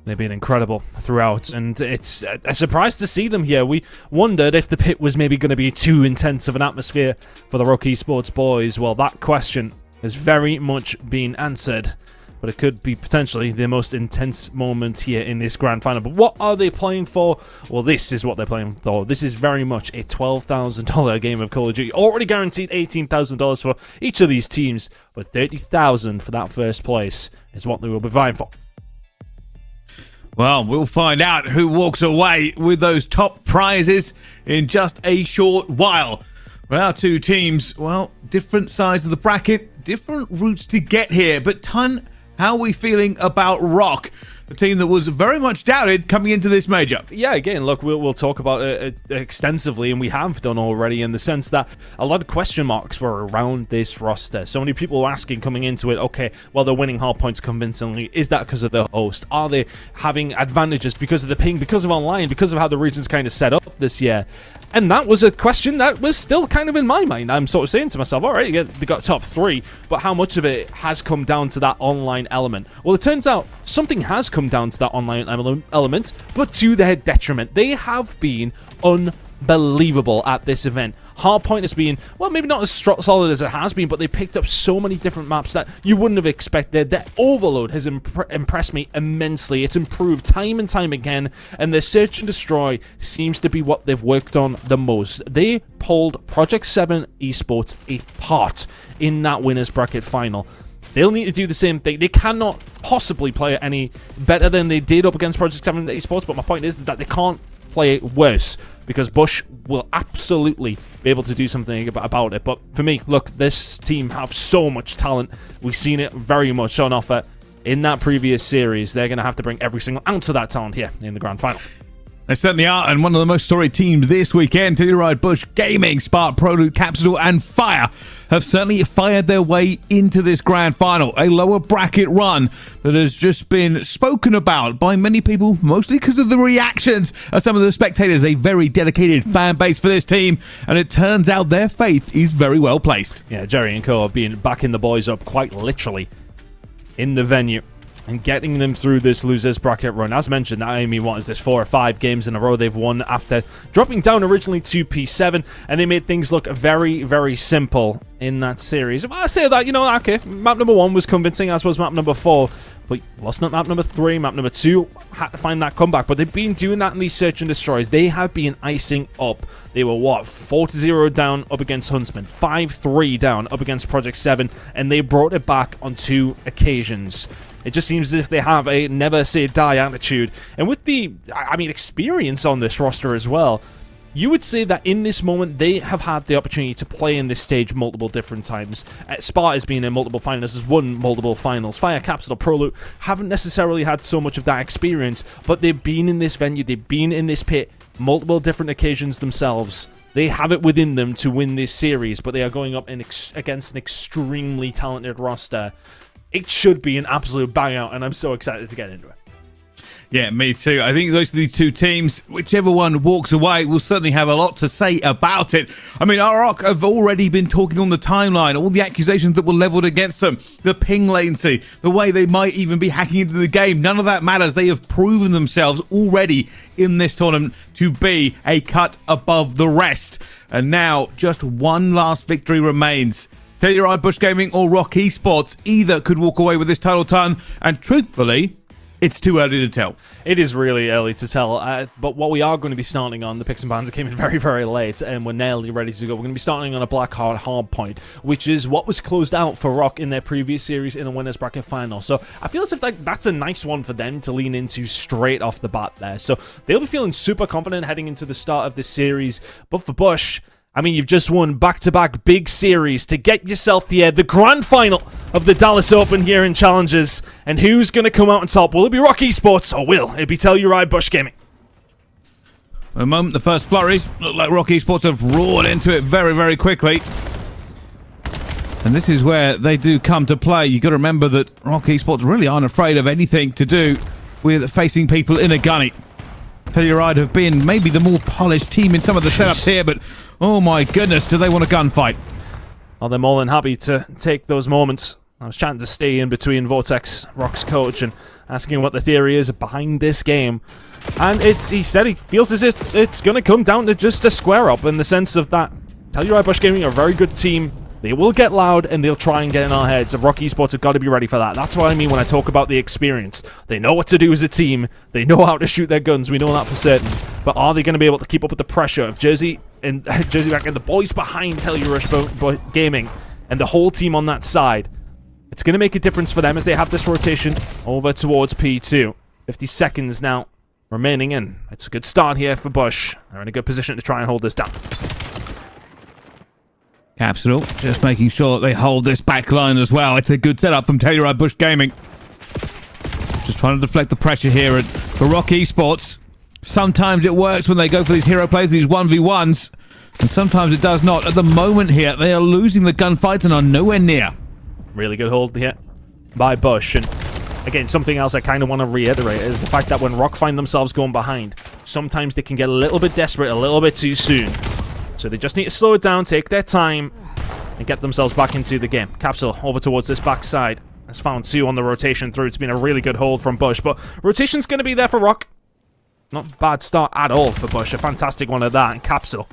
They've been incredible throughout, and it's a surprise to see them here. We wondered if the pit was maybe going to be too intense of an atmosphere for the Rock Esports boys. Well, that question has very much been answered, but it could be potentially the most intense moment here in this grand final. But what are they playing for? Well, this is what they're playing for. This is very much a $12,000 game of Call of Duty. Already guaranteed $18,000 for each of these teams, but $30,000 for that first place is what they will be vying for. Well, we'll find out who walks away with those top prizes in just a short while. Well, our two teams, well, different sides of the bracket, different routes to get here. But Ton, how are we feeling about Rock? A team that was very much doubted coming into this major. Yeah, again, look, we'll talk about it extensively, and we have done already, in the sense that a lot of question marks were around this roster. So many people were asking coming into it, okay, well, they're winning hardpoints convincingly. Is that because of the host? Are they having advantages because of the ping, because of online, because of how the region's kind of set up this year? And that was a question that was still kind of in my mind. I'm sort of saying to myself, all right, they got top 3, but how much of it has come down to that online element? Well, it turns out something has come down to that online element, but to their detriment. They have been unbelievable at this event. Hardpoint has been, well, maybe not as solid as it has been, but they picked up so many different maps that you wouldn't have expected. Their overload has impressed me immensely. It's improved time and time again, and their search and destroy seems to be what they've worked on the most. They pulled Project 7 Esports apart in that winners bracket final. They'll need to do the same thing. They cannot possibly play it any better than they did up against Project 7 Esports, but my point is that they can't play it worse, because Bush will absolutely be able to do something about it. But for me, look, this team have so much talent. We've seen it very much on offer in that previous series. They're going to have to bring every single ounce of that talent here in the grand final. They certainly are, and one of the most storied teams this weekend, Telluride Bush Gaming, Spark, Proloot, Capsule, and Fire, have certainly fired their way into this grand final. A lower bracket run that has just been spoken about by many people, mostly because of the reactions of some of the spectators. A very dedicated fan base for this team, and it turns out their faith is very well placed. Yeah, Jerry and Co have been backing the boys up quite literally in the venue and getting them through this losers bracket run. As mentioned, I mean, what is this, 4 or 5 games in a row they've won after dropping down originally to P7, and they made things look very, very simple in that series. I say that, you know, okay, map number 1 was convincing, as was map number 4, but lost not map number 3, map number 2, had to find that comeback. But they've been doing that in these search and destroys. They have been icing up. They were, what, 4-0 down up against Huntsmen, 5-3 down up against Project 7, and they brought it back on 2 occasions. It just seems as if they have a never say die attitude. And with the, I mean, experience on this roster as well, you would say that in this moment, they have had the opportunity to play in this stage multiple different times. Sparta has been in multiple finals, has won multiple finals. Fire, Capsule, Proloot haven't necessarily had so much of that experience, but they've been in this venue, they've been in this pit multiple different occasions themselves. They have it within them to win this series, but they are going up against an extremely talented roster. It should be an absolute bang out, and I'm so excited to get into it. Yeah, me too. I think those are the two teams. Whichever one walks away will certainly have a lot to say about it. I mean, our Rock have already been talking on the timeline, all the accusations that were leveled against them, the ping latency, the way they might even be hacking into the game. None of that matters. They have proven themselves already in this tournament to be a cut above the rest. And now just one last victory remains. Telluride Bush Gaming or Rock Esports, either could walk away with this title ton, and truthfully, It's too early to tell. It is really early to tell, but what we are going to be starting on, the picks and bans came in very, very late, and we're nearly ready to go. We're going to be starting on a Blackheart Hardpoint, which is what was closed out for Rock in their previous series in the Winners Bracket Final. So I feel as if that's a nice one for them to lean into straight off the bat there. So they'll be feeling super confident heading into the start of this series. But for Bush, I mean, you've just won back-to-back big series to get yourself here, the grand final of the Dallas Open here in Challengers. And who's going to come out on top? Will it be Rock Esports or will it be Telluride Bush Gaming? For a moment, the first flurries look like Rock Esports have roared into it very, very quickly. And this is where they do come to play. You've got to remember that Rock Esports really aren't afraid of anything to do with facing people in a gunny. Telluride have been maybe the more polished team in some of the setups here, but oh my goodness, do they want a gunfight? Well, they're more than happy to take those moments. I was chatting to Stay in between Vortex, Rock's coach, and asking what the theory is behind this game. And he said he feels as if it's going to come down to just a square up in the sense of that Telluride Bush Gaming are a very good team. They will get loud and they'll try and get in our heads. And Rock Esports have got to be ready for that. That's what I mean when I talk about the experience. They know what to do as a team. They know how to shoot their guns. We know that for certain. But are they going to be able to keep up with the pressure of Jersey back and the boys behind Telluride Gaming and the whole team on that side? It's going to make a difference for them as they have this rotation over towards P2. 50 seconds now remaining in. It's a good start here for Bush. They're in a good position to try and hold this down. Capsule, just making sure that they hold this back line as well. It's a good setup from Telluride Bush Gaming. Just trying to deflect the pressure here for Rock Esports. Sometimes it works when they go for these hero plays, these 1v1s, and sometimes it does not. At the moment here, they are losing the gunfights and are nowhere near. Really good hold here by Bush. And again, something else I kind of want to reiterate is the fact that when Rock find themselves going behind, sometimes they can get a little bit desperate a little bit too soon. So they just need to slow it down, take their time, and get themselves back into the game. Capsule over towards this backside. Has found 2 on the rotation through. It's been a really good hold from Bush, but rotation's going to be there for Rock. Not a bad start at all for Bush. A fantastic one at that. And Capsule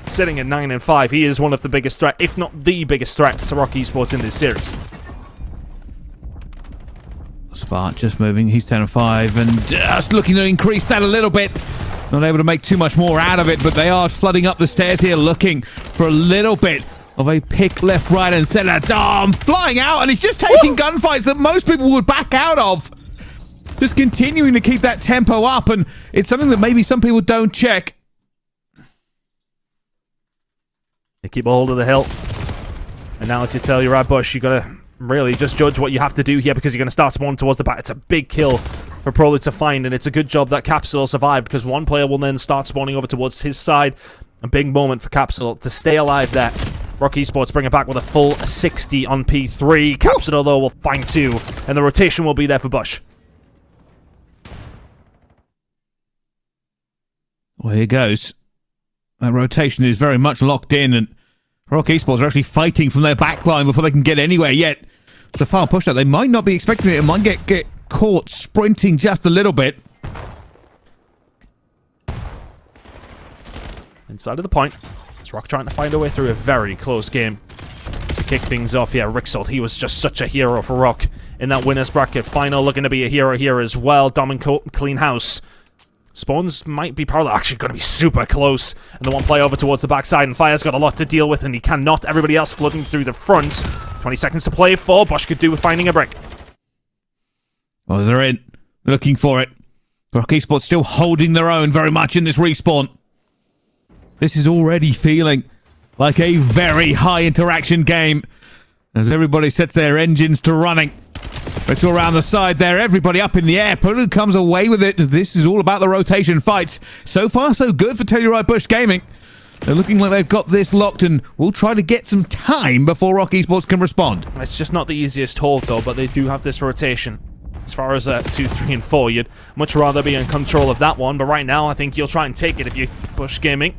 sitting at 9 and 5. He is one of the biggest threat, if not the biggest threat, to Rock Esports in this series. Spark just moving. He's 10 and 5 and just looking to increase that a little bit. Not able to make too much more out of it, but they are flooding up the stairs here looking for a little bit of a pick left, right, and center. Dom flying out, and he's just taking gunfights that most people would back out of. Just continuing to keep that tempo up, and it's something that maybe some people don't check. They keep a hold of the hill. And now if you tell you're at Bush, you got to really just judge what you have to do here because you're going to start spawning towards the back. It's a big kill for Prolo to find, and it's a good job that Capsule survived because one player will then start spawning over towards his side. A big moment for Capsule to stay alive there. Rock Esports bring it back with a full 60 on P3. Capsule, though, will find 2, and the rotation will be there for Bush. Well, here goes. That rotation is very much locked in, and Rock Esports are actually fighting from their backline before they can get anywhere yet. It's a far push out. They might not be expecting it. It might get caught sprinting just a little bit. Inside of the point. It's Rock trying to find a way through a very close game to kick things off. Yeah, Rixel, he was just such a hero for Rock in that Winners Bracket Final. Looking to be a hero here as well. Dom and clean house. Spawns might be probably actually going to be super close. And the one play over towards the backside, and Fire's got a lot to deal with, and he cannot. Everybody else flooding through the front. 20 seconds to play for. Bush could do with finding a brick. Well, they're in. Looking for it. Rock Esports still holding their own very much in this respawn. This is already feeling like a very high interaction game as everybody sets their engines to running. It's all around the side there. Everybody up in the air. But who comes away with it? This is all about the rotation fights. So far, so good for Telluride Bush Gaming. They're looking like they've got this locked, and we'll try to get some time before Rock Esports can respond. It's just not the easiest hold, though, but they do have this rotation. As far as 2, 3, and 4, you'd much rather be in control of that one. But right now, I think you'll try and take it if you Bush Gaming.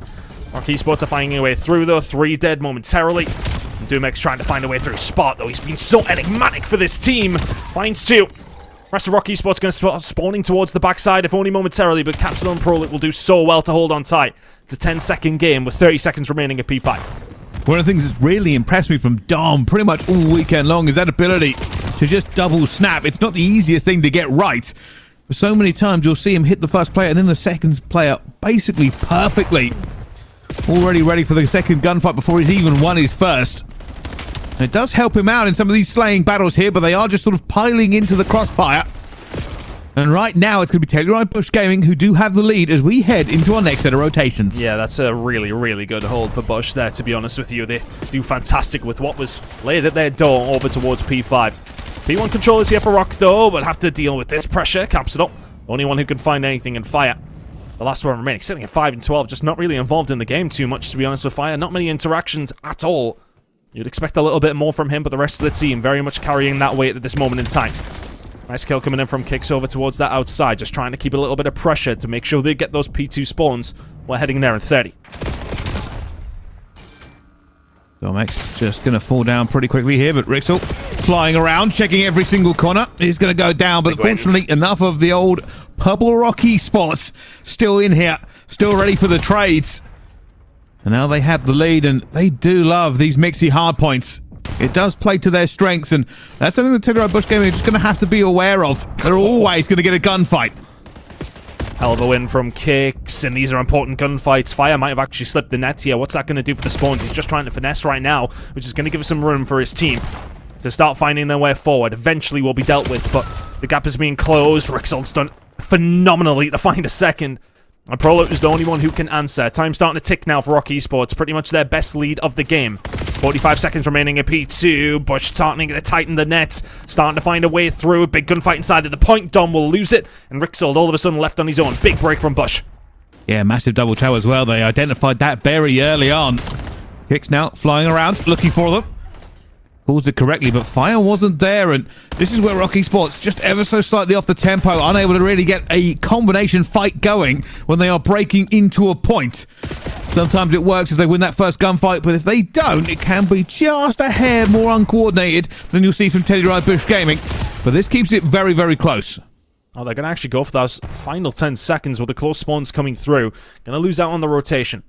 Rock Esports are finding a way through, though. 3 dead momentarily. And Dumex trying to find a way through. Spot, though. He's been so enigmatic for this team. Finds 2. Rest of Rock Esports going to start spawning towards the backside, if only momentarily, but Capsule and Prolit will do so well to hold on tight. It's a 10-second game with 30 seconds remaining at P5. One of the things that's really impressed me from Dom pretty much all weekend long is that ability to just double snap. It's not the easiest thing to get right. For so many times, you'll see him hit the first player and then the second player basically perfectly. Already ready for the second gunfight before he's even won his first. And it does help him out in some of these slaying battles here, but they are just sort of piling into the crossfire. And right now, it's going to be Telluride Bush Gaming who do have the lead as we head into our next set of rotations. Yeah, that's a really, really good hold for Bush there, to be honest with you. They do fantastic with what was laid at their door over towards P5. P1 controllers here for Rock, though, but have to deal with this pressure. Caps it up. Only one who can find anything and fire. The last one remaining, sitting at 5 and 12, just not really involved in the game too much, to be honest with Fire. Not many interactions at all. You'd expect a little bit more from him, but the rest of the team very much carrying that weight at this moment in time. Nice kill coming in from Kicks over towards that outside, just trying to keep a little bit of pressure to make sure they get those P2 spawns. We're heading there in 30. Domex just going to fall down pretty quickly here, but Rixel flying around, checking every single corner. He's going to go down, but fortunately enough of the old Purple Rocky spots still in here, still ready for the trades. And now they have the lead, and they do love these mixy hardpoints. It does play to their strengths, and that's something that Telluride Bush Gaming is just going to have to be aware of. They're always going to get a gunfight. Hell of a win from Kicks, and these are important gunfights. Fire might have actually slipped the net here. What's that going to do for the spawns? He's just trying to finesse right now, which is going to give us some room for his team to start finding their way forward. Eventually will be dealt with, but the gap is being closed. Rixel's done phenomenally to find a second. And Prolo is the only one who can answer. Time starting to tick now for Rock Esports. Pretty much their best lead of the game. 45 seconds remaining at P2. Bush starting to tighten the net. Starting to find a way through. A big gunfight inside of the point. Dom will lose it. And Rixel all of a sudden left on his own. Big break from Bush. Yeah, massive double tow as well. They identified that very early on. Kicks now flying around, looking for them. Calls it correctly, but Fire wasn't there, and this is where Rocky Sports just ever so slightly off the tempo, unable to really get a combination fight going when they are breaking into a point. Sometimes it works as they win that first gunfight, but if they don't, it can be just a hair more uncoordinated than you'll see from Telluride Bush Gaming. But this keeps it very, very close. Oh, they're going to actually go for those final 10 seconds with the close spawns coming through. Going to lose out on the rotation.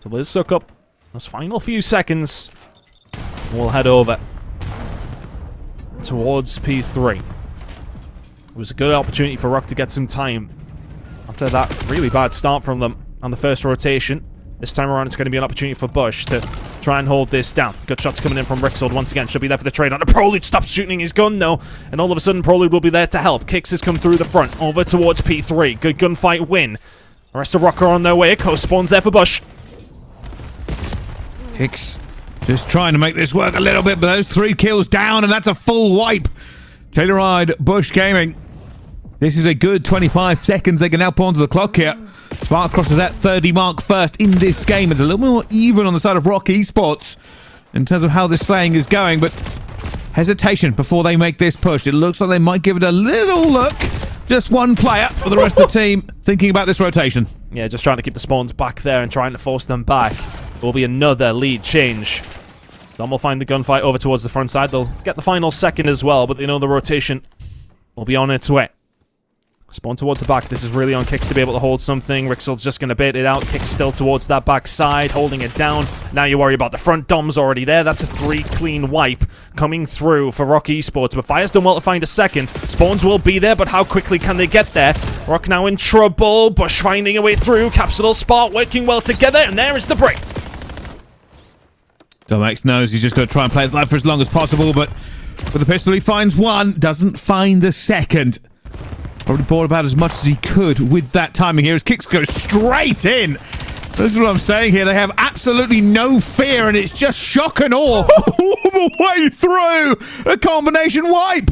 So let's suck up those final few seconds. We'll head over towards P3. It was a good opportunity for Rock to get some time after that really bad start from them on the first rotation. This time around, it's going to be an opportunity for Bush to try and hold this down. Good shots coming in from Rixold once again. Should be there for the trade on. Prolude stops shooting his gun, though. And all of a sudden, Prolude will be there to help. Kicks has come through the front. Over towards P3. Good gunfight win. The rest of Rock are on their way. Close spawns there for Bush. Kicks just trying to make this work a little bit, but those 3 kills down, and that's a full wipe. Telluride Bush Gaming. This is a good 25 seconds they can now put onto the clock here. Spark crosses that 30 mark first in this game. It's a little more even on the side of Rock Esports in terms of how this slaying is going, but hesitation before they make this push. It looks like they might give it a little look. Just one player for the rest of the team thinking about this rotation. Yeah, just trying to keep the spawns back there and trying to force them back. Will be another lead change. Dom will find the gunfight over towards the front side. They'll get the final second as well, but they know the rotation will be on its way. Spawn towards the back. This is really on Kicks to be able to hold something. Rixel's just going to bait it out. Kicks still towards that back side, holding it down. Now you worry about the front. Dom's already there. That's a 3 clean wipe coming through for Rock Esports. But Fire's done well to find a second. Spawns will be there, but how quickly can they get there? Rock now in trouble. Bush finding a way through. Capsule Spark working well together, and there is the break. Domex knows he's just going to try and play his life for as long as possible, but with the pistol he finds one, doesn't find the second. Probably bought about as much as he could with that timing here as Kicks goes straight in. This is what I'm saying here. They have absolutely no fear, and it's just shock and awe all the way through. A combination wipe.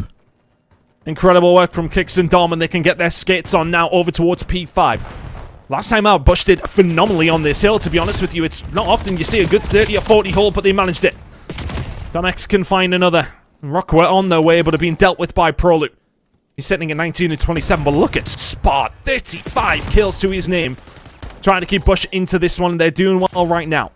Incredible work from Kicks and Dom, and they can get their skates on now over towards P5. Last time out, Bush did phenomenally on this hill, to be honest with you. It's not often you see a good 30 or 40 hole, but they managed it. Domex can find another. Rock were on their way, but have been dealt with by Prolude. He's sitting at 19 and 27, but look at Spot. 35 kills to his name. Trying to keep Bush into this one, and they're doing well right now.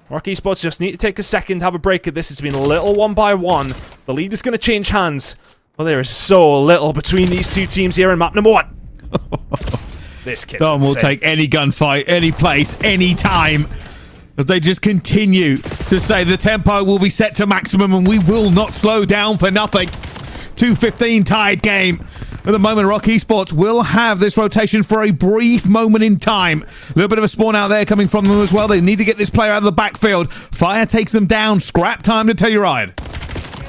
Rock Esports just need to take a second, have a break at this. It's been a little one by one. The lead is going to change hands. Well, there is so little between these two teams here in map number 1. This kid's Dom will insane. take any gunfight, any place, any time. As they just continue to say the tempo will be set to maximum and we will not slow down for nothing. 2:15 tied game. At the moment, Rock Esports will have this rotation for a brief moment in time. A little bit of a spawn out there coming from them as well. They need to get this player out of the backfield. Fire takes them down. Scrap time to Telluride.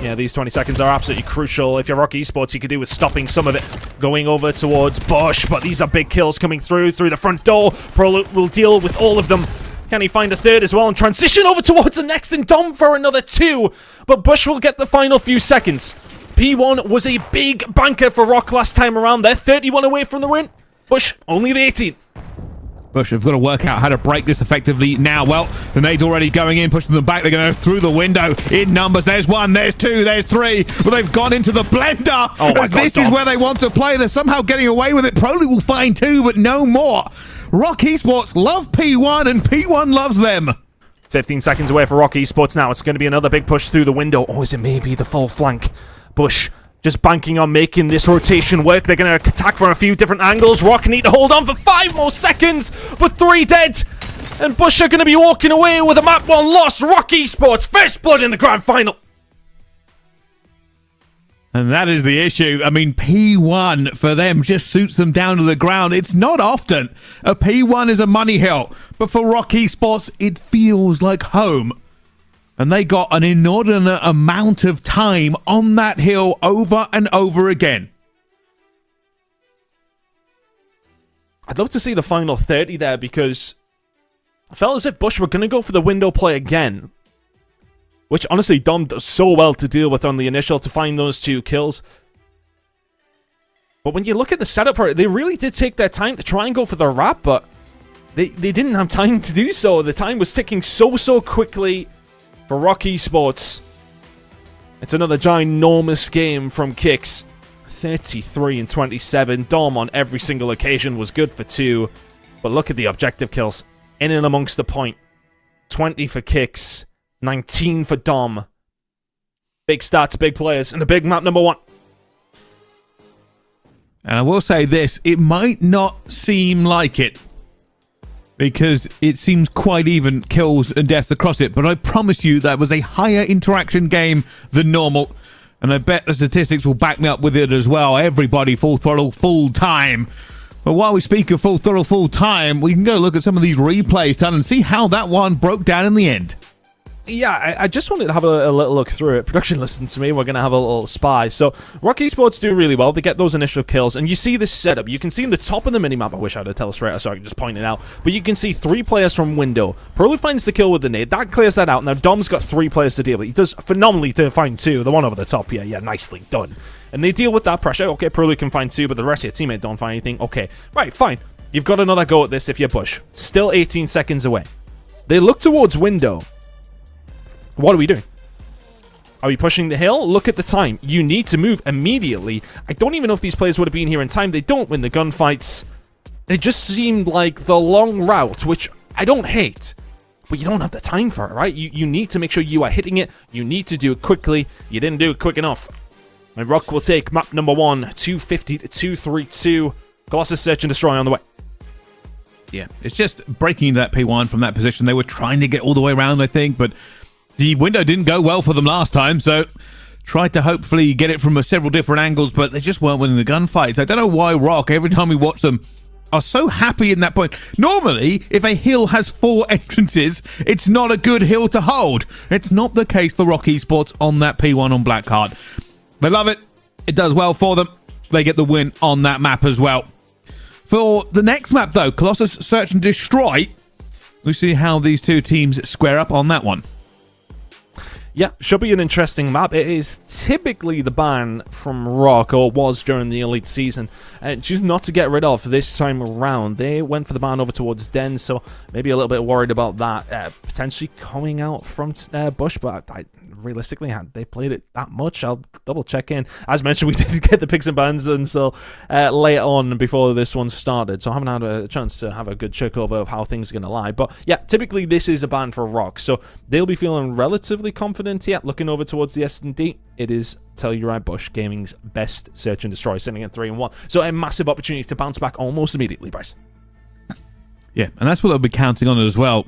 Yeah, these 20 seconds are absolutely crucial. If you're Rock Esports, you could do with stopping some of it, going over towards Bush, but these are big kills coming through the front door. Pro will deal with all of them. Can he find a third as well and transition over towards the next and Dom for another 2? But Bush will get the final few seconds. P1 was a big banker for Rock last time around. They're 31 away from the win. Bush, only the 18. Bush have got to work out how to break this effectively now. Well, the nade's already going in, pushing them back. They're going to go through the window in numbers. There's 1, there's 2, there's 3. But they've gone into the blender. Oh my God, this is where they want to play. They're somehow getting away with it. Probably will find 2, but no more. Rock Esports love P1, and P1 loves them. 15 seconds away for Rock Esports now. It's going to be another big push through the window. Or is it maybe the full flank? Bush just banking on making this rotation work. They're going to attack from a few different angles. Rock need to hold on for 5 more seconds, but 3 dead. And Bush are going to be walking away with a map 1 loss. Rock Esports, first blood in the grand final. And that is the issue. I mean, P1 for them just suits them down to the ground. It's not often. A P1 is a money hill. But for Rock Esports, it feels like home. And they got an inordinate amount of time on that hill over and over again. I'd love to see the final 30 there because I felt as if Bush were going to go for the window play again. Which, honestly, Dom does so well to deal with on the initial to find those 2 kills. But when you look at the setup for it, they really did take their time to try and go for the wrap, but they didn't have time to do so. The time was ticking so quickly for Rock Esports. It's another ginormous game from Kicks. 33 and 27. Dom on every single occasion was good for 2. But look at the objective kills. In and amongst the point. 20 for Kicks. 19 for Dom. Big stats, big players, and a big map number 1. And I will say this, it might not seem like it, because it seems quite even kills and deaths across it, but I promise you that was a higher interaction game than normal, and I bet the statistics will back me up with it as well. Everybody full throttle, full time. But while we speak of full throttle, full time, we can go look at some of these replays done and see how that one broke down in the end. Yeah, I just wanted to have a little look through it. Production listens to me. We're going to have a little spy. So, Rock Esports do really well. They get those initial kills, and you see this setup. You can see in the top of the minimap. I wish I had a telestrator so I could just point it out. But you can see 3 players from window. Pearly finds the kill with the nade. That clears that out. Now, Dom's got 3 players to deal with. He does phenomenally to find 2. The one over the top, yeah, nicely done. And they deal with that pressure. Okay, Pearly can find 2, but the rest of your teammate don't find anything. Okay, right, fine. You've got another go at this if you're Bush. Still 18 seconds away. They look towards window. What are we doing? Are we pushing the hill? Look at the time. You need to move immediately. I don't even know if these players would have been here in time. They don't win the gunfights. It just seemed like the long route, which I don't hate, but you don't have the time for it, right? You need to make sure you are hitting it. You need to do it quickly. You didn't do it quick enough. And Rock will take map number 1, 250 to 232. Colossus Search and Destroy on the way. Yeah, it's just breaking into that P1 from that position. They were trying to get all the way around, I think, but the window didn't go well for them last time, so tried to hopefully get it from several different angles, but they just weren't winning the gunfights. I don't know why Rock, every time we watch them, are so happy in that point. Normally, if a hill has 4 entrances, it's not a good hill to hold. It's not the case for Rock Esports on that P1 on Blackheart. They love it. It does well for them. They get the win on that map as well. For the next map, though, Colossus Search and Destroy, we'll see how these 2 teams square up on that one. Yeah, should be an interesting map. It is typically the ban from Rock, or was during the Elite season, and choose not to get rid of this time around. They went for the ban over towards Den, so maybe a little bit worried about that potentially coming out from Bush, but realistically, had they played it that much? I'll double check in. As mentioned, we didn't get the picks and bans until later on before this one started, so I haven't had a chance to have a good check over of how things are going to lie. But yeah, typically this is a ban for Rock, so they'll be feeling relatively confident. Yeah, looking over towards the S&D, it is Telluride Bush Gaming's best Search and Destroy, sitting at 3-1. So a massive opportunity to bounce back almost immediately, Bryce. Yeah, and that's what they'll be counting on as well.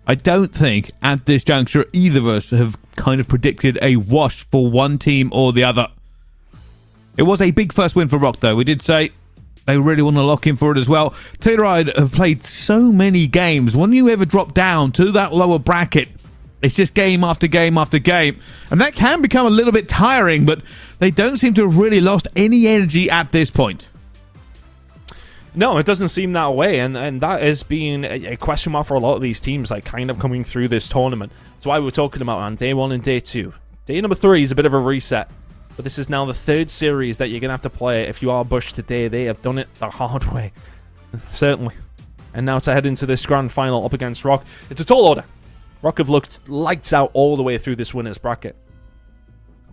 I don't think at this juncture either of us have kind of predicted a wash for one team or the other. It was a big first win for Rock, though. We did say they really want to lock in for it as well. Telluride have played so many games. When you ever drop down to that lower bracket, it's just game after game after game. And that can become a little bit tiring, but they don't seem to have really lost any energy at this point. No, it doesn't seem that way, and that has been a question mark for a lot of these teams, like kind of coming through this tournament. That's why we're talking about on day 1 and day 2. Day number 3 is a bit of a reset, but this is now the 3rd series that you're going to have to play if you are Bush today. They have done it the hard way, certainly. And now to head into this grand final up against Rock, it's a tall order. Rock have looked lights out all the way through this winner's bracket.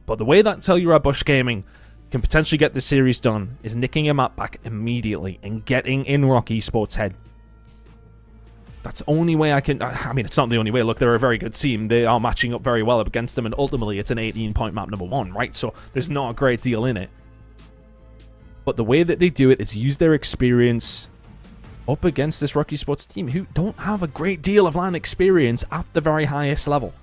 But the way that Telluride Bush Gaming can potentially get the series done is nicking a map back immediately and getting in Rock Esports' head. That's the only way I can... I mean, it's not the only way. Look, they're a very good team. They are matching up very well up against them, and ultimately it's an 18-point map number 1, right? So there's not a great deal in it. But the way that they do it is use their experience up against this Rock Esports team who don't have a great deal of LAN experience at the very highest level.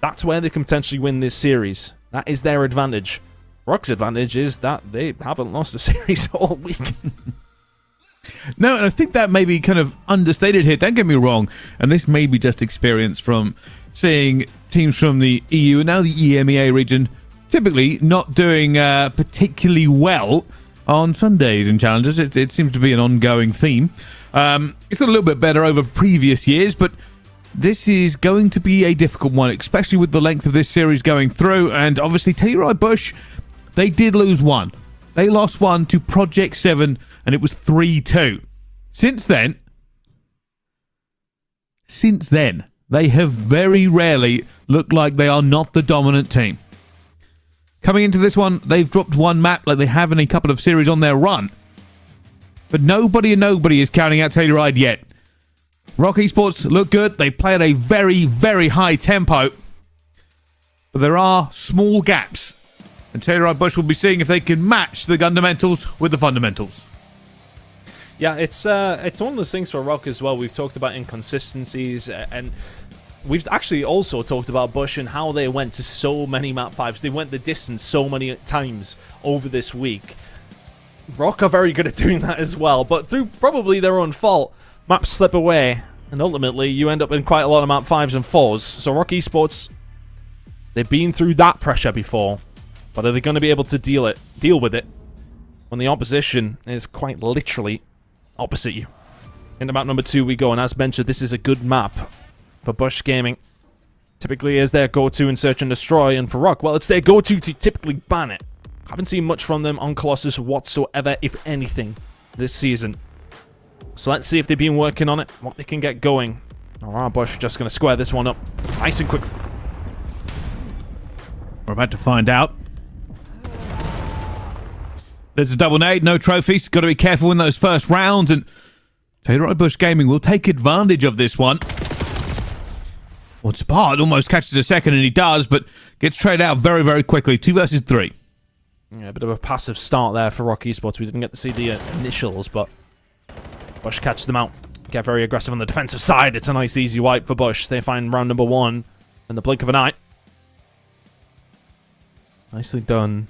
That's where they can potentially win this series. That is their advantage. Rock's advantage is that they haven't lost a series all week. No, and I think that may be kind of understated here. Don't get me wrong. And this may be just experience from seeing teams from the EU and now the EMEA region typically not doing particularly well on Sundays in challenges. It seems to be an ongoing theme. It's got a little bit better over previous years, but this is going to be a difficult one, especially with the length of this series going through. And obviously, Telluride Bush, they did lose one. They lost one to Project 7, and it was 3-2. Since then, they have very rarely looked like they are not the dominant team. Coming into this one, they've dropped one map like they have in a couple of series on their run. But nobody is counting out Telluride yet. Rock Esports look good. They play at a very, very high tempo. But there are small gaps. And Telluride Bush will be seeing if they can match the fundamentals with the fundamentals. Yeah, it's one of those things for Rock as well. We've talked about inconsistencies, and we've actually also talked about Bush and how they went to so many map 5s. They went the distance so many times over this week. Rock are very good at doing that as well, but through probably their own fault, maps slip away, and ultimately you end up in quite a lot of map 5s and 4s. So Rock Esports, they've been through that pressure before, but are they going to be able to deal with it when the opposition is quite literally opposite you? Into map number 2 we go, and as mentioned, this is a good map for Bush Gaming. Typically is their go-to in Search and Destroy, and for Rock, well, it's their go-to to typically ban it. Haven't seen much from them on Colossus whatsoever, if anything, this season. So let's see if they've been working on it, what they can get going. Alright, Bush just going to square this one up nice and quick. We're about to find out. There's a double nade, no trophies. Got to be careful in those first rounds, and Telluride Bush Gaming will take advantage of this one. Well, Spard almost catches a second, and he does, but gets traded out very, very quickly. 2 versus 3. Yeah, a bit of a passive start there for Rock Esports. We didn't get to see the initials, but Bush catches them out. Get very aggressive on the defensive side. It's a nice, easy wipe for Bush. They find round number 1 in the blink of an eye. Nicely done.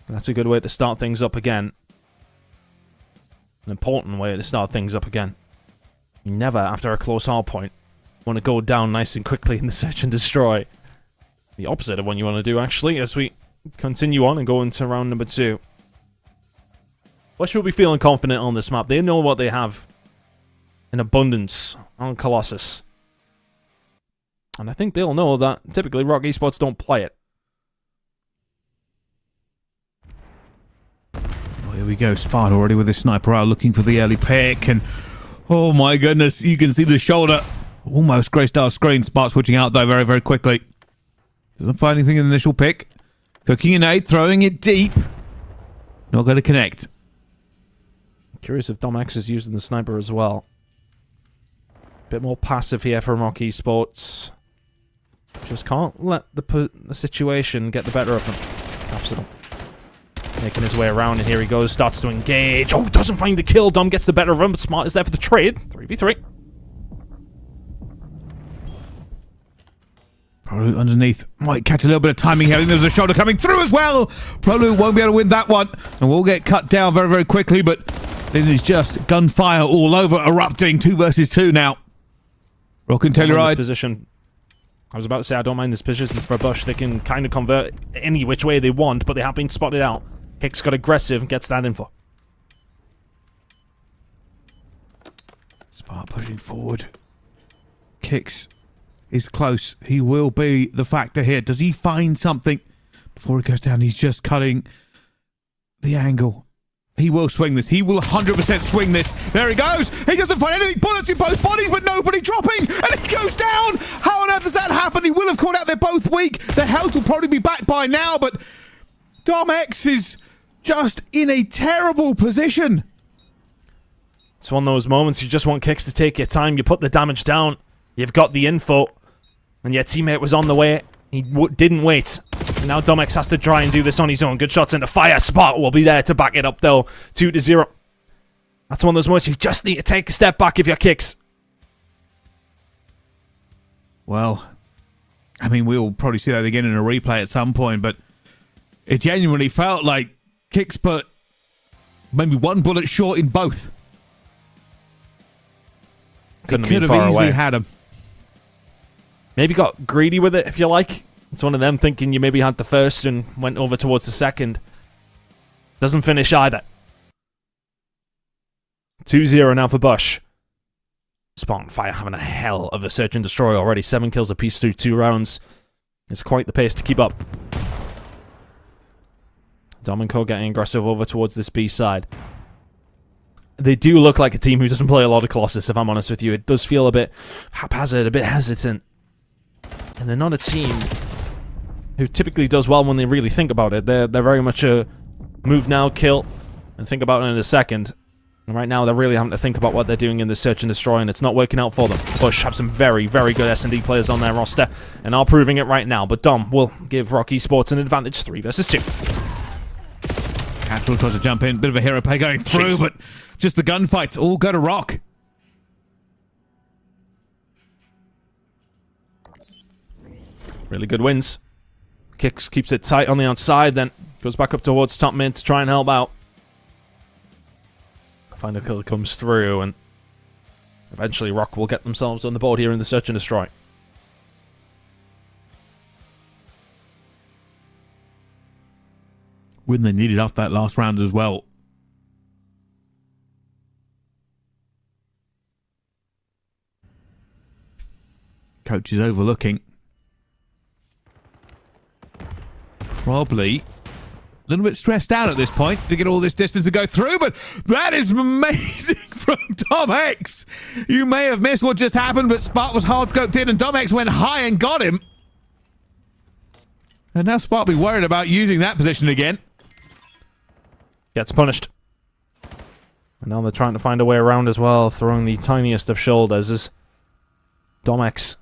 That's a good way to start things up again. An important way to start things up again. You never, after a close hardpoint, want to go down nice and quickly in the Search and Destroy. The opposite of what you want to do, actually, as we continue on and go into round number 2. Bush will be feeling confident on this map. They know what they have in abundance on Colossus. And I think they'll know that typically Rock Esports don't play it. Oh, here we go. Spard already with his sniper out looking for the early pick. And oh my goodness, you can see the shoulder almost graced our screen. Spard switching out though very, very quickly. Doesn't find anything in the initial pick. Cooking an 8, throwing it deep. Not going to connect. Curious if Dom-X is using the sniper as well. Bit more passive here from Rock Esports. Just can't let the situation get the better of them. Absolutely. Making his way around, and here he goes. Starts to engage. Oh, doesn't find the kill. Dom gets the better of him, but Smart is there for the trade. 3v3. Prolu underneath might catch a little bit of timing here. I think there's a shoulder coming through as well. Prolu won't be able to win that one, and will get cut down very, very quickly, but then there's just gunfire all over, erupting. 2 versus 2 now. Rock and Telluride. Position. I was about to say, I don't mind this position for Bush. They can kind of convert any which way they want, but they have been spotted out. Kicks got aggressive and gets that info. Spark pushing forward. Kicks is close. He will be the factor here. Does he find something before he goes down? He's just cutting the angle. He will swing this. He will 100% swing this. There he goes. He doesn't find anything. Bullets in both bodies, but nobody dropping. And he goes down. How on earth does that happen? He will have called out they're both weak. Their health will probably be back by now, but Dom X is just in a terrible position. It's one of those moments you just want Kicks to take your time. You put the damage down. You've got the info. And your teammate was on the way. He didn't wait. Now Dom X has to try and do this on his own. Good shots into fire. Spot will be there to back it up, though. 2-0. That's one of those moments you just need to take a step back if you're Kicks. Well, I mean, we'll probably see that again in a replay at some point, but it genuinely felt like Kicks put maybe 1 bullet short in both. Couldn't Could have easily had him. Maybe got greedy with it, if you like. It's one of them thinking you maybe had the first and went over towards the second. Doesn't finish either. 2-0 now for Bush. Spartan Fire having a hell of a search and destroy already. 7 kills apiece through 2 rounds. It's quite the pace to keep up. Dom and Co getting aggressive over towards this B side. They do look like a team who doesn't play a lot of Colossus, if I'm honest with you. It does feel a bit haphazard, a bit hesitant. And they're not a team who typically does well when they really think about it. They're very much a move now, kill, and think about it in a second. And right now, they're really having to think about what they're doing in the search and destroy, and it's not working out for them. Bush have some very, very good S&D players on their roster, and are proving it right now. But Dom will give Rock Esports an advantage, 3 versus 2. Capital tries to jump in, bit of a hero play going through, but just the gunfights all go to Rock. Really good wins. Kicks keeps it tight on the outside, then goes back up towards top mid to try and help out. Final kill comes through, and eventually Rock will get themselves on the board here in the search and destroy. Win they needed after that last round as well. Coach is overlooking. Probably a little bit stressed out at this point to get all this distance to go through, but that is amazing from Dom X. You may have missed what just happened, but Spark was hard scoped in and Dom X went high and got him. And now Spark will be worried about using that position again. Gets punished. And now they're trying to find a way around as well, throwing the tiniest of shoulders as Dom X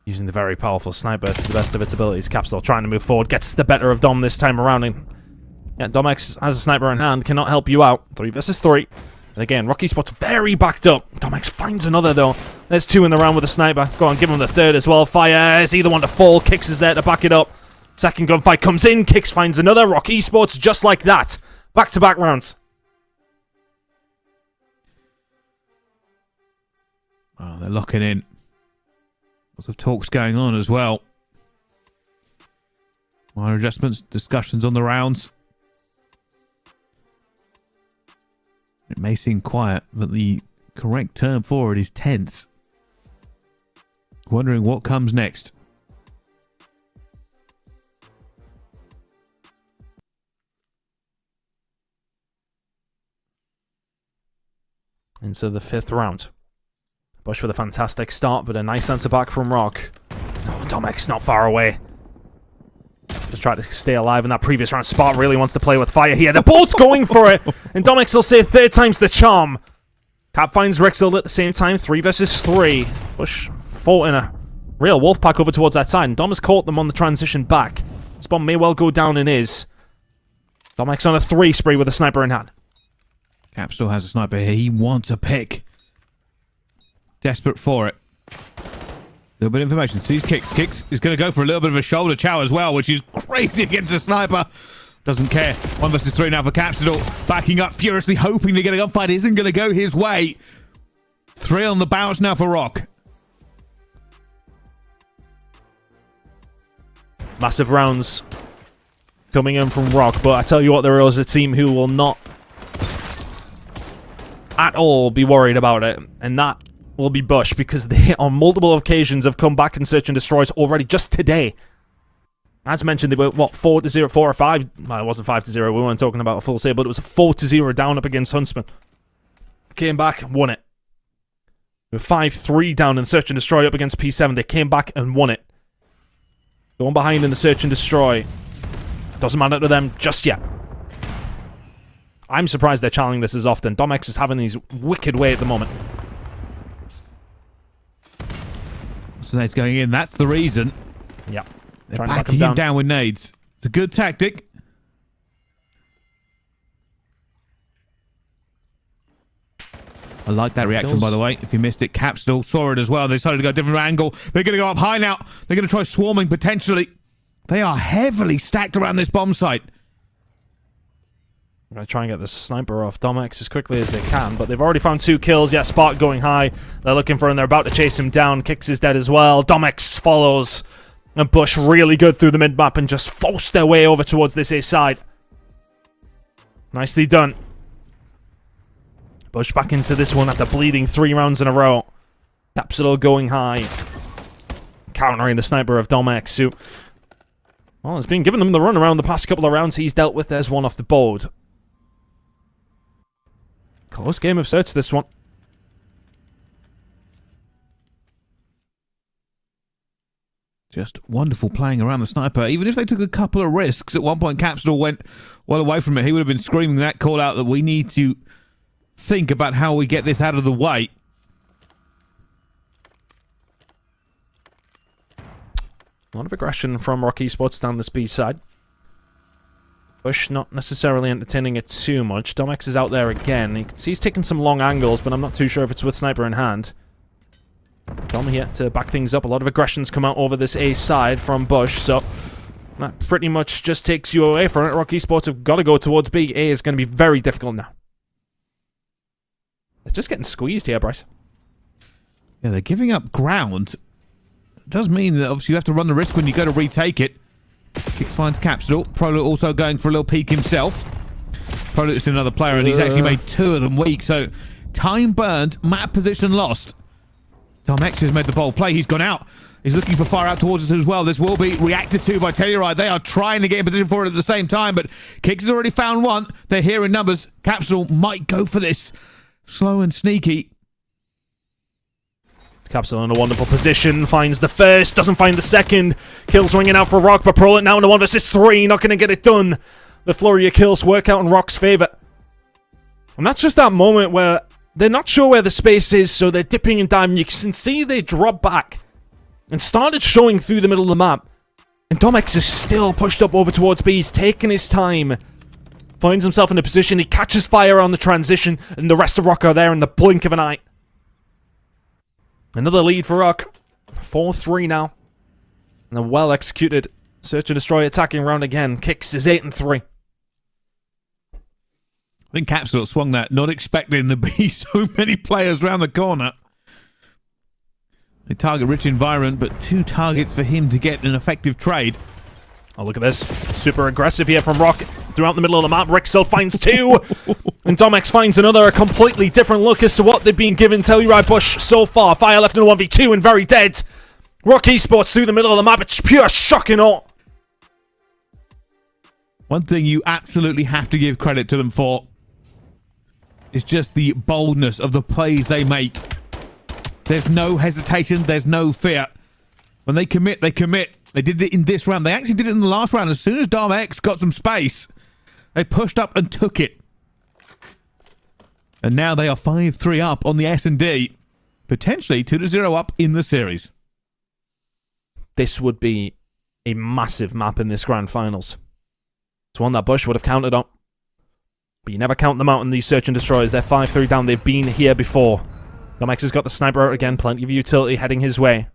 using the very powerful sniper to the best of its abilities. Capsule trying to move forward, gets the better of Dom this time around. And yeah, Dom X has a sniper in hand, cannot help you out. 3 versus 3. And again, Rocky Spot's very backed up. Dom X finds another though. There's 2 in the round with a sniper. Go on, give him the third as well. Fire is either one to fall. Kicks is there to back it up. Second gunfight comes in. Kicks finds another. Rocky Sports just like that. Back-to-back rounds. Oh, they're locking in. Lots of talks going on as well. Minor adjustments, discussions on the rounds. It may seem quiet, but the correct term for it is tense. Wondering what comes next. Into the 5th round. Bush with a fantastic start, but a nice answer back from Rock. Oh, Dom X not far away. Just try to stay alive in that previous round. Spark really wants to play with fire here. They're both going for it. And Dom X will say 3rd time's the charm. Cap finds Rixel at the same time. 3 versus 3. Bush fought in a real wolf pack over towards that side. And Dom has caught them on the transition back. This bomb may well go down and is. Dom X on a 3 spree with a sniper in hand. Cap still has a sniper here. He wants a pick. Desperate for it. Little bit of information. Sees Kicks. Kicks is going to go for a little bit of a shoulder chow as well, which is crazy against a sniper. Doesn't care. 1 versus 3 now for Capsidal. Backing up furiously, hoping to get a gunfight. Isn't going to go his way. 3 on the bounce now for Rock. Massive rounds coming in from Rock, but I tell you what, there is a team who will not at all be worried about it, and that will be Bush, because they, on multiple occasions, have come back and search and destroys already just today. As mentioned, they were, what, 4-0, 4 or 5? Well, it wasn't 5-0, we weren't talking about a full save, but it was a 4-0 down up against Huntsmen. Came back, won it. They were 5-3 down in search and destroy up against P7. They came back and won it. Going behind in the search and destroy. Doesn't matter to them just yet. I'm surprised they're challenging this as often. Domex is having these wicked way at the moment. So nades going in. That's the reason. Yeah. They're Trying to back backing him down with nades. It's a good tactic. I like that reaction, by the way. If you missed it, Capsule saw it as well. They decided to go a different angle. They're going to go up high now. They're going to try swarming, potentially. They are heavily stacked around this bomb site. I'm going to try and get this sniper off Domex as quickly as they can, but they've already found 2 kills. Yeah, Spark going high. They're looking for him. They're about to chase him down. Kicks is dead as well. Domex follows. And Bush really good through the mid-map and just forced their way over towards this A side. Nicely done. Bush back into this one after bleeding 3 rounds in a row. Capsule going high. Countering the sniper of Domex, who, well, has been giving them the run around the past couple of rounds he's dealt with. There's one off the board. Close game of search, this one. Just wonderful playing around the sniper. Even if they took a couple of risks, at one point Capsule went well away from it. He would have been screaming that call out that we need to think about how we get this out of the way. A lot of aggression from Rock Esports down the speed side. Bush not necessarily entertaining it too much. Domex is out there again. You can see he's taking some long angles, but I'm not too sure if it's with sniper in hand. Dom here to back things up. A lot of aggressions come out over this A side from Bush, so that pretty much just takes you away from it. Rock Esports have got to go towards B. A is going to be very difficult now. They're just getting squeezed here, Bryce. Yeah, they're giving up ground. It does mean that obviously you have to run the risk when you go to retake it. Kicks finds Capsule. Prolo also going for a little peek himself. Prolo is another player, and he's actually made 2 of them weak, so time burned, map position lost. Domex has made the bold play. He's gone out. He's looking for fire out towards us as well. This will be reacted to by Telluride. They are trying to get in position for it at the same time, but Kicks has already found one. They're here in numbers. Capsule might go for this. Slow and sneaky. Capsule in a wonderful position. Finds the first. Doesn't find the second. Kills ringing out for Rock, but Prolet now in a 1 versus 3. Not going to get it done. The flurry of kills work out in Rock's favor. And that's just that moment where they're not sure where the space is, so they're dipping and diving. You can see they drop back and started showing through the middle of the map. And Domex is still pushed up over towards B. He's taking his time. Finds himself in a position. He catches fire on the transition, and the rest of Rock are there in the blink of an eye. Another lead for Rock. 4-3 now. And a well-executed search and destroy attacking round again. Kicks is 8-3. I think Capsule swung that, not expecting there to be so many players round the corner. A target-rich environment, but 2 targets for him to get an effective trade. Oh, look at this. Super aggressive here from Rock. Throughout the middle of the map, Rixel finds 2. And Domex finds another. A completely different look as to what they've been given. Telluride Bush so far. Fire left in a 1v2 and very dead. Rock Esports through the middle of the map. It's pure shocking all. One thing you absolutely have to give credit to them for is just the boldness of the plays they make. There's no hesitation. There's no fear. When they commit, they commit. They did it in this round. They actually did it in the last round. As soon as Domex got some space, they pushed up and took it. And now they are 5-3 up on the S&D. Potentially 2-0 up in the series. This would be a massive map in this grand finals. It's one that Bush would have counted on. But you never count them out in these search and destroys. They're 5-3 down. They've been here before. Domex has got the sniper out again. Plenty of utility heading his way.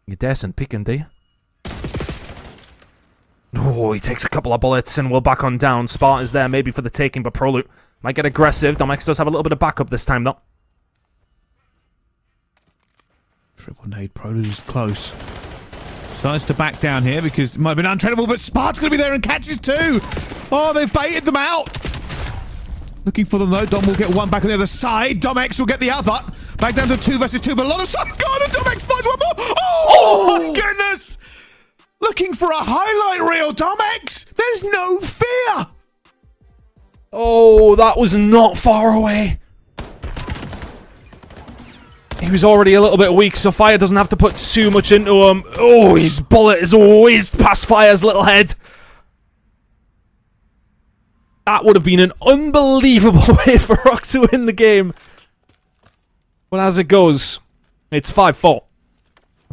You're decent picking, do you? Oh, he takes a couple of bullets and we're back on down. Sparta's there maybe for the taking, but Prolute might get aggressive. Domex does have a little bit of backup this time, though. Triple nade, Prolute is close. Decides to back down here because it might have been untradeable, but Sparta's going to be there and catches two. Oh, they've baited them out. Looking for them, though. Dom will get one back on the other side. Domex will get the other. Back down to 2 versus 2, but a lot of side gone, and Domex finds one more. Oh, my goodness. Looking for a highlight reel, Domex. There's no fear. Oh, that was not far away. He was already a little bit weak, so Fire doesn't have to put too much into him. Oh, his bullet is whizzed past Fire's little head. That would have been an unbelievable way for Rock to win the game. But as it goes, it's 5-4.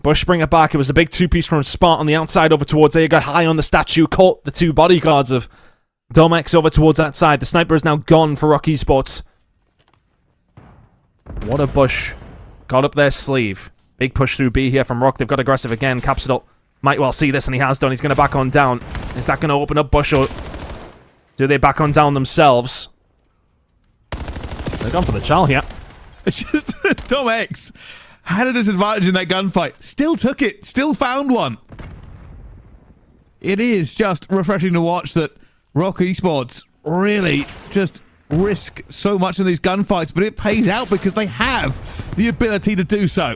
Bush bring it back. It was a big two-piece from Spart on the outside over towards A. Got high on the statue, caught the two bodyguards of Domex over towards that side. The sniper is now gone for Rock Esports. What a Bush got up their sleeve. Big push through B here from Rock. They've got aggressive again. Capsidal might well see this, and he has done. He's going to back on down. Is that going to open up Bush, or do they back on down themselves? They're gone for the Chal here. It's just Domex had a disadvantage in that gunfight. Still took it. Still found one. It is just refreshing to watch that Rock Esports really just risk so much in these gunfights, but it pays out because they have the ability to do so.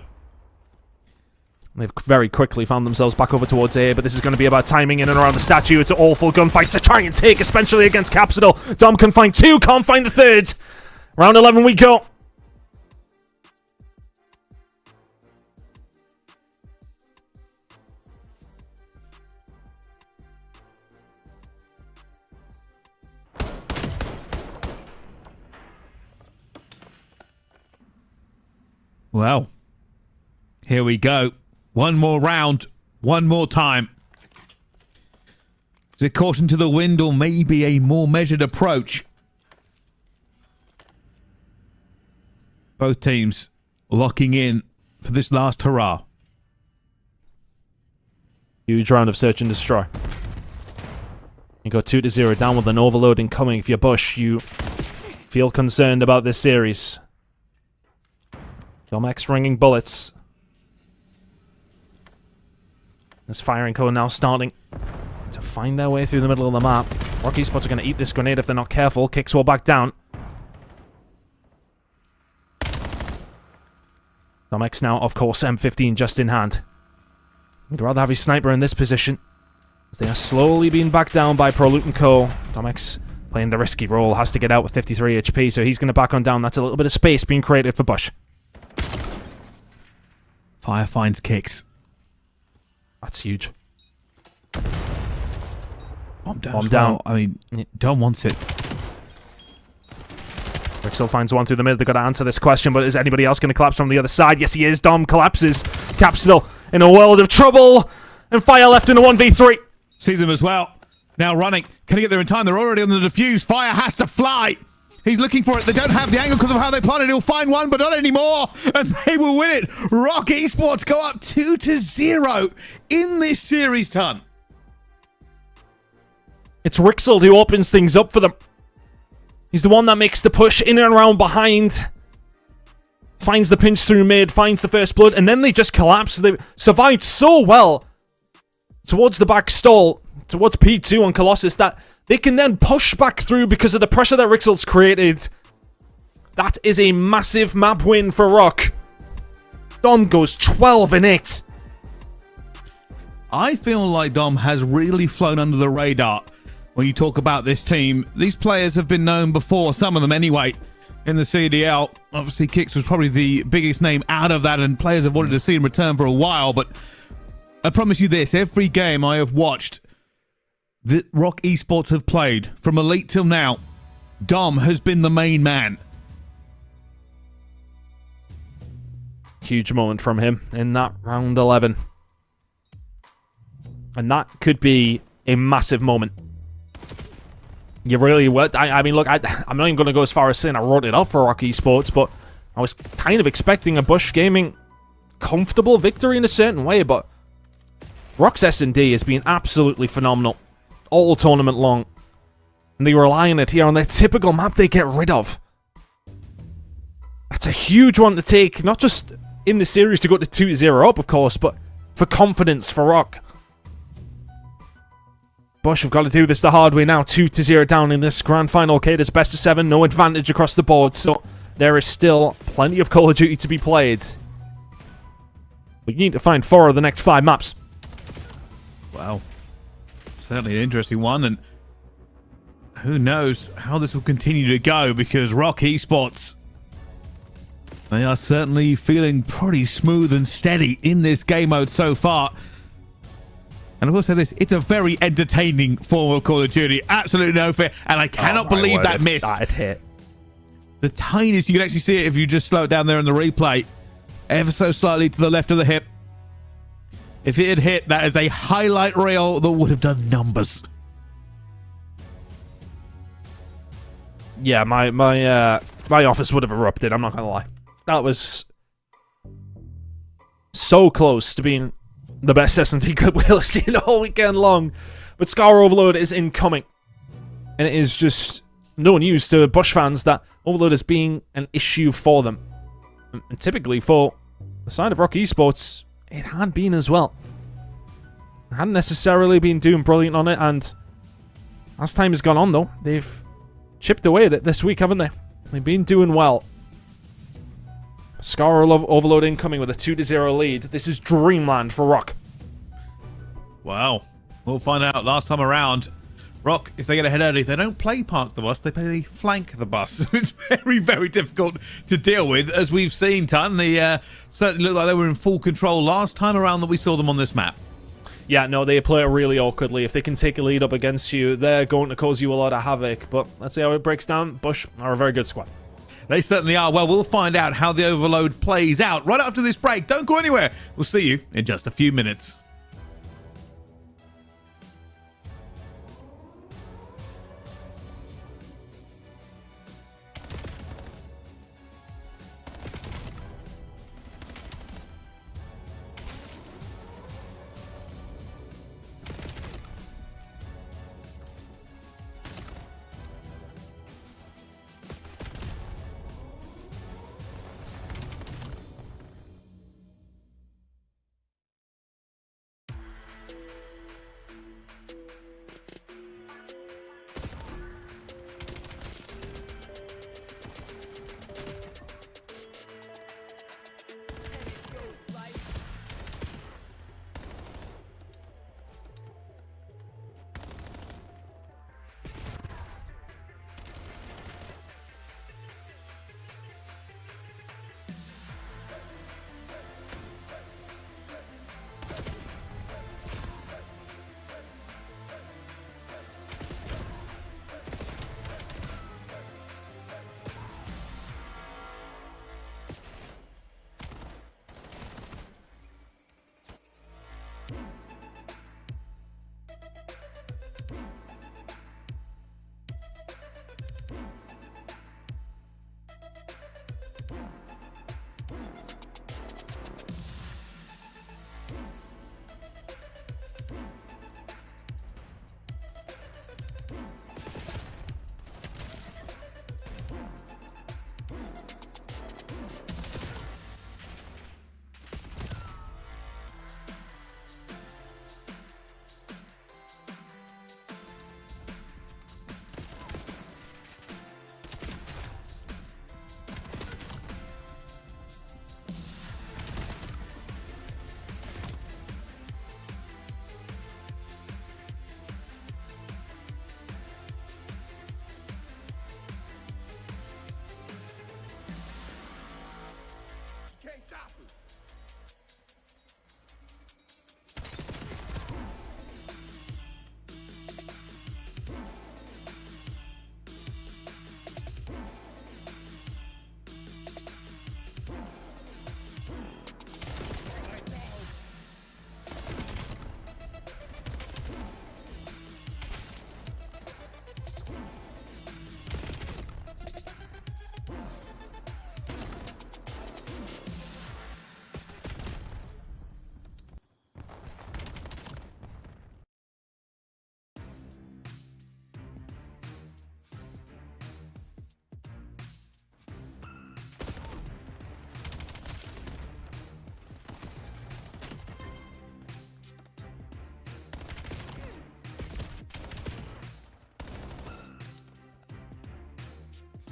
They've very quickly found themselves back over towards A, but this is going to be about timing in and around the statue. It's an awful gunfight to try and take, especially against Capsidal. Dom can find two, can't find the third. Round 11 we go. Well, here we go. One more round, one more time. Is it caution to the wind or maybe a more measured approach? Both teams locking in for this last hurrah. Huge round of search and destroy. You go 2-0 down with an overload incoming. If you're Bush, you feel concerned about this series. Domex ringing bullets. This firing code now starting to find their way through the middle of the map. Rocky Spots are going to eat this grenade if they're not careful. Kicks will back down. Domex now, of course, M15 just in hand. We'd rather have his sniper in this position, as they are slowly being backed down by Prolute and Co. Domex playing the risky role, has to get out with 53 HP, so he's going to back on down. That's a little bit of space being created for Bush. Fire finds kicks. That's huge. Bomb down. Bomb down. I mean, Dom wants it. Rick still finds one through the mid. They've got to answer this question, but is anybody else going to collapse from the other side? Yes, he is. Dom collapses. Capsidal in a world of trouble. And Fire left in a 1v3. Sees him as well. Now running. Can he get there in time? They're already on the defuse. Fire has to fly. He's looking for it. They don't have the angle because of how they planted. He'll find one, but not anymore. And they will win it. Rock Esports go up 2-0 in this series, Ton. It's Rixel who opens things up for them. He's the one that makes the push in and around behind. Finds the pinch through mid, finds the first blood, and then they just collapse. They survived so well towards the back stall, towards P2 on Colossus, that they can then push back through because of the pressure that Rixel's created. That is a massive map win for Rock. Dom goes 12-8. I feel like Dom has really flown under the radar when you talk about this team. These players have been known before, some of them anyway, in the CDL. Obviously, Kix was probably the biggest name out of that, and players have wanted to see him return for a while, but I promise you this, every game I have watched that Rock Esports have played, from Elite till now, Dom has been the main man. Huge moment from him in that round 11. And that could be a massive moment. You really would. I mean, look, I'm not even going to go as far as saying I wrote it off for Rock Esports, but I was kind of expecting a Bush Gaming comfortable victory in a certain way, but Rock's S&D has been absolutely phenomenal all tournament long. And they rely on it here on their typical map they get rid of. That's a huge one to take, not just in the series to go to 2-0 up, of course, but for confidence for Rock. Bush have got to do this the hard way now. 2-0 down in this grand final. Okay, there's best of 7, no advantage across the board, so there is still plenty of Call of Duty to be played. We need to find 4 of the next 5 maps. Wow. Certainly an interesting one, and who knows how this will continue to go, because Rock Esports, they are certainly feeling pretty smooth and steady in this game mode so far. And I will say this, it's a very entertaining form of Call of Duty. Absolutely no fear, and I cannot believe that missed. That hit. The tiniest, you can actually see it if you just slow it down there in the replay. Ever so slightly to the left of the hip. If it had hit, that is a highlight reel that would have done numbers. Yeah, my office would have erupted, I'm not gonna lie. That was so close to being the best S&T clip we'll have seen all weekend long. But Scar Overload is incoming. And it is just no news to Bush fans that Overload is being an issue for them. And typically for the side of Rock Esports, it had been as well. It hadn't necessarily been doing brilliant on it, and as time has gone on though, they've chipped away at it this week, haven't they? They've been doing well. Scar Overload incoming with a 2-0 lead. This is dreamland for Rock. Wow. We'll find out last time around. Rock, if they get ahead early, they don't play park the bus, they play flank the bus. It's very, very difficult to deal with, as we've seen, Ton. They certainly looked like they were in full control last time around that we saw them on this map. Yeah, no, they play it really awkwardly. If they can take a lead up against you, they're going to cause you a lot of havoc. But let's see how it breaks down. Bush are a very good squad. They certainly are. Well, we'll find out how the overload plays out right after this break. Don't go anywhere. We'll see you in just a few minutes.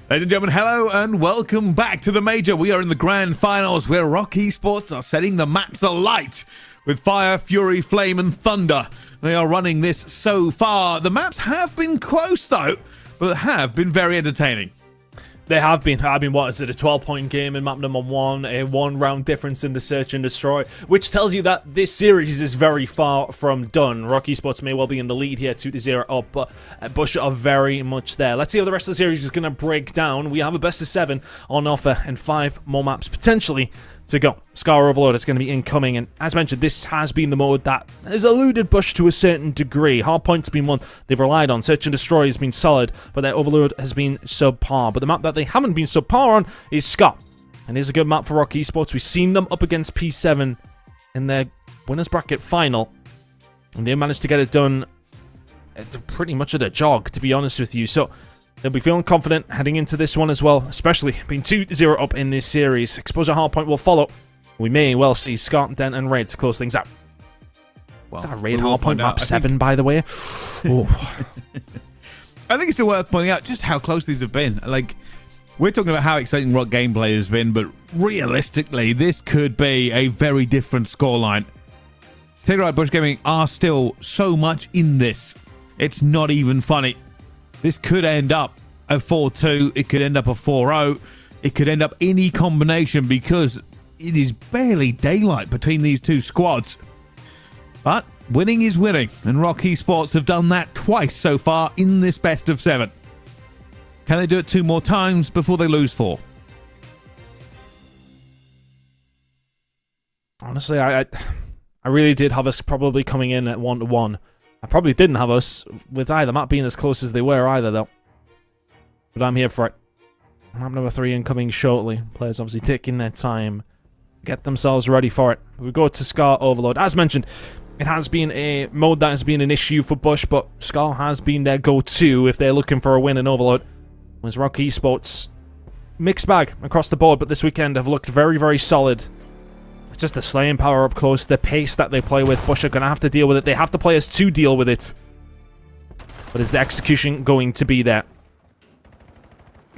Ladies and gentlemen, hello and welcome back to the Major. We are in the Grand Finals where Rock Esports are setting the maps alight with Fire, Fury, Flame and Thunder. They are running this so far. The maps have been close though, but have been very entertaining. They have been. I mean, what is it? A 12-point game in map number 1, a 1-round difference in the Search and Destroy, which tells you that this series is very far from done. Rock Esports may well be in the lead here, 2-0 up, but Bush are very much there. Let's see how the rest of the series is going to break down. We have a best of 7 on offer and 5 more maps potentially to go. Scar Overload is going to be incoming, and as mentioned, this has been the mode that has eluded Bush to a certain degree. Hardpoint's been one they've relied on. Search and Destroy has been solid, but their Overload has been subpar. But the map that they haven't been subpar on is Scar, and it's a good map for Rock Esports. We've seen them up against P7 in their winners bracket final, and they managed to get it done pretty much at a jog, to be honest with you. So they'll be feeling confident heading into this one as well, especially being 2-0 up in this series. Exposure Hardpoint will follow. We may well see Scott, Den, and Raid to close things out. Well, is that Raid Hardpoint map 7, by the way? I think it's still worth pointing out just how close these have been. Like, we're talking about how exciting Rock gameplay has been, but realistically, this could be a very different scoreline. Telluride Bush Gaming are still so much in this. It's not even funny. This could end up a 4-2. It could end up a 4-0. It could end up any combination because it is barely daylight between these two squads. But winning is winning, and Rock Esports have done that twice so far in this best of 7. Can they do it 2 more times before they lose 4? Honestly, I really did have us probably coming in at 1-1. I probably didn't have us with either map being as close as they were either, though. But I'm here for it. Map number 3 incoming shortly. Players obviously taking their time, get themselves ready for it. We go to Scar Overload. As mentioned, it has been a mode that has been an issue for Bush, but Scar has been their go-to if they're looking for a win in Overload. Whereas Rock Esports, mixed bag across the board, but this weekend have looked very, very solid. It's just the slaying power up close, the pace that they play with. Bush are going to have to deal with it. They have the players to deal with it. But is the execution going to be there?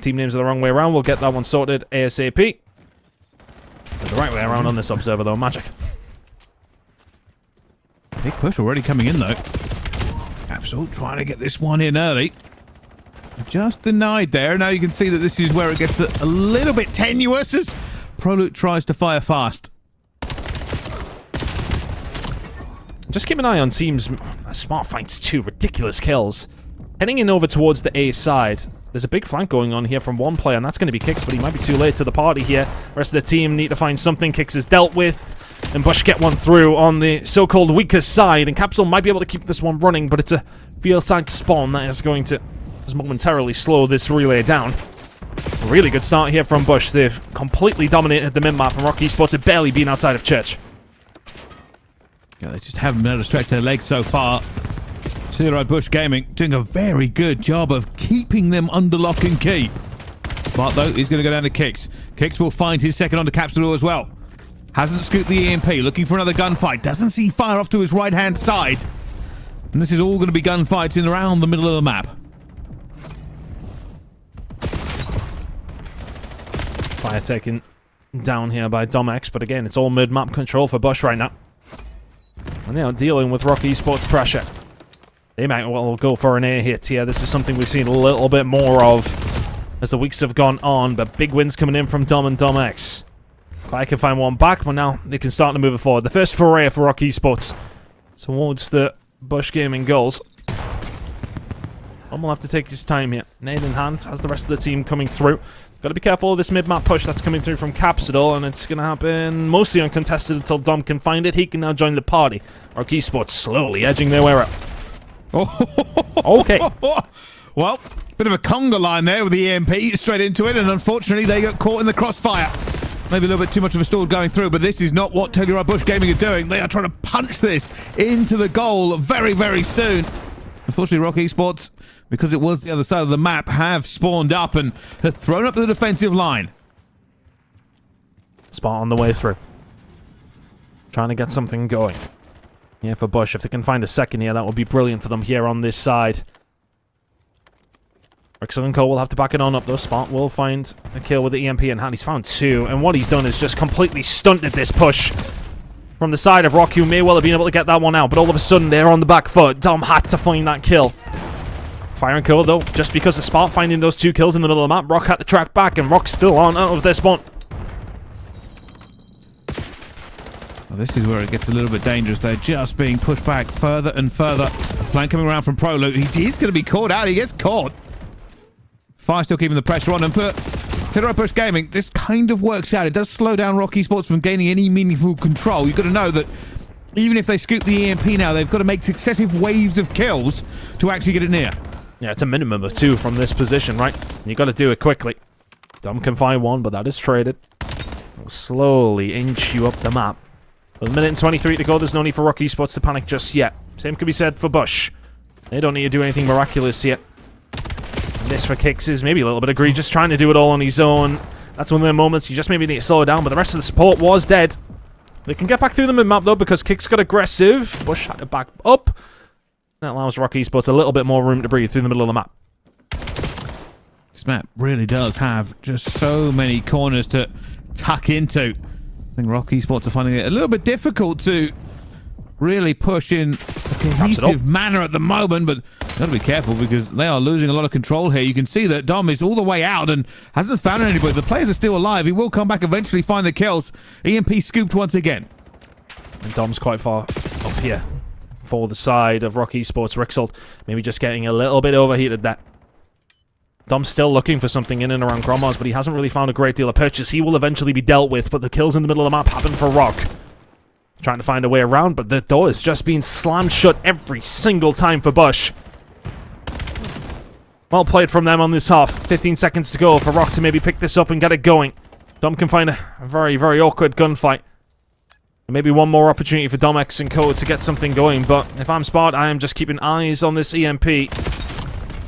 Team names are the wrong way around. We'll get that one sorted ASAP. The right way around on this observer, though. Magic. Big push already coming in, though. Absolute trying to get this one in early. Just denied there. Now you can see that this is where it gets a little bit tenuous as Prolute tries to fire fast. Just keep an eye on teams. Smart fights too. Ridiculous kills. Heading in over towards the A side. There's a big flank going on here from one player, and that's going to be Kix, but he might be too late to the party here. Rest of the team need to find something. Kix is dealt with, and Bush get one through on the so-called weakest side, and Capsule might be able to keep this one running, but it's a field side spawn that is going to just momentarily slow this relay down. A really good start here from Bush. They've completely dominated the mid-map, and Rock Esports have barely been outside of Church. Yeah, they just haven't been able to stretch their legs so far. Telluride Bush Gaming doing a very good job of keeping them under lock and key. But though, he's going to go down to Kix. Kix will find his second onto Capsule as well. Hasn't scooped the EMP, looking for another gunfight. Doesn't see fire off to his right-hand side. And this is all going to be gunfights in around the middle of the map. Fire taken down here by Domex, but again, it's all mid-map control for Bush right now. And they are dealing with Rock Esports pressure. They might well go for an A hit here. This is something we've seen a little bit more of as the weeks have gone on, but big wins coming in from Dom and Domex. Fire can find one back, but now they can start to move it forward. The first foray for Rock Esports towards the Bush Gaming goals. Dom will have to take his time here. Nade in hand has the rest of the team coming through. Got to be careful of this mid-map push that's coming through from Capsidol, and it's going to happen mostly uncontested until Dom can find it. He can now join the party. Rock Esports slowly edging their way up. Okay. Well, bit of a conga line there with the EMP straight into it, and unfortunately they got caught in the crossfire. Maybe a little bit too much of a stall going through, but this is not what Telluride Bush Gaming are doing. They are trying to punch this into the goal very, very soon. Unfortunately, Rock Esports, because it was the other side of the map, have spawned up and have thrown up the defensive line. Spot on the way through. Trying to get something going. Yeah, for Bush. If they can find a second here, that would be brilliant for them here on this side. Rixel and Cole will have to back it on up, though. Spot will find a kill with the EMP in hand. He's found 2, and what he's done is just completely stunted this push from the side of Rock, who may well have been able to get that one out, but all of a sudden they're on the back foot. Dom had to find that kill. Fire and Cole, though, just because of Spot finding those 2 kills in the middle of the map, Rock had to track back, and Rock's still on out of their spawn. Well, this is where it gets a little bit dangerous. They're just being pushed back further and further. Plan coming around from Proloot. He's going to be caught out. He gets caught. Fire still keeping the pressure on him. For Telluride Push Gaming, this kind of works out. It does slow down Rock Esports from gaining any meaningful control. You've got to know that even if they scoop the EMP now, they've got to make successive waves of kills to actually get it near. Yeah, it's a minimum of 2 from this position, right? You got to do it quickly. Dom can find 1, but that is traded. It'll slowly inch you up the map. With 1 minute and 23 to go, there's no need for Rock Esports to panic just yet. Same could be said for Bush. They don't need to do anything miraculous yet. And this for Kix is maybe a little bit egregious, trying to do it all on his own. That's one of the moments you just maybe need to slow down, but the rest of the support was dead. They can get back through the mid-map, though, because Kix got aggressive. Bush had to back up. That allows Rock Esports a little bit more room to breathe through the middle of the map. This map really does have just so many corners to tuck into. I think Rock Esports are finding it a little bit difficult to really push in a cohesive manner at the moment, but got to be careful because they are losing a lot of control here. You can see that Dom is all the way out and hasn't found anybody. The players are still alive. He will come back eventually, find the kills. EMP scooped once again. And Dom's quite far up here for the side of Rock Esports. Rixel maybe just getting a little bit overheated there. Dom's still looking for something in and around Gromars, but he hasn't really found a great deal of purchase. He will eventually be dealt with, but the kills in the middle of the map happen for Rock. Trying to find a way around, but the door is just being slammed shut every single time for Bush. Well played from them on this half. 15 seconds to go for Rock to maybe pick this up and get it going. Dom can find a very, very awkward gunfight. Maybe one more opportunity for Domex and Co to get something going, but if I'm Spot, I am just keeping eyes on this EMP.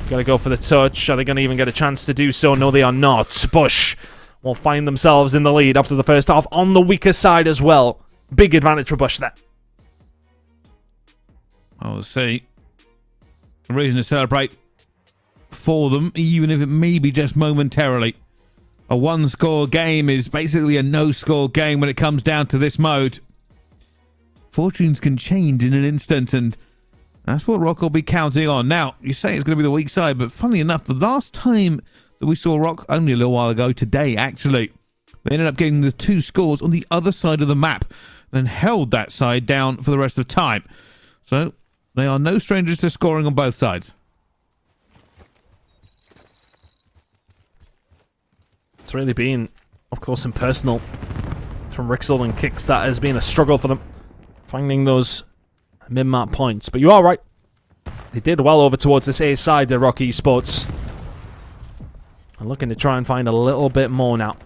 Gotta go for the touch. Are they gonna even get a chance to do so? No, they are not. Bush will find themselves in the lead after the first half on the weaker side as well. Big advantage for Bush there. I'll see. A reason to celebrate for them, even if it may be just momentarily. A one-score game is basically a no-score game when it comes down to this mode. Fortunes can change in an instant, and that's what Rock will be counting on. Now, you say it's going to be the weak side, but funnily enough, the last time that we saw Rock, only a little while ago, today actually, they ended up getting the 2 scores on the other side of the map and held that side down for the rest of the time. So, they are no strangers to scoring on both sides. It's really been up close and personal from Rixel and Kix. That has been a struggle for them, finding those mid-map points. But you are right. They did well over towards this A side, the Rock Esports. And looking to try and find a little bit more now.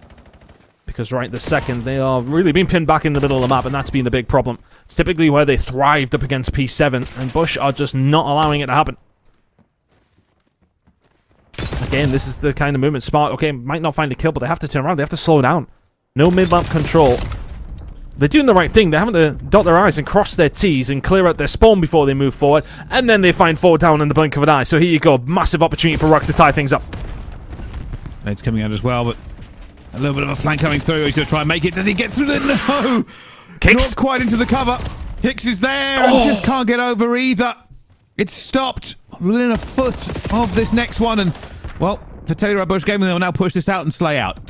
Because right this second, they are really being pinned back in the middle of the map, and that's been the big problem. It's typically where they thrived up against P7, and Bush are just not allowing it to happen. Again, this is the kind of movement Smart, okay, might not find a kill, but they have to turn around. They have to slow down. No mid-map control. They're doing the right thing. They're having to dot their I's and cross their T's and clear out their spawn before they move forward, and then they find 4 down in the blink of an eye. So here you go. Massive opportunity for Rock to tie things up. Nade's coming out as well, but a little bit of a flank coming through. He's going to try and make it. Does he get through the... No! Kix. Not quite into the cover. Kix is there and just can't get over either. It's stopped within a foot of this next one. And, well, for Telluride Push Gaming, they'll now push this out and slay out.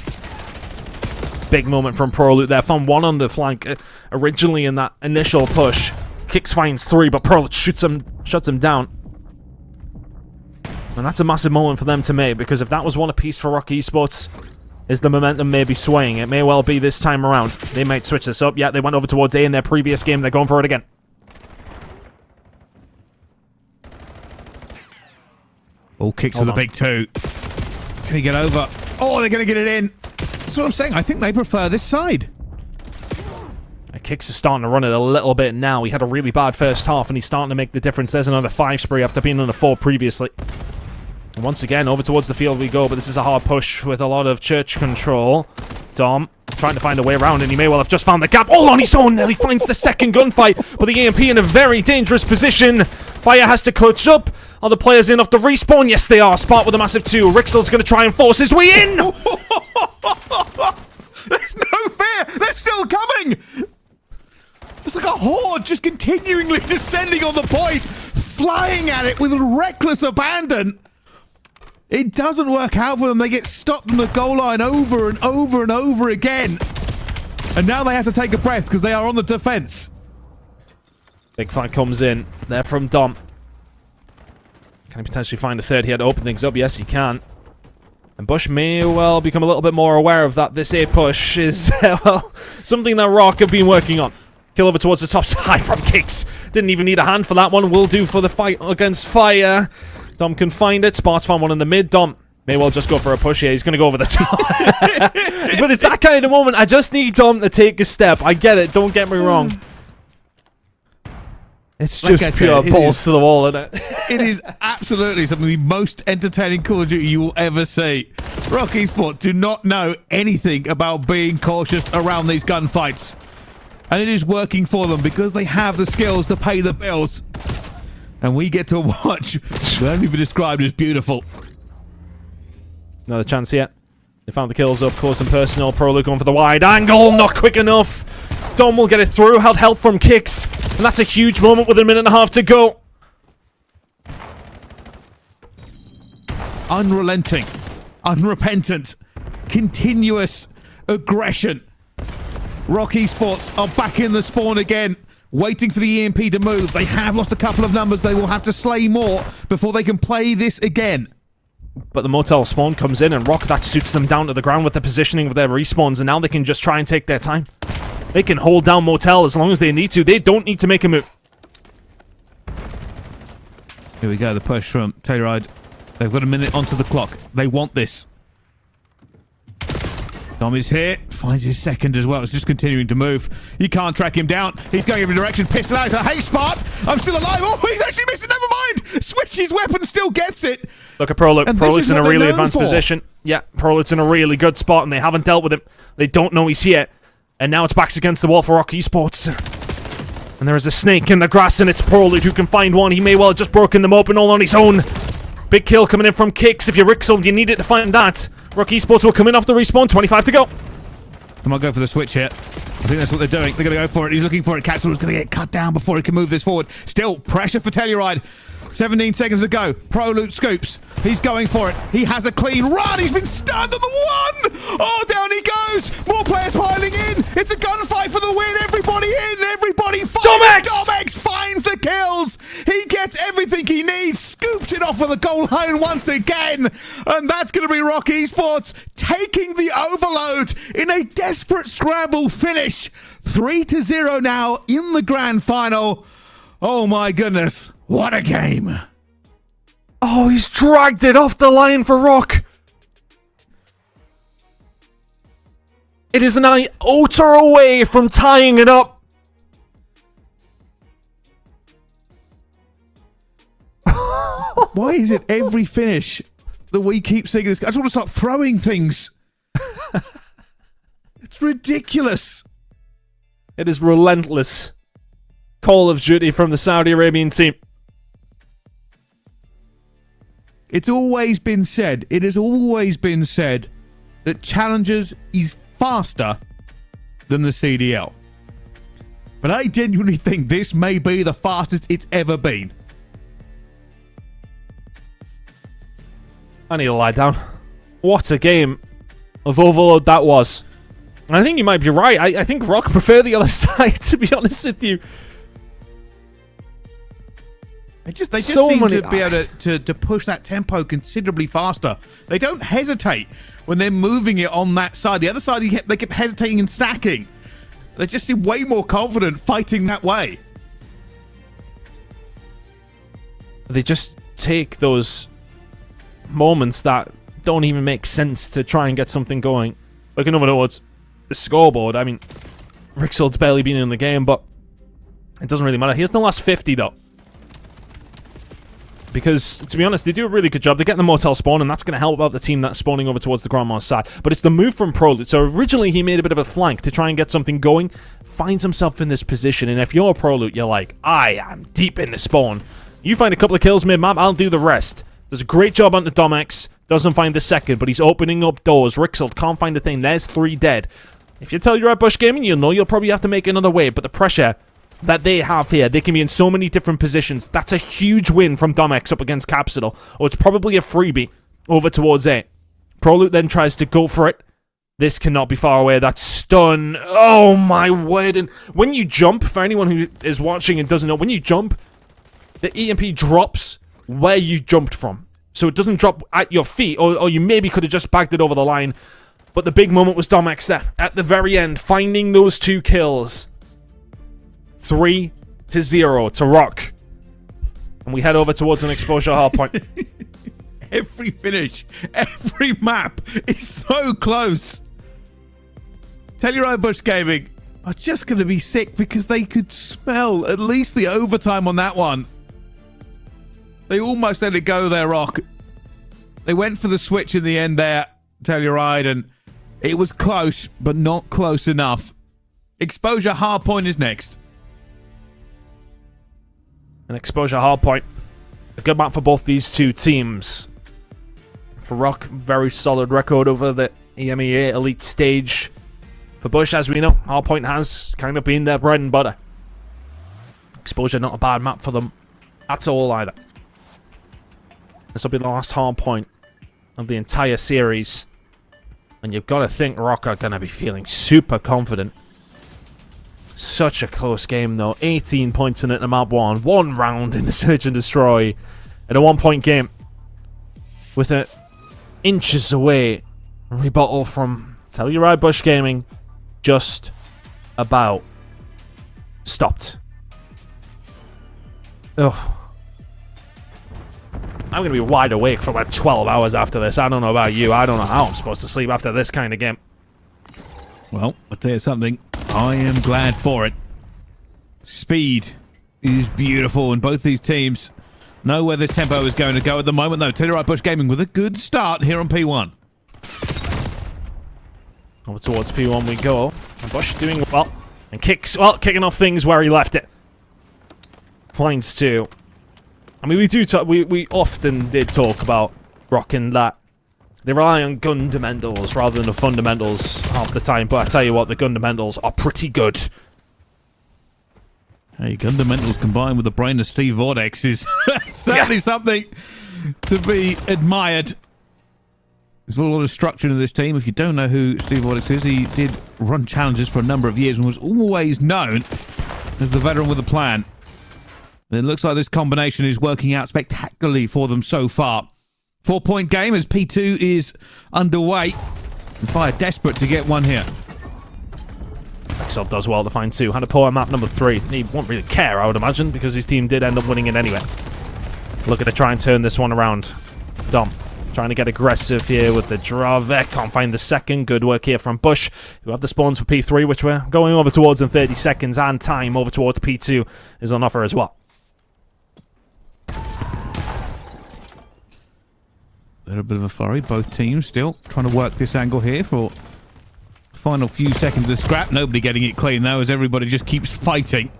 Big moment from Proloot there. Found 1 on the flank originally in that initial push. Kix finds 3, but Proloot shuts him down. And that's a massive moment for them to make, because if that was one apiece for Rock Esports, is the momentum may be swaying. It may well be this time around. They might switch this up. Yeah, they went over towards A in their previous game. They're going for it again. All kicks for the big 2. Can he get over? Oh, they're going to get it in. That's what I'm saying. I think they prefer this side. Kix is starting to run it a little bit now. He had a really bad first half, and he's starting to make the difference. There's another 5 spree after being on a 4 previously. And once again, over towards the field we go, but this is a hard push with a lot of church control. Dom trying to find a way around, and he may well have just found the gap. All on his own, and he finds the second gunfight, but the EMP in a very dangerous position. Fire has to clutch up. Are the players in off the respawn? Yes, they are. Spark with a massive 2. Rixel's going to try and force his way in. There's no fear. They're still coming. It's like a horde just continually descending on the point, flying at it with reckless abandon. It doesn't work out for them. They get stopped on the goal line over and over and over again. And now they have to take a breath because they are on the defense. Big fight comes in. They're from Dom. Can he potentially find a third here to open things up? Yes, he can. And Bush may well become a little bit more aware of that. This A push is, well, something that Rock have been working on. Kill over towards the top side from Kicks. Didn't even need a hand for that one. Will do for the fight against Fire. Dom can find it. Sparks found one in the mid. Dom may well just go for a push here. He's going to go over the top. But it's that kind of moment. I just need Dom to take a step. I get it. Don't get me wrong. It's just Like I pure said, balls to the wall, isn't it? It is absolutely some of the most entertaining Call of Duty you will ever see. Rock Esports do not know anything about being cautious around these gunfights. And it is working for them because they have the skills to pay the bills. And we get to watch what only be described as beautiful. Another chance here. They found the kills up, close and personal. Prologue going for the wide angle, not quick enough. Dom will get it through, held help from Kicks. And that's a huge moment with a minute and a half to go. Unrelenting, unrepentant, continuous aggression. Rock Esports are back in the spawn again, waiting for the EMP to move. They have lost a couple of numbers. They will have to slay more before they can play this again. But the motel spawn comes in, and Rock, that suits them down to the ground with the positioning of their respawns, and now they can just try and take their time. They can hold down motel as long as they need to. They don't need to make a move. Here we go, the push from Telluride. They've got a minute onto the clock. They want this. Dom is here, finds his second as well. It's just continuing to move. You can't track him down. He's going every direction. Pistol out. Hey, Spart, I'm still alive. Oh, he's actually missed it. Never mind. Switch his weapon, still gets it. Look at Prologue. And this Prologue's is in a what they're really known advanced for. position. Yeah, Prologue's in a really good spot, and they haven't dealt with him. They don't know he's here. And now it's backs against the wall for Rock Esports. And there is a snake in the grass, and it's Prologue who can find one. He may well have just broken them open all on his own. Big kill coming in from Kicks. If you're Rixel, you need it to find that. Rock Esports will come in off the respawn. 25 to go. Come on, go for the switch here. I think that's what they're doing. They're going to go for it. He's looking for it. Capsule is going to get cut down before he can move this forward. Still, pressure for Telluride. 17 seconds to go. Prologue scoops. He's going for it. He has a clean run. He's been stunned on the one. Oh, down he goes. More players piling in. It's a gunfight for the win. Everybody in. Everybody fighting. Domex! Domex finds the kills. He gets everything he needs. Scoops it off of the goal line once again. And that's going to be Rock Esports taking the overload in a desperate scramble finish. 3-0 now in the grand final. Oh my goodness. What a game. Oh, he's dragged it off the line for Rock. It is an iota away from tying it up. Why is it every finish that we keep seeing this? I just want to start throwing things. It's ridiculous. It is relentless. Call of Duty from the Saudi Arabian team. It's always been said, it has always been said that Challengers is faster than the CDL. But I genuinely think this may be the fastest it's ever been. I need to lie down. What a game of Overload that was. And I think you might be right. I think Rock prefer the other side, to be honest with you. They just So seem many- to be able to push that tempo considerably faster. They don't hesitate when they're moving it on that side. The other side, they keep hesitating and stacking. They just seem way more confident fighting that way. They just take those moments that don't even make sense to try and get something going. Like, in other words, the scoreboard. I mean, Rixeld's barely been in the game, but it doesn't really matter. Here's the last 50, though. Because, to be honest, they do a really good job. They're getting the motel spawn, and that's going to help out the team that's spawning over towards the Grandma's side. But it's the move from Prologue. So originally, he made a bit of a flank to try and get something going. Finds himself in this position, and if you're a Prologue, you're like, I am deep in the spawn. You find a couple of kills mid-map, I'll do the rest. Does a great job on the Domex. Doesn't find the second, but he's opening up doors. Rixold can't find a thing. There's 3 dead. If you tell you're at Bush Gaming, you'll know you'll probably have to make another wave, but the pressure that they have here, they can be in so many different positions. That's a huge win from Domex up against Capsidal. Or it's probably a freebie over towards A. Prolute then tries to go for it. This cannot be far away. That's stun. Oh my word. And when you jump, for anyone who is watching and doesn't know, when you jump, the EMP drops where you jumped from. So it doesn't drop at your feet, or you maybe could have just bagged it over the line. But the big moment was Domex there at the very end, finding those 2 kills. 3-0 to Rock. And we head over towards an exposure hardpoint. Every finish, every map is so close. Telluride Bush Gaming are just going to be sick because they could smell at least the overtime on that one. They almost let it go there, Rock. They went for the switch in the end there, Telluride, and it was close, but not close enough. Exposure Hardpoint is next. An exposure hardpoint. A good map for both these 2 teams. For Rock, very solid record over the EMEA Elite stage. For Bush, as we know, hardpoint has kind of been their bread and butter. Exposure, not a bad map for them at all either. This will be the last hardpoint of the entire series. And you've got to think Rock are going to be feeling super confident. Such a close game, though. 18 points in it in map 1. 1 round in the Search and Destroy. In a 1-point game. With it inches away. Rebuttal from Telluride Bush Gaming. Just about stopped. Ugh. I'm going to be wide awake for about 12 hours after this. I don't know about you. I don't know how I'm supposed to sleep after this kind of game. Well, I'll tell you something. I am glad for it. Speed is beautiful, and both these teams know where this tempo is going to go at the moment, though. Telluride Bush Gaming with a good start here on P1. Over towards P1 we go. And Bush doing well. And kicking off things where he left it. Finds 2. I mean, we often did talk about Rock and that they rely on fundamentals rather than the fundamentals half the time, but I tell you what, the fundamentals are pretty good. Hey, fundamentals combined with the brain of Steve Vortex is certainly something to be admired. There's a lot of structure in this team. If you don't know who Steve Vortex is, he did run challenges for a number of years and was always known as the veteran with a plan. And it looks like this combination is working out spectacularly for them so far. 4-point game as P2 is underway. And Fire desperate to get one here. Excel does well to find 2. Had a poor map number 3. He won't really care, I would imagine, because his team did end up winning it anyway. Looking to try and turn this one around. Dom trying to get aggressive here with the Dravek. Can't find the second. Good work here from Bush, who have the spawns for P3, which we're going over towards in 30 seconds. And time over towards P2 is on offer as well. They're a bit of a flurry. Both teams still trying to work this angle here for final few seconds of scrap. Nobody getting it clean, though, as everybody just keeps fighting.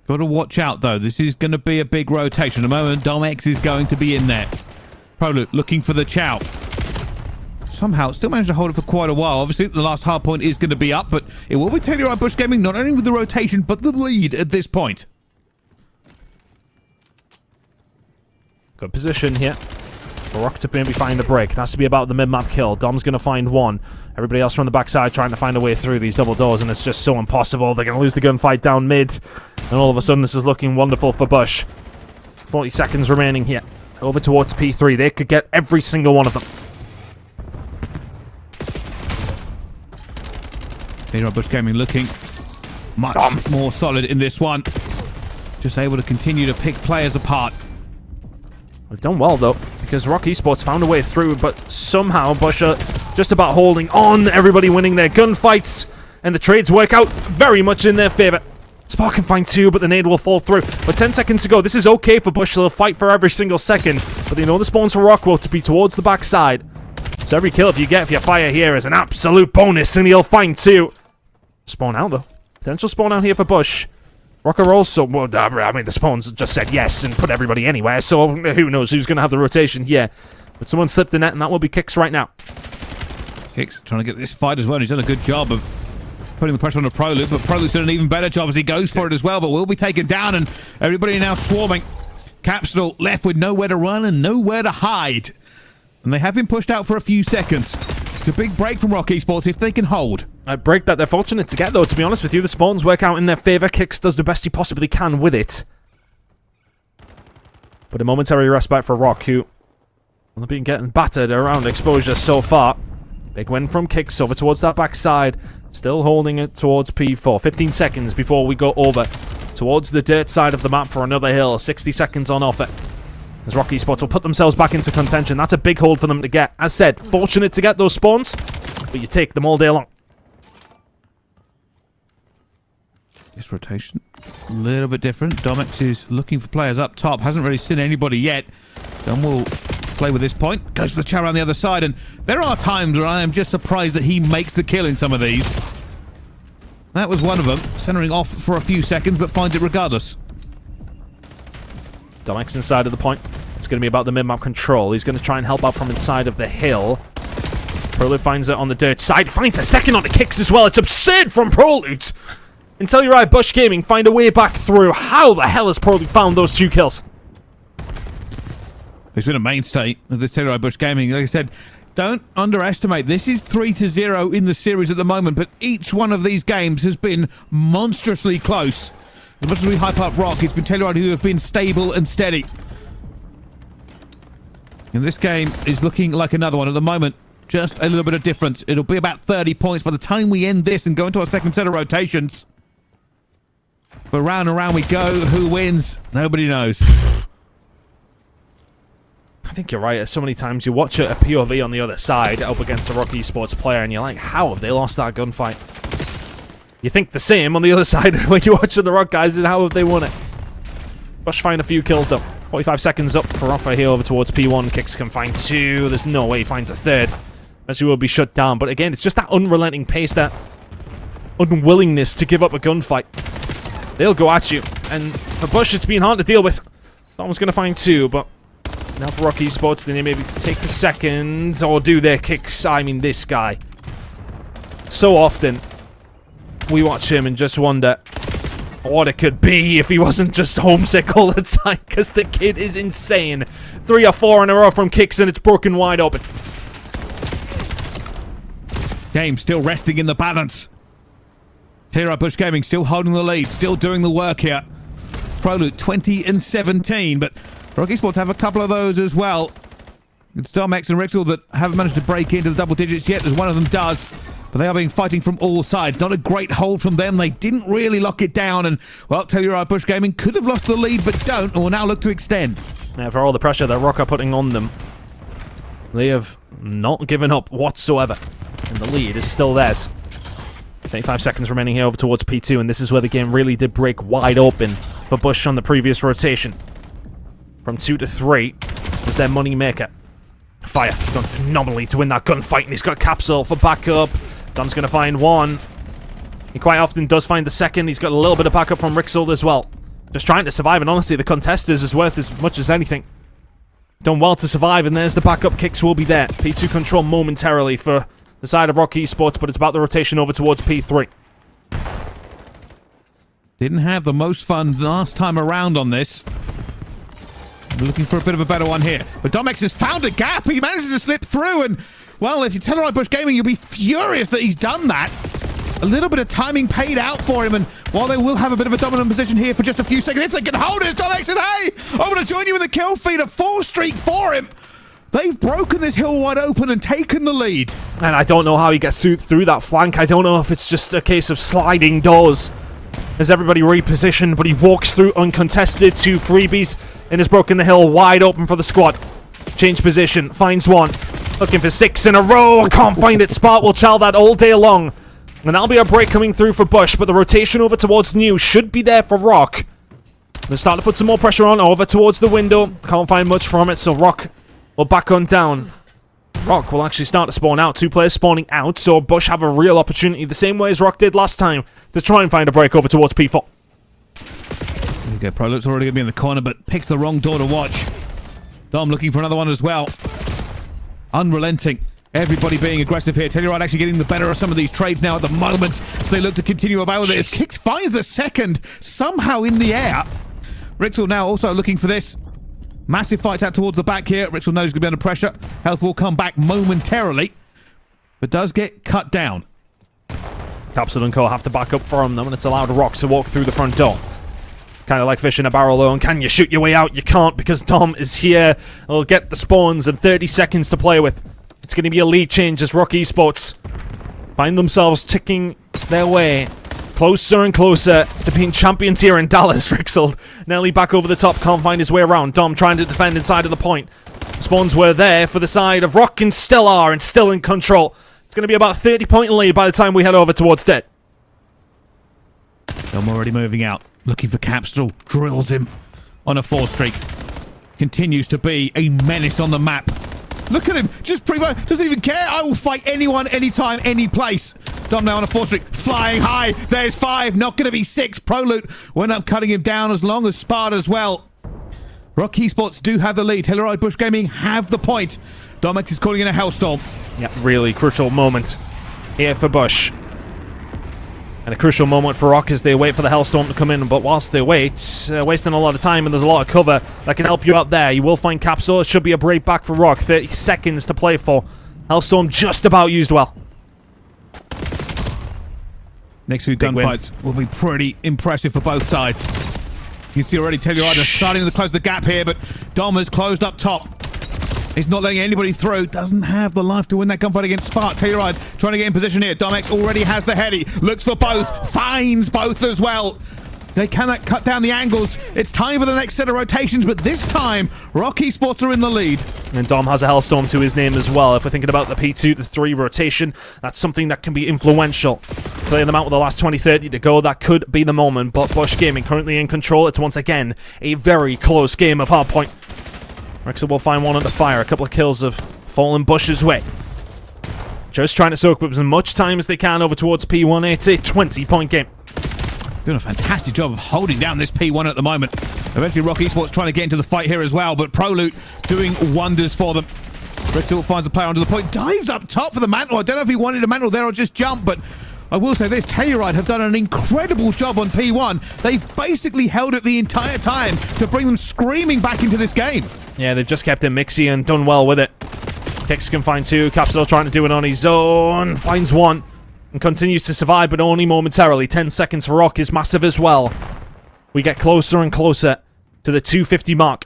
Got to watch out, though. This is going to be a big rotation. At the moment, Domex is going to be in there. Prolute looking for the chow. Somehow, still managed to hold it for quite a while. Obviously, the last hard point is going to be up, but it will be Telluride Bush Gaming, not only with the rotation, but the lead at this point. Good position here. Rock to maybe find the break. It has to be about the mid-map kill. Dom's going to find 1. Everybody else from the backside trying to find a way through these double doors, and it's just so impossible. They're going to lose the gunfight down mid. And all of a sudden, this is looking wonderful for Bush. 40 seconds remaining here. Over towards P3. They could get every single one of them. Telluride Bush Gaming looking much more solid in this one. Just able to continue to pick players apart. We've done well, though, because Rock Esports found a way through, but somehow Bush are just about holding on. Everybody winning their gunfights, and the trades work out very much in their favor. Spark can find 2, but the nade will fall through. But 10 seconds to go. This is okay for Bush. They'll fight for every single second, but they know the spawns for Rock will to be towards the backside. So every kill if you fire here is an absolute bonus, and he'll find 2. Spawn out, though. Potential spawn out here for Bush. Rock are also, well, I mean, the spawns just said yes and put everybody anywhere, so who knows who's going to have the rotation here. But someone slipped the net, and that will be Kicks right now. Kicks trying to get this fight as well. He's done a good job of putting the pressure on the Prolude, but Prolude's done an even better job as he goes for it as well, but will be taken down, and everybody now swarming. Capsule left with nowhere to run and nowhere to hide. And they have been pushed out for a few seconds. It's a big break from Rock Esports if they can hold. A break that they're fortunate to get, though, to be honest with you. The spawns work out in their favour. Kicks does the best he possibly can with it. But a momentary respite for Rock, who have been getting battered around exposure so far. Big win from Kicks over towards that backside. Still holding it towards P4. 15 seconds before we go over towards the dirt side of the map for another hill. 60 seconds on offer. As Rock Esports will put themselves back into contention. That's a big hold for them to get. As said, fortunate to get those spawns, but you take them all day long. This rotation, a little bit different. Domex is looking for players up top. Hasn't really seen anybody yet. Then we'll play with this point. Goes for the chow around the other side. And there are times where I am just surprised that he makes the kill in some of these. That was one of them. Centering off for a few seconds, but finds it regardless. Domex inside of the point. It's going to be about the mid-map control. He's going to try and help out from inside of the hill. Prolude finds it on the dirt side. Finds a second on the Kicks as well. It's absurd from Prolude. In Telluride, Bush Gaming find a way back through. How the hell has Prolude found those 2 kills? He's been a mainstay of this Telluride Bush Gaming. Like I said, don't underestimate. This is 3-0 in the series at the moment, but each one of these games has been monstrously close. As much as we hype up Rock, it's been Telluride who have been stable and steady. And this game is looking like another one at the moment. Just a little bit of difference. It'll be about 30 points by the time we end this and go into our second set of rotations. But round and round we go. Who wins? Nobody knows. I think you're right. So many times you watch a POV on the other side up against a Rock Esports player and you're like, how have they lost that gunfight? You think the same on the other side when you watch the Rock guys and how have they won it? Bush find a few kills though. 45 seconds up for offer here over towards P1. Kicks can find 2. There's no way he finds a 3rd. As he will be shut down. But again, it's just that unrelenting pace, that unwillingness to give up a gunfight. They'll go at you. And for Bush, it's been hard to deal with. Someone's going to find 2, but now for Rock Esports, they maybe take a second or do their Kicks. I mean, this guy. So often, we watch him and just wonder what it could be if he wasn't just homesick all the time, because the kid is insane. 3 or 4 in a row from Kicks, and it's broken wide open. Game still resting in the balance. Telluride Bush Gaming still holding the lead, still doing the work here. Prolude 20-17, but Rock Esports have a couple of those as well. It's Domex and Rixel that haven't managed to break into the double digits yet, as one of them does. But they are being fighting from all sides. Not a great hold from them. They didn't really lock it down. And, well, Telluride Bush Gaming could have lost the lead, but don't, and will now look to extend. Now, for all the pressure that Rock are putting on them, they have not given up whatsoever. And the lead is still theirs. 35 seconds remaining here over towards P2, and this is where the game really did break wide open for Bush on the previous rotation. From 2 to 3 was their money maker. Fire done phenomenally to win that gunfight, and he's got Capsule for backup. Dom's going to find 1. He quite often does find the 2nd. He's got a little bit of backup from Rixel as well. Just trying to survive, and honestly, the contest is worth as much as anything. Done well to survive, and there's the backup. Kicks will be there. P2 control momentarily for the side of Rock Esports, but it's about the rotation over towards P3. Didn't have the most fun last time around on this. We're looking for a bit of a better one here. But Domex has found a gap. He manages to slip through, and, well, if you're Telluride Bush Gaming, you'll be furious that he's done that. A little bit of timing paid out for him, and while they will have a bit of a dominant position here for just a few seconds, if they can hold it, Domex, and hey, I'm going to join you in the kill feed. A full streak for him. They've broken this hill wide open and taken the lead. And I don't know how he gets through that flank. I don't know if it's just a case of sliding doors as everybody repositioned, but he walks through uncontested. 2 freebies and has broken the hill wide open for the squad. Change position, finds 1. Looking for 6 in a row. Can't find it. Spark will chow that all day long. And that'll be a break coming through for Bush, but the rotation over towards New should be there for Rock. They're starting to put some more pressure on over towards the window. Can't find much from it, so Rock will back on down. Rock will actually start to spawn out. 2 players spawning out, so Bush have a real opportunity, the same way as Rock did last time, to try and find a break over towards P4. There we go. Prolook's already going to be in the corner, but picks the wrong door to watch. Dom looking for another one as well. Unrelenting. Everybody being aggressive here. Telluride actually getting the better of some of these trades now at the moment. So they look to continue about with it. As Kix finds the second somehow in the air. Rixel now also looking for this. Massive fight out towards the back here. Rixel knows he's going to be under pressure. Health will come back momentarily, but does get cut down. Capsule and Co have to back up from them, and it's allowed Rocks to walk through the front door. Kind of like fish in a barrel, though, and can you shoot your way out? You can't, because Dom is here. He'll get the spawns and 30 seconds to play with. It's going to be a lead change as Rock Esports find themselves ticking their way closer and closer to being champions here in Dallas. Rixel nearly back over the top, can't find his way around. Dom trying to defend inside of the point. Spawns were there for the side of Rock and still are, and still in control. It's going to be about 30-point lead by the time we head over towards Dead. Dom already moving out, looking for Capsule, drills him on a 4 streak. Continues to be a menace on the map. Look at him, just pretty much doesn't even care. I will fight anyone, anytime, any place. Dom now on a 4 streak, flying high. There's 5, not going to be 6. Proloot went up cutting him down as long as Spard as well. Rock Esports do have the lead. Telluride Bush Gaming have the point. Domex is calling in a Hellstorm. Yeah, really crucial moment here for Bush. And a crucial moment for Rock as they wait for the Hellstorm to come in. But whilst they wait, wasting a lot of time, and there's a lot of cover that can help you out there. You will find Capsule. It should be a break back for Rock. 30 seconds to play for. Hellstorm just about used well. Next few gunfights will be pretty impressive for both sides. You can see already Telluride are starting to close the gap here, but Dom has closed up top. He's not letting anybody through. Doesn't have the life to win that gunfight against Spark. Telluride trying to get in position here. Domex already has the heady. Looks for both. Finds both as well. They cannot cut down the angles. It's time for the next set of rotations, but this time, Rock Esports are in the lead. And Dom has a Hellstorm to his name as well. If we're thinking about the P2 to 3 rotation, that's something that can be influential. Playing them out with the last 20-30 to go, that could be the moment. But Bush Gaming currently in control. It's once again a very close game of Hardpoint. Rixel will find one under fire. A couple of kills have fallen Bush's way. Just trying to soak up as much time as they can over towards P1. It's a 20-point game. Doing a fantastic job of holding down this P1 at the moment. Eventually Rock Esports trying to get into the fight here as well, but Proloot doing wonders for them. Rixel finds a player under the point, dives up top for the mantle. I don't know if he wanted a mantle there or just jump, but I will say this, Telluride have done an incredible job on P1. They've basically held it the entire time to bring them screaming back into this game. Yeah, they've just kept it mixy and done well with it. Kix can find 2. Capsule trying to do it on his own. Finds 1. And continues to survive, but only momentarily. 10 seconds for Rock is massive as well. We get closer and closer to the 250 mark.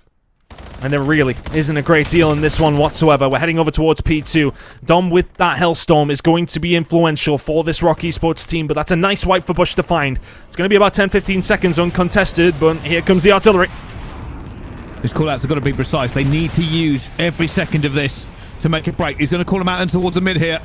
And there really isn't a great deal in this one whatsoever. We're heading over towards P2. Dom with that Hellstorm is going to be influential for this Rock Esports team, but that's a nice wipe for Bush to find. It's going to be about 10-15 seconds uncontested, but here comes the artillery. These callouts have got to be precise. They need to use every second of this to make it break. He's going to call him out into towards the mid here.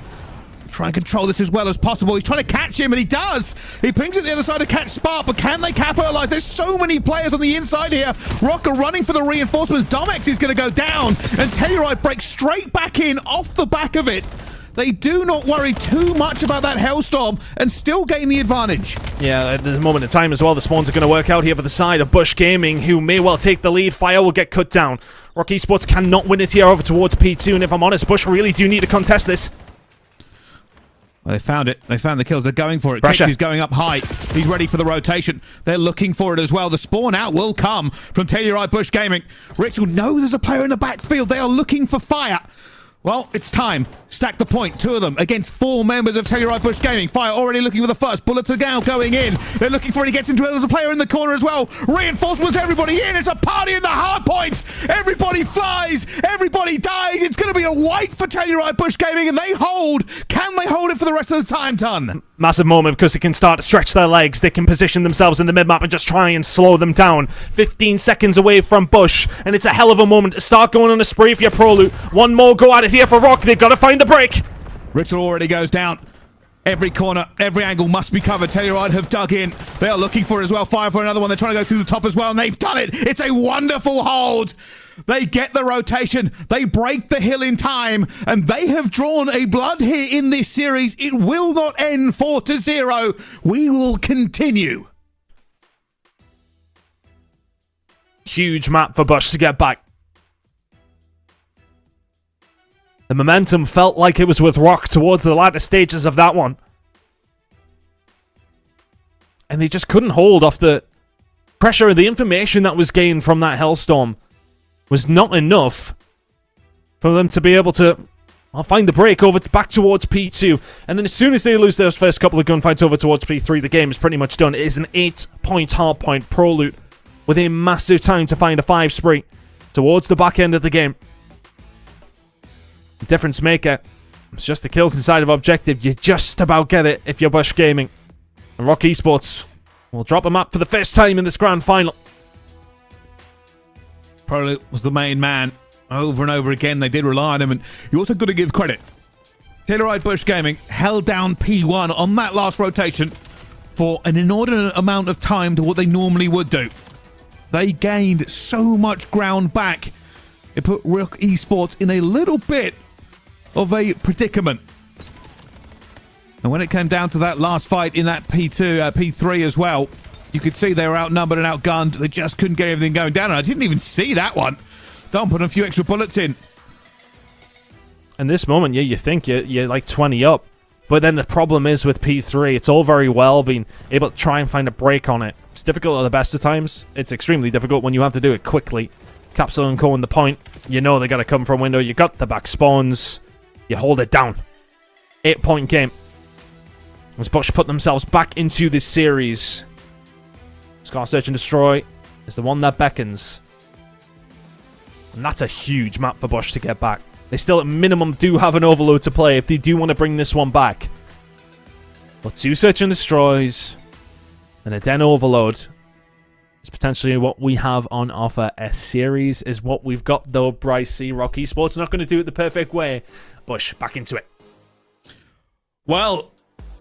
Try and control this as well as possible. He's trying to catch him, and he does. He pings it the other side to catch Spark, but can they capitalize? There's so many players on the inside here. Rock are running for the reinforcements. Domex is going to go down, and Telluride breaks straight back in off the back of it. They do not worry too much about that Hellstorm and still gain the advantage. Yeah, at the moment in time as well, the spawns are going to work out here for the side of Bush Gaming, who may well take the lead. Fire will get cut down. Rock Esports cannot win it here over towards P2, and if I'm honest, Bush really do need to contest this. Well, they found it. They found the kills. They're going for it. Pressure. Kix is going up high. He's ready for the rotation. They're looking for it as well. The spawn out will come from Telluride Bush Gaming. Rixel knows there's a player in the backfield. They are looking for fire. Well, it's time. Stack the point. 2 of them against 4 members of Telluride Bush Gaming. Fire already looking for the first. Bullets are now going in. They're looking for it. He gets into it. There's a player in the corner as well. Reinforcements, everybody in. It's a party in the hard point. Everybody flies. Everybody dies. It's going to be a wipe for Telluride Bush Gaming, and they hold. Can they hold it for the rest of the time, Ton? Massive moment because they can start to stretch their legs. They can position themselves in the mid-map and just try and slow them down. 15 seconds away from Bush, and it's a hell of a moment to start going on a spree for your Proloot. One more go at it here for Rock. They've got to find the break. Rixel already goes down. Every corner, every angle must be covered. Telluride have dug in. They are looking for it as well. Fire for another one. They're trying to go through the top as well, and they've done it. It's a wonderful hold. They get the rotation. They break the hill in time, and they have drawn a blood here in this series. It will not end 4-0. We will continue. Huge map for Bush to get back. The momentum felt like it was with Rock towards the latter stages of that one. And they just couldn't hold off the pressure. The information that was gained from that Hellstorm was not enough for them to be able to find the break over back towards P2. And then as soon as they lose those first couple of gunfights over towards P3, the game is pretty much done. It is an 8-point hardpoint pro loot with a massive time to find a 5 spree towards the back end of the game. The difference maker, it's just the kills inside of objective. You just about get it if you're Bush Gaming. And Rock Esports will drop a map for the first time in this grand final. Proloop was the main man. Over and over again, they did rely on him, and you also got to give credit. Telluride Bush Gaming held down P1 on that last rotation for an inordinate amount of time to what they normally would do. They gained so much ground back. It put Rock Esports in a little bit of a predicament. And when it came down to that last fight in that P3 as well, you could see they were outnumbered and outgunned. They just couldn't get everything going down. And I didn't even see that one. Don't put a few extra bullets in. In this moment, yeah, you think you're like 20 up. But then the problem is with P3, it's all very well being able to try and find a break on it. It's difficult at the best of times. It's extremely difficult when you have to do it quickly. Capsule and Co in the point. You know they got to come from window. You got the back spawns. You hold it down. 8-point game. As Bush put themselves back into this series. Scar Search and Destroy is the one that beckons. And that's a huge map for Bush to get back. They still, at minimum, do have an overload to play if they do want to bring this one back. But 2 Search and Destroys and a Den Overload is potentially what we have on offer. A series is what we've got, though, Bryce C. Rock Esports not going to do it the perfect way. Bush, back into it. Well,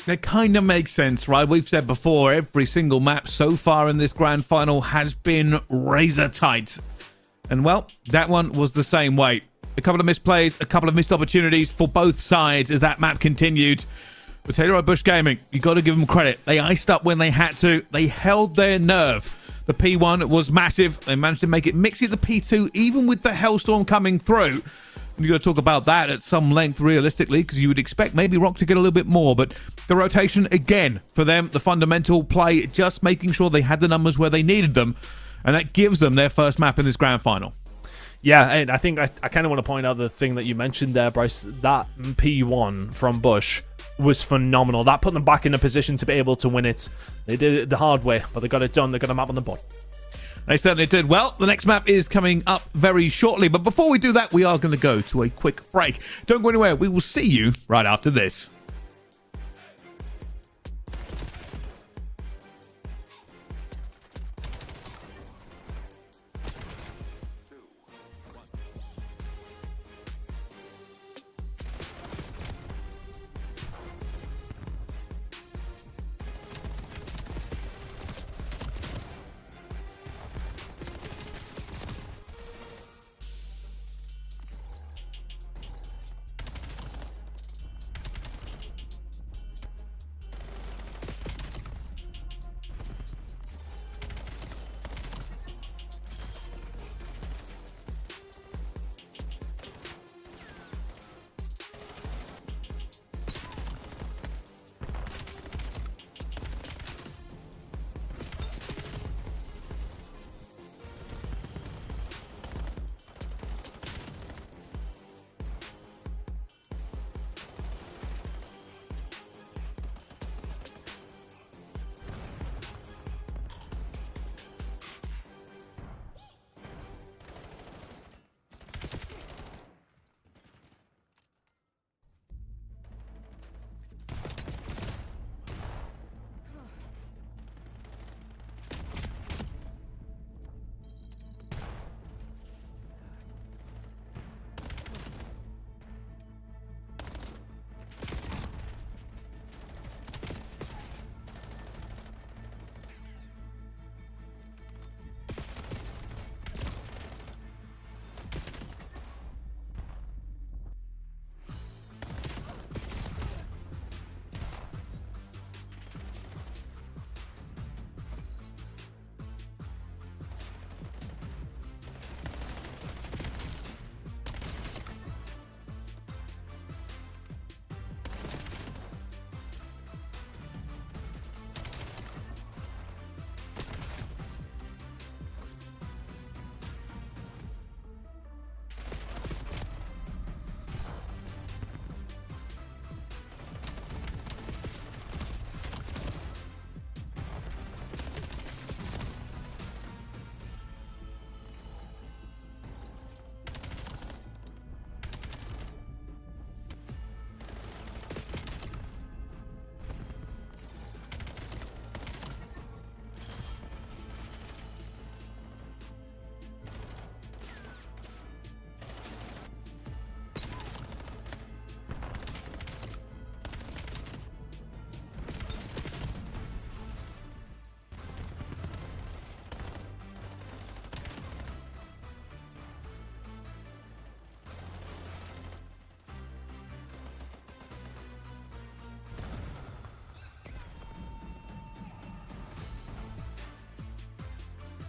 it kind of makes sense, right? We've said before, every single map so far in this grand final has been razor tight. And, well, that one was the same way. A couple of misplays, a couple of missed opportunities for both sides as that map continued. But Telluride Bush Gaming, you got to give them credit. They iced up when they had to. They held their nerve. The P1 was massive. They managed to make it mixy at the P2, even with the Hellstorm coming through. And you've got to talk about that at some length, realistically, because you would expect maybe Rock to get a little bit more. But the rotation, again, for them, the fundamental play, just making sure they had the numbers where they needed them. And that gives them their first map in this grand final. Yeah, and I think I kind of want to point out the thing that you mentioned there, Bryce. That P1 from Bush was phenomenal. That put them back in a position to be able to win it. They did it the hard way, but they got it done. They got a map on the board. They certainly did. Well, the next map is coming up very shortly. But before we do that, we are going to go to a quick break. Don't go anywhere. We will see you right after this.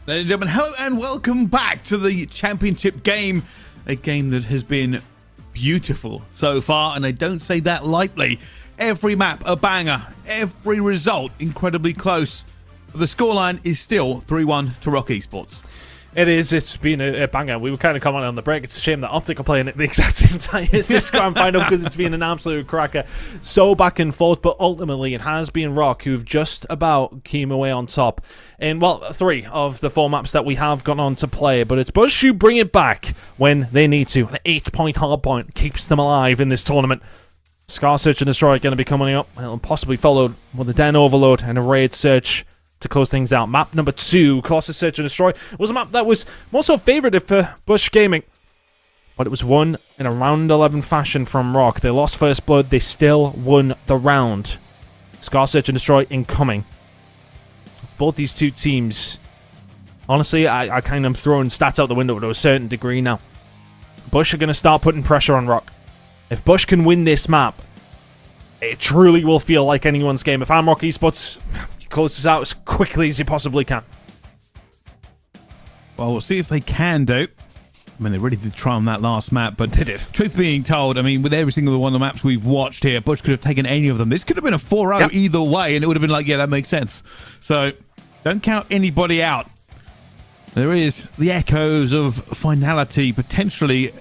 Ladies and gentlemen, hello and welcome back to the championship game. A game that has been beautiful so far, and I don't say that lightly. Every map a banger, every result incredibly close. But the scoreline is still 3-1 to Rock Esports. It is. It's been a banger. We were kind of commenting on the break. It's a shame that Optic are playing it the exact same time as this grand final because it's been an absolute cracker. So back and forth, but ultimately it has been Rock who've just about came away on top in, well, 3 of the 4 maps that we have gone on to play. But it's Bush who bring it back when they need to. An 8-point hardpoint keeps them alive in this tournament. Scar Search and Destroy going to be coming up. It'll possibly followed with a Den Overload and a Raid Search to close things out. Map number 2, Colossus Search and Destroy, was a map that was more so favoured for Bush Gaming. But it was won in a round 11 fashion from Rock. They lost first blood, they still won the round. Scar Search and Destroy incoming. Both these two teams, honestly, I kind of throwing stats out the window to a certain degree now. Bush are going to start putting pressure on Rock. If Bush can win this map, it truly will feel like anyone's game. If I'm Rock Esports, close this out as quickly as you possibly can. Well, we'll see if they can do. I mean, they really did try on that last map, but They did. Truth being told, I mean, with every single one of the maps we've watched here, Bush could have taken any of them. This could have been a 4-0 Yep. either way, and it would have been like, yeah, that makes sense. So, don't count anybody out. There is the echoes of finality potentially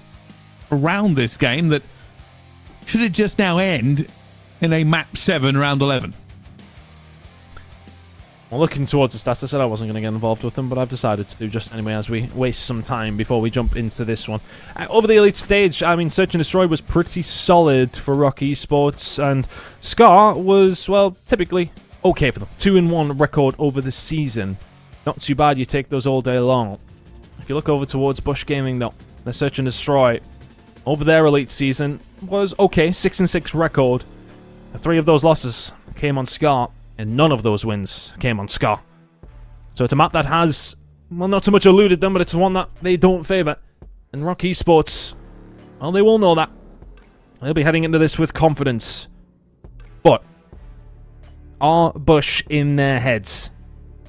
around this game that should it just now end in a map 7 round 11. Well, looking towards the stats, I said I wasn't going to get involved with them, but I've decided to do just anyway as we waste some time before we jump into this one. Over the elite stage, I mean, Search and Destroy was pretty solid for Rock Esports, and Scar was, well, typically okay for them. 2-1 record over the season. Not too bad, you take those all day long. If you look over towards Bush Gaming, though, the Search and Destroy over their elite season was okay, 6-6 record. 3 of those losses came on Scar, and none of those wins came on Scar. So it's a map that has, well, not so much eluded them, but it's one that they don't favour. And Rock Esports, well, they will know that. They'll be heading into this with confidence. But are Bush in their heads?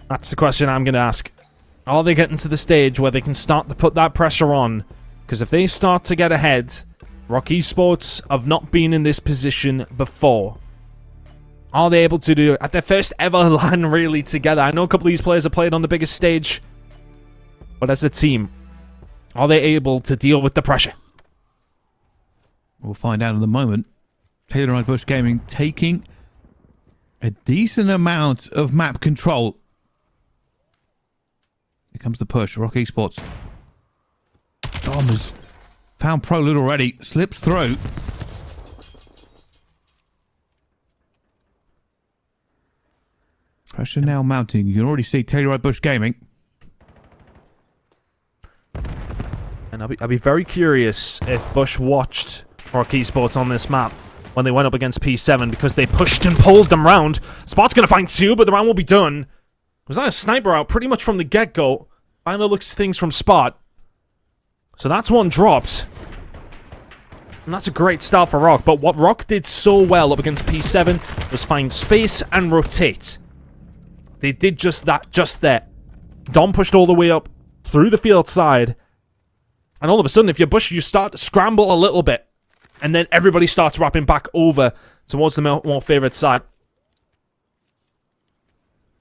That's the question I'm going to ask. Are they getting to the stage where they can start to put that pressure on? Because if they start to get ahead, Rock Esports have not been in this position before. Are they able to do it at their first ever LAN really together? I know a couple of these players have played on the biggest stage, but as a team, are they able to deal with the pressure? We'll find out in a moment. Telluride Bush Gaming taking a decent amount of map control. Here comes the push. Rock Esports. Dom has found Prolude already. Slips through. Pressure now mounting. You can already see Telluride Bush Gaming. And I'll be very curious if Bush watched Rock Esports on this map when they went up against P7 because they pushed and pulled them round. Spot's going to find 2, but the round will be done. Was that a sniper out pretty much from the get-go? By the looks of things from Spot. So that's one dropped. And that's a great start for Rock. But what Rock did so well up against P7 was find space and rotate. They did just that, just there. Dom pushed all the way up through the field side. And all of a sudden, if you're Bush, you start to scramble a little bit. And then everybody starts wrapping back over towards the more favoured side.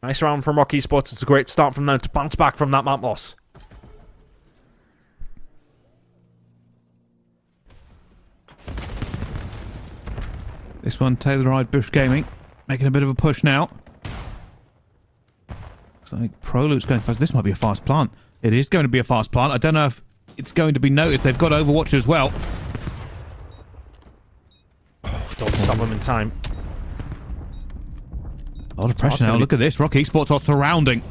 Nice round from Rock Esports. It's a great start from them to bounce back from that map loss. This one, Telluride Bush Gaming, making a bit of a push now. Looks like Prolude's going fast. This might be a fast plant. It is going to be a fast plant. I don't know if it's going to be noticed. They've got Overwatch as well. Don't stop him in time. A lot of pressure now. Look at this. Rock Esports are surrounding.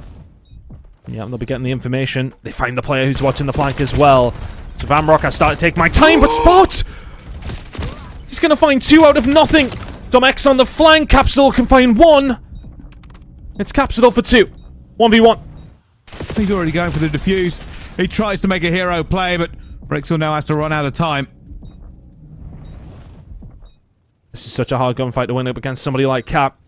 Yeah, they'll be getting the information. They find the player who's watching the flank as well. So Van Rock, I start to take my time, but Spot! He's going to find 2 out of nothing. Dom X on the flank. Capsule can find 1. It's Capsule for 2. 1v1. He's already going for the defuse. He tries to make a hero play, but Brixel now has to run out of time. This is such a hard gunfight to win up against somebody like Cap.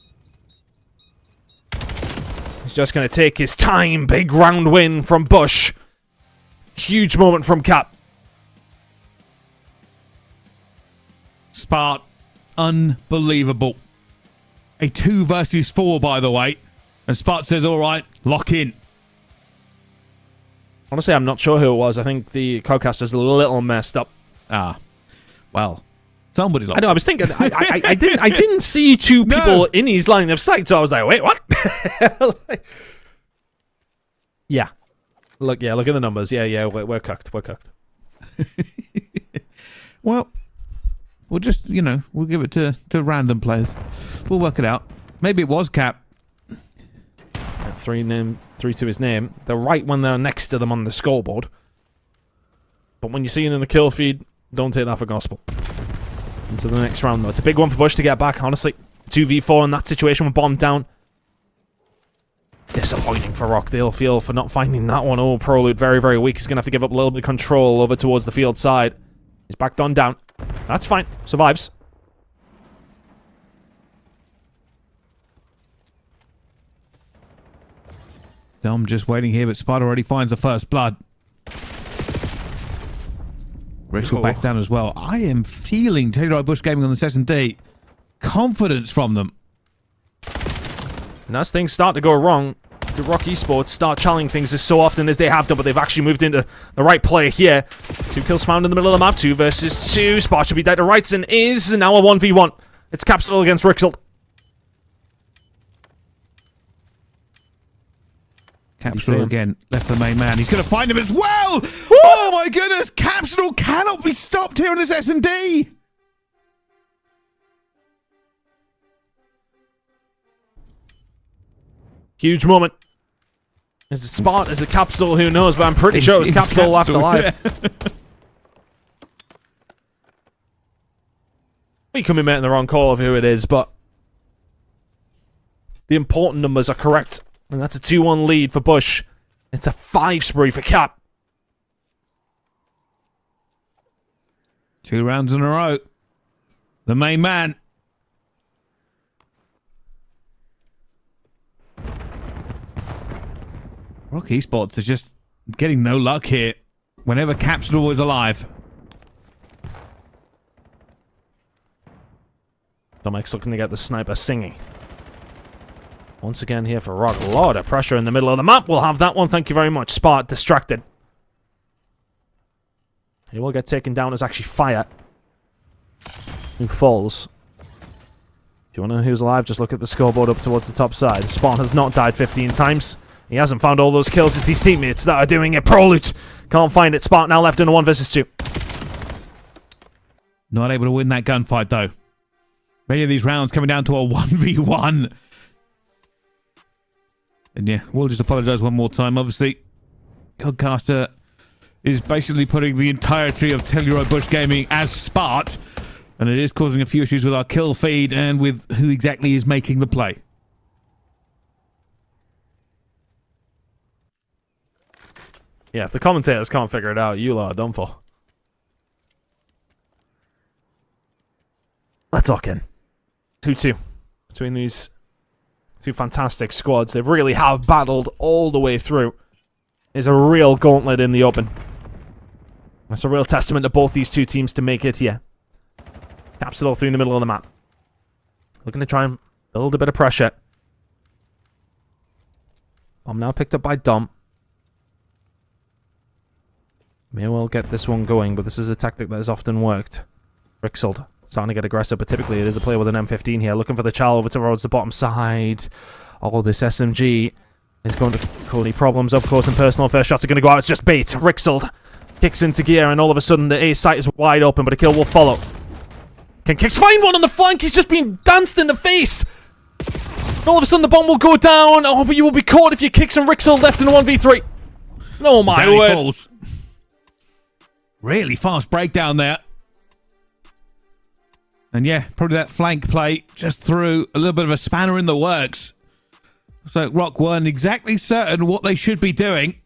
He's just going to take his time. Big round win from Bush. Huge moment from Cap. Spart, unbelievable. A 2 versus 4, by the way. And Spart says, all right, lock in. Honestly, I'm not sure who it was. I think the co-caster's a little messed up. Ah, well, somebody locked. I know, I was thinking, I didn't see two people in his line of sight, so I was like, wait, what? Yeah. Look at the numbers. Yeah, we're cooked. Well, we'll just, we'll give it to random players. We'll work it out. Maybe it was Cap. 3 to his name. They're right when they're next to them on the scoreboard. But when you see it in the kill feed, don't take that for gospel. Into the next round, though. It's a big one for Bush to get back, honestly. 2v4 in that situation with bomb down. Disappointing for Rockdale Field for not finding that one. Oh, Proloot very, very weak. He's going to have to give up a little bit of control over towards the field side. He's backed on down. That's fine. Survives. I'm just waiting here, but Spider already finds the first blood. Rich back down as well. I am feeling Telluride Bush Gaming on this S&D. Confidence from them. And as things start to go wrong, the Rock Esports start challenging things as so often as they have done, but they've actually moved into the right play here. 2 kills found in the middle of the map. 2 versus 2. Spot should be dead to rights and is now a 1v1. It's Capsule against Rixel. Capsule again, left the main man. He's going to find him as well! Oh my goodness! Capsule cannot be stopped here in this S&D! Huge moment. Is it Spot? Is it Capsule? Who knows? But I'm pretty sure it was Capsule left alive. We could be making the wrong call of who it is, but the important numbers are correct. And that's a 2-1 lead for Bush. It's a 5 spree for Cap. 2 rounds in a row. The main man. Rock Esports is just getting no luck here whenever Capsule is alive. Domek's looking to get the sniper singing. Once again here for Rock. A lot of pressure in the middle of the map. We'll have that one. Thank you very much. Spot distracted. He will get taken down as actually Fire, who falls. If you want to know who's alive, just look at the scoreboard up towards the top side. Spot has not died 15 times. He hasn't found all those kills. It's his teammates that are doing it. Proloot can't find it. Spot now left in a 1 versus 2. Not able to win that gunfight, though. Many of these rounds coming down to a 1v1. And yeah, we'll just apologise one more time. Obviously, Codcaster is basically putting the entirety of Telluride Bush Gaming as Spart. And it is causing a few issues with our kill feed and with who exactly is making the play. Yeah, if the commentators can't figure it out, you lot are done for. Let's lock in. 2-2 between these 2 fantastic squads. They really have battled all the way through. There's a real gauntlet in the open. That's a real testament to both these 2 teams to make it here. Capsule through in the middle of the map. Looking to try and build a bit of pressure. I'm now picked up by Dom. May well get this one going, but this is a tactic that has often worked. Rixeld starting to get aggressive, but typically it is a player with an M15 here, looking for the chow over towards the bottom side. Oh, this SMG is going to cause any problems, of course, and personal first shots are going to go out. It's just bait. Rixeld kicks into gear, and all of a sudden the A site is wide open, but a kill will follow. Can Kicks find one on the flank? He's just been danced in the face. And all of a sudden the bomb will go down. Oh, but you will be caught if you kick some Rixeld left in a 1v3. Oh my Down he word. falls. Really fast breakdown there. And yeah, probably that flank play just threw a little bit of a spanner in the works. So Rock weren't exactly certain what they should be doing.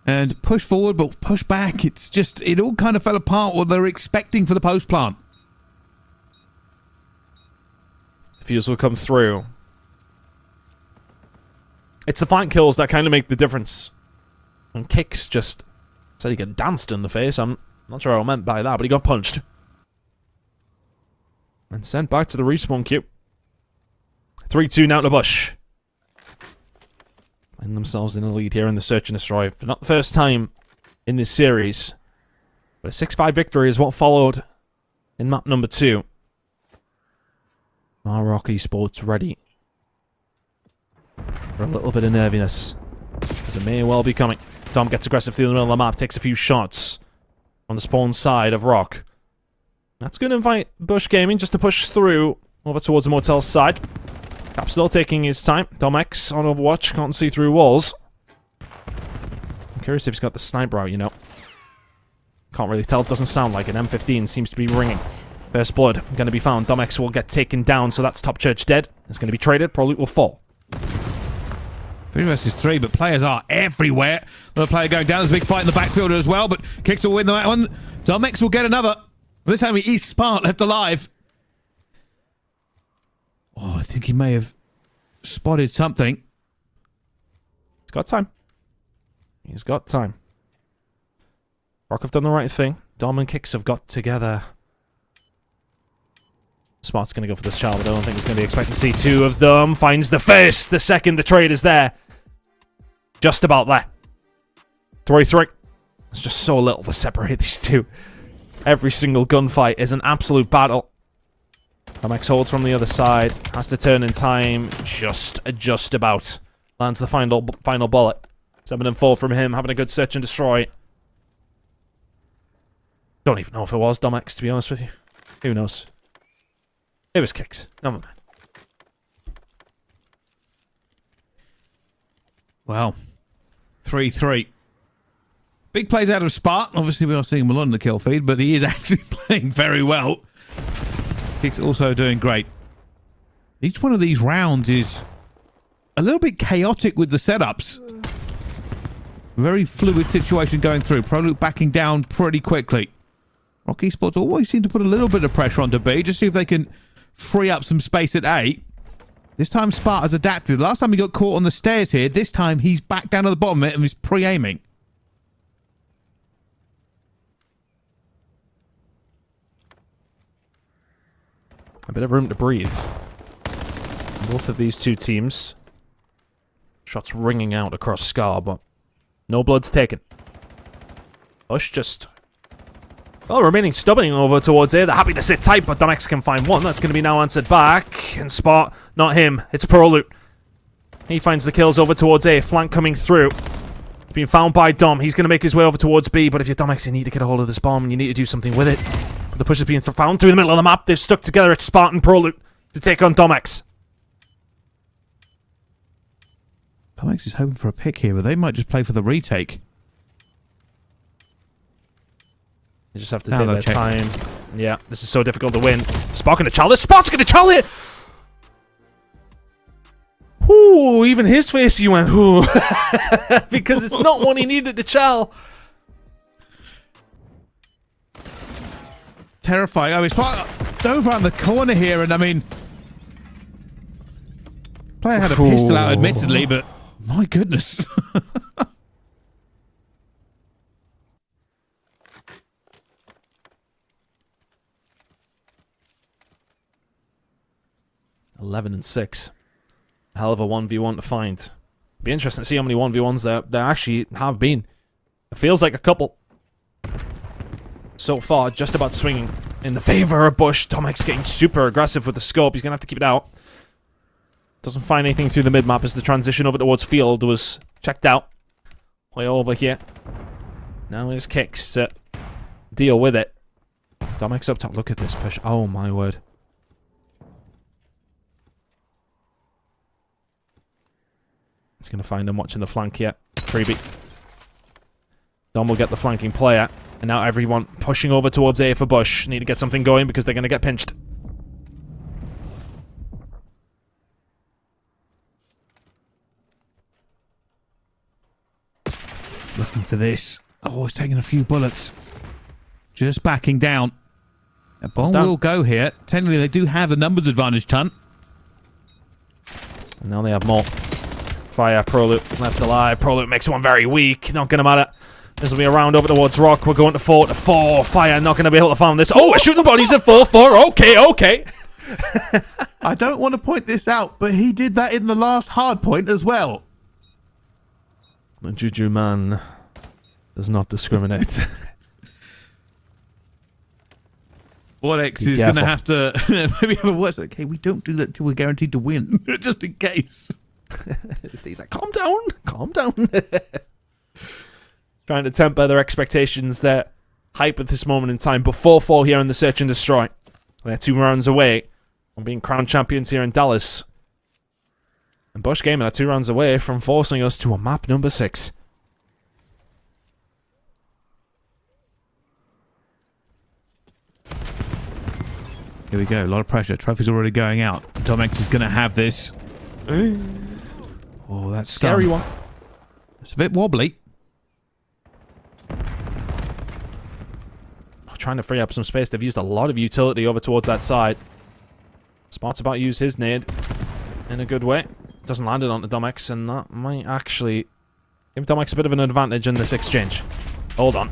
And push forward, but push back. It's just, it all kind of fell apart what they're expecting for the post plant. The fuse will come through. It's the flank kills that kind of make the difference. And Kicks just said he got danced in the face. I'm not sure what I meant by that, but he got punched. And sent back to the respawn queue. 3-2 now to Bush. Find themselves in the lead here in the search and destroy. For not the first time in this series. But a 6-5 victory is what followed in map number 2. Are Rock Esports ready for a little bit of nerviness? Because it may well be coming. Dom gets aggressive through the middle of the map, takes a few shots on the spawn side of Rock. That's going to invite Bush Gaming just to push through over towards the motel's side. Cap still taking his time. Dom X on Overwatch, can't see through walls. I'm curious if he's got the sniper out, you know. Can't really tell, doesn't sound like it. M15 seems to be ringing. First blood going to be found. Dom X will get taken down, so that's Top Church dead. It's going to be traded, probably will fall. 3 versus 3, but players are everywhere. Another player going down. There's a big fight in the backfield as well, but Kicks will win that one. Dom X will get another. This time he's Smart left alive. Oh, I think he may have spotted something. He's got time. He's got time. Rock have done the right thing. Dom and Kicks have got together. Smart's going to go for this child, but I don't think he's going to be expecting to see 2 of them. Finds the first. The second, the trade is there. Just about there. 3-3. There's just so little to separate these two. Every single gunfight is an absolute battle. MX holds from the other side. Has to turn in time. Just about. Lands the final bullet. 7-4 from him. Having a good search and destroy. Don't even know if it was Dom X, to be honest with you. Who knows? It was Kicks. Never mind. Well, 3-3. Big plays out of Spark. Obviously, we are seeing Malone in the kill feed, but he is actually playing very well. Kicks also doing great. Each one of these rounds is a little bit chaotic with the setups. Very fluid situation going through. Proloop backing down pretty quickly. Rock Esports always seem to put a little bit of pressure onto B, just see if they can free up some space at A. This time Spark has adapted. Last time he got caught on the stairs here. This time he's back down to the bottom of it and he's pre-aiming. A bit of room to breathe. Both of these two teams. Shots ringing out across Scar, but no blood's taken. Bush just... well, remaining stubborn over towards A. They're happy to sit tight, but Domex can find one. That's going to be now answered back. And Spot, not him. It's Proloot. He finds the kills over towards A. Flank coming through. Being found by Dom. He's going to make his way over towards B, but if you're Domex, you need to get a hold of this bomb, and you need to do something with it. But the push is being found through the middle of the map. They've stuck together. It's Spot and Proloot to take on Domex. Domex is hoping for a pick here, but they might just play for the retake. You just have to take their time. Yeah, this is so difficult to win. Spot gonna challenge. Spot's gonna challenge it! Ooh, even his face, he went, ooh. Because it's not one he needed to chal. Terrifying. I mean, Spot over on the corner here, and I mean... player had a pistol out, admittedly, but... my goodness. (11-6). Hell of a 1v1 to find. Be interesting to see how many 1v1s there actually have been. It feels like a couple. So far, just about swinging in the favor of Bush. Domex getting super aggressive with the scope. He's going to have to keep it out. Doesn't find anything through the mid-map as the transition over towards field was checked out. Way over here. Now his Kicks to deal with it. Domex up top. Look at this push. Oh my word. He's going to find him watching the flank yet. Freebie. Dom will get the flanking player. And now everyone pushing over towards A for Bush. Need to get something going because they're going to get pinched. Looking for this. Oh, he's taking a few bullets. Just backing down. A bomb will go here. Technically, they do have the numbers advantage, Tunt. And now they have more. Fire, Proloop left alive. Proloop makes one very weak. Not going to matter. This will be a round over towards Rock. We're going to 4-4. Fire not going to be able to farm this. Oh, we're shooting bodies at 4-4. Okay. I don't want to point this out, but he did that in the last hardpoint as well. The Juju man does not discriminate. Vortex is going to have to maybe have a worse. Okay, we don't do that till we're guaranteed to win, just in case. He's like, calm down. Trying to temper their expectations, their hype at this moment in time. But 4-4 here in the Search and Destroy. They're 2 rounds away from being crowned champions here in Dallas. And Bush Gaming are 2 rounds away from forcing us to a map number 6. Here we go. A lot of pressure. Trophy's already going out. Domex is going to have this. Oh, that's Scary one. It's a bit wobbly. Trying to free up some space. They've used a lot of utility over towards that side. Smart's about to use his nade in a good way. Doesn't land it onto Domex, and that might actually give Domex a bit of an advantage in this exchange. Hold on.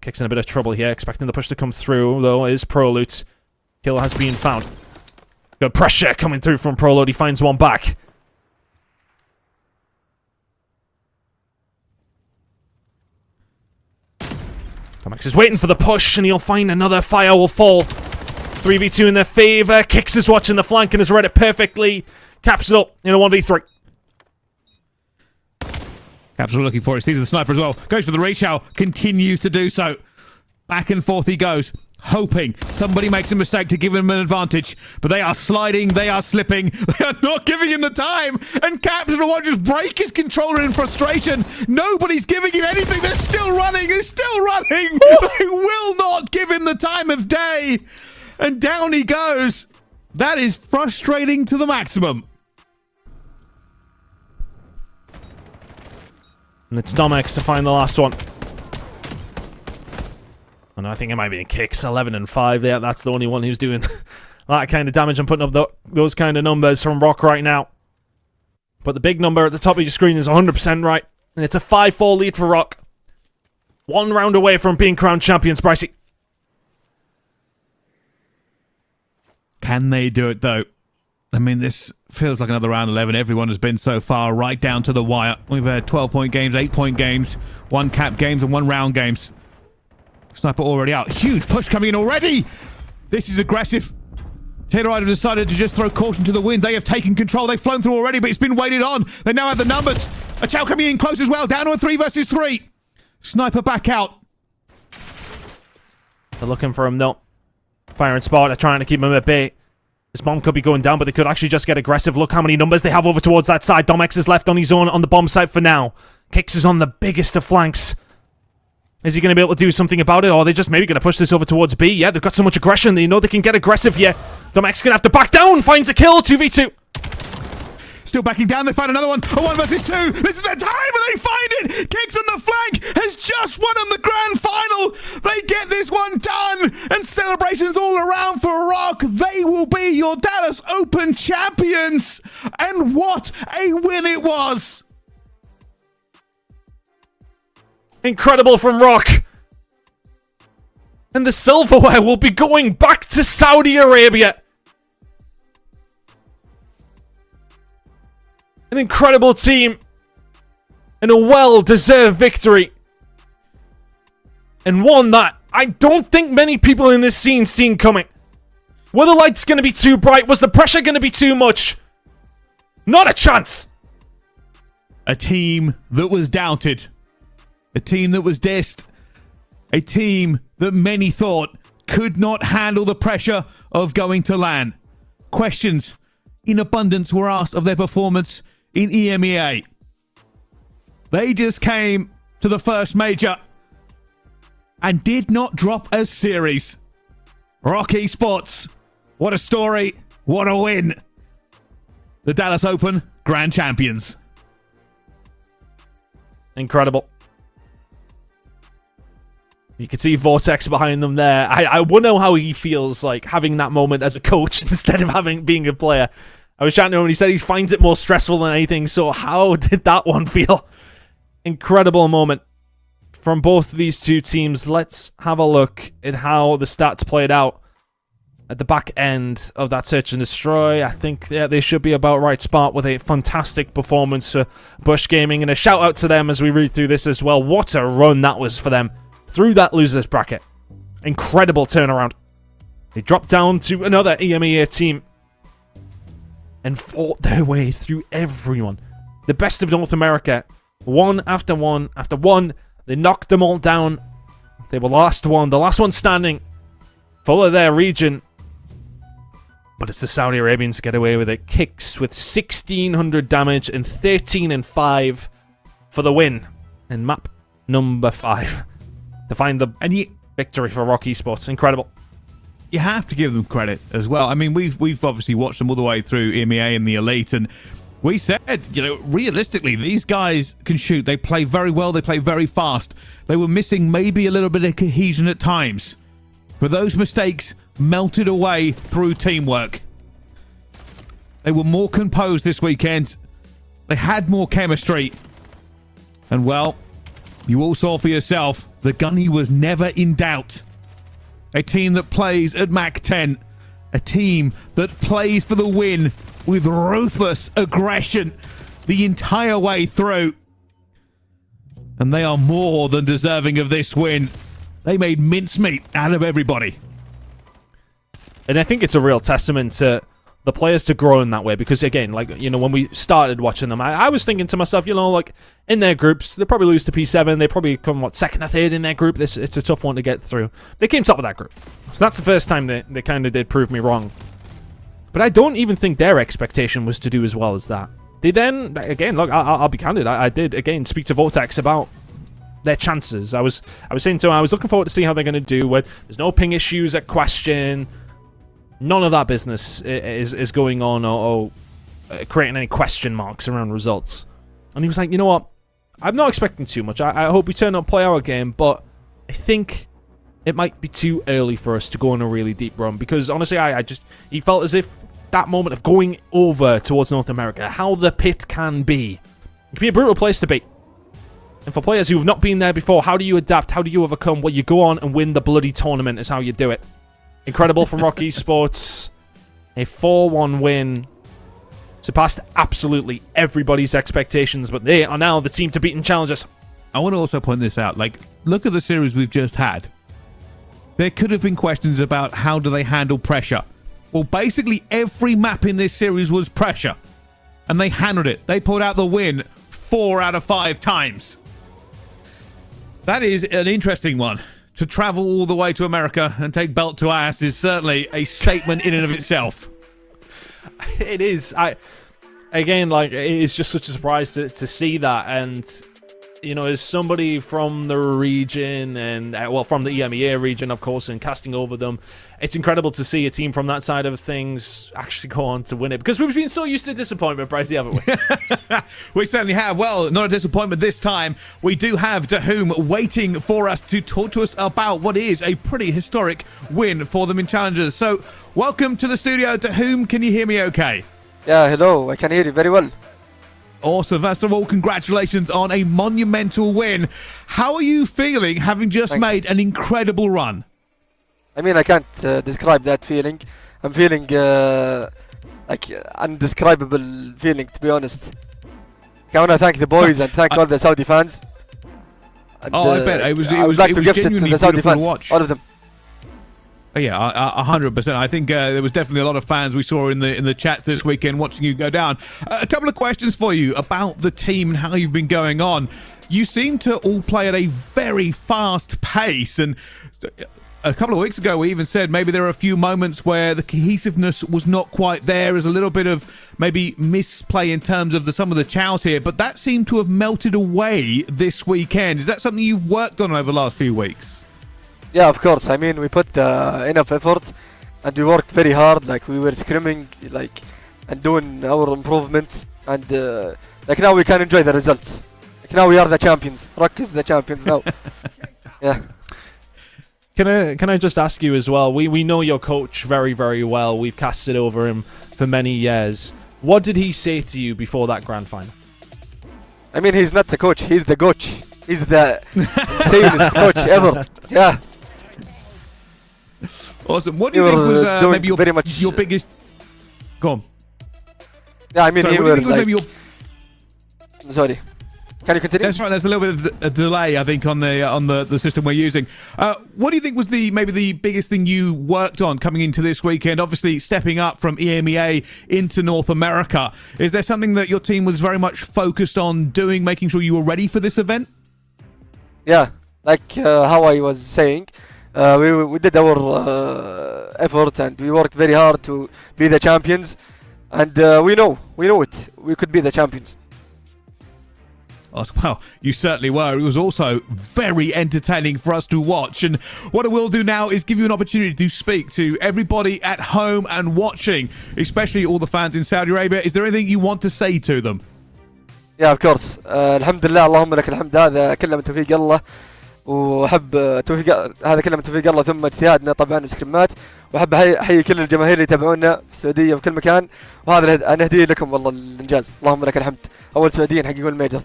Kicks in a bit of trouble here, expecting the push to come through, though, is Proloot. Kill has been found. Good pressure coming through from Proloot. He finds one back. Domex is waiting for the push, and he'll find another. Fire will fall. 3v2 in their favor. Kix is watching the flank and has read it perfectly. Caps it up in a 1v3. Capital looking for it. Sees the sniper as well. Goes for the reshell. Continues to do so. Back and forth he goes. Hoping somebody makes a mistake to give him an advantage. But they are sliding. They are slipping. They are not giving him the time. And Capital will just break his controller in frustration. Nobody's giving him anything. They're still running. They're still running. They will not give him the time of day. And down he goes. That is frustrating to the maximum. And it's Domex to find the last one. And I think it might be in Kix. 11 and 5 there. That's the only one who's doing that kind of damage and putting up those kind of numbers from Rock right now. But the big number at the top of your screen is 100% right. And it's a 5-4 lead for Rock. 1 round away from being crowned champions, Brycey. Can they do it, though? I mean, this feels like another round 11. Everyone has been so far right down to the wire. We've had 12-point games, 8-point games, 1 cap games, and 1 round games. Sniper already out. Huge push coming in already. This is aggressive. Telluride have decided to just throw caution to the wind. They have taken control. They've flown through already, but it's been waited on. They now have the numbers. A Chow coming in close as well. Down to a 3 versus 3. Sniper back out. They're looking for him, though. Fire and Spot are trying to keep him at bay. This bomb could be going down, but they could actually just get aggressive. Look how many numbers they have over towards that side. Domex is left on his own on the bomb site for now. Kix is on the biggest of flanks. Is he going to be able to do something about it? Or are they just maybe going to push this over towards B? Yeah, they've got so much aggression. They know they can get aggressive here. Domex going to have to back down. Finds a kill. 2v2. Still backing down. They find another one. A 1 versus 2. This is their time, and they find it. Kix on the flank has just won on the grand final. They get this one done, and celebrations all around for Rock. They will be your Dallas Open champions. And what a win it was. Incredible from Rock. And the silverware will be going back to Saudi Arabia. An incredible team. And a well-deserved victory. And one that I don't think many people in this scene seen coming. Were the lights going to be too bright? Was the pressure going to be too much? Not a chance. A team that was doubted. A team that was dissed. A team that many thought could not handle the pressure of going to LAN. Questions in abundance were asked of their performance in EMEA. They just came to the first major and did not drop a series. Rock Esports, what a story, what a win. The Dallas Open Grand Champions. Incredible. You can see Vortex behind them there. I wonder how he feels like having that moment as a coach instead of being a player. I was chatting to him and he said he finds it more stressful than anything. So how did that one feel? Incredible moment from both of these two teams. Let's have a look at how the stats played out at the back end of that search and destroy. I think they should be about right spot with a fantastic performance for Bush Gaming. And a shout out to them as we read through this as well. What a run that was for them through that losers bracket. Incredible turnaround. They dropped down to another EMEA team and fought their way through everyone. The best of North America. One after one after one. They knocked them all down. They were the last one standing. Full of their region. But it's the Saudi Arabians who get away with it. Kicks with 1,600 damage and 13-5 for the win. And map number 5 to find the victory for Rock Esports. Incredible. You have to give them credit as well. I mean, we've obviously watched them all the way through EMEA and the Elite, and we said, realistically, these guys can shoot. They play very well. They play very fast. They were missing maybe a little bit of cohesion at times. But those mistakes melted away through teamwork. They were more composed this weekend. They had more chemistry. And, well, you all saw for yourself, the Gunny was never in doubt. A team that plays at Mach 10. A team that plays for the win with ruthless aggression the entire way through. And they are more than deserving of this win. They made mincemeat out of everybody. And I think it's a real testament to the players to grow in that way. Because, again, when we started watching them, I was thinking to myself, in their groups, they probably lose to P7. They probably come, second or third in their group. It's a tough one to get through. They came top of that group. So that's the first time they kind of did prove me wrong. But I don't even think their expectation was to do as well as that. They then, again, look, I'll be candid. I did, again, speak to Vortex about their chances. I was saying to him, I was looking forward to see how they're going to do. When there's no ping issues at question. None of that business is going on or creating any question marks around results. And he was like, you know what? I'm not expecting too much. I hope we turn up, play our game, but I think it might be too early for us to go on a really deep run. Because honestly, he felt as if that moment of going over towards North America, how the pit can be. It can be a brutal place to be. And for players who have not been there before, how do you adapt? How do you overcome? Well, you go on and win the bloody tournament is how you do it. Incredible from Rock Esports. A 4-1 win. Surpassed absolutely everybody's expectations, but they are now the team to beat in challenges. I want to also point this out. Look at the series we've just had. There could have been questions about how do they handle pressure. Well, basically every map in this series was pressure. And they handled it. They pulled out the win 4 out of 5 times. That is an interesting one. To travel all the way to America and take belt to ass is certainly a statement in and of itself. It is. It is just such a surprise to see that. And, as somebody from the region and, from the EMEA region, of course, and casting over them, it's incredible to see a team from that side of things actually go on to win it. Because we've been so used to disappointment, Brycey, haven't we? We certainly have. Well, not a disappointment this time. We do have Dahum waiting for us to talk to us about what is a pretty historic win for them in Challengers. So, welcome to the studio. Dahum, can you hear me okay? Yeah, hello. I can hear you very well. Awesome. First of all, congratulations on a monumental win. How are you feeling having just made an incredible run? I mean, I can't describe that feeling. I'm feeling undescribable feeling, to be honest. I want to thank the boys and thank all the Saudi fans. And, I bet. It was like to gift it to genuinely the Saudi beautiful fans, to watch. all of them. Yeah, 100%. I think there was definitely a lot of fans we saw in the chats this weekend watching you go down. A couple of questions for you about the team and how you've been going on. You seem to all play at a very fast pace, and a couple of weeks ago we even said maybe there are a few moments where the cohesiveness was not quite there. There's a little bit of maybe misplay in terms of some of the chows here, but that seemed to have melted away this weekend. Is that something you've worked on over the last few weeks? Yeah, of course. I mean, we put enough effort and we worked very hard. We were scrimming, and doing our improvements. And now we can enjoy the results. Now we are the champions. Rock is the champions now. Yeah. Can I just ask you as well? We know your coach very, very well. We've casted over him for many years. What did he say to you before that grand final? I mean, he's not the coach. He's the coach. He's the insanest coach ever. Yeah. Awesome. What do you think was doing maybe very much, your biggest... Go on. Yeah, I mean, Sorry, he what do you was think was like... maybe your... Sorry. Can you continue? That's right. There's a little bit of a delay, I think, on the system we're using. What do you think was maybe the biggest thing you worked on coming into this weekend? Obviously, stepping up from EMEA into North America. Is there something that your team was very much focused on doing, making sure you were ready for this event? Yeah, like how I was saying, we did our effort and we worked very hard to be the champions, and we know it. We could be the champions. Well, you certainly were. It was also very entertaining for us to watch. And what I will do now is give you an opportunity to speak to everybody at home and watching, especially all the fans in Saudi Arabia. Is there anything you want to say to them? Yeah, of course. الحمد لله اللهم لك الحمد. هذا كله من توفيق الله، وأحب توفيق هذا كله من توفيق الله ثم اجتهادنا طبعا وسكريمات، وأحب أحيي كل الجماهير اللي يتابعونا في السعودية في كل مكان، وهذا أنا هدية لكم والله الإنجاز. اللهم لك الحمد. أول سعوديين حققوا الميجر.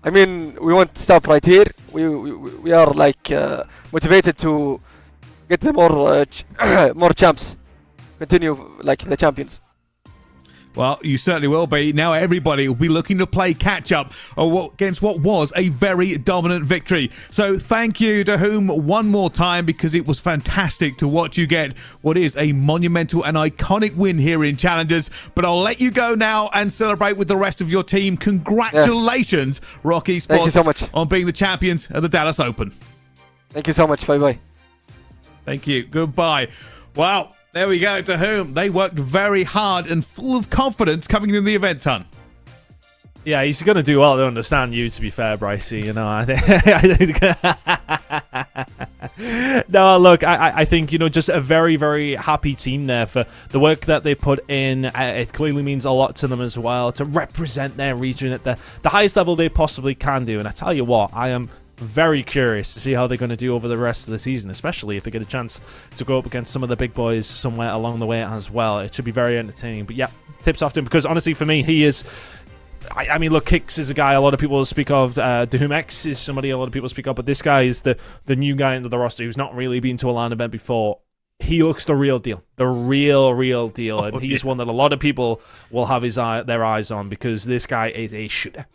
I mean, we won't stop right here. We are like motivated to get the more champs. Continue like the champions. Well, you certainly will be. Now everybody will be looking to play catch-up against what was a very dominant victory. So thank you to whom one more time, because it was fantastic to watch you get what is a monumental and iconic win here in Challengers. But I'll let you go now and celebrate with the rest of your team. Congratulations, Rock Esports, Thank you so much on being the champions of the Dallas Open. Thank you so much. Bye-bye. Thank you. Goodbye. Wow. There we go, to whom they worked very hard and full of confidence coming into the event, Ton. Yeah, he's going to do well to understand you, to be fair, Brycey. You know, I think... No, look, I think, you know, just a very, very happy team there for the work that they put in. It clearly means a lot to them as well to represent their region at the highest level they possibly can do. And I tell you what, I am very curious to see how they're going to do over the rest of the season, especially if they get a chance to go up against some of the big boys somewhere along the way as well. It should be very entertaining. But yeah, tips off to him, because honestly for me, he is... I mean, look, Kicks is a guy a lot of people speak of. Dahum is somebody a lot of people speak of, but this guy is the new guy into the roster who's not really been to a LAN event before. He looks the real deal, the real deal, and he's one that a lot of people will have their eyes on, because this guy is a shooter.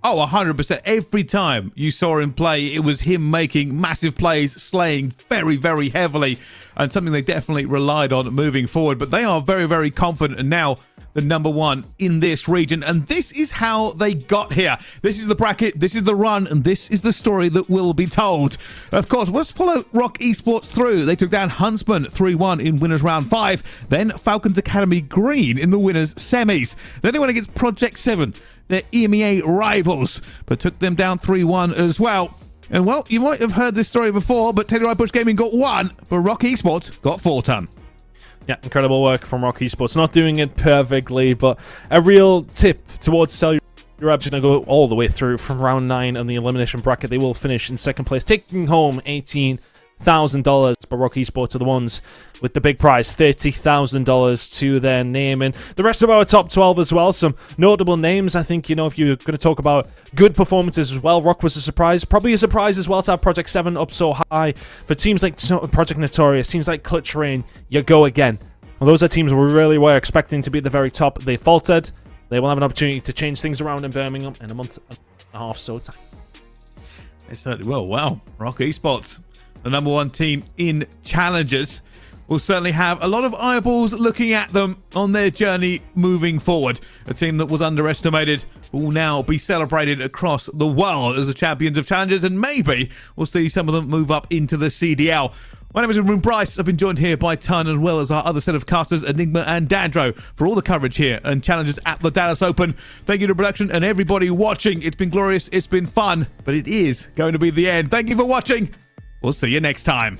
Oh, 100%. Every time you saw him play, it was him making massive plays, slaying very, very heavily, and something they definitely relied on moving forward. But they are very, very confident, and now the number one in this region. And this is how they got here. This is the bracket, this is the run, and this is the story that will be told. Of course, let's follow Rock Esports through. They took down Huntsmen 3-1 in winners round 5. Then Falcons Academy Green in the winners semis. Then they went against Project 7, their EMEA rivals, but took them down 3-1 as well. And well, you might have heard this story before, but Telluride Bush Gaming got 1, but Rock Esports got 4 ton. Yeah, incredible work from Rock Esports. Not doing it perfectly, but a real tip towards Telluride. You're actually going to go all the way through from round 9 on the elimination bracket. They will finish in second place, taking home $18,000. But Rock Esports are the ones with the big prize, $30,000 to their name. And the rest of our top 12 as well, some notable names. I think, you know, if you're going to talk about good performances as well, Rock was a surprise. Probably a surprise as well to have Project 7 up so high. For teams like Project Notorious, teams like Clutch Rain, you go again. Well, those are teams we really were expecting to be at the very top. They faltered. They will have an opportunity to change things around in Birmingham in a month and a half so time. They certainly will. Wow, Rock Esports, the number one team in Challengers, will certainly have a lot of eyeballs looking at them on their journey moving forward. A team that was underestimated will now be celebrated across the world as the champions of Challengers, and maybe we'll see some of them move up into the CDL. My name is Room Bryce. I've been joined here by Ton, as well as our other set of casters, Enigma and Dandro, for all the coverage here and Challengers at the Dallas Open. Thank you to production and everybody watching. It's been glorious, it's been fun, but it is going to be the end. Thank you for watching. We'll see you next time.